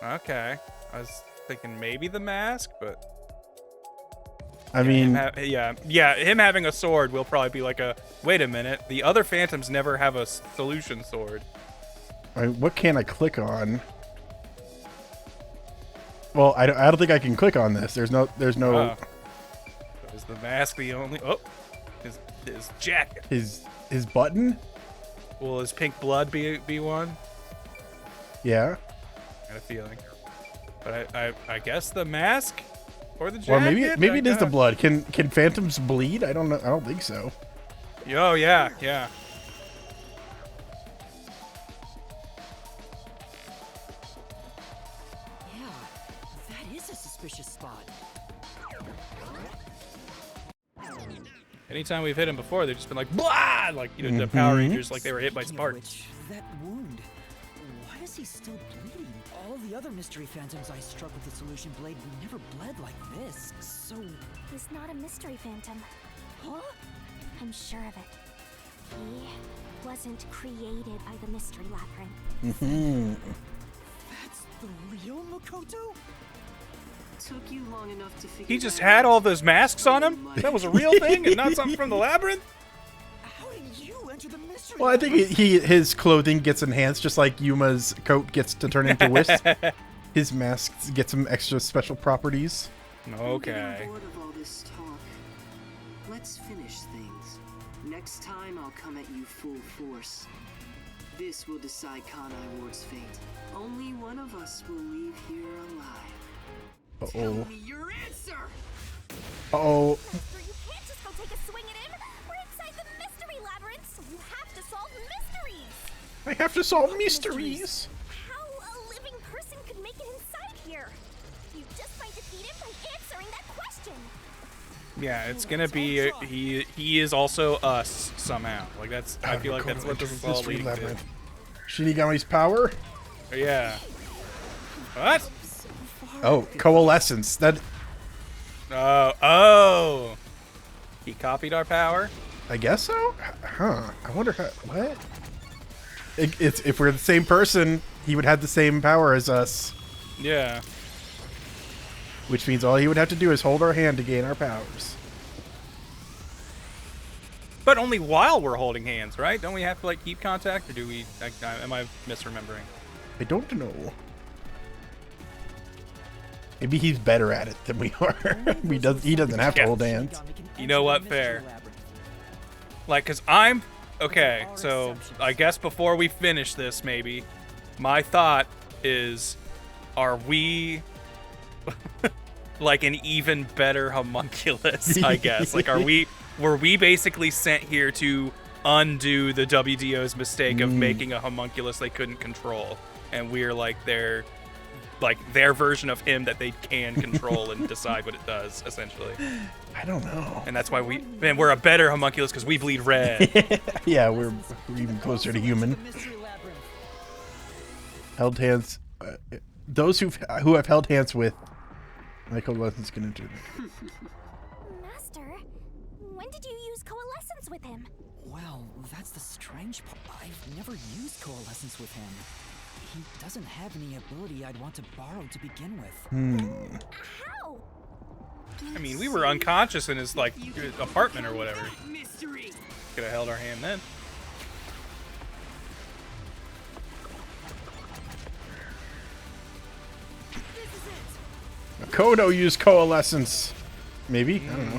B: Okay, I was thinking maybe the mask, but
A: I mean,
B: him having a sword will probably be like a. Wait a minute, the other phantoms never have a solution sword.
A: what can I click on? Well, I don't think I can click on this. There's no.
B: Oh. Is the mask the only? Oh, his jacket.
A: His button.
B: Will his pink blood be one?
A: Yeah.
B: Got a feeling, but I guess the mask or the jacket.
A: Or maybe it is the blood. Can phantoms bleed? I don't know. I don't think so.
B: Oh yeah.
C: Yeah, that is a suspicious spot.
B: Anytime we've hit him before, they've just been like blah, like the Power Rangers, like they were hit by
C: Speaking of
B: sparks.
C: which, that wound. Why is he still bleeding? All the other mystery phantoms I struck with the solution blade never bled like this. So,
K: He's not a mystery phantom.
C: huh?
K: I'm sure of it. He wasn't created by the mystery labyrinth.
C: That's the real Makoto?
L: Took you long enough to figure
B: He just
L: that
B: had
L: out?
B: all those masks on him. That was a real thing, and not something from the labyrinth.
C: How did you enter the mystery?
A: Well, I think his clothing gets enhanced just like Yuma's coat gets to turn into Wisp. His masks get some extra special properties.
L: I'm
B: Okay.
L: getting bored of all this talk. Let's finish things. Next time I'll come at you full force. This will decide Kanai Ward's fate. Only one of us will leave here alive.
A: Uh-oh.
M: Tell me your answer!
A: Uh-oh.
K: Master, you can't just go take a swing at him. We're inside the mystery labyrinth, so you have to solve mysteries.
A: I have to solve mysteries.
K: How a living person could make it inside here? You just might defeat him by answering that question.
B: Yeah, it's gonna be he is also us somehow. Like that's I feel like that's what this is all leading to.
A: Shinigami's power?
B: Yeah. What?
A: Oh, coalescence. That
B: oh. He copied our power?
A: I guess so? Huh. I wonder how what? It's if we're the same person, he would have the same power as us.
B: Yeah.
A: Which means all he would have to do is hold our hand to gain our powers.
B: But only while we're holding hands, right? Don't we have to like keep contact, or do we? Am I misremembering?
A: I don't know. Maybe he's better at it than we are. He doesn't have to hold hands.
B: You know what? Fair. Like, cause I'm okay. So I guess before we finish this, maybe my thought is, are we like an even better homunculus? I guess. Like, were we basically sent here to undo the WDO's mistake of making a homunculus they couldn't control, and we're like their version of him that they can control and decide what it does, essentially.
A: I don't know.
B: And that's why we're a better homunculus because we bleed red.
A: Yeah, we're even closer to human. Held hands. Those who have held hands with Michael Lesson's gonna do that.
K: Master, when did you use coalescence with him?
C: Well, that's the strange part. I've never used coalescence with him. He doesn't have any ability I'd want to borrow to begin with.
K: How?
B: I mean, we were unconscious in his like apartment or whatever.
M: Mystery!
B: Could have held our hand then.
A: Makoto used coalescence. Maybe? I don't know.
C: I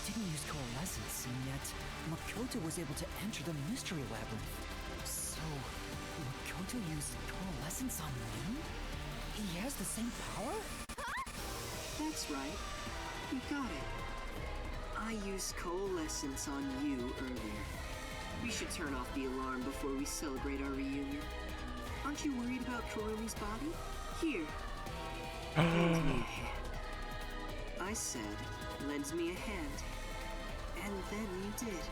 C: didn't use coalescence, and yet Makoto was able to enter the mystery labyrinth. So, Makoto used coalescence on me? He has the same power?
L: That's right. You got it. I used coalescence on you earlier. We should turn off the alarm before we celebrate our reunion. Aren't you worried about Kurumi's body? Here. Lend me a hand. I said, lend me a hand. And then you did.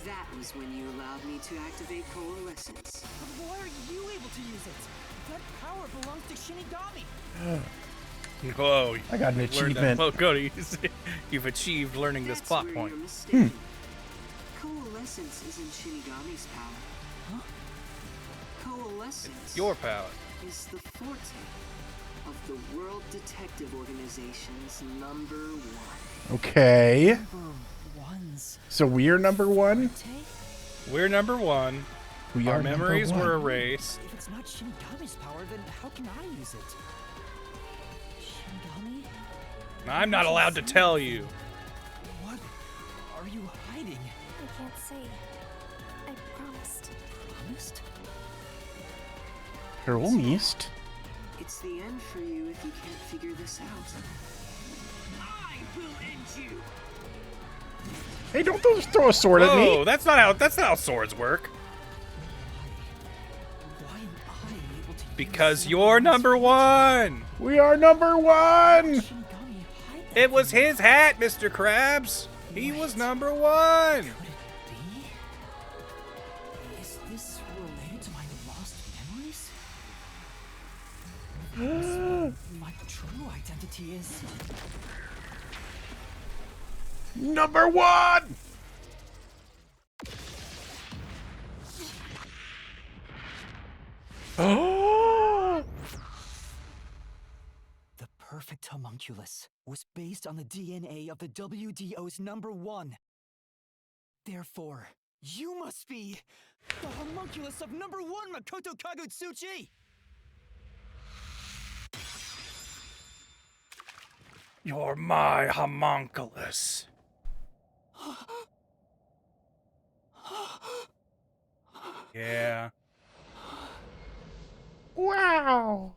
L: That was when you allowed me to activate coalescence.
C: But why are you able to use it? That power belongs to Shinigami.
B: Whoa!
A: I got an achievement.
B: Well, Cody, you've achieved learning this plot point.
L: Coalescence isn't Shinigami's power.
C: Huh?
L: Coalescence
B: Your power
L: is the forte of the World Detective Organization's #1.
A: Okay.
C: Ones.
A: So we're number one?
B: We're number one.
A: We
B: Our
A: are
B: memories
A: number
B: were
A: one.
B: erased.
C: If it's not Shinigami's power, then how can I use it? Shinigami?
B: I'm not allowed to tell you.
C: What are you hiding?
K: I can't say. I promised.
C: Promised?
A: Promised?
L: It's the end for you if you can't figure this out.
M: I will end you!
A: Hey, don't throw a sword at me.
B: Oh, that's not how swords work.
C: Why am I able to
B: Because you're number one.
A: We are number one.
C: Shinigami hide that
B: It was
C: from me?
B: his hat, Mr. Krabs. He was number one.
C: Could it be? Is this related to my lost memories? My true identity is...
A: Number one. Oh.
C: The perfect homunculus was based on the DNA of the WDO's #1. Therefore, you must be the homunculus of #1 Makoto Kagutsuchi!
B: You're my homunculus. Yeah.
A: Wow.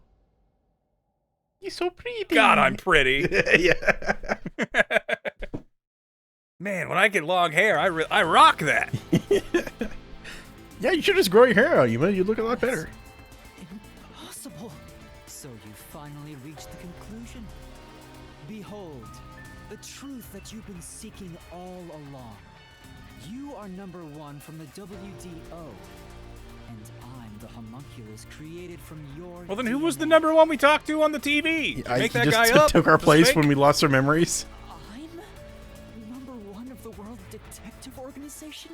A: You're so pretty.
B: God, I'm pretty.
A: Yeah.
B: Man, when I get long hair, I rock that.
A: Yeah, you should just grow your hair out, Yuma. You look a lot better.
C: Impossible. So you finally reached the conclusion. Behold, the truth that you've been seeking all along. You are number one from the WDO. And I'm the homunculus created from your
B: Well, then who was the
C: DNA.
B: number one we talked to on the TV?
A: Yeah,
B: Make
A: he
B: that
A: just
B: guy up.
A: took our
B: Just
A: place
B: fake?
A: when we lost our memories.
C: I'm number one of the World Detective Organization?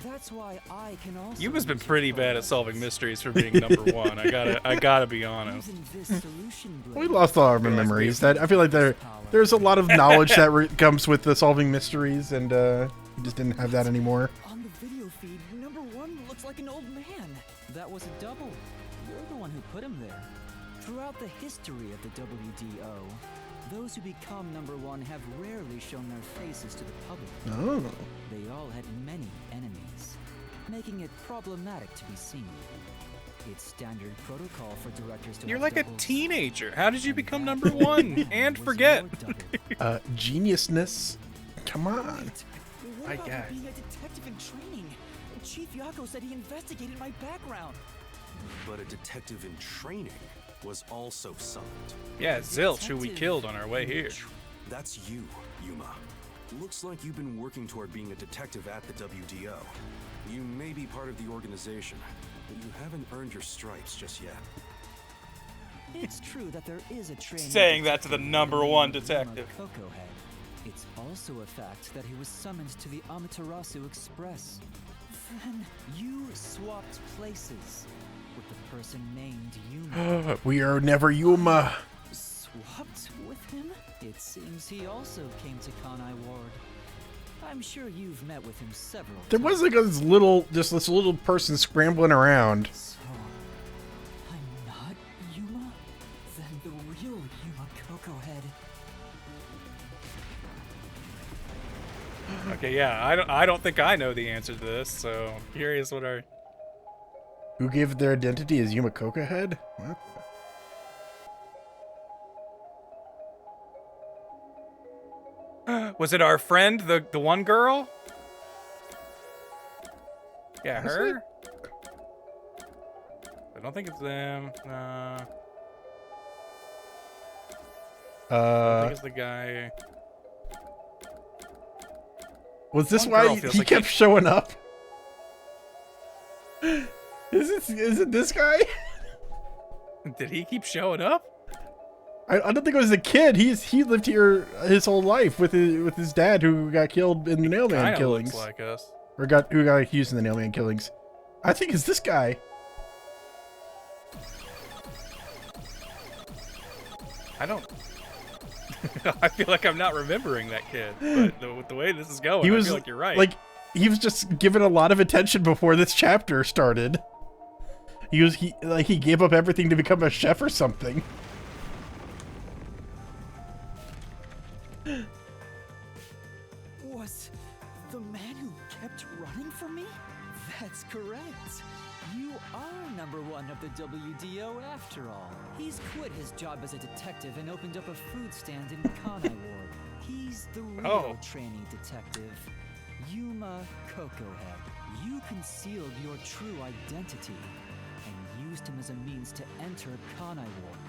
C: That's why I can also
B: Yuma's been
C: use
B: pretty
C: your
B: bad at solving mysteries for being number one. I gotta be honest.
C: Using this solution
A: We
C: blade,
A: lost all our memories. That I feel like there's a lot of knowledge that comes with the solving mysteries, and we just didn't have that anymore.
C: on the video feed, number one looks like an old man. That was a double. You're the one who put him there. Throughout the history of the WDO, those who become number one have rarely shown their faces to the public.
A: Oh.
C: They all had many enemies, making it problematic to be seen. It's standard protocol for directors to
B: You're
C: have
B: like a
C: doubles.
B: teenager. How did you
C: And
B: become
C: that
B: number one and
C: was
B: forget?
C: your double.
A: Geniusness. Come on.
C: Wait, what
B: I
C: about
B: guess.
C: being a detective in training? Chief Yako said he investigated my background.
N: But a detective in training was also summoned.
B: Yeah, Zilch, who we killed on our way here.
N: That's you, Yuma. Looks like you've been working toward being a detective at the WDO. You may be part of the organization, but you haven't earned your stripes just yet.
C: It's true that there is a training.
B: Saying that to the
C: detective
B: number
C: named
B: one
C: Yuma
B: detective.
C: Coco Head. It's also a fact that he was summoned to the Amaterasu Express. Then you swapped places with the person named Yuma.
A: We are never Yuma.
C: Swapped with him? It seems he also came to Kanai Ward. I'm sure you've met with him several
A: There
C: times.
A: was like this little person scrambling around.
C: So, I'm not Yuma? Then the real Yuma Coco Head.
B: Okay, yeah, I don't think I know the answer to this, so curious what our...
A: Who gave their identity as Yuma Coca Head? What?
B: Was it our friend, the one girl? Yeah,
A: Was
B: her? I don't think it's them. I don't think it's the guy.
A: Was this
B: One
A: why
B: girl feels
A: he
B: like
A: kept showing up? Is it this guy?
B: Did he keep showing up?
A: I don't think it was a kid. He lived here his whole life with his dad, who got killed in the Nailman
B: Kinda
A: killings,
B: looks like us.
A: or who got accused in the Nailman killings. I think it's this guy.
B: I don't... I feel like I'm not remembering that kid, but with the way this is going, I feel like you're right.
A: Like, he was just given a lot of attention before this chapter started. He gave up everything to become a chef or something.
C: Was the man who kept running from me? That's correct. You are number one of the WDO after all. He's quit his job as a detective and opened up a food stand in Kanai Ward. He's the real trainee detective, Yuma Coco Head. You concealed your true identity and used him as a means to enter Kanai Ward.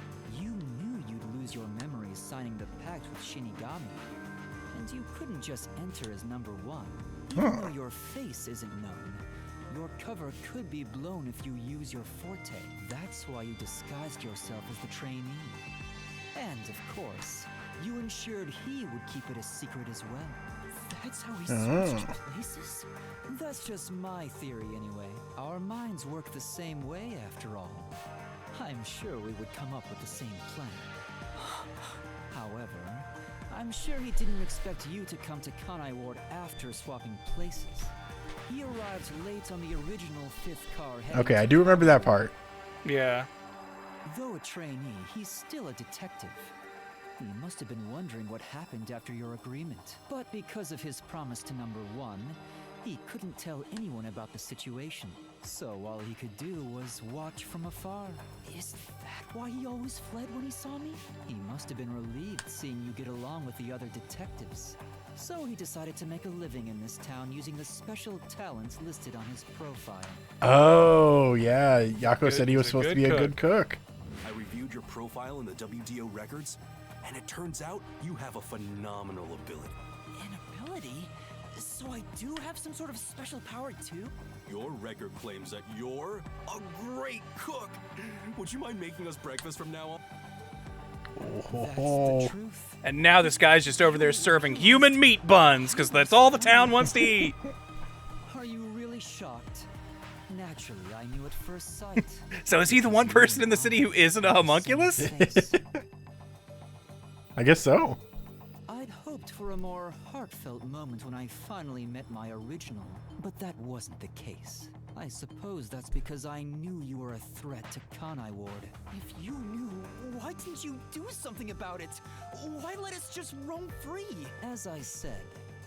C: You knew you'd lose your memories signing the pact with Shinigami. And you couldn't just enter as number one. Even though your face isn't known, your cover could be blown if you use your forte. That's why you disguised yourself as the trainee. And of course, you ensured he would keep it a secret as well. That's how we switched places? That's just my theory anyway. Our minds work the same way after all. I'm sure we would come up with the same plan. However, I'm sure he didn't expect you to come to Kanai Ward after swapping places. He arrived late on the original 5th car heading
A: Okay, I
C: to
A: do remember that part.
B: Yeah.
C: Though a trainee, he's still a detective. He must have been wondering what happened after your agreement. But because of his promise to number one, He couldn't tell anyone about the situation, so all he could do was watch from afar. Is that why he always fled when he saw me? He must have been relieved seeing you get along with the other detectives. So he decided to make a living in this town using the special talents listed on his profile.
A: Oh, yeah. Yako said he was supposed to be a good cook.
N: I reviewed your profile in the WDO records, and it turns out you have a phenomenal ability.
C: An ability? So I do have some sort of special power too?
N: Your record claims that you're a great cook. Would you mind making us breakfast from now on?
C: That's the truth.
B: And now this guy's just over there serving human meat buns, because that's all the town wants to eat.
C: Are you really shocked? Naturally, I knew at first sight.
B: So is he the one person in the city who isn't a homunculus?
A: I guess so.
C: I'd hoped for a more heartfelt moment when I finally met my original, but that wasn't the case. I suppose that's because I knew you were a threat to Kanai Ward. If you knew, why didn't you do something about it? Why let us just roam free? As I said,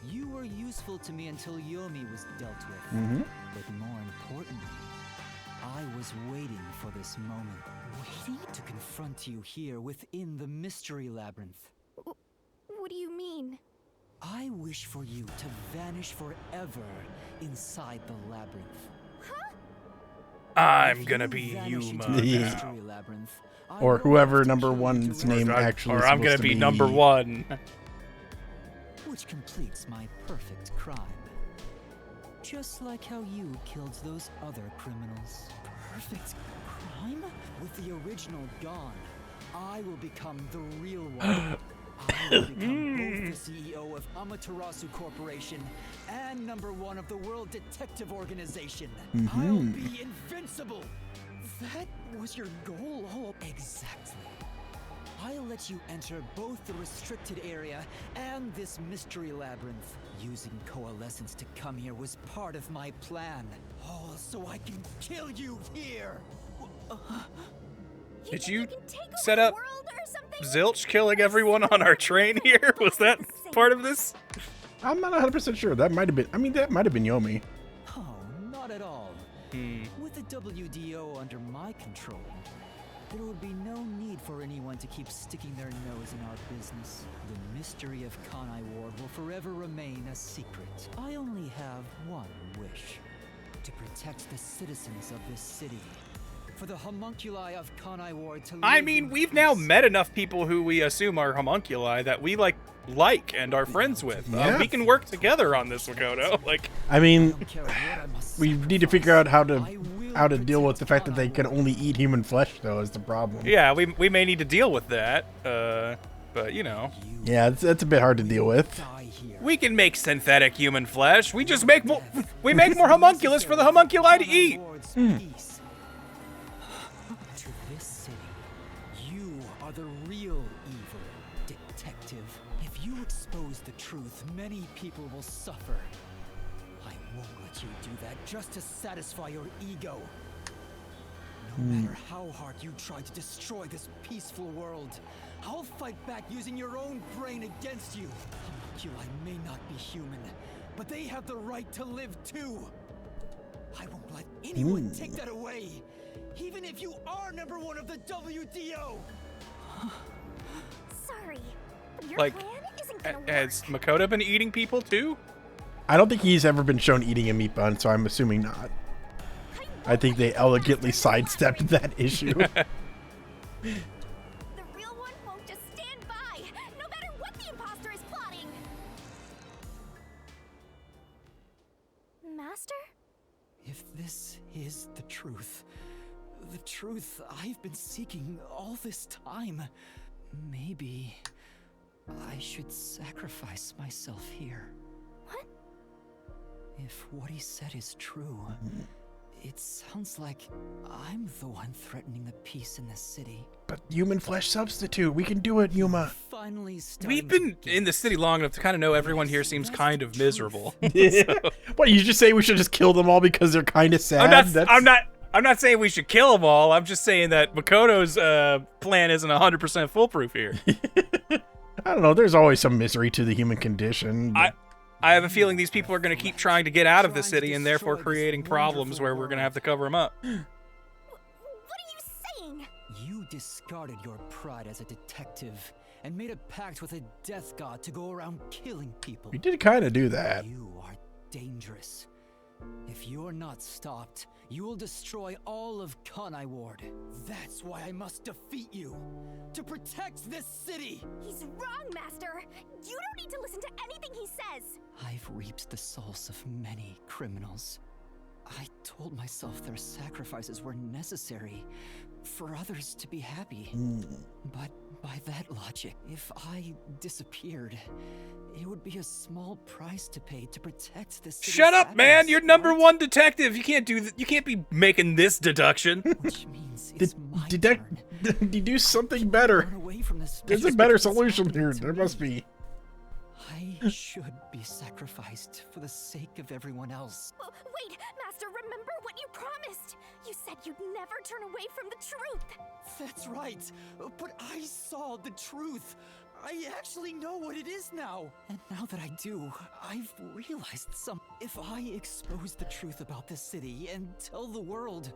C: you were useful to me until Yomi was dealt with. But more importantly, I was waiting for this moment. Waiting to confront you here within the Mystery Labyrinth.
K: What do you mean?
C: I wish for you to vanish forever inside the labyrinth.
B: I'm gonna be Yuma now.
A: Or whoever number one's name actually is
B: Or I'm gonna be number one.
C: Which completes my perfect crime. Just like how you killed those other criminals. Perfect crime? With the original gone, I will become the real one. I will become both the CEO of Amaterasu Corporation and #1 of the World Detective Organization. I'll be invincible. That was your goal all exactly. I'll let you enter both the restricted area and this mystery labyrinth. Using coalescence to come here was part of my plan. All so I can kill you here.
B: Did you set up Zilch killing everyone on our train here? Was that part of this?
A: I'm not 100% sure. That might have been, that might have been Yomi.
C: Oh, not at all. With the WDO under my control, there would be no need for anyone to keep sticking their nose in our business. The mystery of Kanai Ward will forever remain a secret. I only have one wish: to protect the citizens of this city. For the homunculi of Kanai Ward to
B: I mean, we've now met enough people who we assume are homunculi that we like and are friends with.
A: Yeah.
B: We can work together on this, Makoto. Like,
A: I mean, we need to figure out how to deal with the fact that they can only eat human flesh, though, is the problem.
B: yeah, we may need to deal with that. But you know.
A: Yeah, it's a bit hard to deal with.
B: We can make synthetic human flesh. We just make more homunculus for the homunculi to eat.
C: To this city, you are the real evil, detective. If you expose the truth, many people will suffer. I won't let you do that just to satisfy your ego. No matter how hard you try to destroy this peaceful world, I'll fight back using your own brain against you. Homunculi may not be human, but they have the right to live too. I won't let anyone take that away, even if you are #1 of the WDO.
K: Sorry, but your
B: Like,
K: plan isn't gonna work.
B: has Makoto been eating people too?
A: I don't think he's ever been shown eating a meat bun, so I'm assuming not. I think they elegantly sidestepped that issue.
K: The real one won't just stand by, no matter what the imposter is plotting. Master?
C: If this is the truth I've been seeking all this time, maybe I should sacrifice myself here.
K: What?
C: If what he said is true, it sounds like I'm the one threatening the peace in this city.
A: But human flesh substitute, we can do it, Yuma.
C: Finally,
B: We've been in the city long enough to kind of know everyone here seems kind of miserable.
A: What, you just say we should just kill them all because they're kind of sad?
B: I'm not saying we should kill them all. I'm just saying that Makoto's plan isn't 100% foolproof here.
A: I don't know. There's always some misery to the human condition.
B: I have a feeling these people are going to keep trying to get out of the city and therefore creating problems where we're going to have to cover them up.
K: What are you saying?
C: You discarded your pride as a detective and made a pact with a death god to go around killing people.
A: We did kind of do that.
C: You are dangerous. If you're not stopped, you will destroy all of Kanai Ward. That's why I must defeat you. To protect this city!
K: He's wrong, Master! You don't need to listen to anything he says!
C: I've reaped the souls of many criminals. I told myself their sacrifices were necessary for others to be happy. But by that logic, if I disappeared, it would be a small price to pay to protect the city.
B: Shut up, man! You're #1 detective. You can't do that. You can't be making this deduction.
C: Which means it's my turn.
A: Deduce something better. There's a better solution here. There must be.
C: I should be sacrificed for the sake of everyone else.
K: Wait, Master, remember what you promised! You said you'd never turn away from the truth!
C: That's right, but I saw the truth. I actually know what it is now. And now that I do, I've realized if I expose the truth about this city and tell the world,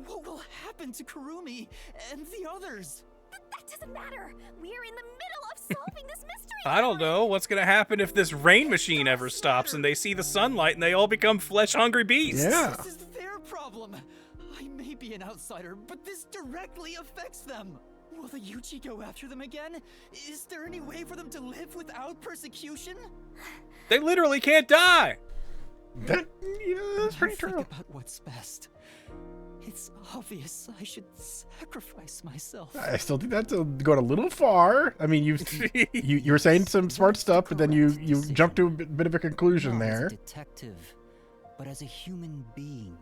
C: what will happen to Kurumi and the others?
K: That doesn't matter! We're in the middle of solving this mystery!
B: I don't know. What's going to happen if this rain machine ever stops and they see the sunlight and they all become flesh-hungry beasts?
A: Yeah.
C: This is their problem. I may be an outsider, but this directly affects them. Will the Yuchi go after them again? Is there any way for them to live without persecution?
B: They literally can't die.
A: That's pretty true.
C: About what's best. It's obvious I should sacrifice myself.
A: I still think that's going a little far. I mean, you were saying some smart stuff, but then you jumped to a bit of a conclusion there.
C: As a detective, but as a human being.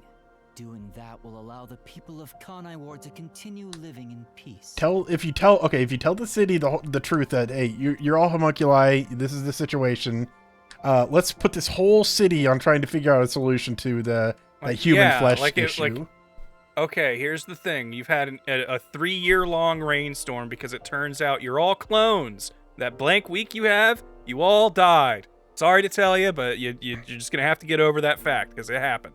C: Doing that will allow the people of Kanai Ward to continue living in peace.
A: If you tell the city the truth that, hey, you're all homunculi, this is the situation. Let's put this whole city on trying to figure out a solution to the human flesh issue.
B: Okay, here's the thing. You've had a 3-year-long rainstorm because it turns out you're all clones. That blank week you have, you all died. Sorry to tell you, but you're just going to have to get over that fact because it happened.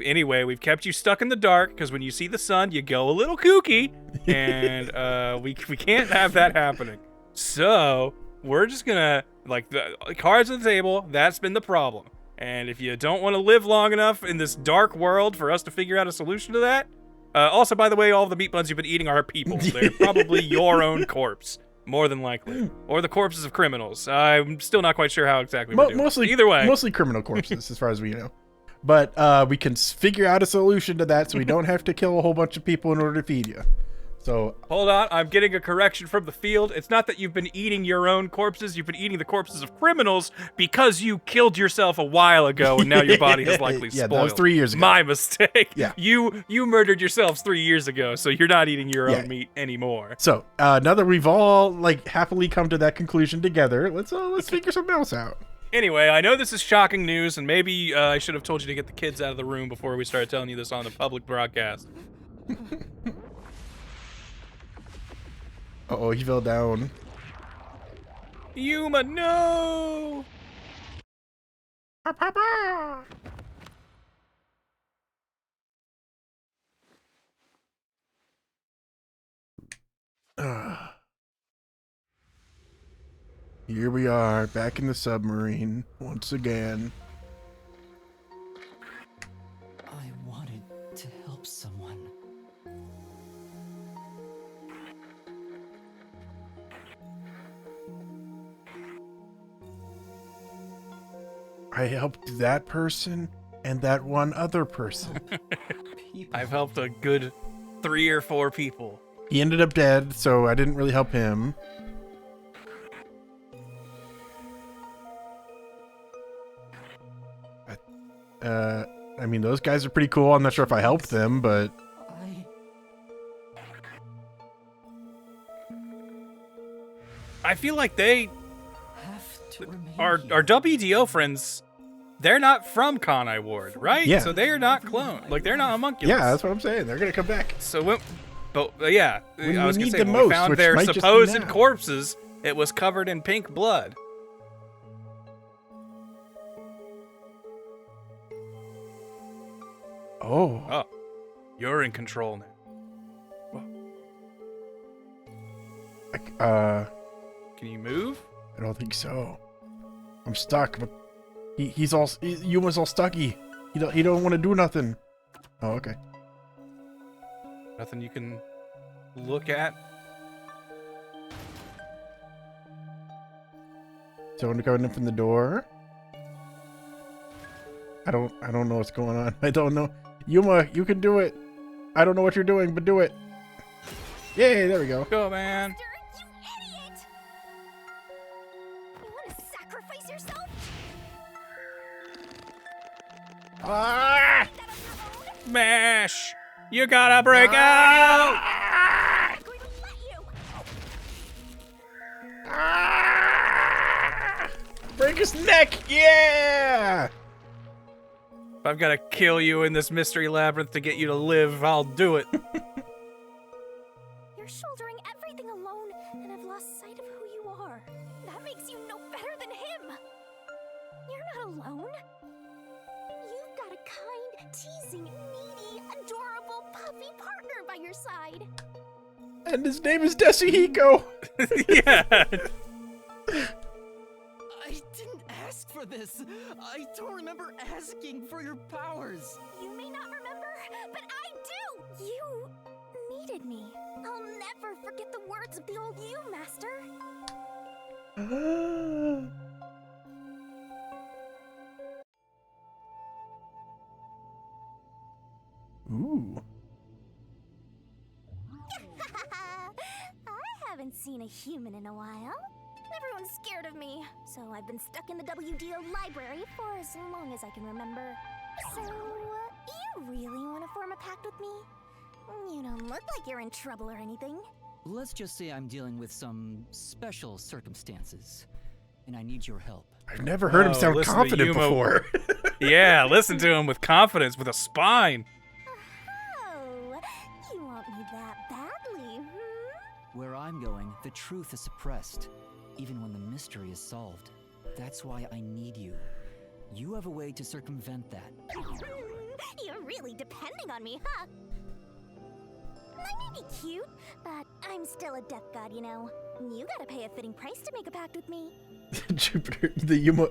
B: Anyway, we've kept you stuck in the dark because when you see the sun, you go a little kooky, and we can't have that happening. So we're just gonna the cards on the table. That's been the problem. And if you don't want to live long enough in this dark world for us to figure out a solution to that, also, by the way, all the meat buns you've been eating are people. They're probably your own corpse, more than likely, or the corpses of criminals. I'm still not quite sure how exactly we're doing. Either way,
A: mostly criminal corpses, as far as we know. But we can figure out a solution to that, so we don't have to kill a whole bunch of people in order to feed you. So
B: hold on, I'm getting a correction from the field. It's not that you've been eating your own corpses. You've been eating the corpses of criminals because you killed yourself a while ago, and now your body has likely spoiled.
A: That was 3 years ago.
B: My mistake.
A: Yeah.
B: You murdered yourselves 3 years ago, so you're not eating your own meat anymore.
A: So now that we've all happily come to that conclusion together, let's figure something else out.
B: Anyway, I know this is shocking news, and maybe I should have told you to get the kids out of the room before we started telling you this on the public broadcast.
A: Uh-oh, he fell down.
B: Yuma, no!
A: Here we are, back in the submarine, once again.
C: I wanted to help someone.
A: I helped that person and that one other person.
B: I've helped a good 3 or 4 people.
A: He ended up dead, so I didn't really help him. I mean, those guys are pretty cool. I'm not sure if I helped them, but...
B: I feel like they... Our WDO friends, they're not from Kanai Ward, right?
A: Yeah.
B: So they are not cloned. They're not homunculus.
A: Yeah, that's what I'm saying. They're going to come back.
B: So, I was going to say, when we found
A: which
B: their
A: might just be
B: supposed
A: now.
B: corpses, it was covered in pink blood.
A: Oh.
B: Oh, you're in control now. Can you move?
A: I don't think so. I'm stuck, but Yuma's all stucky. He don't want to do nothing. Oh, okay.
B: Nothing you can look at?
A: Someone coming in from the door. I don't know what's going on. I don't know. Yuma, you can do it. I don't know what you're doing, but do it. Yay, there we go.
B: Go, man.
K: You idiot! You want to sacrifice yourself?
A: Ah!
B: Mash! You gotta break out!
K: I'm going to let you.
A: Ah! Break his neck! Yeah!
B: If I've gotta kill you in this mystery labyrinth to get you to live, I'll do it.
K: You're shouldering everything alone, and I've lost sight of who you are. That makes you no better than him. You're not alone. You've got a kind, teasing, needy, adorable, puppy partner by your side.
A: And his name is Desihiko.
B: Yeah.
C: I didn't ask for this. I don't remember asking for your powers.
K: You may not remember, but I do. You needed me. I'll never forget the words of the old you, Master.
A: Ooh.
K: I haven't seen a human in a while. Everyone's scared of me, so I've been stuck in the WDO library for as long as I can remember. So, you really want to form a pact with me? You don't look like you're in trouble or anything.
C: Let's just say I'm dealing with some special circumstances, and I need your help.
A: I've never heard him sound
B: listen to
A: confident
B: Yuma.
A: before.
B: Yeah, listen to him with confidence, with a spine.
K: Oh, you want me that badly,
C: Where I'm going, the truth is suppressed, even when the mystery is solved. That's why I need you. You have a way to circumvent that.
K: You're really depending on me, huh? I may be cute, but I'm still a death god, you know. You gotta pay a fitting price to make a pact with me.
A: Jupiter,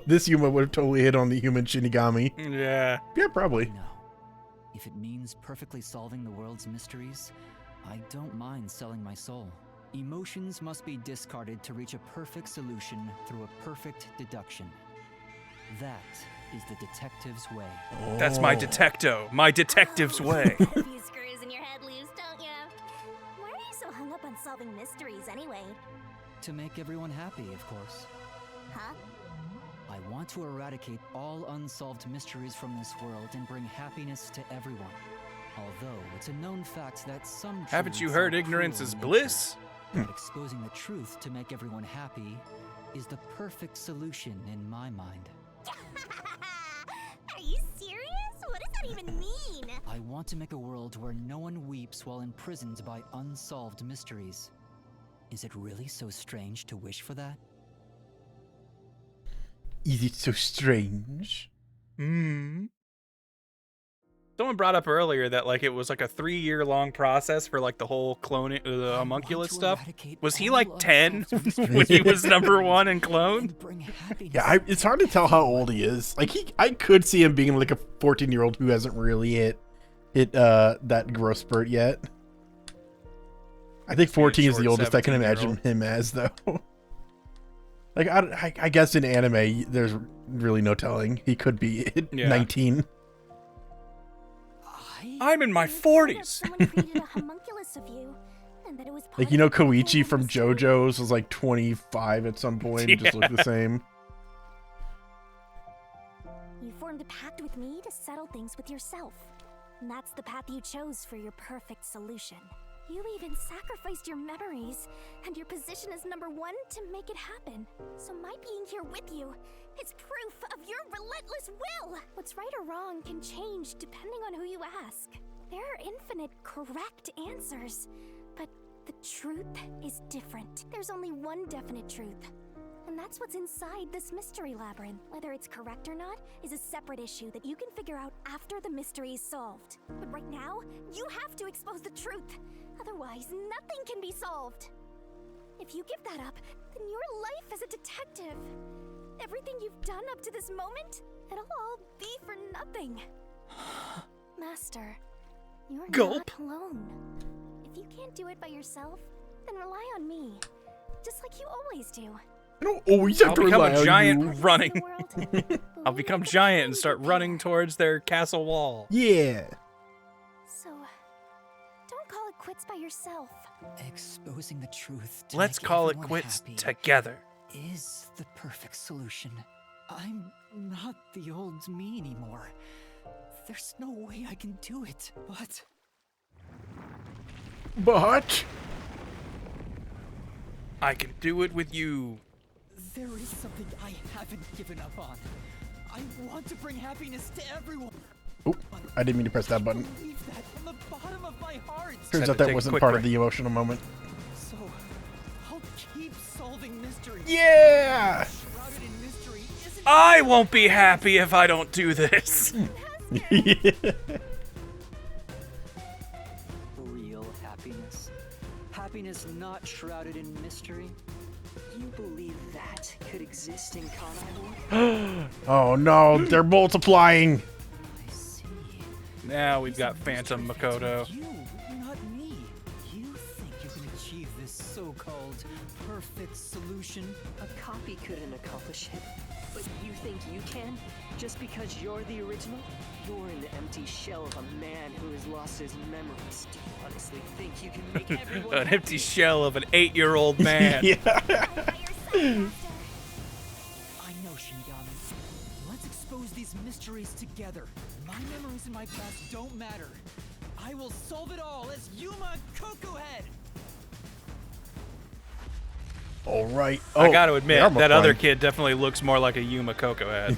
A: this Yuma would have totally hit on the human Shinigami.
B: Yeah.
A: Yeah, probably.
C: No. If it means perfectly solving the world's mysteries, I don't mind selling my soul. Emotions must be discarded to reach a perfect solution through a perfect deduction. That is the detective's way.
B: That's my detecto. My detective's way.
K: A few screws in your head loose, don't ya? Why are you so hung up on solving mysteries anyway?
C: To make everyone happy, of course.
K: Huh?
C: I want to eradicate all unsolved mysteries from this world and bring happiness to everyone. Although it's a known fact that some
B: Haven't you
C: truths
B: heard
C: are
B: ignorance
C: cruel
B: is
C: in
B: bliss?
C: nature, but exposing the truth to make everyone happy is the perfect solution in my mind.
K: Are you serious? What does that even mean?
C: I want to make a world where no one weeps while imprisoned by unsolved mysteries. Is it really so strange to wish for that?
A: Is it so strange?
B: Someone brought up earlier that like it was like a 3-year-long process for like the whole cloning, the homunculus stuff. Was he like 10 when he was #1 in clone?
A: Yeah, it's hard to tell how old he is. Like I could see him being like a 14-year-old who hasn't really hit that growth spurt yet. I think 14 is the oldest I can imagine him as, though. Like I guess in anime, there's really no telling. He could be 19.
B: I'm in my 40s.
K: Someone created a homunculus of you, and that it was
A: Like, you know, Koichi from JoJo's was like 25 at some point. Just looked the same.
K: You formed a pact with me to settle things with yourself. And that's the path you chose for your perfect solution. You even sacrificed your memories and your position as #1 to make it happen. So my being here with you is proof of your relentless will. What's right or wrong can change depending on who you ask. There are infinite correct answers, but the truth is different. There's only one definite truth, and that's what's inside this mystery labyrinth. Whether it's correct or not is a separate issue that you can figure out after the mystery is solved. But right now, you have to expose the truth. Otherwise, nothing can be solved. If you give that up, then your life as a detective, everything you've done up to this moment, it'll all be for nothing. Master, you're not alone. If you can't do it by yourself, then rely on me. Just like you always do.
A: I don't always have to rely on
B: I'll become a giant
A: you.
B: running. I'll become giant and start running towards their castle wall.
A: Yeah.
K: So, don't call it quits by yourself.
C: Exposing the truth to
B: Let's
C: make
B: call it
C: everyone
B: quits
C: happy
B: together.
C: is the perfect solution. I'm not the old me anymore. There's no way I can do it, but...
B: I can do it with you.
C: There is something I haven't given up on. I want to bring happiness to everyone.
A: Oop, I didn't mean to press that button.
C: I believe that from the bottom of my heart.
A: Turns out that wasn't part of the emotional moment.
C: So, I'll keep solving mysteries.
A: Yeah!
C: Shrouded in mystery isn't
B: I won't be happy if I don't do this.
C: real happiness. Happiness not shrouded in mystery. You believe that could exist in Kanai?
A: Oh no, they're multiplying.
C: I see.
B: Now we've got Phantom Makoto.
C: You, not me. You think you can achieve this so-called perfect solution?
L: A copy couldn't accomplish it, but you think you can? Just because you're the original? You're an empty shell of a man who has lost his memories. Do you honestly think you can make everyone
B: An empty shell of an 8-year-old man.
A: Yeah.
C: I know, Shinigami. Let's expose these mysteries together. My memories and my past don't matter. I will solve it all as Yuma Kokohead!
A: All right.
B: I gotta admit,
A: they're
B: that other
A: multiplying.
B: kid definitely looks more like a Yuma Coco head.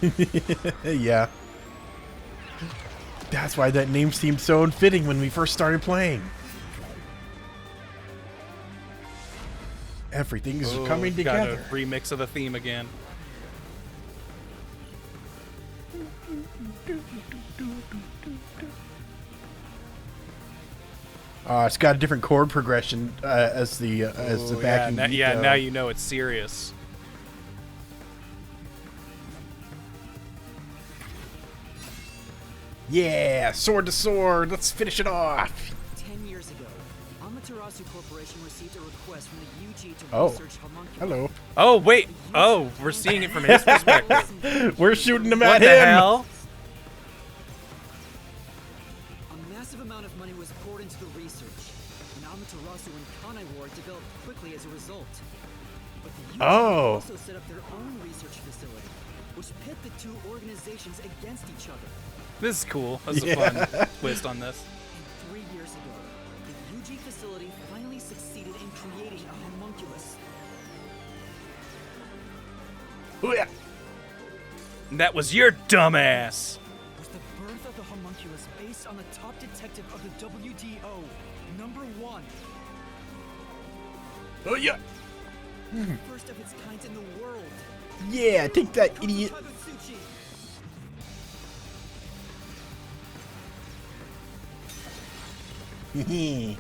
A: Yeah. That's why that name seemed so unfitting when we first started playing. Everything is coming together.
B: Got a remix of the theme again.
A: It's got a different chord progression as the backing. beat,
B: Yeah,
A: though.
B: now you know it's serious.
A: Yeah, sword to sword. Let's finish it off.
C: 10 years ago, Amaterasu Corporation received a request from the UG to
A: Oh,
C: research homunculi.
A: hello.
B: Oh, wait. Oh, we're seeing it from his perspective.
A: We're shooting them
B: What
A: at
B: the
A: him.
B: hell?
C: A massive amount of money was poured into the research, and Amaterasu and Kanai War developed quickly as a result. But the UG
A: Oh.
C: also set up their own research facility, which pit the two organizations against each other.
B: This is cool. This is a fun twist on this.
C: And 3 years ago, the UG facility finally succeeded in creating a homunculus.
A: Ooh, yeah.
B: That was your dumbass.
C: Was the birth of the homunculus based on the top detective of the WDO, #1.
A: Oh yeah.
C: First of its kind in the world.
A: Yeah, take that, idiot.
C: Taguchi.
A: Heh.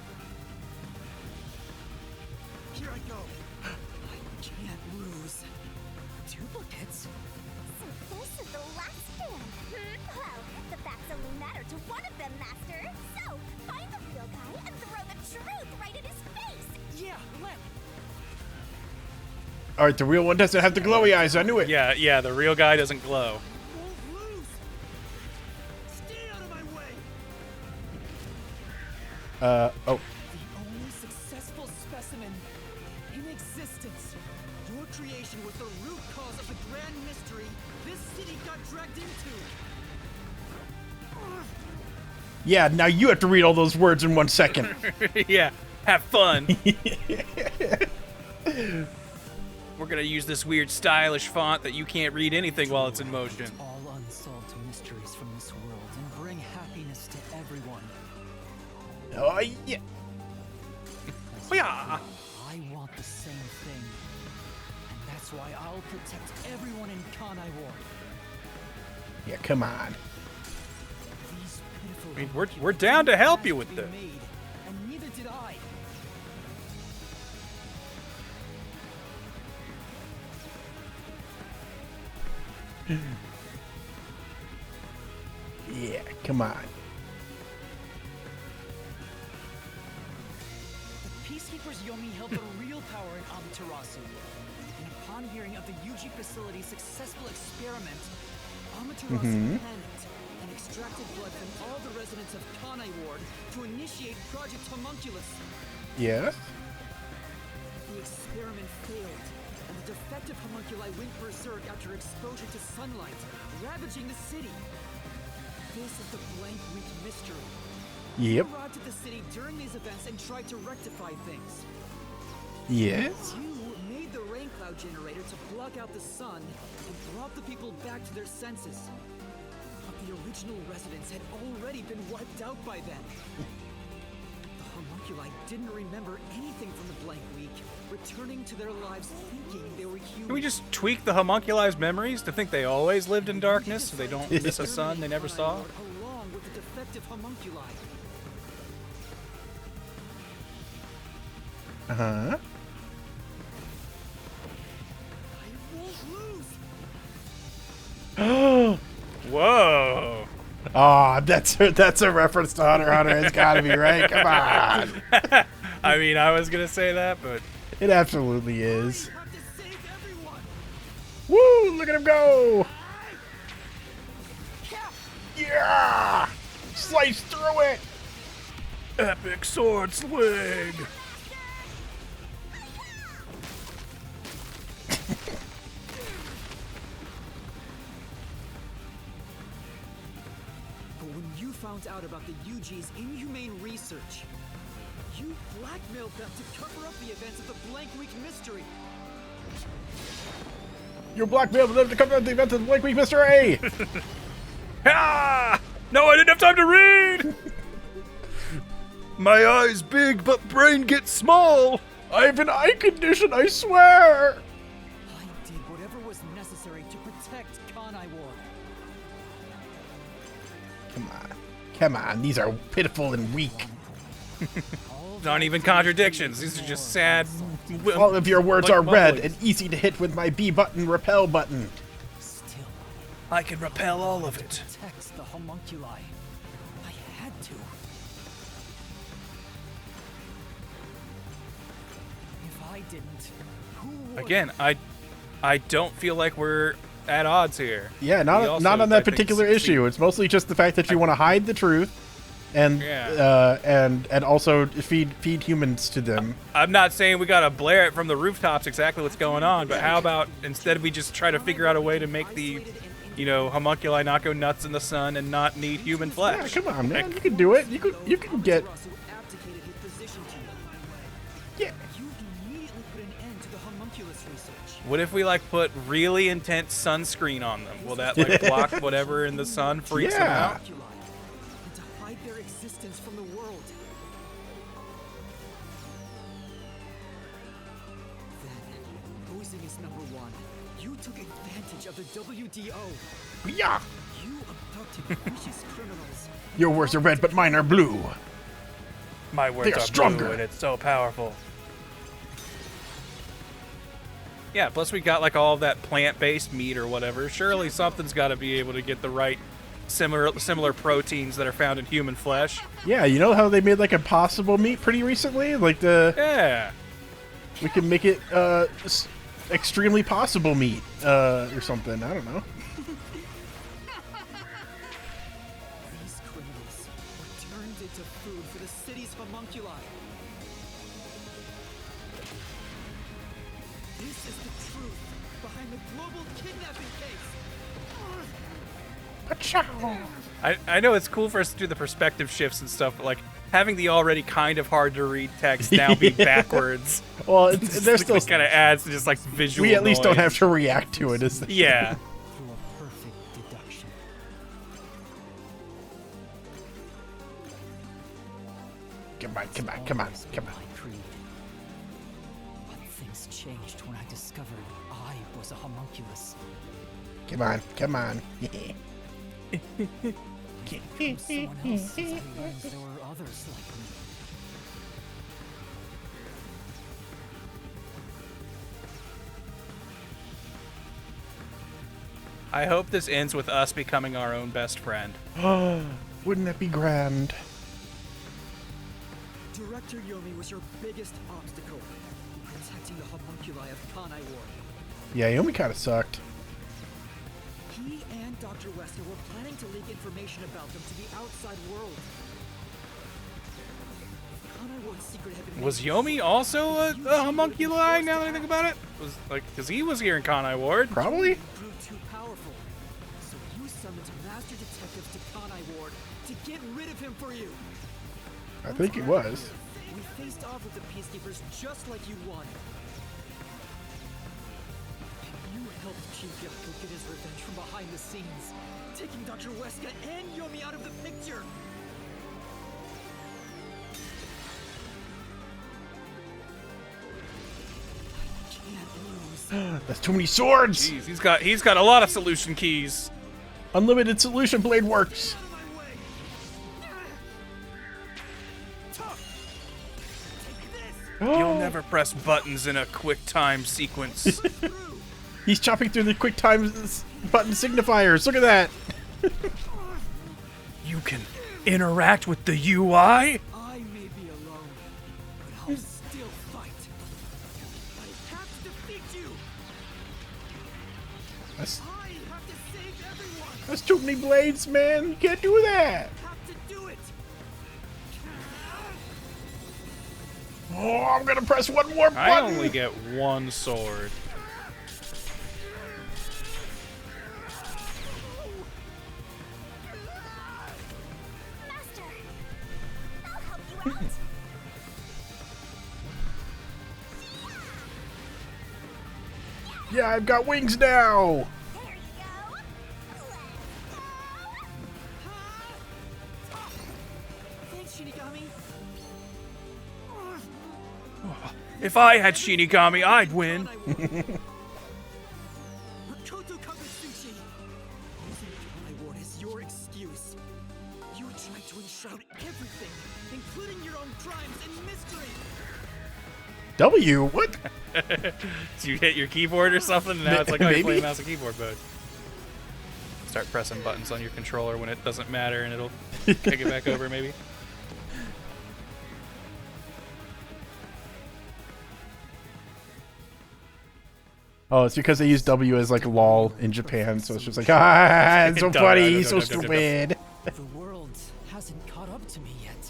C: Here I go. I can't lose. Duplicates?
K: So this is the last stand. Well, the facts only matter to one of them, Master. So, find the real guy and throw the truth right in his face.
C: Yeah, let.
A: All right, the real one doesn't have the glowy eyes. I knew it.
B: Yeah, the real guy doesn't glow.
C: Won't lose. Stay out of my way.
A: Oh.
C: The only successful specimen in existence. Your creation was the root cause of the grand mystery this city got dragged into.
A: Yeah, now you have to read all those words in 1 second.
B: Yeah, have fun. We're gonna use this weird stylish font that you can't read anything while it's in motion.
C: All unsolved mysteries from this world and bring happiness to everyone.
A: Oh, yeah.
B: Yeah.
C: I want the same thing. And that's That's why I'll protect everyone in Kanai Ward.
A: Yeah, come on.
C: These pitiful
B: I mean, we're down to help you with
C: can't be
B: this.
C: made, and neither did I.
A: Yeah, come on.
C: The Peacekeepers Yomi held the real power in Amaterasu. And upon hearing of the UG facility's successful experiment, Amaterasu panicked and extracted blood from all the residents of Kanai Ward to initiate Project Homunculus.
A: Yes?
C: The experiment failed, and the defective homunculi went berserk after exposure to sunlight, ravaging the city. This is the Blank Week mystery.
A: Yep.
C: You arrived at the city during these events and tried to rectify things.
A: Yes?
C: You made the rain cloud generator to block out the sun and brought the people back to their senses. But the original residents had already been wiped out by then. The homunculi didn't remember anything from the Blank Week, returning to their lives thinking they were human.
B: Can we just tweak the homunculi's memories to think they always lived in darkness so they don't miss a sun they never saw?
C: Along with the defective homunculi.
A: Uh-huh.
C: I won't lose.
A: Oh,
B: Whoa.
A: that's a reference to Hunter x Hunter. It's gotta be, right? Come on.
B: I mean, I was gonna say that, but
A: It absolutely is. Woo! Look at him go! Yeah! Slice through it!
B: epic sword swing.
C: But when you found out about the UG's inhumane research, you blackmailed them to cover up the events of the Blank Week mystery.
A: You blackmailed them to come to the event of the Blank Week Mystery!
B: Ah! No, I didn't have time to read.
A: My eye's big, but brain gets small! I have an eye condition, I swear!
C: I did whatever was necessary to protect Kanai Ward.
A: Come on, these are pitiful and weak.
B: Not even contradictions. These are just sad.
A: All of your words
B: like
A: are red
B: mumblings.
A: and easy to hit with my B button repel button.
C: Still,
B: I can repel all of it.
C: protect the homunculi. I had to. If I didn't, who would?
B: Again, I don't feel like we're at odds here.
A: Yeah,
B: We
A: not
B: also,
A: on
B: I
A: that
B: think,
A: particular
B: succeed.
A: issue. It's mostly just the fact that you want to hide the truth, and and also feed humans to them.
B: I'm not saying we gotta blare it from the rooftops exactly what's going on, but how about instead we just try to figure out a way to make the, homunculi not go nuts in the sun and not need human
A: Yeah,
B: flesh?
A: come on, man, you can do it. You can get.
C: Amaterasu abdicated his position to you.
A: Yeah.
C: You immediately put an end to the homunculus research.
B: What if we put really intense sunscreen on them? Will that block whatever in the sun freaks them
A: Yeah.
B: out?
C: And to hide their existence from the world. Then, posing as #1, you took advantage of the WDO.
A: Yeah.
C: You abducted vicious criminals.
A: Your words are red, but mine are blue.
B: My words
A: They are
B: are
A: stronger.
B: blue and it's so powerful. Yeah, plus we got all that plant-based meat or whatever. Surely something's got to be able to get the right similar proteins that are found in human flesh.
A: Yeah, you know how they made impossible meat pretty recently?
B: Yeah.
A: We can make it extremely possible meat or something. I don't know.
C: These criminals were turned into food for the city's homunculi. This is the truth behind the global kidnapping case.
B: I know it's cool for us to do the perspective shifts and stuff, but having the already kind of hard to read text now be backwards.
A: Well, there's still
B: kind of adds to just visual.
A: We at least don't
B: noise.
A: have to react to it. Is the
B: Yeah.
C: Through a perfect deduction.
A: Come on.
C: My creed. But things changed when I discovered I was a homunculus.
A: Come on, come on.
C: From someone else, as I learned there were others like me.
B: I hope this ends with us becoming our own best friend.
A: Wouldn't that be grand?
C: Director Yomi was your biggest obstacle in protecting the homunculi of Kanai Ward.
A: Yeah, Yomi kind of sucked.
C: He and Dr. Wesker were planning to leak information about them to the outside world. Kanai Ward's secret had been
B: Was Yomi also a homunculi, now that I think about it? Was like, because he was here in Kanai Ward.
A: Probably.
C: proved too powerful. So you summoned master detectives to Kanai Ward to get rid of him for you.
A: I think it was.
C: We faced off with the Peacekeepers just like you wanted. You helped Chief Yako get his revenge from behind the scenes, taking Dr. Weska and Yomi out of the picture. I can't lose.
A: That's too many swords.
B: Jeez, he's got a lot of solution keys.
A: Unlimited solution blade works.
B: You'll never press buttons in a quick time sequence.
A: He's chopping through the quick time button signifiers. Look at that.
B: You can interact with the UI?
C: I may be alone, but I'll still fight. I have to defeat you. I have to save everyone.
A: That's too many blades, man. You can't do that.
C: I have to do it.
A: Oh, I'm gonna press one more button.
B: I only get one sword.
K: Master, I'll help you out.
A: Yeah, I've got wings now.
K: There you go.
C: Thanks, Shinigami.
B: If I had Shinigami, I'd win.
C: Koto Kagetsuchi. Using Kanai Ward as your excuse. You tried to enshroud everything, including your own crimes and mystery.
A: W? What?
B: Did you hit your keyboard or something? And now it's like, oh, you're playing mouse and keyboard mode. Start pressing buttons on your controller when it doesn't matter, and it'll kick it back over, maybe.
A: Oh, it's because they use W as like lol in Japan, so it's just like, ah, it's so funny, he's so stupid.
C: The world hasn't caught up to me yet.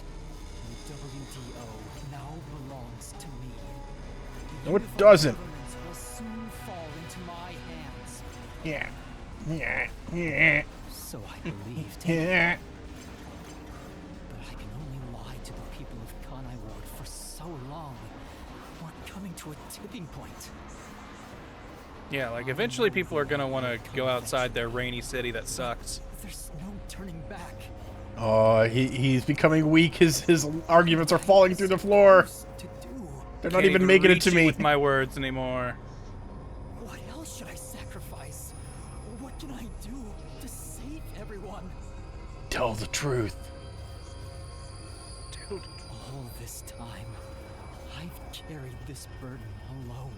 C: The WDO now belongs to me.
A: No, it doesn't.
C: Governance will soon fall into my hands.
A: Yeah. Yeah. Yeah.
C: So I believed.
A: Yeah.
C: But I can only lie to the people of Kanai Ward for so long. We're coming to a tipping point.
B: Yeah, like eventually people are gonna want to go outside their rainy city that sucks.
C: There's no turning back.
A: Oh, he's becoming weak. His arguments are falling through the floor. They're not even making it to me.
B: With my words anymore.
C: What else should I sacrifice? What can I do to save everyone?
A: Tell the truth.
B: Dude.
C: All this time, I've carried this burden alone.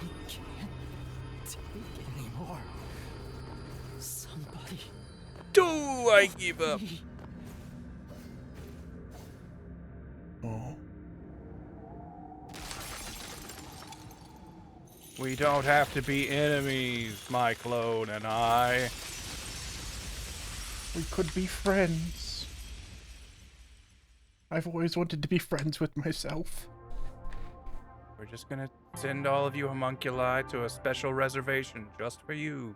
C: I can't take it anymore. Somebody.
B: Do I give up?
A: Oh.
B: We don't have to be enemies, my clone and I.
A: We could be friends. I've always wanted to be friends with myself.
B: We're just gonna send all of you homunculi to a special reservation just for you.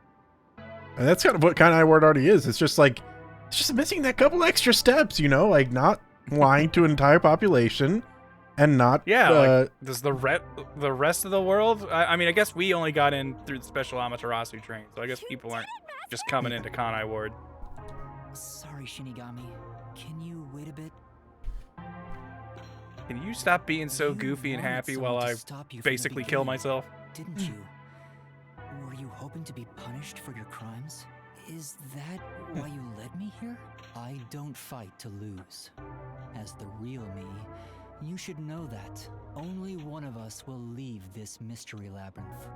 A: And that's kind of what Kanai Ward already is. It's just like, it's just missing that couple extra steps, you know? Like, not lying to an entire population and not...
B: Yeah, like, does the rest of the world... I mean, I guess we only got in through the special Amaterasu train, so I guess people aren't just coming into Kanai Ward.
C: Sorry, Shinigami. Can you wait a bit?
B: Can you stop being so
C: You
B: goofy and
C: wanted
B: happy
C: someone
B: while
C: to
B: I
C: stop you from the
B: basically kill
C: beginning,
B: myself?
C: Didn't you? Were you hoping to be punished for your crimes? Is that why you led me here? I don't fight to lose. As the real me, you should know that only one of us will leave this mystery labyrinth.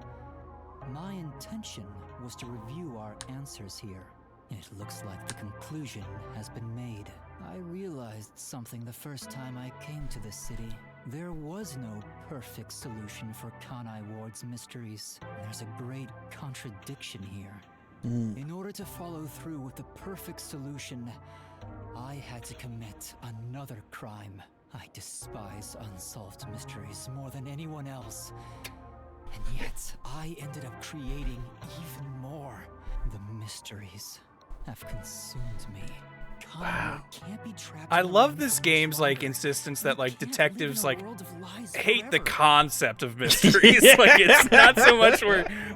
C: My intention was to review our answers here. It looks like the conclusion has been made. I realized something the first time I came to this city. There was no perfect solution for Kanai Ward's mysteries. There's a great contradiction here. In order to follow through with the perfect solution, I had to commit another crime. I despise unsolved mysteries more than anyone else. And yet, I ended up creating even more. The mysteries have consumed me.
B: Wow.
C: Can't be trapped
B: I
C: in a
B: love
C: room
B: this
C: for much
B: game's like
C: longer.
B: insistence that like
C: Can't live in
B: detectives
C: a
B: like
C: world of lies
B: hate the
C: forever.
B: concept of mysteries. Like it's not so much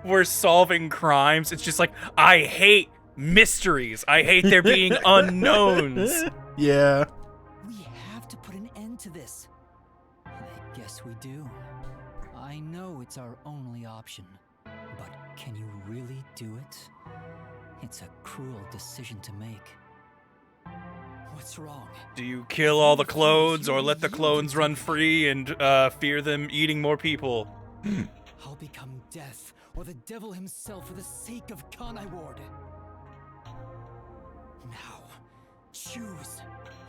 B: we're solving crimes. It's just like I hate mysteries. I hate there being unknowns.
A: Yeah.
C: We have to put an end to this. I guess we do. I know it's our only option, but can you really do it? It's a cruel decision to make. What's wrong?
B: Do you kill all the clones or let the clones run free and fear them eating more people?
C: I'll become death or the devil himself for the sake of Kanai Ward. Now, choose.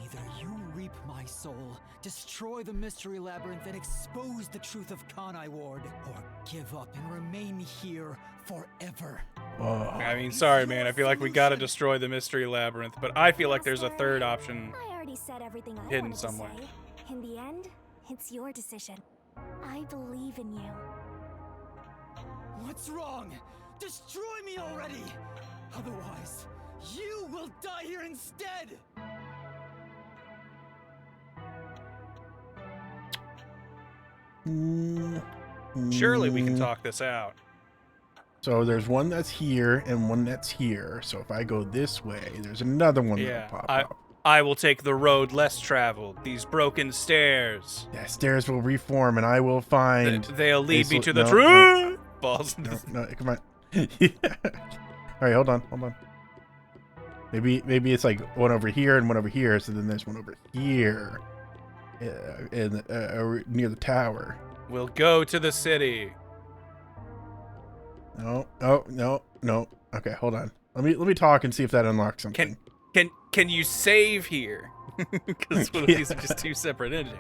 C: Either you reap my soul, destroy the mystery labyrinth, and expose the truth of Kanai Ward, or give up and remain here forever.
B: I mean, sorry, man. I feel like we gotta destroy the mystery labyrinth, but I feel like there's a third option
K: I already said everything I
B: hidden
K: wanted
B: somewhere.
K: to say. In the end, it's your decision. I believe in you.
C: What's wrong? Destroy me already! Otherwise, you will die here instead!
B: Surely we can talk this out.
A: So there's one that's here and one that's here. So if I go this way, there's another one
B: Yeah,
A: that'll pop up.
B: I will take the road less traveled, these broken stairs.
A: Yeah, stairs will reform and I will find...
B: They'll lead me to the
A: no,
B: truth! Balls.
A: No, come on. Yeah. All right, hold on. Maybe it's like one over here and one over here, so then there's one over here, near the tower.
B: We'll go to the city.
A: No. Okay, hold on. Let me talk and see if that unlocks something.
B: Can you save here? Because one of these are just two separate endings.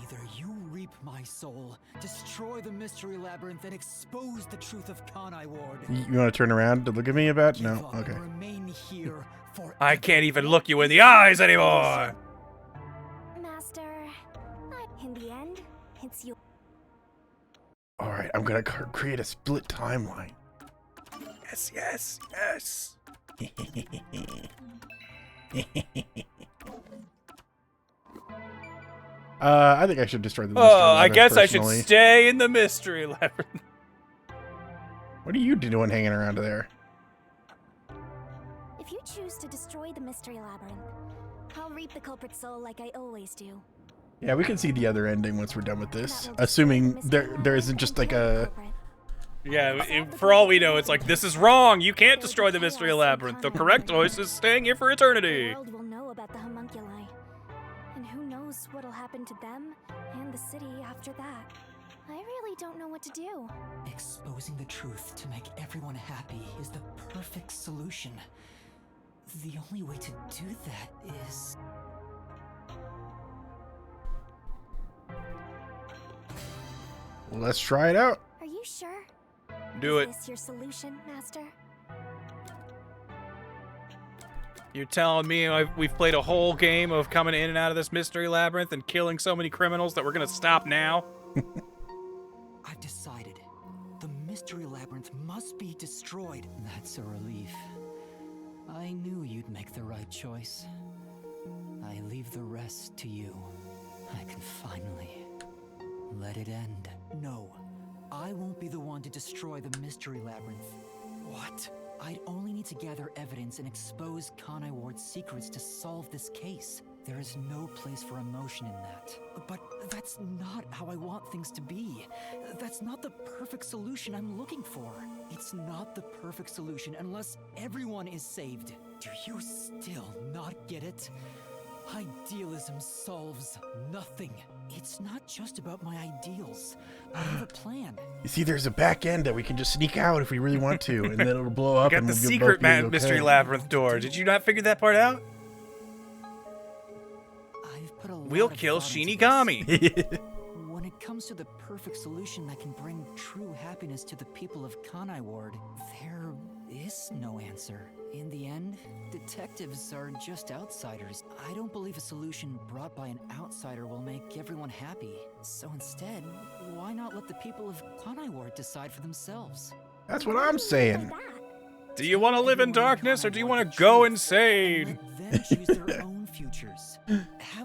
C: Either you reap my soul, destroy the mystery labyrinth, and expose the truth of Kanai Ward.
A: You want to turn around to look at me about? No.
C: Give up
A: Okay.
C: and remain here forever.
B: I can't even look you in the eyes anymore.
K: Master, in the end, it's you.
A: All right, I'm gonna create a split timeline.
B: Yes.
A: I think I should destroy the mystery
B: I
A: labyrinth,
B: guess
A: personally.
B: I should stay in the mystery labyrinth.
A: What are you doing hanging around there?
K: If you choose to destroy the mystery labyrinth, I'll reap the culprit's soul like I always do.
A: Yeah, we can see the other ending once we're done with this. Assuming there isn't just like a...
B: Yeah, for all we know, it's like, this is wrong. You can't destroy the mystery labyrinth. The correct choice is staying here for eternity.
K: The world will know about the homunculi. And who knows what'll happen to them and the city after that. I really don't know what to do.
C: Exposing the truth to make everyone happy is the perfect solution. The only way to do that is...
A: Let's try it out.
K: Are you sure?
B: Do it.
K: Is this your solution, Master?
B: You're telling me we've played a whole game of coming in and out of this mystery labyrinth and killing so many criminals that we're gonna stop now?
C: I've decided. The mystery labyrinth must be destroyed. That's a relief. I knew you'd make the right choice. I leave the rest to you. I can finally let it end. No, I won't be the one to destroy the mystery labyrinth. What? I'd only need to gather evidence and expose Kanai Ward's secrets to solve this case. There is no place for emotion in that. But that's not how I want things to be. That's not the perfect solution I'm looking for. It's not the perfect solution unless everyone is saved. Do you still not get it? Idealism solves nothing. It's not just about my ideals. I have a plan.
A: You see, there's a back end that we can just sneak out if we really want to, and then it'll blow up.
B: We got
A: and
B: the
A: we'll
B: secret
A: both be
B: mystery
A: okay.
B: labyrinth door. Did you not figure that part out?
C: I've put a
B: We'll
C: lot of
B: kill
C: thought into
B: Shinigami.
C: this. When it comes to the perfect solution that can bring true happiness to the people of Kanai Ward, there is no answer. In the end, detectives are just outsiders. I don't believe a solution brought by an outsider will make everyone happy. So instead, why not let the people of Kanai Ward decide for themselves?
A: That's what I'm saying.
B: Do you want to live in darkness or do you want to go insane?
C: Then choose their own futures.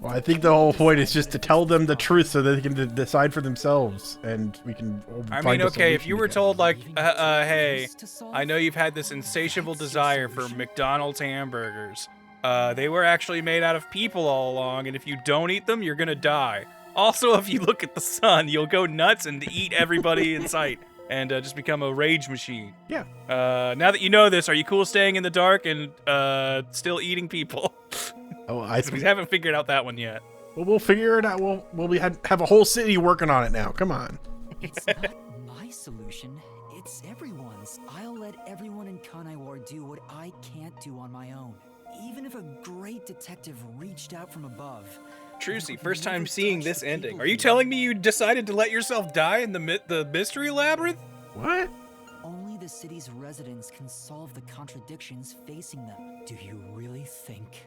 A: Well, I think the whole point is just to tell them the truth so that they can decide for themselves, and we can.
B: I
A: find
B: mean,
A: a
B: okay, if
A: solution
B: you were
A: together.
B: told like, hey, I know you've had this insatiable desire for McDonald's hamburgers. They were actually made out of people all along, and if you don't eat them, you're gonna die. Also, if you look at the sun, you'll go nuts and eat everybody in sight. And just become a rage machine.
A: Yeah.
B: Now that you know this, are you cool staying in the dark and still eating people?
A: Oh,
B: We haven't figured out that one yet.
A: Well, we'll figure it out. We'll have a whole city working on it now. Come on.
C: It's not my solution. It's everyone's. I'll let everyone in Kanai Ward do what I can't do on my own. Even if a great detective reached out from above.
B: Trucy, first time seeing this ending. Are you telling me you decided to let yourself die in the mystery labyrinth?
A: What?
C: Only the city's residents can solve the contradictions facing them. Do you really think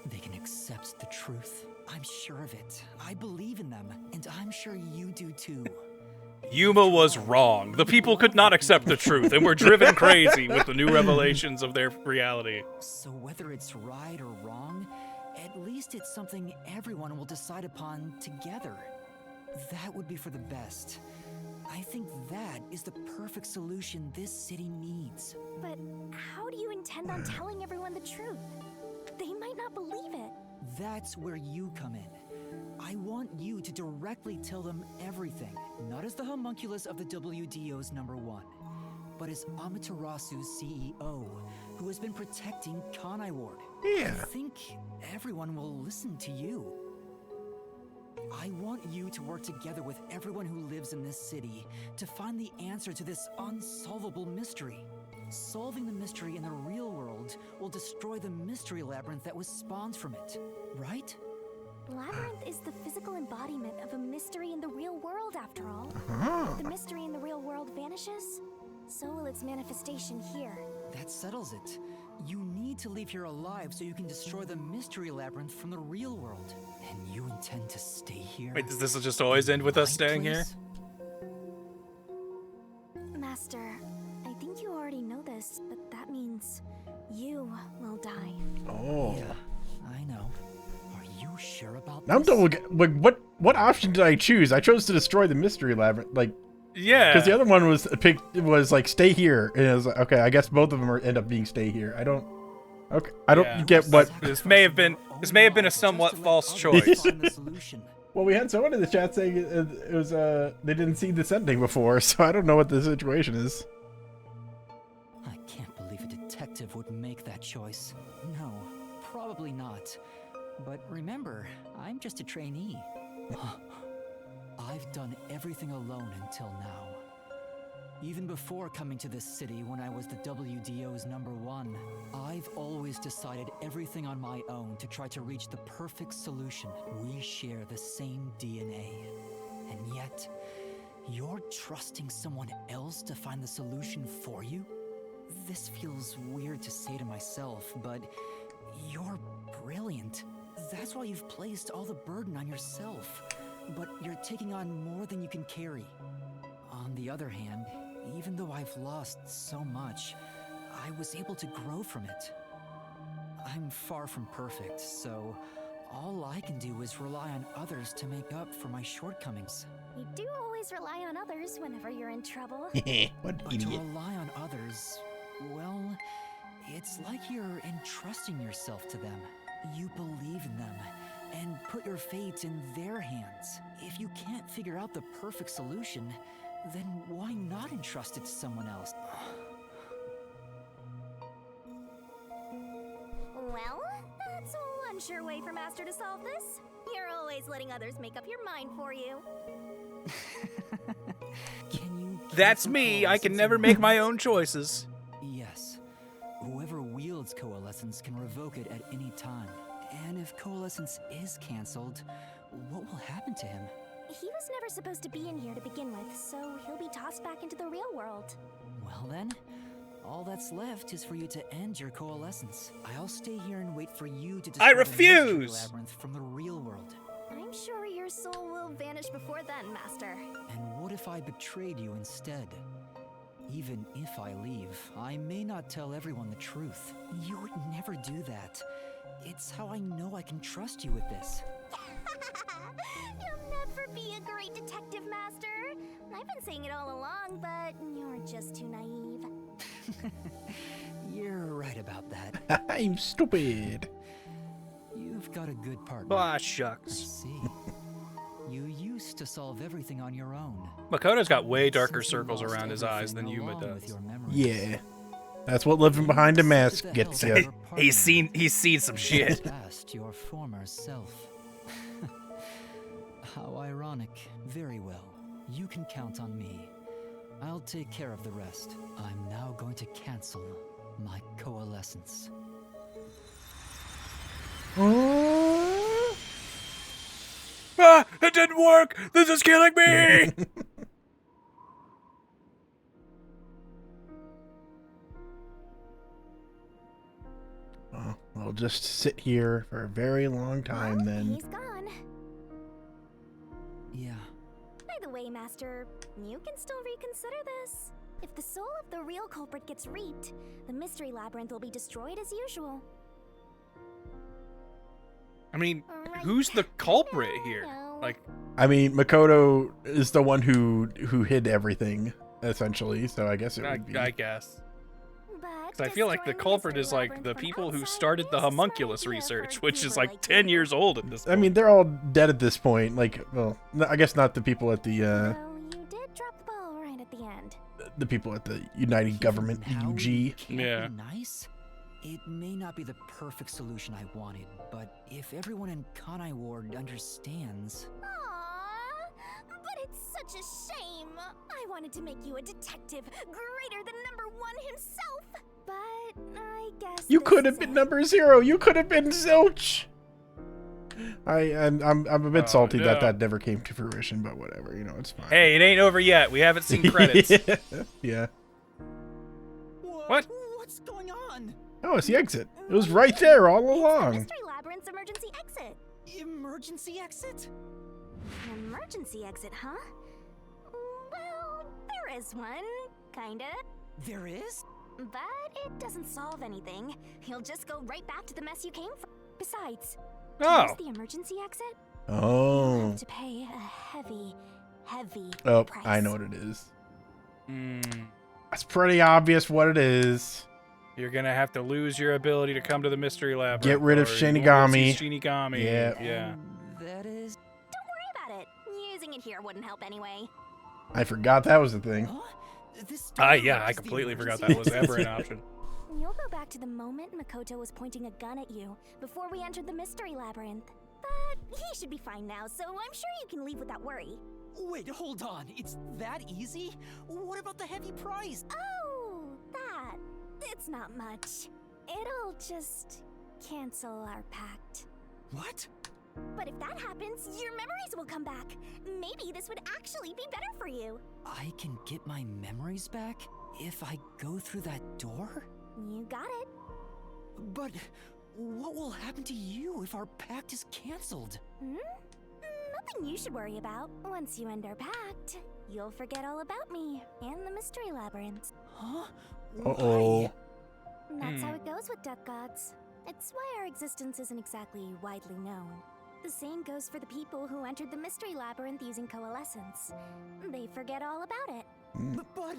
C: they can accept the truth? I'm sure of it. I believe in them, and I'm sure you do too.
B: Yuma was wrong. The people could not accept the truth and were driven crazy with the new revelations of their reality.
C: So whether it's right or wrong, at least it's something everyone will decide upon together. That would be for the best. I think that is the perfect solution this city needs.
K: But how do you intend on telling everyone the truth? They might not believe it.
C: That's where you come in. I want you to directly tell them everything, not as the homunculus of the WDO's #1, but as Amaterasu's CEO, who has been protecting Kanai Ward.
A: Yeah.
C: I think everyone will listen to you. I want you to work together with everyone who lives in this city to find the answer to this unsolvable mystery. Solving the mystery in the real world will destroy the mystery labyrinth that was spawned from it, right?
K: Labyrinth is the physical embodiment of a mystery in the real world, after all.
A: Uh-huh.
K: If the mystery in the real world vanishes, so will its manifestation here.
C: That settles it. You need to leave here alive so you can destroy the mystery labyrinth from the real world. And you intend to stay here?
B: Wait, does this just always end with us staying here?
K: Master, I think you already know this, but that means you will die.
A: Oh.
C: Yeah, I know. Are you sure about
A: Now I'm
C: this?
A: double. What option did I choose? I chose to destroy the mystery labyrinth. Like,
B: yeah.
A: Because the other one was like stay here, and it was like, okay. I guess both of them end up being stay here. I don't. Okay, I don't get what.
B: This may have been a somewhat false choice.
A: Well, we had someone in the chat saying it was they didn't see this ending before, so I don't know what the situation is.
C: I can't believe a detective would make that choice. No, probably not. But remember, I'm just a trainee. I've done everything alone until now. Even before coming to this city when I was the WDO's #1, I've always decided everything on my own to try to reach the perfect solution. We share the same DNA. And yet, you're trusting someone else to find the solution for you? This feels weird to say to myself, but you're brilliant. That's why you've placed all the burden on yourself. But you're taking on more than you can carry. On the other hand, even though I've lost so much, I was able to grow from it. I'm far from perfect, so all I can do is rely on others to make up for my shortcomings.
K: You do always rely on others whenever you're in trouble.
A: What
C: But
A: idiot.
C: to rely on others, well, it's like you're entrusting yourself to them. You believe in them, and put your fate in their hands. If you can't figure out the perfect solution, then why not entrust it to someone else?
K: Well, that's one sure way for Master to solve this. You're always letting others make up your mind for you.
C: Can you?
O: That's me. I can never make my own choices.
C: Yes. Whoever wields Coalescence can revoke it at any time. And if Coalescence is cancelled, what will happen to him?
K: He was never supposed to be in here to begin with, so he'll be tossed back into the real world.
C: Well then, all that's left is for you to end your Coalescence. I'll stay here and wait for you to
O: I
C: destroy the
O: refuse!
C: Mystery Labyrinth from the real world.
K: I'm sure your soul will vanish before then, Master.
C: And what if I betrayed you instead? Even if I leave, I may not tell everyone the truth. You would never do that. It's how I know I can trust you with this.
K: You'll never be a great detective, Master. I've been saying it all along, but you're just too naive.
C: You're right about that.
A: I'm stupid.
C: You've got a good partner.
O: Ah,
C: I
O: shucks.
C: see. You used to solve everything on your own.
B: Makoto's got way darker circles around his eyes than Yuma does.
A: Yeah. That's what living behind a mask gets you.
O: He's seen some shit.
C: Past your former self. How ironic. Very well. You can count on me. I'll take care of the rest. I'm now going to cancel my Coalescence.
O: Ah, it didn't work. This is killing me.
A: Well, I'll just sit here for a very long time then.
K: He's gone.
C: Yeah.
K: By the way, Master, you can still reconsider this. If the soul of the real culprit gets reaped, the Mystery Labyrinth will be destroyed as usual.
B: I mean, who's the culprit here? Like,
A: I mean, Makoto is the one who hid everything, essentially, so I guess it would be.
B: I guess. Because I feel like the culprit is like the people who started the homunculus research, which is like 10 years old at this point.
A: I mean, they're all dead at this point. Like, well, I guess not the people at the,
K: You did drop the ball right at the end.
A: the people at the United Government, UG.
B: Yeah.
C: Nice. It may not be the perfect solution I wanted, but if everyone in Kanai Ward understands...
K: Aww, but it's such a shame. I wanted to make you a detective greater than #1 himself. But I guess
A: You could have been #0. You could have been Zilch. I'm a bit salty
B: no.
A: that never came to fruition, but whatever, you know, it's fine.
O: Hey, it ain't over yet. We haven't seen credits.
A: Yeah.
B: What?
C: What's going on?
A: Oh, it's the exit. It was right there all along.
K: Mystery Labyrinth's emergency exit.
C: Emergency exit?
K: An emergency exit, huh? Well, there is one, kinda.
C: There is?
K: But it doesn't solve anything. You'll just go right back to the mess you came from. Besides,
O: Oh.
K: use the emergency exit, you
A: Oh.
K: have to pay a heavy
A: Oh,
K: price.
A: I know what it is.
B: Mm,
A: It's pretty obvious what it is.
B: you're gonna have to lose your ability to come to the mystery lab.
A: Get rid of Shinigami.
B: Shinigami.
A: Yeah.
B: Yeah.
C: That is...
K: Don't worry about it. Using it here wouldn't help anyway.
A: I forgot that was a thing.
C: Huh? This
B: Yeah, I completely forgot that was ever an option.
K: You'll go back to the moment Makoto was pointing a gun at you before we entered the Mystery Labyrinth. But he should be fine now, so I'm sure you can leave without worry.
C: Wait, hold on. It's that easy? What about the heavy price?
K: Oh, that. It's not much. It'll just cancel our pact.
C: What?
K: But if that happens, your memories will come back. Maybe this would actually be better for you.
C: I can get my memories back if I go through that door?
K: You got it.
C: But what will happen to you if our pact is cancelled?
K: Nothing you should worry about. Once you end our pact, you'll forget all about me and the Mystery Labyrinth.
C: Huh?
A: Uh-oh.
K: That's how it goes with duck gods. It's why our existence isn't exactly widely known. The same goes for the people who entered the Mystery Labyrinth using Coalescence. They forget all about it.
C: But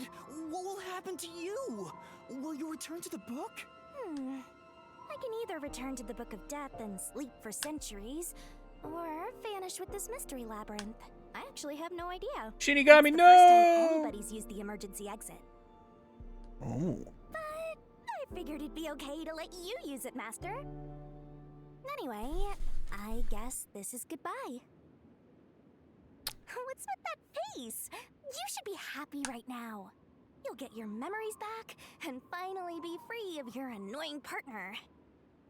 C: what will happen to you? Will you return to the book?
K: I can either return to the Book of Death and sleep for centuries, Or vanish with this mystery labyrinth. I actually have no idea.
B: Shinigami,
K: It's the
B: no!
K: first time anybody's used the emergency exit.
A: Oh.
K: But I figured it'd be okay to let you use it, Master. Anyway, I guess this is goodbye. What's with that face? You should be happy right now. You'll get your memories back and finally be free of your annoying partner.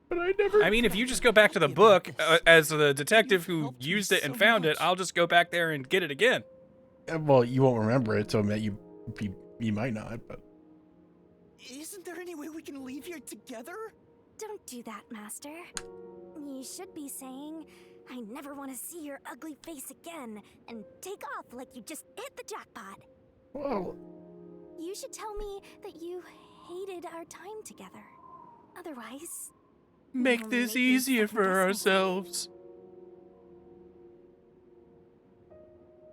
A: But I never...
B: I mean, if you just go back to the book, as the detective who used it and found it, I'll just go back there and get it again.
A: Well, you won't remember it, so you might not, but...
C: Isn't there any way we can leave here together?
K: Don't do that, Master. You should be saying, I never want to see your ugly face again, and take off like you just hit the jackpot.
A: Well...
K: You should tell me that you hated our time together. Otherwise...
B: Make this easier for ourselves.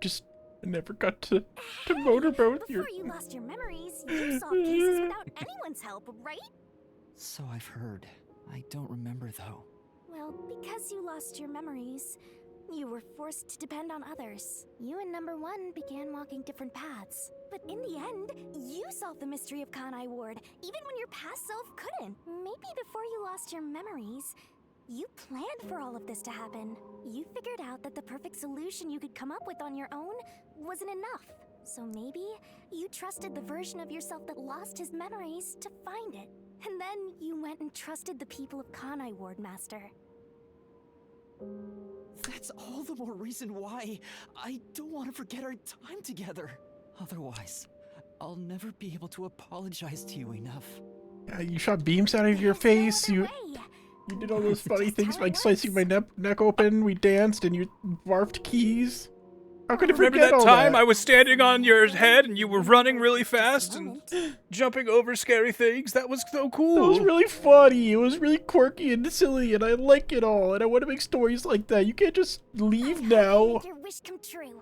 A: Just never got to motorboat
K: Before you lost your memories, you solved cases without anyone's help, right?
C: So I've heard. I don't remember, though.
K: Well, because you lost your memories, you were forced to depend on others. You and Number 1 began walking different paths. But in the end, you solved the mystery of Kanai Ward, even when your past self couldn't. Maybe before you lost your memories, you planned for all of this to happen. You figured out that the perfect solution you could come up with on your own wasn't enough. So maybe you trusted the version of yourself that lost his memories to find it. And then you went and trusted the people of Kanai Ward, Master.
C: That's all the more reason why I don't want to forget our time together. Otherwise, I'll never be able to apologize to you enough.
A: Yeah, you shot beams out of your face. You did all those funny things like slicing my neck open. We danced and you barfed keys. How could I
B: Remember
A: forget
B: that
A: all
B: time
A: that?
B: I was standing on your head and you were running really fast and jumping over scary things? That was so cool.
A: It was really funny. It was really quirky and silly, and I like it all. And I want to make stories like that. You can't just leave now.
K: Make your wish come true.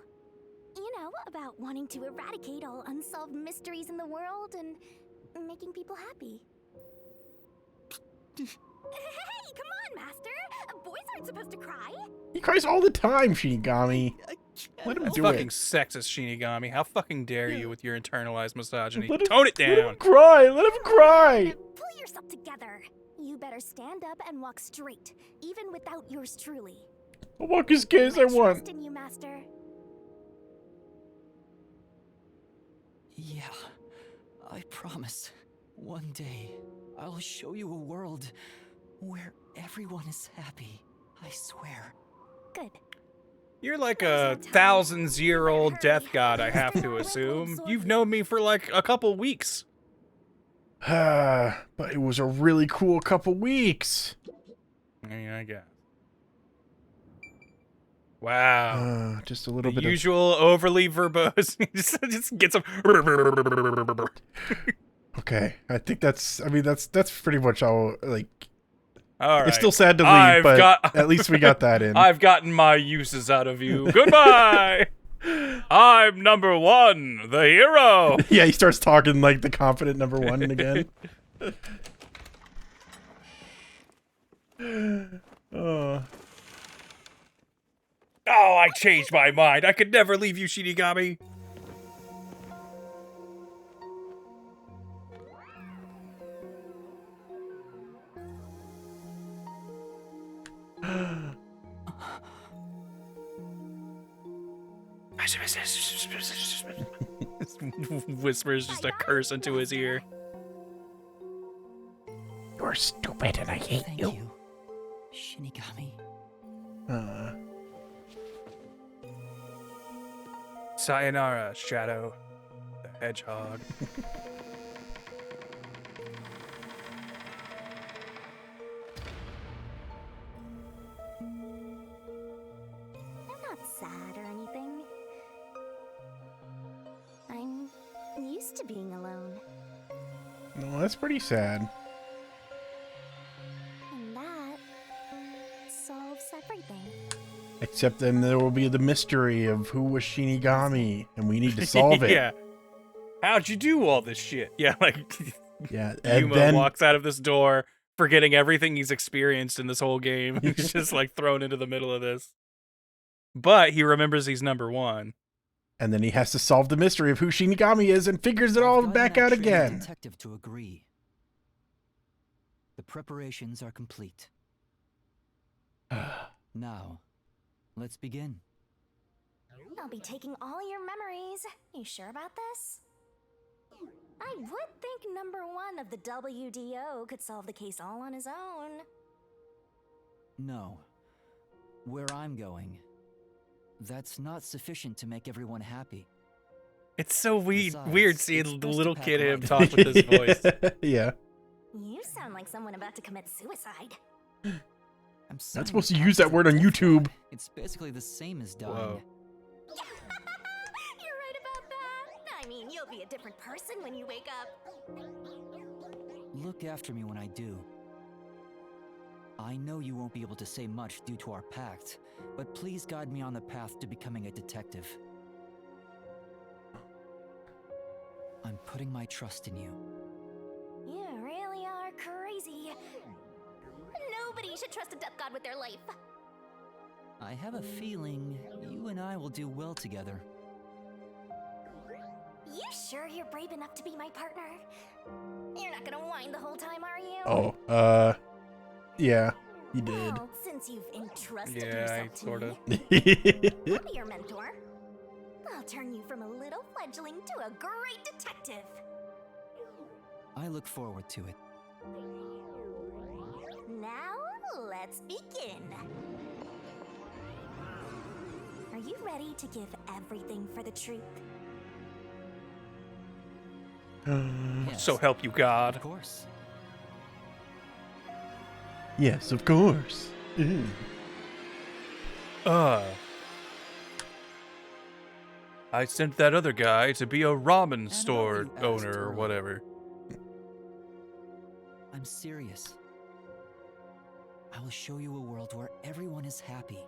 K: You know, about wanting to eradicate all unsolved mysteries in the world and making people happy. Hey, come on, Master! Boys aren't supposed to cry!
A: He cries all the time, Shinigami. Let him do
B: fucking
A: it.
B: sexist, Shinigami. How fucking dare you with your internalized misogyny?
A: Let him-
B: Tone it
A: Let
B: down.
A: him cry. Let him cry.
K: Pull yourself together. You better stand up and walk straight, even without yours truly.
A: I'll walk as gay as I want.
K: Trust in you, Master.
C: Yeah, I promise. One day, I'll show you a world where everyone is happy. I swear.
K: Good.
B: You're like a thousands-year-old death god, I have to assume. You've known me for like a couple weeks.
A: But it was a really cool couple weeks.
B: I guess. Wow.
A: Just a little
B: the
A: bit
B: usual overly verbose. just get some.
A: Okay, I think that's pretty much all. Like,
B: all right.
A: It's still sad to leave, but at least we got that in.
B: I've gotten my uses out of you. Goodbye. I'm Number 1, the hero.
A: Yeah, he starts talking like the confident Number 1 again.
B: Oh, I changed my mind. I could never leave you, Shinigami. Whispers just a curse into his ear.
A: You're stupid and I hate
C: Thank you, Shinigami.
B: Sayonara, Shadow the Hedgehog.
K: I'm not sad or anything. I'm used to being alone.
A: No, that's pretty sad.
K: And that solves everything.
A: Except then there will be the mystery of who was Shinigami, and we need to solve it.
B: Yeah. How'd you do all this shit? Yeah, like
A: yeah, and
B: Yuma
A: then
B: walks out of this door, forgetting everything he's experienced in this whole game. He's just like thrown into the middle of this. but he remembers he's number 1.
A: And then he has to solve the mystery of who Shinigami is and figures it all back out again.
C: Detective to agree. The preparations are complete. Now, let's begin.
K: I'll be taking all your memories. You sure about this? I would think number 1 of the WDO could solve the case all on his own.
C: No. Where I'm going, that's not sufficient to make everyone happy.
B: It's so weird
C: Besides,
B: seeing
C: it's
B: the
C: best
B: little
C: to
B: kid
C: pack
B: him
C: light.
B: talk with his voice.
A: Yeah.
K: You sound like someone about to commit suicide.
C: I'm
A: Not supposed to use that word on YouTube.
C: It's basically the same as dying.
B: Whoa.
K: You're right about that. I mean, you'll be a different person when you wake up.
C: Look after me when I do. I know you won't be able to say much due to our pact, but please guide me on the path to becoming a detective. I'm putting my trust in you.
K: You really are crazy. Nobody should trust a death god with their life.
C: I have a feeling you and I will do well together.
K: You sure you're brave enough to be my partner? You're not gonna whine the whole time, are you?
A: Oh, yeah, you did.
K: Well, since you've entrusted
B: Yeah,
K: yourself to
B: sorta.
K: me, I'll be your mentor. I'll turn you from a little fledgling to a great detective.
C: I look forward to it.
K: Now, let's begin. Are you ready to give everything for the truth?
B: So help you God.
C: Of course.
A: Yes, of course.
B: I sent that other guy to be a ramen store
C: you asked
B: owner or
C: earlier.
B: whatever.
C: I'm serious. I will show you a world where everyone is happy.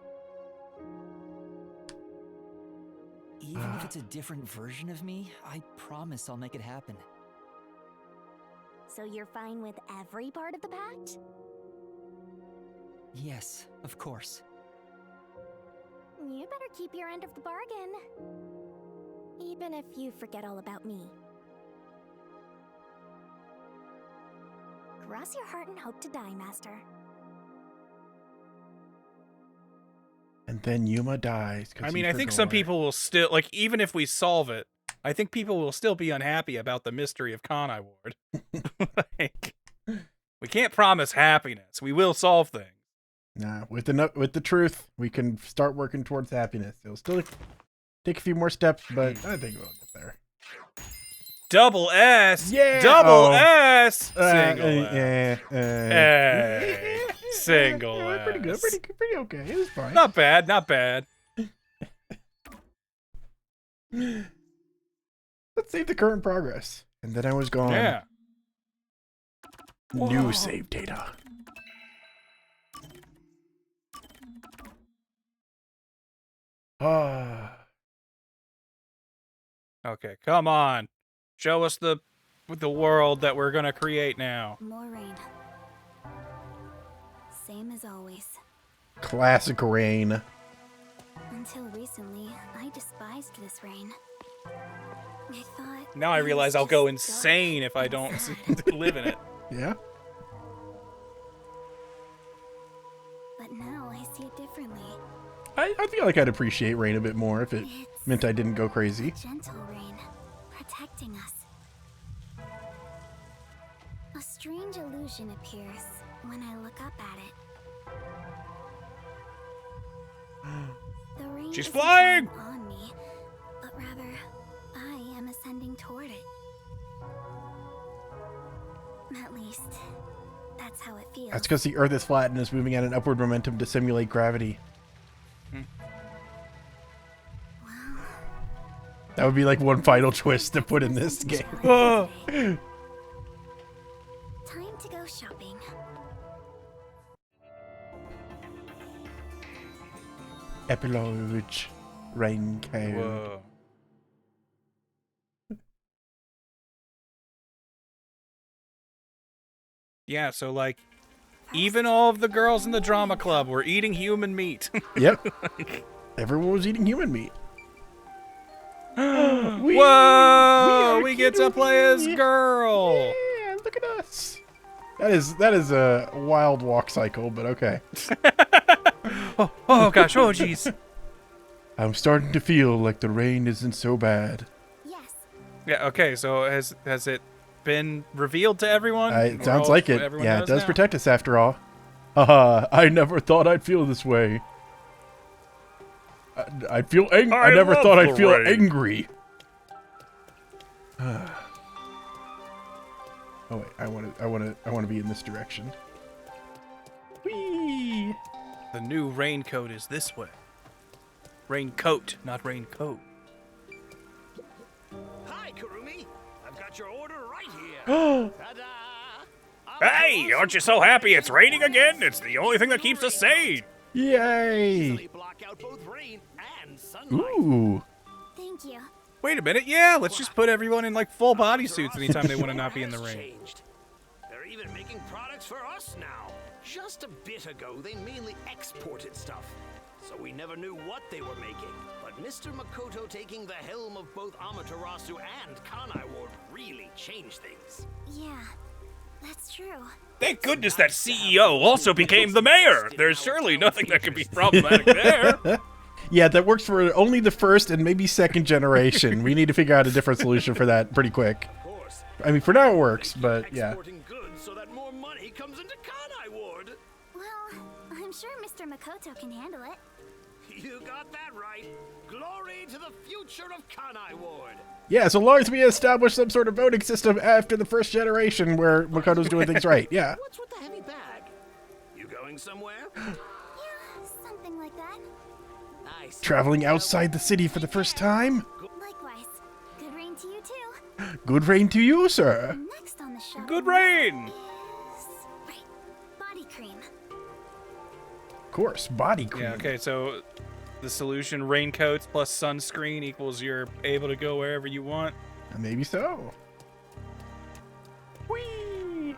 C: Even if it's a different version of me, I promise I'll make it happen.
K: So you're fine with every part of the pact?
C: Yes, of course.
K: You better keep your end of the bargain. Even if you forget all about me. Cross your heart and hope to die, Master.
A: And then Yuma dies.
B: I mean, I think some people will still, like, even if we solve it, I think people will still be unhappy about the mystery of Kanai Ward. Like, we can't promise happiness. We will solve things.
A: Nah, with the truth, we can start working towards happiness. It'll still take a few more steps, but I think we'll get there.
B: Double S!
A: Yeah!
B: Double
A: Oh.
B: S! Single S.
A: Yeah.
B: Hey, single S.
A: Pretty good, pretty okay. It was fine.
B: Not bad, not bad.
A: Let's save the current progress. And then I was gone.
B: Yeah.
A: New
B: Whoa.
A: save data. Ah.
B: Okay, come on. Show us the world that we're gonna create now.
K: More rain. Same as always.
A: Classic rain.
K: Until recently, I despised this rain. I thought
B: Now I
K: it was
B: realize I'll go
K: just
B: insane if I don't live in it.
A: Yeah.
K: But now I see it differently.
A: I feel like I'd appreciate rain a bit more if it meant I didn't go crazy.
K: Gentle rain, protecting us. A strange illusion appears when I look up at it. The rain
B: She's
K: isn't
B: flying!
K: falling on me, but rather I am ascending toward it. At least, that's how it feels.
A: That's because the Earth is flat and is moving at an upward momentum to simulate gravity. That would be like one final twist to put in this game.
K: Time to go shopping.
A: Epilogue. Raincoat.
B: Whoa. Yeah, so like, even all of the girls in the drama club were eating human meat.
A: Yep. Everyone was eating human meat.
B: Whoa! We get to play as girl.
A: Yeah, look at us. That is a wild walk cycle, but okay.
B: Oh gosh! Oh jeez.
A: I'm starting to feel like the rain isn't so bad.
K: Yes.
B: Yeah. Okay. So has it been revealed to everyone?
A: It sounds like it.
B: Everyone
A: Yeah, it
B: knows
A: does
B: now?
A: protect us after all. Haha, I never thought I'd feel this way. I'd feel angry. I never thought I'd feel angry. Oh wait, I want to be in this direction. Whee!
B: The new raincoat is this way. Raincoat, not raincoat.
P: Hi, Kurumi. I've got your order right here. Ta-da!
O: Hey, aren't you so happy it's raining again? It's the only thing that keeps us sane.
A: Yay!
P: Block out both rain and sunlight.
A: Ooh.
K: Thank you.
B: Wait a minute. Yeah, let's just put everyone in like full bodysuits anytime they want to not be in the rain.
P: They're even making products for us now. Just a bit ago, they mainly exported stuff, so we never knew what they were making. But Mr. Makoto taking the helm of both Amaterasu and Kanai Ward really changed things.
K: Yeah, that's true.
O: Thank goodness that CEO also became the mayor. There's surely nothing that could be problematic there.
A: Yeah, that works for only the first and maybe second generation. We need to figure out a different solution for that pretty quick. I mean, for now it works, but yeah.
P: Goods so that more money comes into Kanai Ward.
K: Well, I'm sure Mr. Makoto can handle it.
P: You got that right. Glory to the future of Kanai Ward.
A: Yeah, so long as we establish some sort of voting system after the first generation where Makoto's doing things right. Yeah.
P: What's with the heavy bag? You going somewhere?
K: Yeah, something like that.
P: Nice.
A: Traveling outside the city for the first time?
K: Likewise. Good rain to you too.
A: Good rain to you, sir.
K: Next on the show.
O: Good rain.
K: Right. Body cream.
A: Of course, body cream.
B: Yeah. Okay. So the solution: raincoats plus sunscreen equals you're able to go wherever you want.
A: Maybe so. Whee!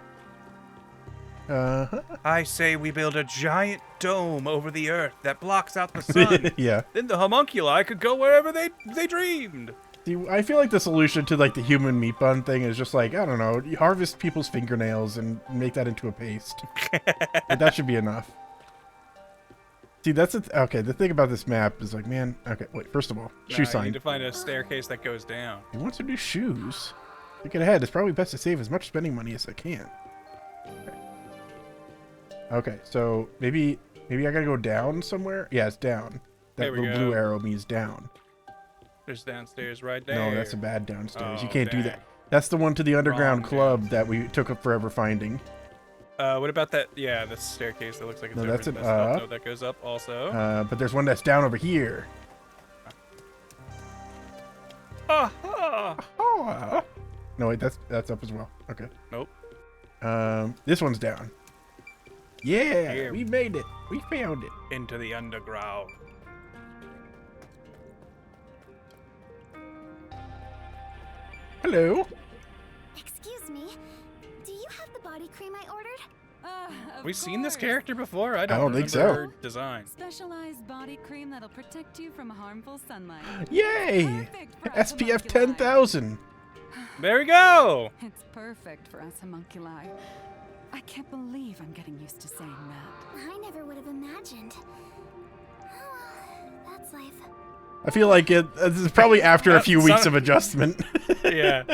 B: I say we build a giant dome over the earth that blocks out the sun.
A: Yeah.
B: Then the homunculi could go wherever they dreamed.
A: See, I feel like the solution to like the human meat bun thing is just like, I don't know, you harvest people's fingernails and make that into a paste. Like, that should be enough. See, that's okay. The thing about this map is like, man. Okay, wait. First of all, shoe
B: You
A: sign.
B: need to find a staircase that goes down.
A: He wants to do shoes. Thinking ahead, it's probably best to save as much spending money as I can. Okay, so maybe I gotta go down somewhere. Yeah, it's down. That
B: There we
A: little
B: go.
A: blue arrow means down.
B: There's downstairs right there.
A: No, that's a bad downstairs. You
B: Oh,
A: can't do
B: dang.
A: that. That's the one to the underground
B: Wrong
A: club that we took up forever finding.
B: What about that? Yeah, the staircase that looks like it's
A: No,
B: over
A: that's
B: to
A: an
B: the best.
A: up.
B: No, that goes up also.
A: But there's one that's down over here. Oh. No, wait, that's up as well. Okay.
B: Nope.
A: This one's down. Yeah,
B: Here.
A: we made it. We found it.
B: Into the underground.
A: Hello.
K: Excuse me. Do you have the body cream I ordered?
B: We've seen this character before. I
A: don't think
B: remember
A: so.
B: her design.
Q: Specialized body cream that'll protect you from harmful sunlight.
A: Yay! SPF 10,000.
B: There we go.
Q: It's perfect for us homunculi. I can't believe I'm getting used to saying that.
K: I never would have imagined. Oh, well, that's life.
A: I feel like this is probably after a few weeks of adjustment.
B: Yeah.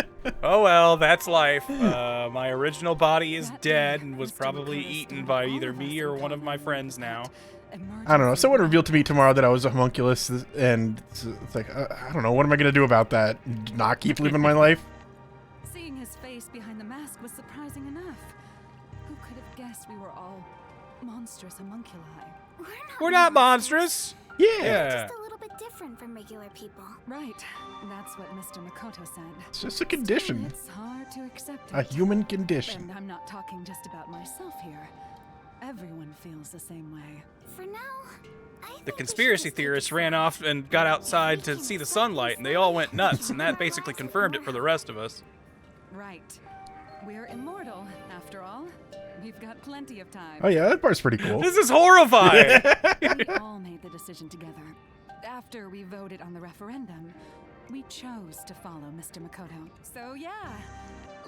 B: Oh well, that's life. My original body is dead and was probably eaten by either me or one of my friends now.
A: I don't know. Someone revealed to me tomorrow that I was a homunculus, and it's like, I don't know. What am I going to do about that? Not keep living my life?
Q: Seeing his face behind the mask was surprising enough. Who could have guessed we were all monstrous homunculi?
B: We're not monstrous.
A: Yeah.
K: Just a little bit different from regular people.
Q: Right. That's what Mr. Makoto said.
A: It's just a condition.
Q: It's hard to accept
A: A
Q: it.
A: human condition.
Q: And I'm not talking just about myself here. Everyone feels the same way.
K: For now,
B: The conspiracy theorists ran off and got outside to see the sunlight, and they all went nuts, and that basically confirmed it for the rest of us.
Q: Right. We're immortal, after all. We've got plenty of time.
A: Oh yeah, that part's pretty cool.
B: This is horrifying.
Q: We all made the decision together. after we voted on the referendum, we chose to follow Mr. Makoto. So yeah,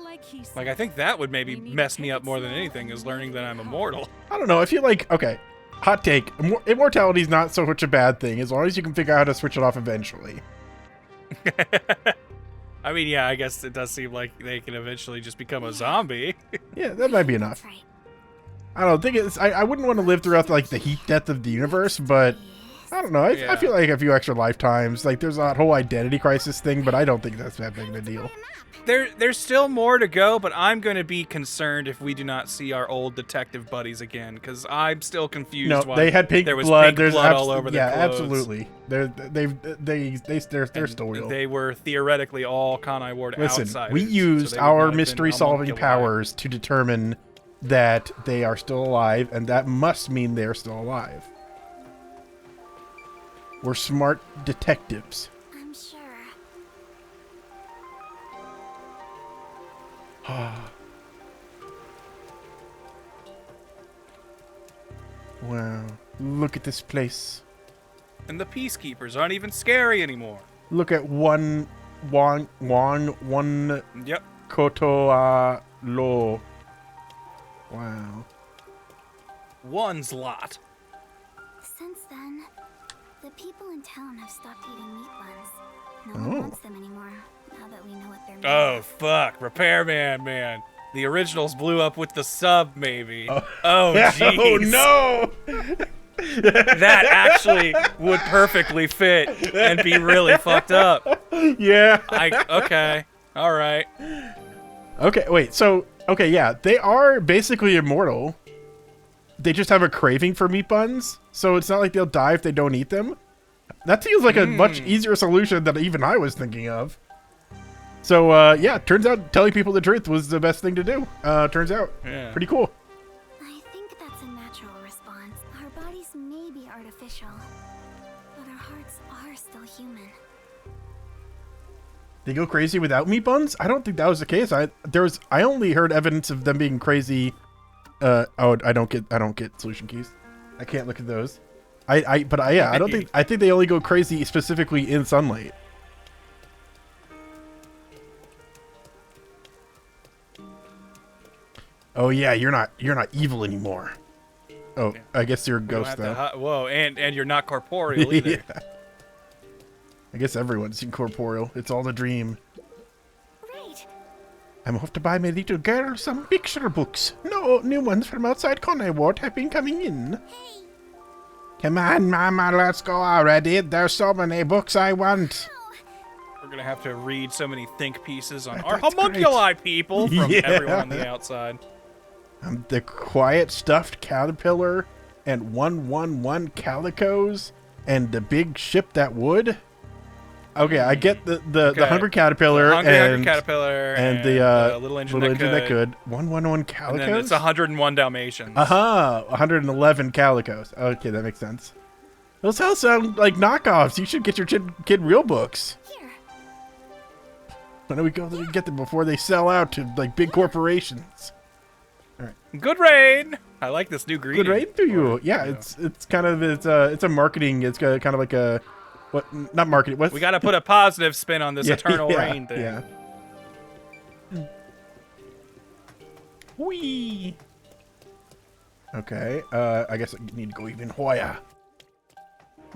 Q: like he said.
B: Like, I think that would maybe mess me up more than anything, is learning that I'm immortal.
A: I don't know. I feel like, okay, hot take. Immortality is not so much a bad thing as long as you can figure out how to switch it off eventually.
B: I mean, yeah, I guess it does seem like they can eventually just become a zombie.
A: Yeah, that might be enough. I don't think it's. I wouldn't want to live throughout like the heat death of the universe, but I don't know. I feel like a few extra lifetimes. Like there's that whole identity crisis thing, but I don't think that's that big of a deal.
B: There's still more to go, but I'm going to be concerned if we do not see our old detective buddies again, because I'm still confused.
A: No,
B: why
A: they had pink
B: there was
A: blood.
B: pink
A: There's
B: blood all over their clothes.
A: absolutely. They're still real.
B: They were theoretically all Kanai Ward
A: Listen,
B: outsiders.
A: we used
B: so they would
A: our
B: not have been
A: mystery-solving
B: homunculi.
A: powers to determine that they are still alive, and that must mean they're still alive. We're smart detectives.
K: I'm sure.
A: Wow. Look at this place.
B: And the peacekeepers aren't even scary anymore.
A: Look at one
B: Yep.
A: Koto Lo. Wow.
B: One's lot.
K: Since then, the people in town have stopped eating meat buns. No
A: Oh.
K: one wants them anymore, now that we know what they're made
B: Oh,
K: of.
B: fuck. Repairman, man. The originals blew up with the sub, maybe. Oh,
A: Yeah,
B: jeez.
A: oh, no!
B: That actually would perfectly fit and be really fucked up.
A: Yeah.
B: Okay. All right.
A: Okay, wait. So, okay, yeah. They are basically immortal. They just have a craving for meat buns. So it's not like they'll die if they don't eat them. That seems like a much easier solution than even I was thinking of. So, yeah, turns out telling people the truth was the best thing to do. Turns out.
B: Yeah.
A: Pretty cool.
K: I think that's a natural response. Our bodies may be artificial, but our hearts are still human.
A: They go crazy without meat buns? I don't think that was the case. I only heard evidence of them being crazy. I don't get solution keys. I can't look at those. I think they only go crazy specifically in sunlight. Oh yeah, you're not evil anymore. Oh, I guess you're a
B: You don't
A: ghost
B: have
A: though.
B: to whoa, and you're not corporeal either.
A: Yeah. I guess everyone's incorporeal. It's all a dream.
K: Right.
A: I'm off to buy my little girl some picture books. No new ones from outside Conway Ward have been coming in.
K: Hey,
A: Come on, Mama, let's go already. There's so many books I want.
B: We're gonna have to read so many think pieces on
A: That's
B: our homunculi people from
A: Yeah.
B: everyone on the outside.
A: I'm the quiet stuffed caterpillar and 111 calicos and the big ship that would. Okay, I get the hungry caterpillar
B: Hungry caterpillar
A: and the
B: little engine that
A: could. 111 calicos.
B: And then it's 101 Dalmatians.
A: 111 calicos. Okay, that makes sense. Those all sound like knockoffs. You should get your kid real books.
K: here.
A: Why don't we go there and get them before they sell out to like big corporations?
B: Good raid. I like this new greeting.
A: Good raid to you. Yeah, it's kind of it's a marketing. It's kind of like a not marketing. What's
B: We got to put a positive spin on this eternal rain thing.
A: Yeah. Whee. Okay. I guess I need to go even higher.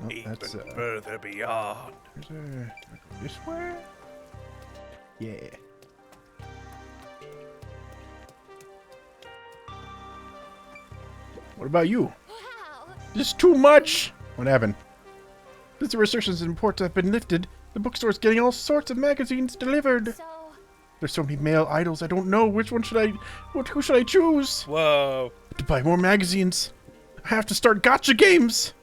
A: Oh, that's
B: further beyond.
A: This way. Yeah. What about you? This is too much. What happened? Since the restrictions and imports have been lifted, the bookstore's getting all sorts of magazines delivered. There's so many male idols, I don't know which one who should I choose?
B: Whoa.
A: To buy more magazines, I have to start gotcha games.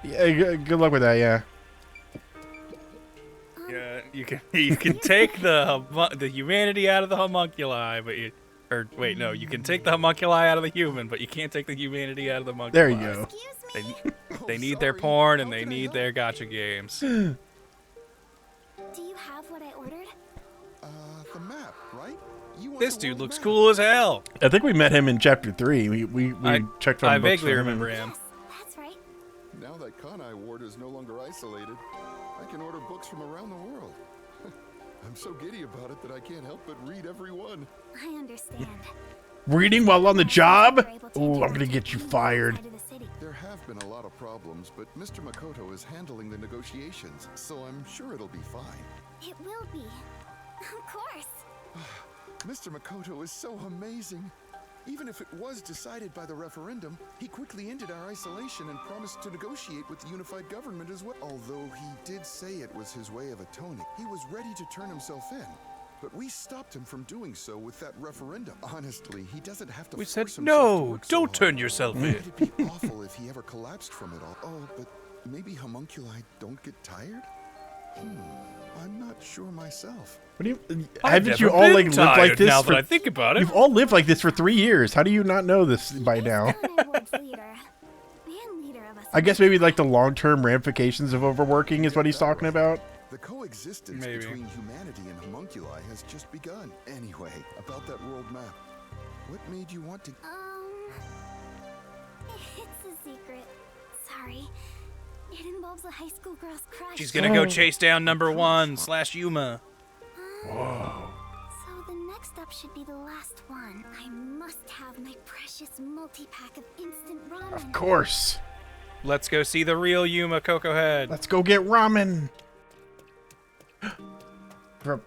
A: Yeah, good luck with that. Yeah.
B: Yeah, you can take the humanity out of the homunculi, but you can take the homunculi out of the human, but you can't take the humanity out of the homunculi.
A: There you go.
B: They need their porn and they need their gotcha games.
K: Do you have what I ordered?
R: The map, right?
B: This dude looks cool as hell.
A: I think we met him in chapter 3. We checked on.
B: I
A: books
B: vaguely
A: for him.
B: remember him.
K: That's right.
R: Now that Kanai ward is no longer isolated, I can order books from around the world. I'm so giddy about it that I can't help but read every one.
K: I understand.
A: Reading while on the job? Ooh, I'm gonna get you fired.
R: There have been a lot of problems, but Mr. Makoto is handling the negotiations, so I'm sure it'll be fine.
K: It will be. Of course.
R: Mr. Makoto is so amazing. Even if it was decided by the referendum, he quickly ended our isolation and promised to negotiate with the unified government as well. Although he did say it was his way of atoning, he was ready to turn himself in. But we stopped him from doing so with that referendum. Honestly, he doesn't have to
O: We
R: force
O: said,
R: himself to
O: no,
R: work so
O: don't
R: hard.
O: turn yourself in.
R: It'd be awful if he ever collapsed from it all. Oh, but maybe homunculi don't get tired? I'm not sure myself.
A: What do you?
O: I've
A: Haven't you
O: never
A: all
O: been
A: like lived
O: tired
A: like this?
O: now
A: for,
O: that I think about it.
A: You've all lived like this for 3 years. How do you not know this by now? I guess maybe like the long-term ramifications of overworking is what he's talking about.
R: The coexistence between humanity and homunculi has just begun. Anyway, about that world map. What made you want to...
K: It's a secret. Sorry. It involves a high school girl's crush.
O: She's gonna go chase down #1 / Yuma.
A: Whoa.
K: So the next up should be the last one. I must have my precious multi-pack of instant ramen.
A: Of course.
O: Let's go see the real Yuma Coco Head.
A: Let's go get ramen.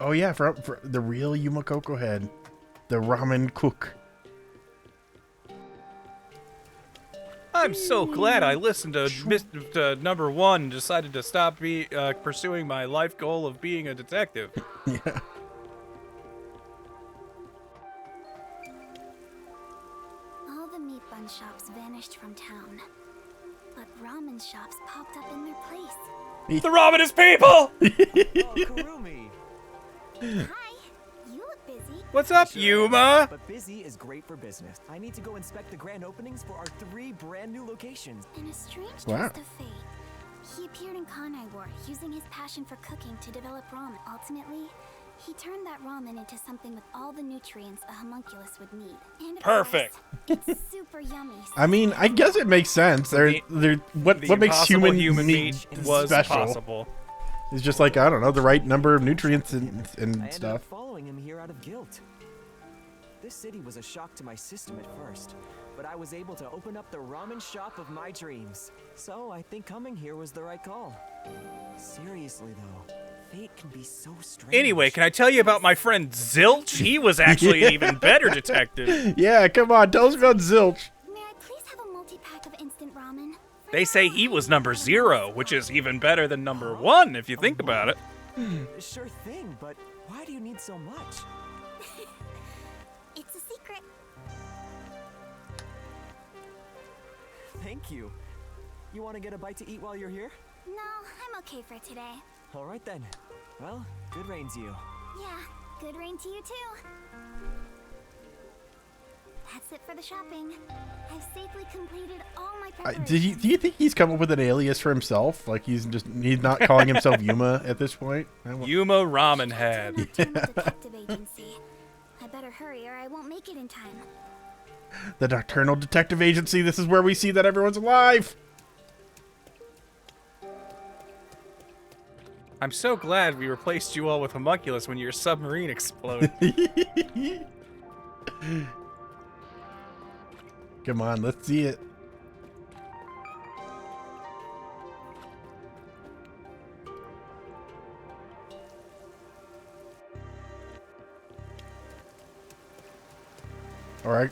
A: Oh yeah, for the real Yuma Coco Head, the ramen cook.
O: I'm so glad I listened to #1 and decided to stop pursuing my life goal of being a detective.
A: Yeah.
K: All the meat bun shops vanished from town, but ramen shops popped up in their place.
O: The ramen is people!
S: Kurumi.
K: Hi, you look busy.
O: What's up, Yuma?
S: But busy is great for business. I need to go inspect the grand openings for our 3 brand new locations.
K: In a strange
A: Wow.
K: twist of fate, he appeared in Kanai Ward, using his passion for cooking to develop ramen. Ultimately, he turned that ramen into something with all the nutrients a homunculus would need. And of
O: Perfect.
K: course, it's super yummy.
A: I mean, I guess it makes sense. What makes human meat
O: was
A: special?
O: possible.
A: It's just like, I don't know, the right number of nutrients and
S: I ended up
A: stuff.
S: following him here out of guilt. This city was a shock to my system at first, but I was able to open up the ramen shop of my dreams. So I think coming here was the right call. Seriously though, fate can be so strange.
O: Anyway, can I tell you about my friend Zilch? He was actually an even better detective.
A: Yeah, come on, tell us about Zilch.
K: May I please have a multi-pack of instant ramen?
O: They say he was #0, which is even better than #1 if you think about it.
S: Sure thing, but why do you need so much?
K: It's a secret.
S: Thank you. You want to get a bite to eat while you're here?
K: No, I'm okay for today.
S: All right then. Well, good rain to you.
K: Yeah, good rain to you too. That's it for the shopping. I've safely completed all my preparations.
A: Do you think he's come up with an alias for himself? Like he's not calling himself Yuma at this point?
O: Yuma Ramen Head.
K: Detective agency. I better hurry or I won't make it in time.
A: The Nocturnal Detective Agency. This is where we see that everyone's alive.
O: I'm so glad we replaced you all with homunculus when your submarine exploded.
A: Come on, let's see it.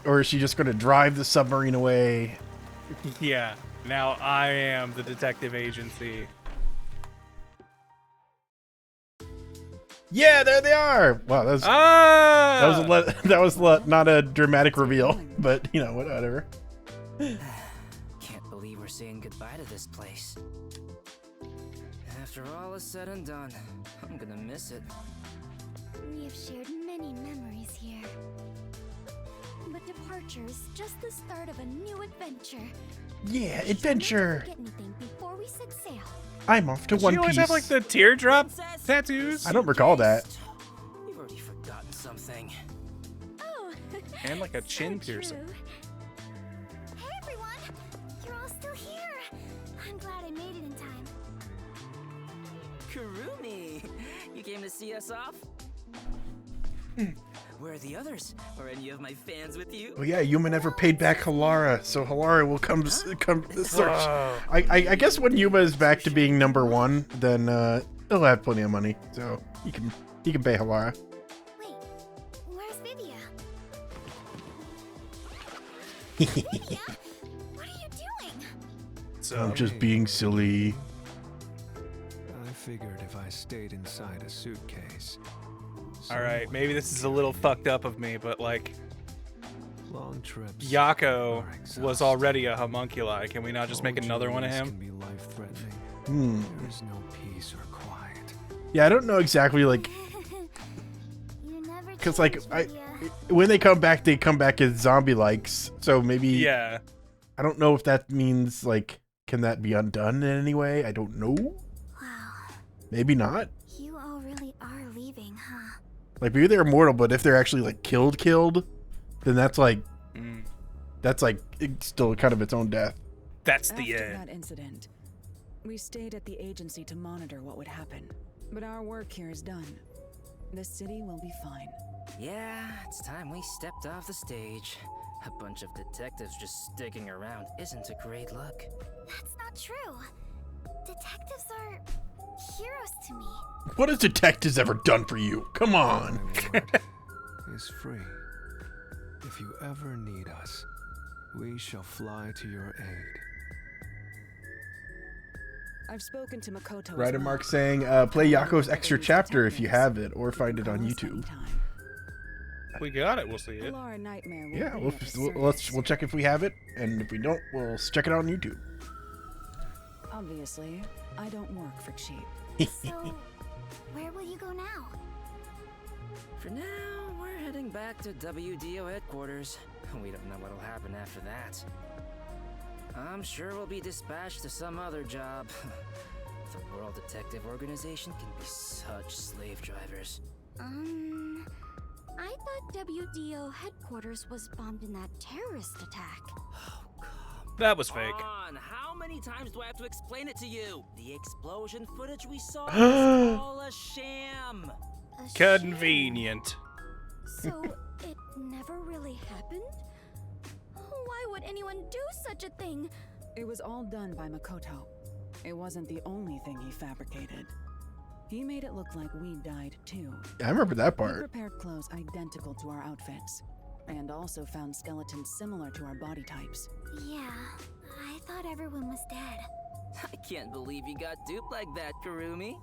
A: Or is she just going to drive the submarine away?
O: Yeah, now I am the detective agency.
A: Yeah, there they are. Wow, that was not a dramatic reveal, but you know, whatever.
G: Can't believe we're saying goodbye to this place. After all is said and done, I'm gonna miss it.
K: We have shared many memories here. But departure is just the start of a new adventure.
A: Yeah, adventure.
K: Get anything before we set sail.
A: I'm off to
O: Does
A: One
O: she always
A: Piece.
O: have like the teardrop tattoos?
A: I don't recall that.
G: You've already forgotten something.
K: Oh.
O: And like a chin piercing.
K: Hey everyone, you're all still here. I'm glad
G: see us off? Where are the others? Are any of my fans with you?
A: Well, yeah, Yuma never paid back Halara, so Halara will come search. I guess when Yuma is back to being #1, then he'll have plenty of money, so he can pay Halara.
K: Wait, where's Vivia? Vivia? What are you doing?
A: I'm just being silly.
I: I figured if I stayed inside a suitcase.
O: All right, maybe this is a little fucked up of me, but like,
I: long trips.
O: Yako was already a homunculi. Can we not just make another one of him?
I: Can be life-threatening. There is no peace or quiet.
A: Yeah, I don't know exactly, like, because like when they come back as zombie likes. So maybe
O: yeah.
A: I don't know if that means like, can that be undone in any way? I don't know.
K: Wow.
A: Maybe not.
K: You all really are leaving, huh?
A: Like maybe they're immortal, but if they're actually like killed, then that's like it's still kind of its own death.
O: That's the
E: After
O: end.
E: that incident, we stayed at the agency to monitor what would happen. But our work here is done. The city will be fine.
G: Yeah, it's time we stepped off the stage. A bunch of detectives just sticking around isn't a great look.
K: That's not true. Detectives are heroes to me.
A: What has detectives ever done for you? Come on.
I: Is free. If you ever need us, we shall fly to your aid.
E: I've spoken to Makoto.
A: Ryder Mark saying, play Yako's extra chapter if you have it, or find it on YouTube.
O: We got it. We'll see it.
A: Yeah, we'll check if we have it, and if we don't, we'll check it out on YouTube.
E: Obviously, I don't work for cheap.
K: So, where will you go now?
G: For now, we're heading back to WDO headquarters. We don't know what'll happen after that. I'm sure we'll be dispatched to some other job. The World Detective Organization can be such slave drivers.
D: I thought WDO headquarters was bombed in that terrorist attack.
O: That was fake.
G: Come on, how many times do I have to explain it to you? The explosion footage we saw was all a sham.
O: Convenient.
D: So, it never really happened? Why would anyone do such a thing?
E: It was all done by Makoto. It wasn't the only thing he fabricated. He made it look like we died too.
A: I remember that
E: He
A: part.
E: prepared clothes identical to our outfits, and also found skeletons similar to our body types.
K: Yeah, I thought everyone was dead.
G: I can't believe you got duped like that, Kurumi.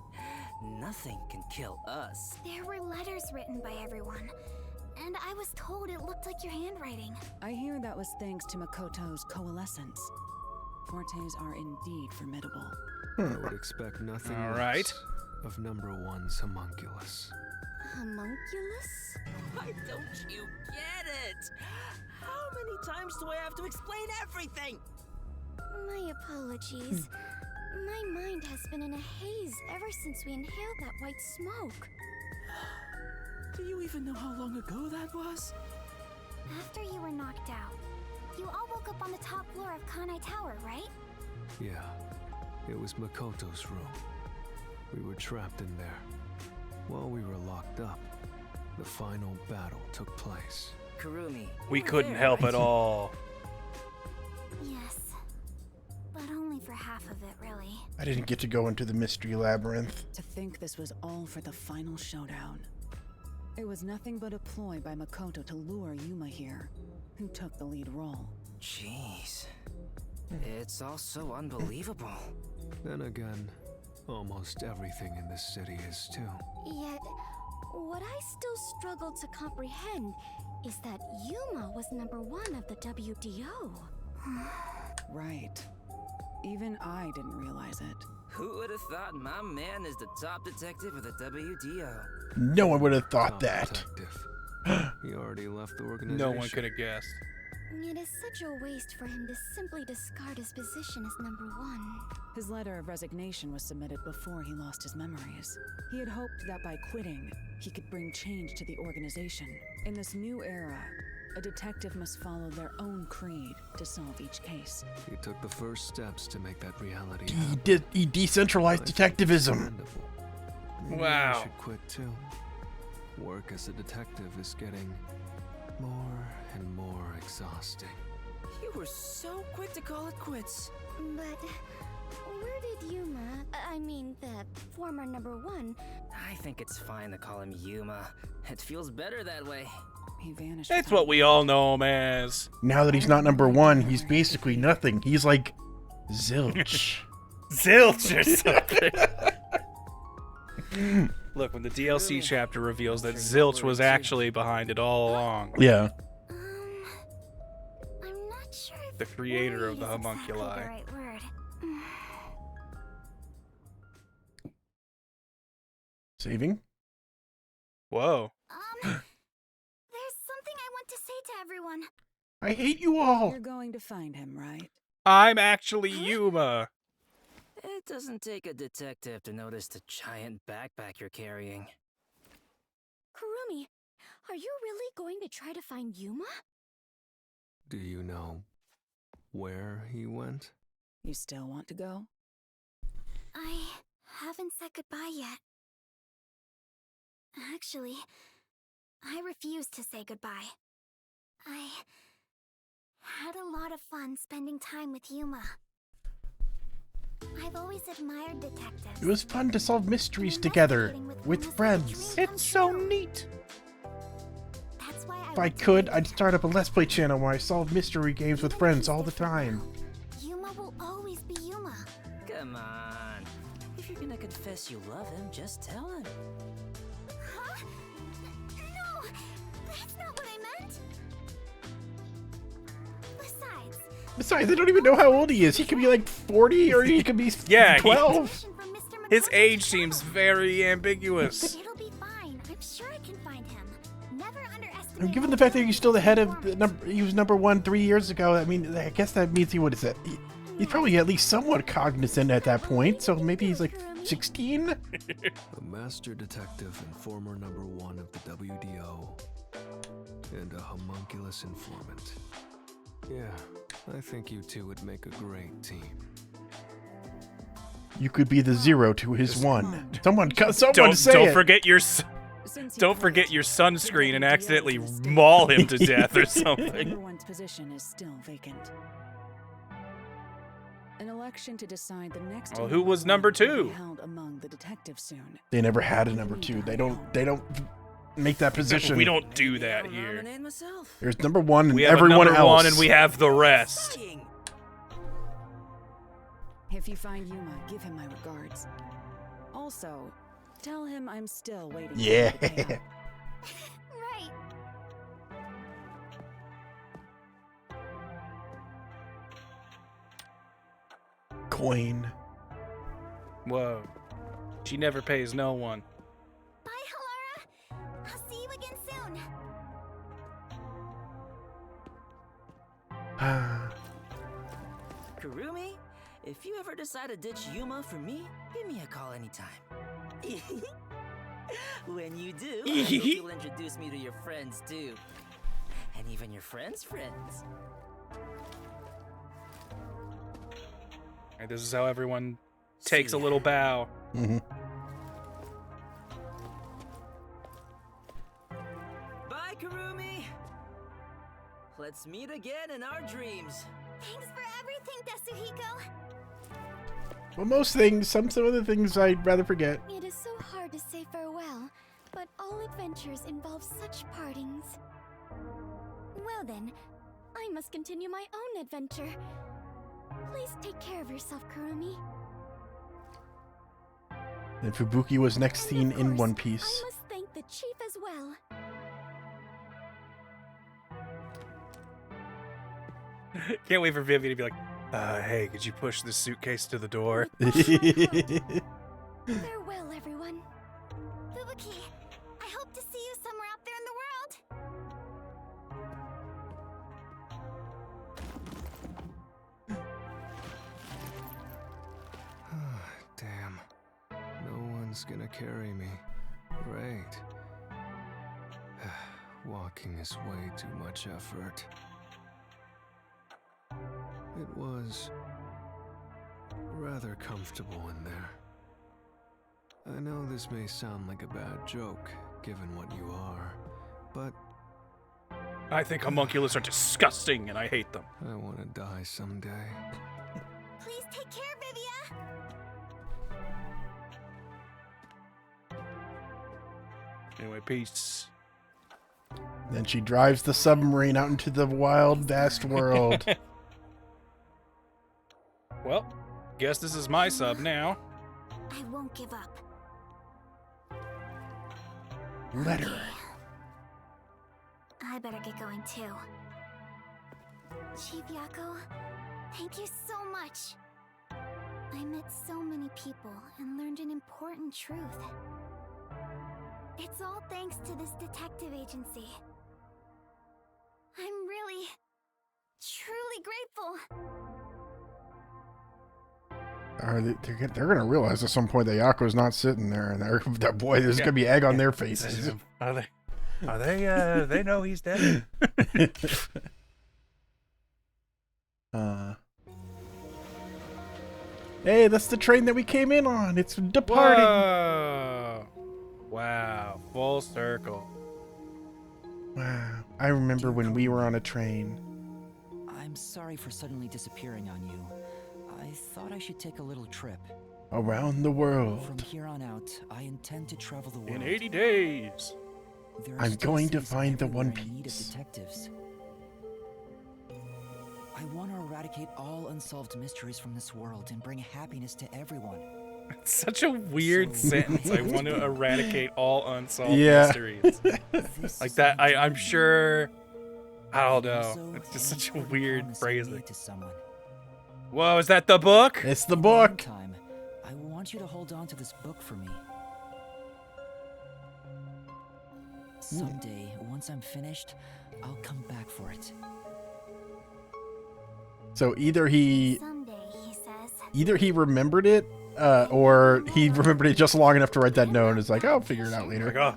G: Nothing can kill us.
K: There were letters written by everyone, and I was told it looked like your handwriting.
E: I hear that was thanks to Makoto's coalescence. Fortes are indeed formidable.
I: I would expect nothing
O: All
I: less
O: right.
I: of #1's homunculus.
D: Homunculus?
G: Why don't you get it? How many times do I have to explain everything?
D: My apologies. My mind has been in a haze ever since we inhaled that white smoke.
C: Do you even know how long ago that was?
K: After you were knocked out, you all woke up on the top floor of Kanai Tower, right?
I: Yeah, it was Makoto's room. We were trapped in there. While we were locked up, the final battle took place.
G: Kurumi,
O: We
G: you were
O: couldn't
G: there,
O: help
G: right?
O: at all.
K: Yes. But only for half of it, really.
A: I didn't get to go into the mystery labyrinth.
E: To think this was all for the final showdown. It was nothing but a ploy by Makoto to lure Yuma here, who took the lead role.
G: Jeez. It's all so unbelievable.
I: Then again, almost everything in this city is too.
D: Yet, what I still struggle to comprehend is that Yuma was #1 of the WDO.
E: Right. Even I didn't realize it.
G: Who would have thought my man is the top detective of the WDO?
A: No one would have thought
I: Top
A: that.
I: detective. He already left the organization.
O: No one could have guessed.
D: It is such a waste for him to simply discard his position as #1.
E: His letter of resignation was submitted before he lost his memories. He had hoped that by quitting, he could bring change to the organization. In this new era, a detective must follow their own creed to solve each case.
I: He took the first steps to make that reality.
A: He decentralized detectivism.
I: Maybe
B: Wow.
I: I should quit too. Work as a detective is getting more and more exhausting.
G: You were so quick to call it quits.
D: But where did Yuma, I mean the former #1?
G: I think it's fine to call him Yuma. It feels better that way.
E: He vanished.
B: That's what we all know him as.
A: Now that he's not #1, he's basically nothing. He's like zilch.
B: Zilch or something. Look, when the DLC chapter reveals that Zilch was actually behind it all along.
A: Yeah.
D: I'm not sure if
B: The creator of the
D: worried is exactly
B: homunculi.
D: the right word.
A: Saving?
B: Whoa.
D: There's something I want to say to everyone.
A: I hate you all.
E: You're going to find him, right?
B: I'm actually Yuma.
G: It doesn't take a detective to notice the giant backpack you're carrying.
D: Kurumi, are you really going to try to find Yuma?
I: Do you know where he went?
E: You still want to go?
D: I haven't said goodbye yet. Actually, I refuse to say goodbye. I had a lot of fun spending time with Yuma. I've always admired detectives.
A: It was fun to solve mysteries together with friends.
B: It's so neat.
D: That's why
A: If I could, I'd start up a Let's Play channel where I solve mystery games with friends all the time.
D: Yuma will always be Yuma.
G: Come on. If you're gonna confess you love him, just tell him.
D: Huh? No, that's not what I meant.
A: Besides, I don't even know how old he is. He could be like 40 or he could be
B: Yeah,
A: 12.
B: His age seems very ambiguous.
D: It'll be fine. I'm sure I can find him. Never underestimate.
A: And given the fact that he's still the head of he was #1 3 years ago, I mean, I guess that means he would have said he's probably at least somewhat cognizant at that point. So maybe he's like 16.
I: A master detective and former #1 of the WDO, and a homunculus informant. Yeah, I think you two would make a great team.
A: You could be the 0 to his 1. Someone say
B: Don't
A: it.
B: forget your don't forget your sunscreen and accidentally maul him to death or something.
E: #1's position is still vacant. An election to decide the next.
B: Well, who was #2?
E: will be held among the detectives soon.
A: They never had a #2. They don't make that position.
B: We don't do that here.
A: There's #1 and
B: We have
A: everyone
B: a #1
A: else.
B: and we have the rest.
E: If you find Yuma, give him my regards. Also, tell him I'm still waiting.
A: Yeah.
E: For him to pay up.
D: Right.
A: Coin.
B: Whoa. She never pays no one.
D: Bye, Halara. I'll see you again soon.
G: Kurumi, if you ever decide to ditch Yuma for me, give me a call anytime. When you do, I hope you'll introduce me to your friends too. And even your friends' friends.
B: Alright, this is how everyone takes a little bow.
A: Mm-hmm.
G: Bye, Kurumi. Let's meet again in our dreams.
D: Thanks for everything, Tetsuhiko.
A: Well, most things, some other things I'd rather forget.
D: It is so hard to say farewell, but all adventures involve such partings. Well then, I must continue my own adventure. Please take care of yourself, Kurumi.
A: And Fubuki was next seen in One Piece.
D: I must thank the chief as well.
B: Can't wait for Vivian to be like, hey, could you push this suitcase to the door?
D: Farewell, everyone. Fubuki, I hope to see you somewhere out there in the
I: Damn. No one's gonna carry me. Great. Walking is way too much effort. It was rather comfortable in there. I know this may sound like a bad joke, given what you are, but
B: I think homunculus are disgusting, and I hate them.
I: I want to die someday.
K: Please take care, Vivia!
B: Anyway, peace.
A: Then she drives the submarine out into the wild, vast world.
B: Well, guess this is my sub now.
K: I won't give up.
A: Letter.
K: I better get going too. Chief Yako, thank you so much. I met so many people and learned an important truth. It's all thanks to this detective agency. I'm really, truly grateful.
A: They're gonna realize at some point that Yako's not sitting there, and that boy, there's gonna be egg on their faces.
B: Are they? They know he's dead.
A: Hey, that's the train that we came in on. It's departing.
B: Whoa. Wow, full circle.
A: Wow, I remember when we were on a train.
C: I'm sorry for suddenly disappearing on you. I thought I should take a little trip.
A: Around the world.
C: From here on out, I intend to travel the world.
B: In 80 days.
A: I'm going to find the One
C: in need of
A: Piece.
C: detectives. I want to eradicate all unsolved mysteries from this world and bring happiness to everyone.
B: It's such a weird sentence. I want to eradicate all unsolved
A: Yeah.
B: mysteries. Like that, I'm sure. I don't know. It's just such a weird phrasing. Whoa, is that the book?
A: It's the book.
C: Time, I want you to hold on to this book for me. Someday, once I'm finished, I'll come back for it.
A: So either he
K: Someday, he says.
A: either he remembered it, or he remembered it just long enough to write that note and is like, I'll figure it out later.
B: Like, oh.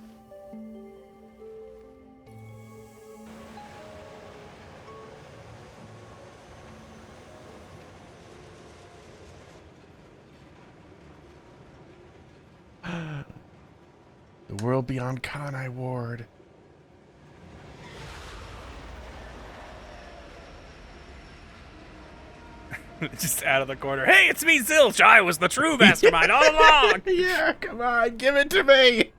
A: The world beyond Kanai Ward.
B: Just out of the corner. Hey, it's me, Zilch. I was the true mastermind all along.
A: Yeah, come on, give it to me.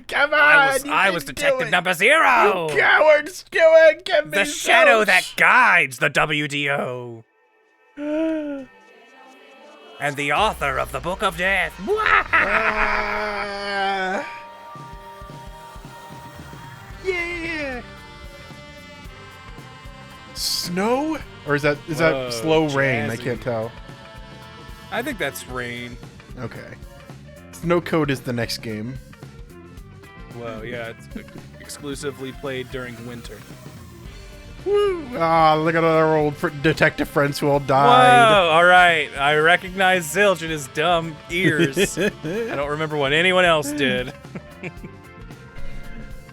A: Come on.
B: I was Detective Number Zero.
A: You cowards, do it. Give me
B: The shadow
A: Zilch.
B: that guides the WDO. And the author of the Book of Death.
A: Yeah. Snow? Or is that
B: Whoa,
A: slow rain? I
B: jazzy.
A: can't tell.
B: I think that's rain.
A: Okay. Snow Code is the next game.
B: Well, yeah, it's exclusively played during winter.
A: Woo! Ah, look at our old detective friends who all
B: Whoa!
A: died.
B: All right, I recognize Zilch in his dumb ears. I don't remember what anyone else did.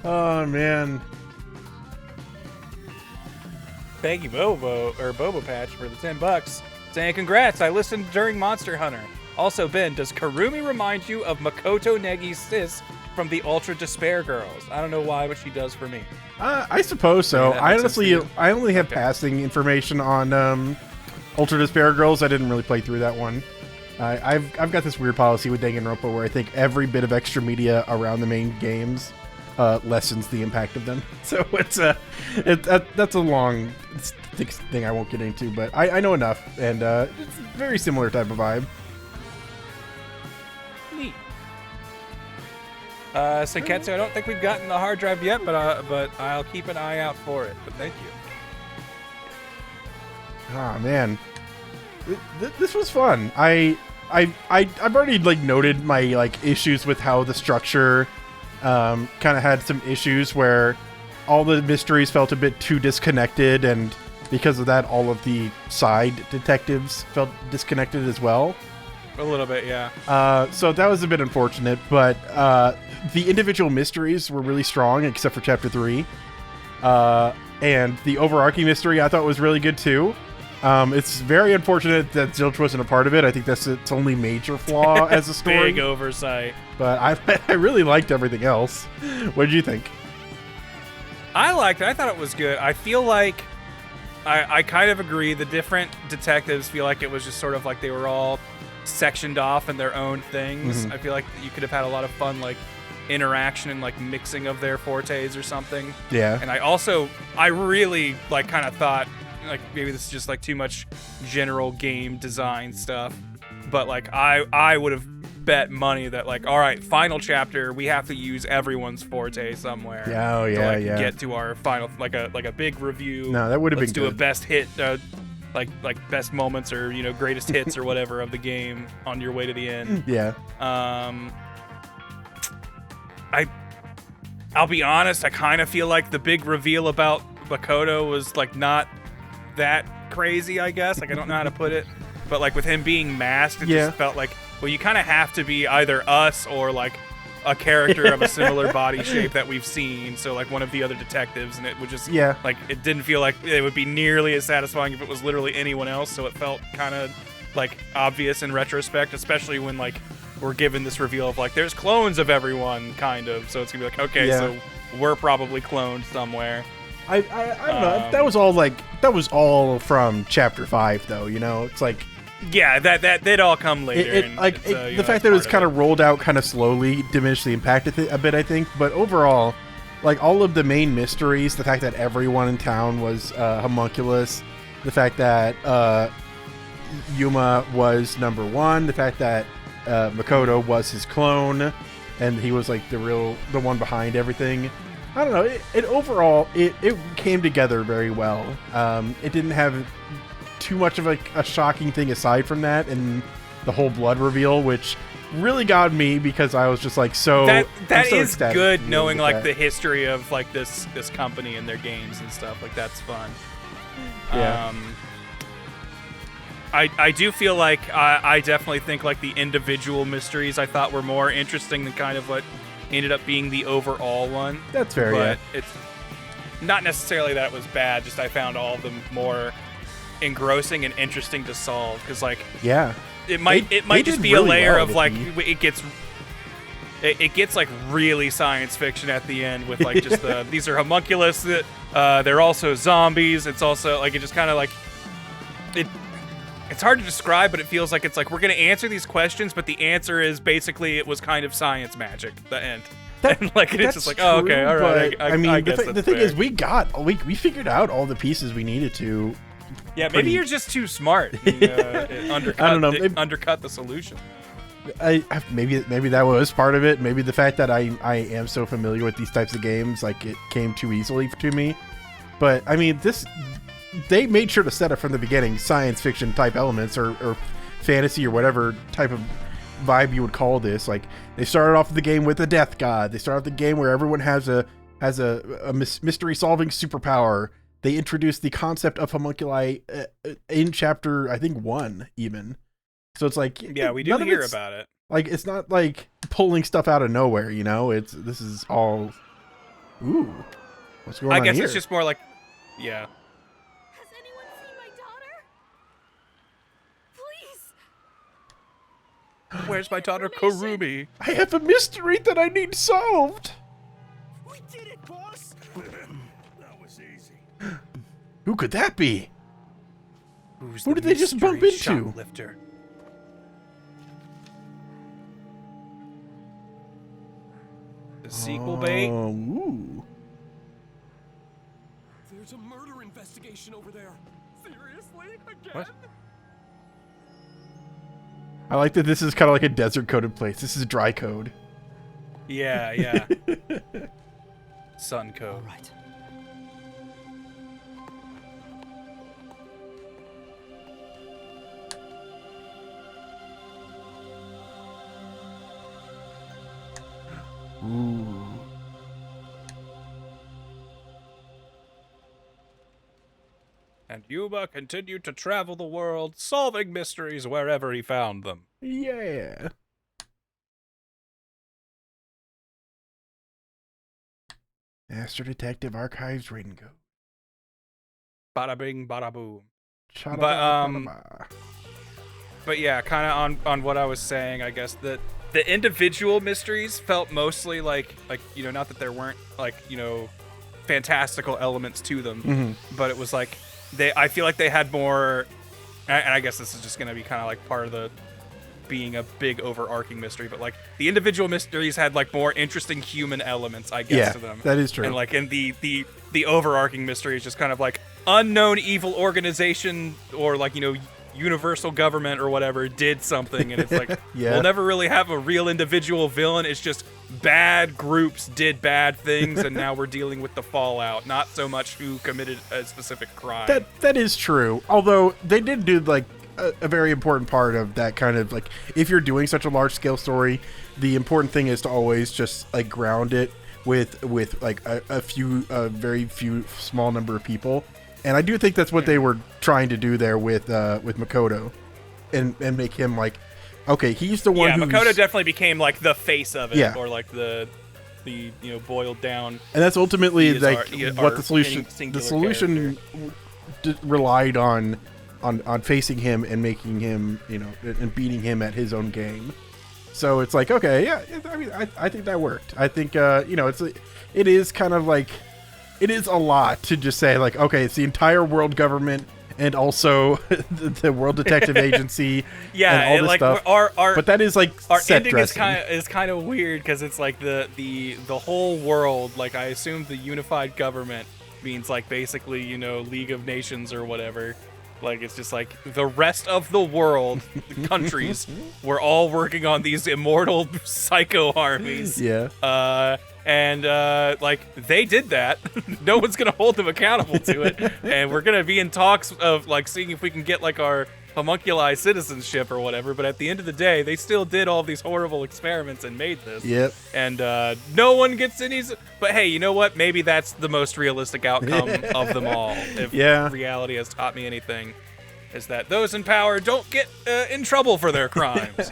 A: Oh man.
B: Thank you, Boba Patch, for the $10. Saying congrats, I listened during Monster Hunter. Also, Ben, does Karumi remind you of Makoto Negi's sis from the Ultra Despair Girls? I don't know why, but she does for me.
A: I suppose so.
B: Yeah, that
A: I
B: makes sense to
A: honestly,
B: you.
A: I only have passing information on Ultra Despair Girls. I didn't really play through that one. I've got this weird policy with Danganronpa where I think every bit of extra media around the main games lessens the impact of them. So that's a long thing I won't get into, but I know enough, and it's a very similar type of vibe.
B: Neat. Senketsu, I don't think we've gotten the hard drive yet, but I'll keep an eye out for it. But thank you.
A: Ah man, this was fun. I've already noted my issues with how the structure kind of had some issues where all the mysteries felt a bit too disconnected, and because of that, all of the side detectives felt disconnected as well.
B: A little bit, yeah.
A: So that was a bit unfortunate, but the individual mysteries were really strong, except for Chapter 3. And the overarching mystery I thought was really good too. It's very unfortunate that Zilch wasn't a part of it. I think that's its only major flaw as a story.
B: Big oversight.
A: But I really liked everything else. What did you think?
B: I liked it. I thought it was good. I feel like I kind of agree. The different detectives feel like it was just sort of like they were all sectioned off in their own things.
A: Mhm.
B: I feel like you could have had a lot of fun, like, interaction and, like, mixing of their fortes or something.
A: Yeah.
B: And I really, like, kind of thought, like, maybe this is just, like, too much general game design stuff. But, like, I would have bet money that, like, all right, final chapter, we have to use everyone's forte somewhere.
A: Yeah, oh,
B: to,
A: yeah,
B: like,
A: yeah.
B: get to our final, like a big review.
A: No, that would have
B: Let's
A: been
B: do a
A: good.
B: best hit, like best moments or, you know, greatest hits or whatever of the game on your way to the end.
A: Yeah.
B: I'll be honest, I kind of feel like the big reveal about Makoto was, like, not that crazy, I guess. Like, I don't know how to put it. But, like, with him being masked, it just felt like, well, you kind of have to be either us or, like, a character of a similar body shape that we've seen. So, like, one of the other detectives, and it would just, like, it didn't feel like it would be nearly as satisfying if it was literally anyone else. So it felt kind of, like, obvious in retrospect, especially when, like, we're given this reveal of, like, there's clones of everyone, kind of. So it's gonna be like, okay, so we're probably cloned somewhere.
A: I don't know. That was all from chapter 5, though. You know, it's like,
B: yeah, that they'd all come later.
A: The fact that it was kind of rolled out kind of slowly diminished the impact a bit, I think. But overall, like, all of the main mysteries, the fact that everyone in town was homunculus, the fact that Yuma was number 1, the fact that Makoto was his clone, and he was, like, the one behind everything. I don't know. It came together very well. It didn't have too much of a shocking thing aside from that, and the whole blood reveal, which really got me because I was just like,
B: that
A: so
B: is
A: ecstatic
B: good,
A: to be able to
B: knowing,
A: get
B: like,
A: that.
B: the history of, like, this company and their games and stuff. Like, that's fun.
A: Yeah.
B: I do feel like I definitely think, like, the individual mysteries I thought were more interesting than kind of what ended up being the overall one.
A: That's fair,
B: but it's not necessarily that it was bad, just I found all of them more engrossing and interesting to solve, because, like, it might
A: they
B: just
A: did
B: be
A: really
B: a layer
A: well
B: of,
A: with
B: like, it gets like really science fiction at the end with, like, just these are homunculus, they're also zombies. It's also like, it just kind of like it's hard to describe, but it feels like it's like we're gonna answer these questions, but the answer is basically it was kind of science magic, the end. And, like, it's just like, oh, okay, all right.
A: I mean,
B: I guess
A: the thing is, we figured out all the pieces we needed to.
B: Yeah, maybe you're just too smart. And, it undercut,
A: I don't know.
B: It undercut the solution.
A: Maybe that was part of it. Maybe the fact that I am so familiar with these types of games, like, it came too easily to me. But I mean, they made sure to set up from the beginning science fiction type elements or fantasy or whatever type of vibe you would call this. Like, they started off the game with a death god. They started off the game where everyone has a mystery solving superpower. They introduced the concept of homunculi in chapter, I think, 1 even. So it's like,
B: yeah, we do hear about it.
A: Like, it's not like pulling stuff out of nowhere, you know. This is all. Ooh, what's going on here?
B: I guess it's just more like, yeah.
K: Has anyone seen my daughter? Please.
B: Where's my daughter Kurumi?
A: I have a mystery that I need solved.
P: We did it, boss. That was easy.
A: Who could that be?
B: Who's
A: Who did they just bump into?
B: Shoplifter? The sequel bait?
A: Ooh.
P: There's a murder investigation over there. Seriously? Again?
B: What?
A: I like that this is kind of like a desert coded place. This is dry code.
B: Yeah, yeah. Sun code.
C: Right.
A: Ooh.
B: And Yuma continued to travel the world, solving mysteries wherever he found them.
A: Yeah. Master Detective Archives Rating Code.
B: Bada bing, bada boom. But yeah, kind of on what I was saying, I guess that the individual mysteries felt mostly like not that there weren't fantastical elements to them, but it was like I feel like they had more, and I guess this is just gonna be kind of like part of the being a big overarching mystery, but like the individual mysteries had like more interesting human elements, I guess, to them.
A: That is true.
B: And like in the overarching mystery is just kind of like unknown evil organization or like universal government or whatever did something, and it's like we'll never really have a real individual villain. It's just bad groups did bad things, and now we're dealing with the fallout, not so much who committed a specific crime.
A: That is true. Although they did do like a very important part of that kind of like, if you're doing such a large scale story, the important thing is to always just like ground it with like a very few small number of people. And I do think that's what they were trying to do there with Makoto, and make him like, okay, he's the one. Yeah,
B: Makoto definitely became like the face of it, or like the boiled down.
A: And that's ultimately like what the solution. The solution relied on facing him and making him, and beating him at his own game. So it's like, okay, yeah, I mean, I think that worked. I think it is kind of like. It is a lot to just say, like, okay, it's the entire world government and also the World Detective Agency and all this
B: like
A: stuff. But that is like
B: our
A: set
B: ending
A: dressing.
B: is kind of weird because it's like the whole world. Like I assume the unified government means like basically League of Nations or whatever. Like it's just like the rest of the world, the countries, we're all working on these immortal psycho armies.
A: Yeah.
B: And like they did that. No one's gonna hold them accountable to it, and we're gonna be in talks of like seeing if we can get like our homunculi citizenship or whatever. But at the end of the day, they still did all these horrible experiments and made this.
A: Yep.
B: And no one gets any. But hey, you know what? Maybe that's the most realistic outcome of them all. If reality has taught me anything, is that those in power don't get in trouble for their crimes.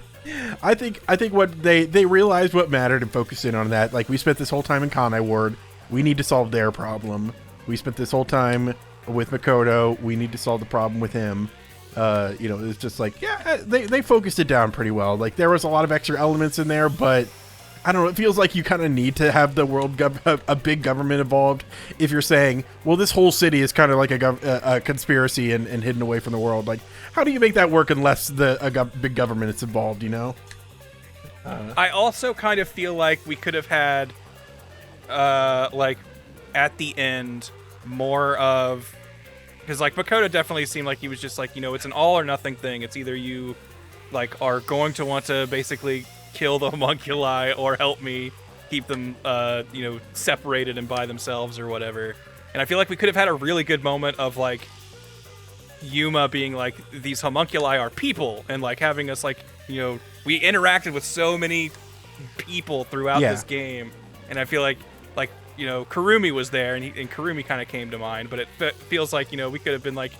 A: I think what they realized what mattered and focused in on that. Like, we spent this whole time in Kanai Ward. We need to solve their problem. We spent this whole time with Makoto. We need to solve the problem with him. It's just like, they focused it down pretty well. Like, there was a lot of extra elements in there, but I don't know. It feels like you kind of need to have the a big government involved if you're saying, well, this whole city is kind of like a conspiracy and hidden away from the world. Like, how do you make that work unless a big government is involved,
B: I also kind of feel like we could have had, like, at the end, more of... Because, like, Makoto definitely seemed like he was just like, it's an all or nothing thing. It's either you, like, are going to want to basically kill the homunculi or help me keep them, separated and by themselves or whatever. And I feel like we could have had a really good moment of, like, Yuma being like, these homunculi are people, and like having us like, we interacted with so many people throughout this game, and I feel like Kurumi was there, and Kurumi kind of came to mind, but it feels like we could have been like,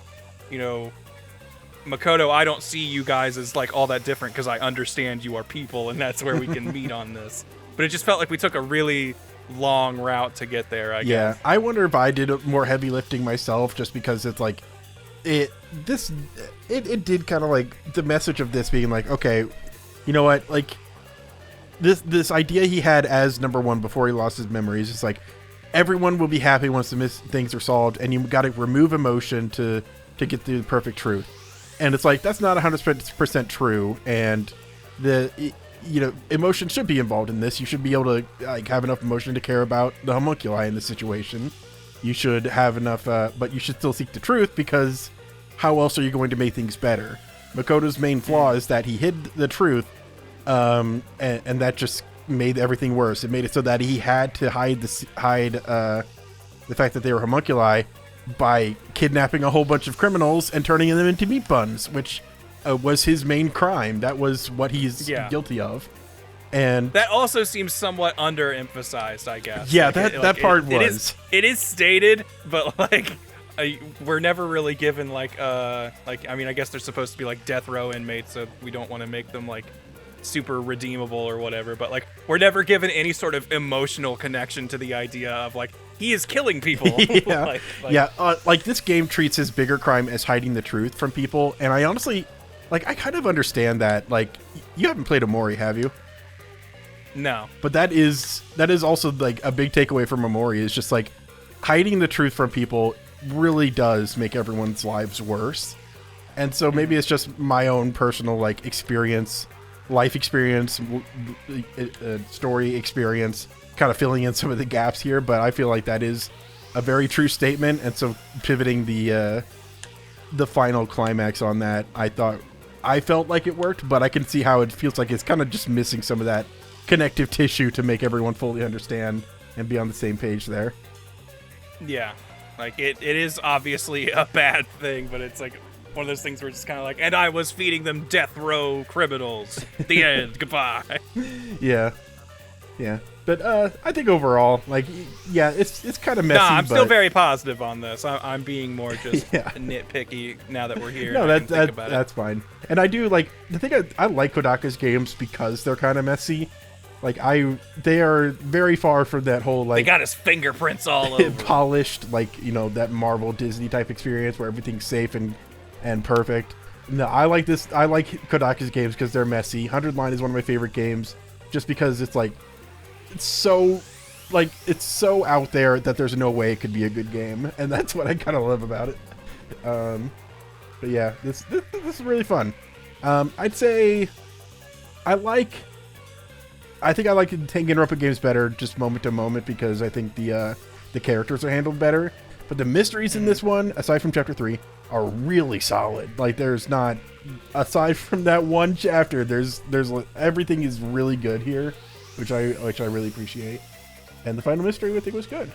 B: Makoto, I don't see you guys as like all that different because I understand you are people, and that's where we can meet on this. But it just felt like we took a really long route to get there, I guess.
A: Yeah, I wonder if I did more heavy lifting myself, just because it's like it did kind of like the message of this being like, okay, you know what, like this idea he had as number one before he lost his memories, it's like everyone will be happy once the things are solved, and you got to remove emotion to get the perfect truth. And it's like, that's not 100% true, and emotion should be involved in this. You should be able to like have enough emotion to care about the homunculi in this situation. You should have enough, but you should still seek the truth, because how else are you going to make things better? Makoto's main flaw is that he hid the truth, and that just made everything worse. It made it so that he had to hide the fact that they were homunculi by kidnapping a whole bunch of criminals and turning them into meat buns, which was his main crime. That was what he's guilty of. And
B: that also seems somewhat underemphasized, I guess.
A: Yeah, that part was.
B: It is stated, but like we're never really given like I mean, I guess they're supposed to be like death row inmates, so we don't want to make them like super redeemable or whatever, but like we're never given any sort of emotional connection to the idea of like
O: he is killing people.
A: Yeah, like this game treats his bigger crime as hiding the truth from people, and I honestly, like, I kind of understand that. Like, you haven't played Omori, have you?
O: No.
A: But that is also like a big takeaway from Omori is just like hiding the truth from people really does make everyone's lives worse. And so maybe it's just my own personal like experience, life experience, story experience, kind of filling in some of the gaps here. But I feel like that is a very true statement. And so pivoting the final climax on that, I felt like it worked, but I can see how it feels like it's kind of just missing some of that connective tissue to make everyone fully understand and be on the same page there.
O: Yeah, like it is obviously a bad thing, but it's like one of those things where it's kind of like, and I was feeding them death row criminals. The end. Goodbye.
A: Yeah. But I think overall, like, yeah, it's kind of messy.
O: Nah, I'm still very positive on this. I'm being more just nitpicky now that we're here.
A: No, that's fine. And I do like the thing. I like Kodaka's games because they're kind of messy. Like they are very far from that whole like.
O: They got his fingerprints all over.
A: Polished, like, you know, that Marvel Disney type experience where everything's safe and perfect. No, I like this. I like Kodaka's games because they're messy. 100 Line is one of my favorite games, just because it's like, it's so out there that there's no way it could be a good game, and that's what I kind of love about it. But yeah, this is really fun. I'd say I think I like the Danganronpa games better, just moment to moment, because I think the characters are handled better. But the mysteries in this one, aside from chapter 3, are really solid. Like, there's not, aside from that one chapter, there's everything is really good here, which I really appreciate. And the final mystery I think was good.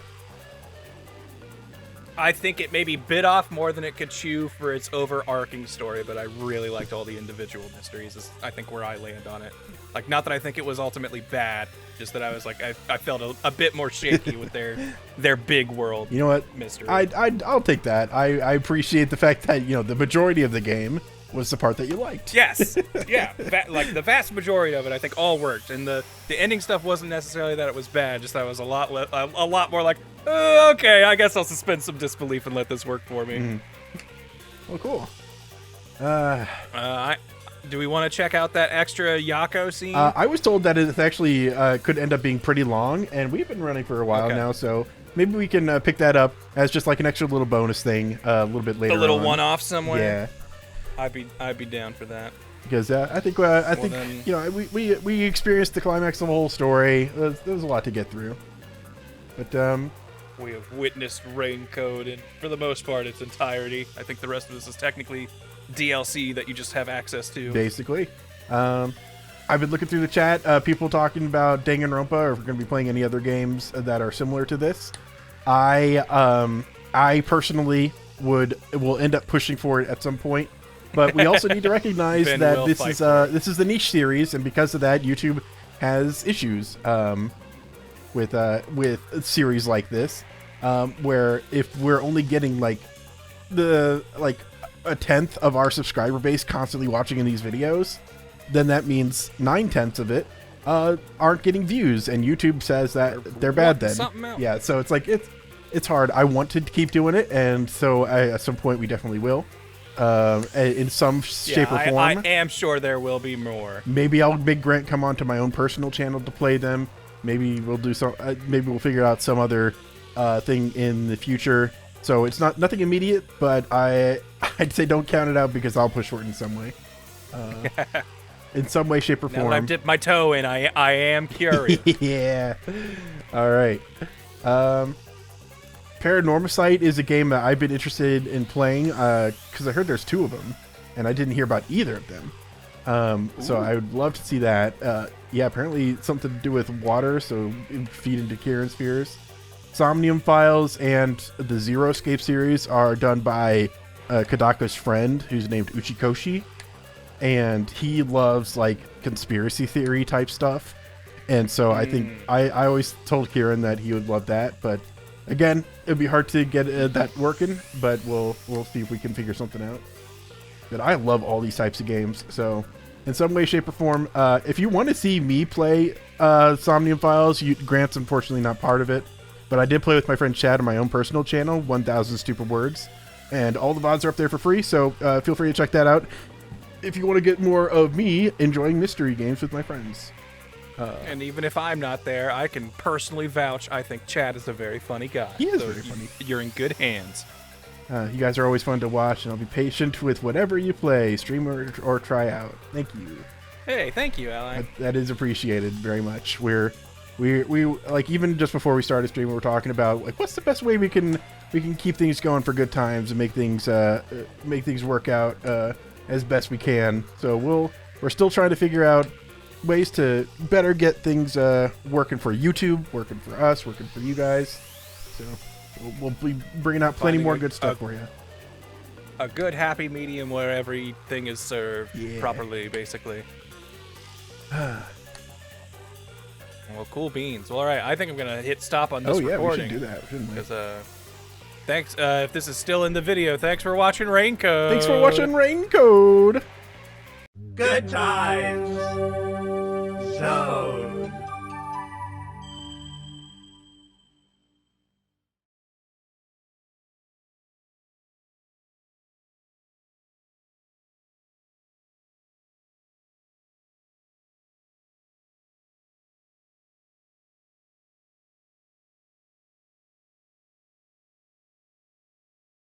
O: I think it maybe bit off more than it could chew for its overarching story, but I really liked all the individual mysteries. Is I think where I land on it. Like, not that I think it was ultimately bad, just that I was like, I felt a bit more shaky with their big world.
A: You know what?
O: Mystery.
A: I'll take that. I appreciate the fact that, you know, the majority of the game was the part that you liked.
O: Yes. Yeah. Like the vast majority of it, I think all worked, and the ending stuff wasn't necessarily that it was bad, just that it was a lot more like, okay, I guess I'll suspend some disbelief and let this work for me.
A: Well, cool.
O: Do we want to check out that extra Yako scene?
A: I was told that it actually could end up being pretty long, and we've been running for a while now, so maybe we can pick that up as just like an extra little bonus thing a little bit later.
O: A little
A: on.
O: one-off somewhere.
A: Yeah,
O: I'd be down for that.
A: Because I think you know, we experienced the climax of the whole story. There's a lot to get through, but
O: we have witnessed Rain-Code in, for the most part, its entirety. I think the rest of this is technically DLC that you just have access to.
A: Basically. I've been looking through the chat, people talking about Danganronpa, or if we're going to be playing any other games that are similar to this. I personally will end up pushing for it at some point, but we also need to recognize that this is the niche series, and because of that, YouTube has issues with a series like this, where if we're only getting like a tenth of our subscriber base constantly watching in these videos, then that means 9/10 of it aren't getting views, and YouTube says that they're bad then. Yeah, so it's like it's hard. I want to keep doing it, and so at some point we definitely will, in some shape or form.
O: I am sure there will be more.
A: Maybe I'll make Grant come onto my own personal channel to play them. Maybe we'll do some. Maybe we'll figure out some other thing in the future. So it's nothing immediate, but I'd say don't count it out, because I'll push for it in some way. In some way, shape, or form.
O: Now that I've dipped my toe in, I am curious.
A: Yeah. All right. Paranormicite is a game that I've been interested in playing, because I heard there's 2 of them, and I didn't hear about either of them. So I would love to see that. Yeah, apparently something to do with water, so feed into Kirin spheres. Somnium Files and the Zero Escape series are done by Kodaka's friend, who's named Uchikoshi, and he loves like conspiracy theory type stuff, and so I think I always told Kieran that he would love that, but again, it'd be hard to get that working, but we'll see if we can figure something out. But I love all these types of games, so in some way, shape, or form, if you want to see me play Somnium Files, Grant's unfortunately not part of it, but I did play with my friend Chad on my own personal channel, 1000 Stupid Words, and all the VODs are up there for free, so feel free to check that out if you want to get more of me enjoying mystery games with my friends.
O: And even if I'm not there, I can personally vouch. I think Chad is a very funny guy.
A: He is
O: so
A: very funny.
O: You're in good hands.
A: You guys are always fun to watch, and I'll be patient with whatever you play, stream or try out. Thank you.
O: Hey, thank you, Ally.
A: That is appreciated very much. We like, even just before we started streaming, we were talking about like what's the best way we can keep things going for good times and make things work out as best we can. So we're still trying to figure out ways to better get things working for YouTube, working for us, working for you guys. So we'll be bringing out plenty more good stuff for you.
O: A good happy medium where everything is served properly, basically. Well, cool beans. Well, all right, I think I'm gonna hit stop on this recording.
A: We should do that, shouldn't we?
O: Because thanks. If this is still in the video, thanks for watching Raincode.
A: Thanks for watching Raincode.
T: Good times. Zone.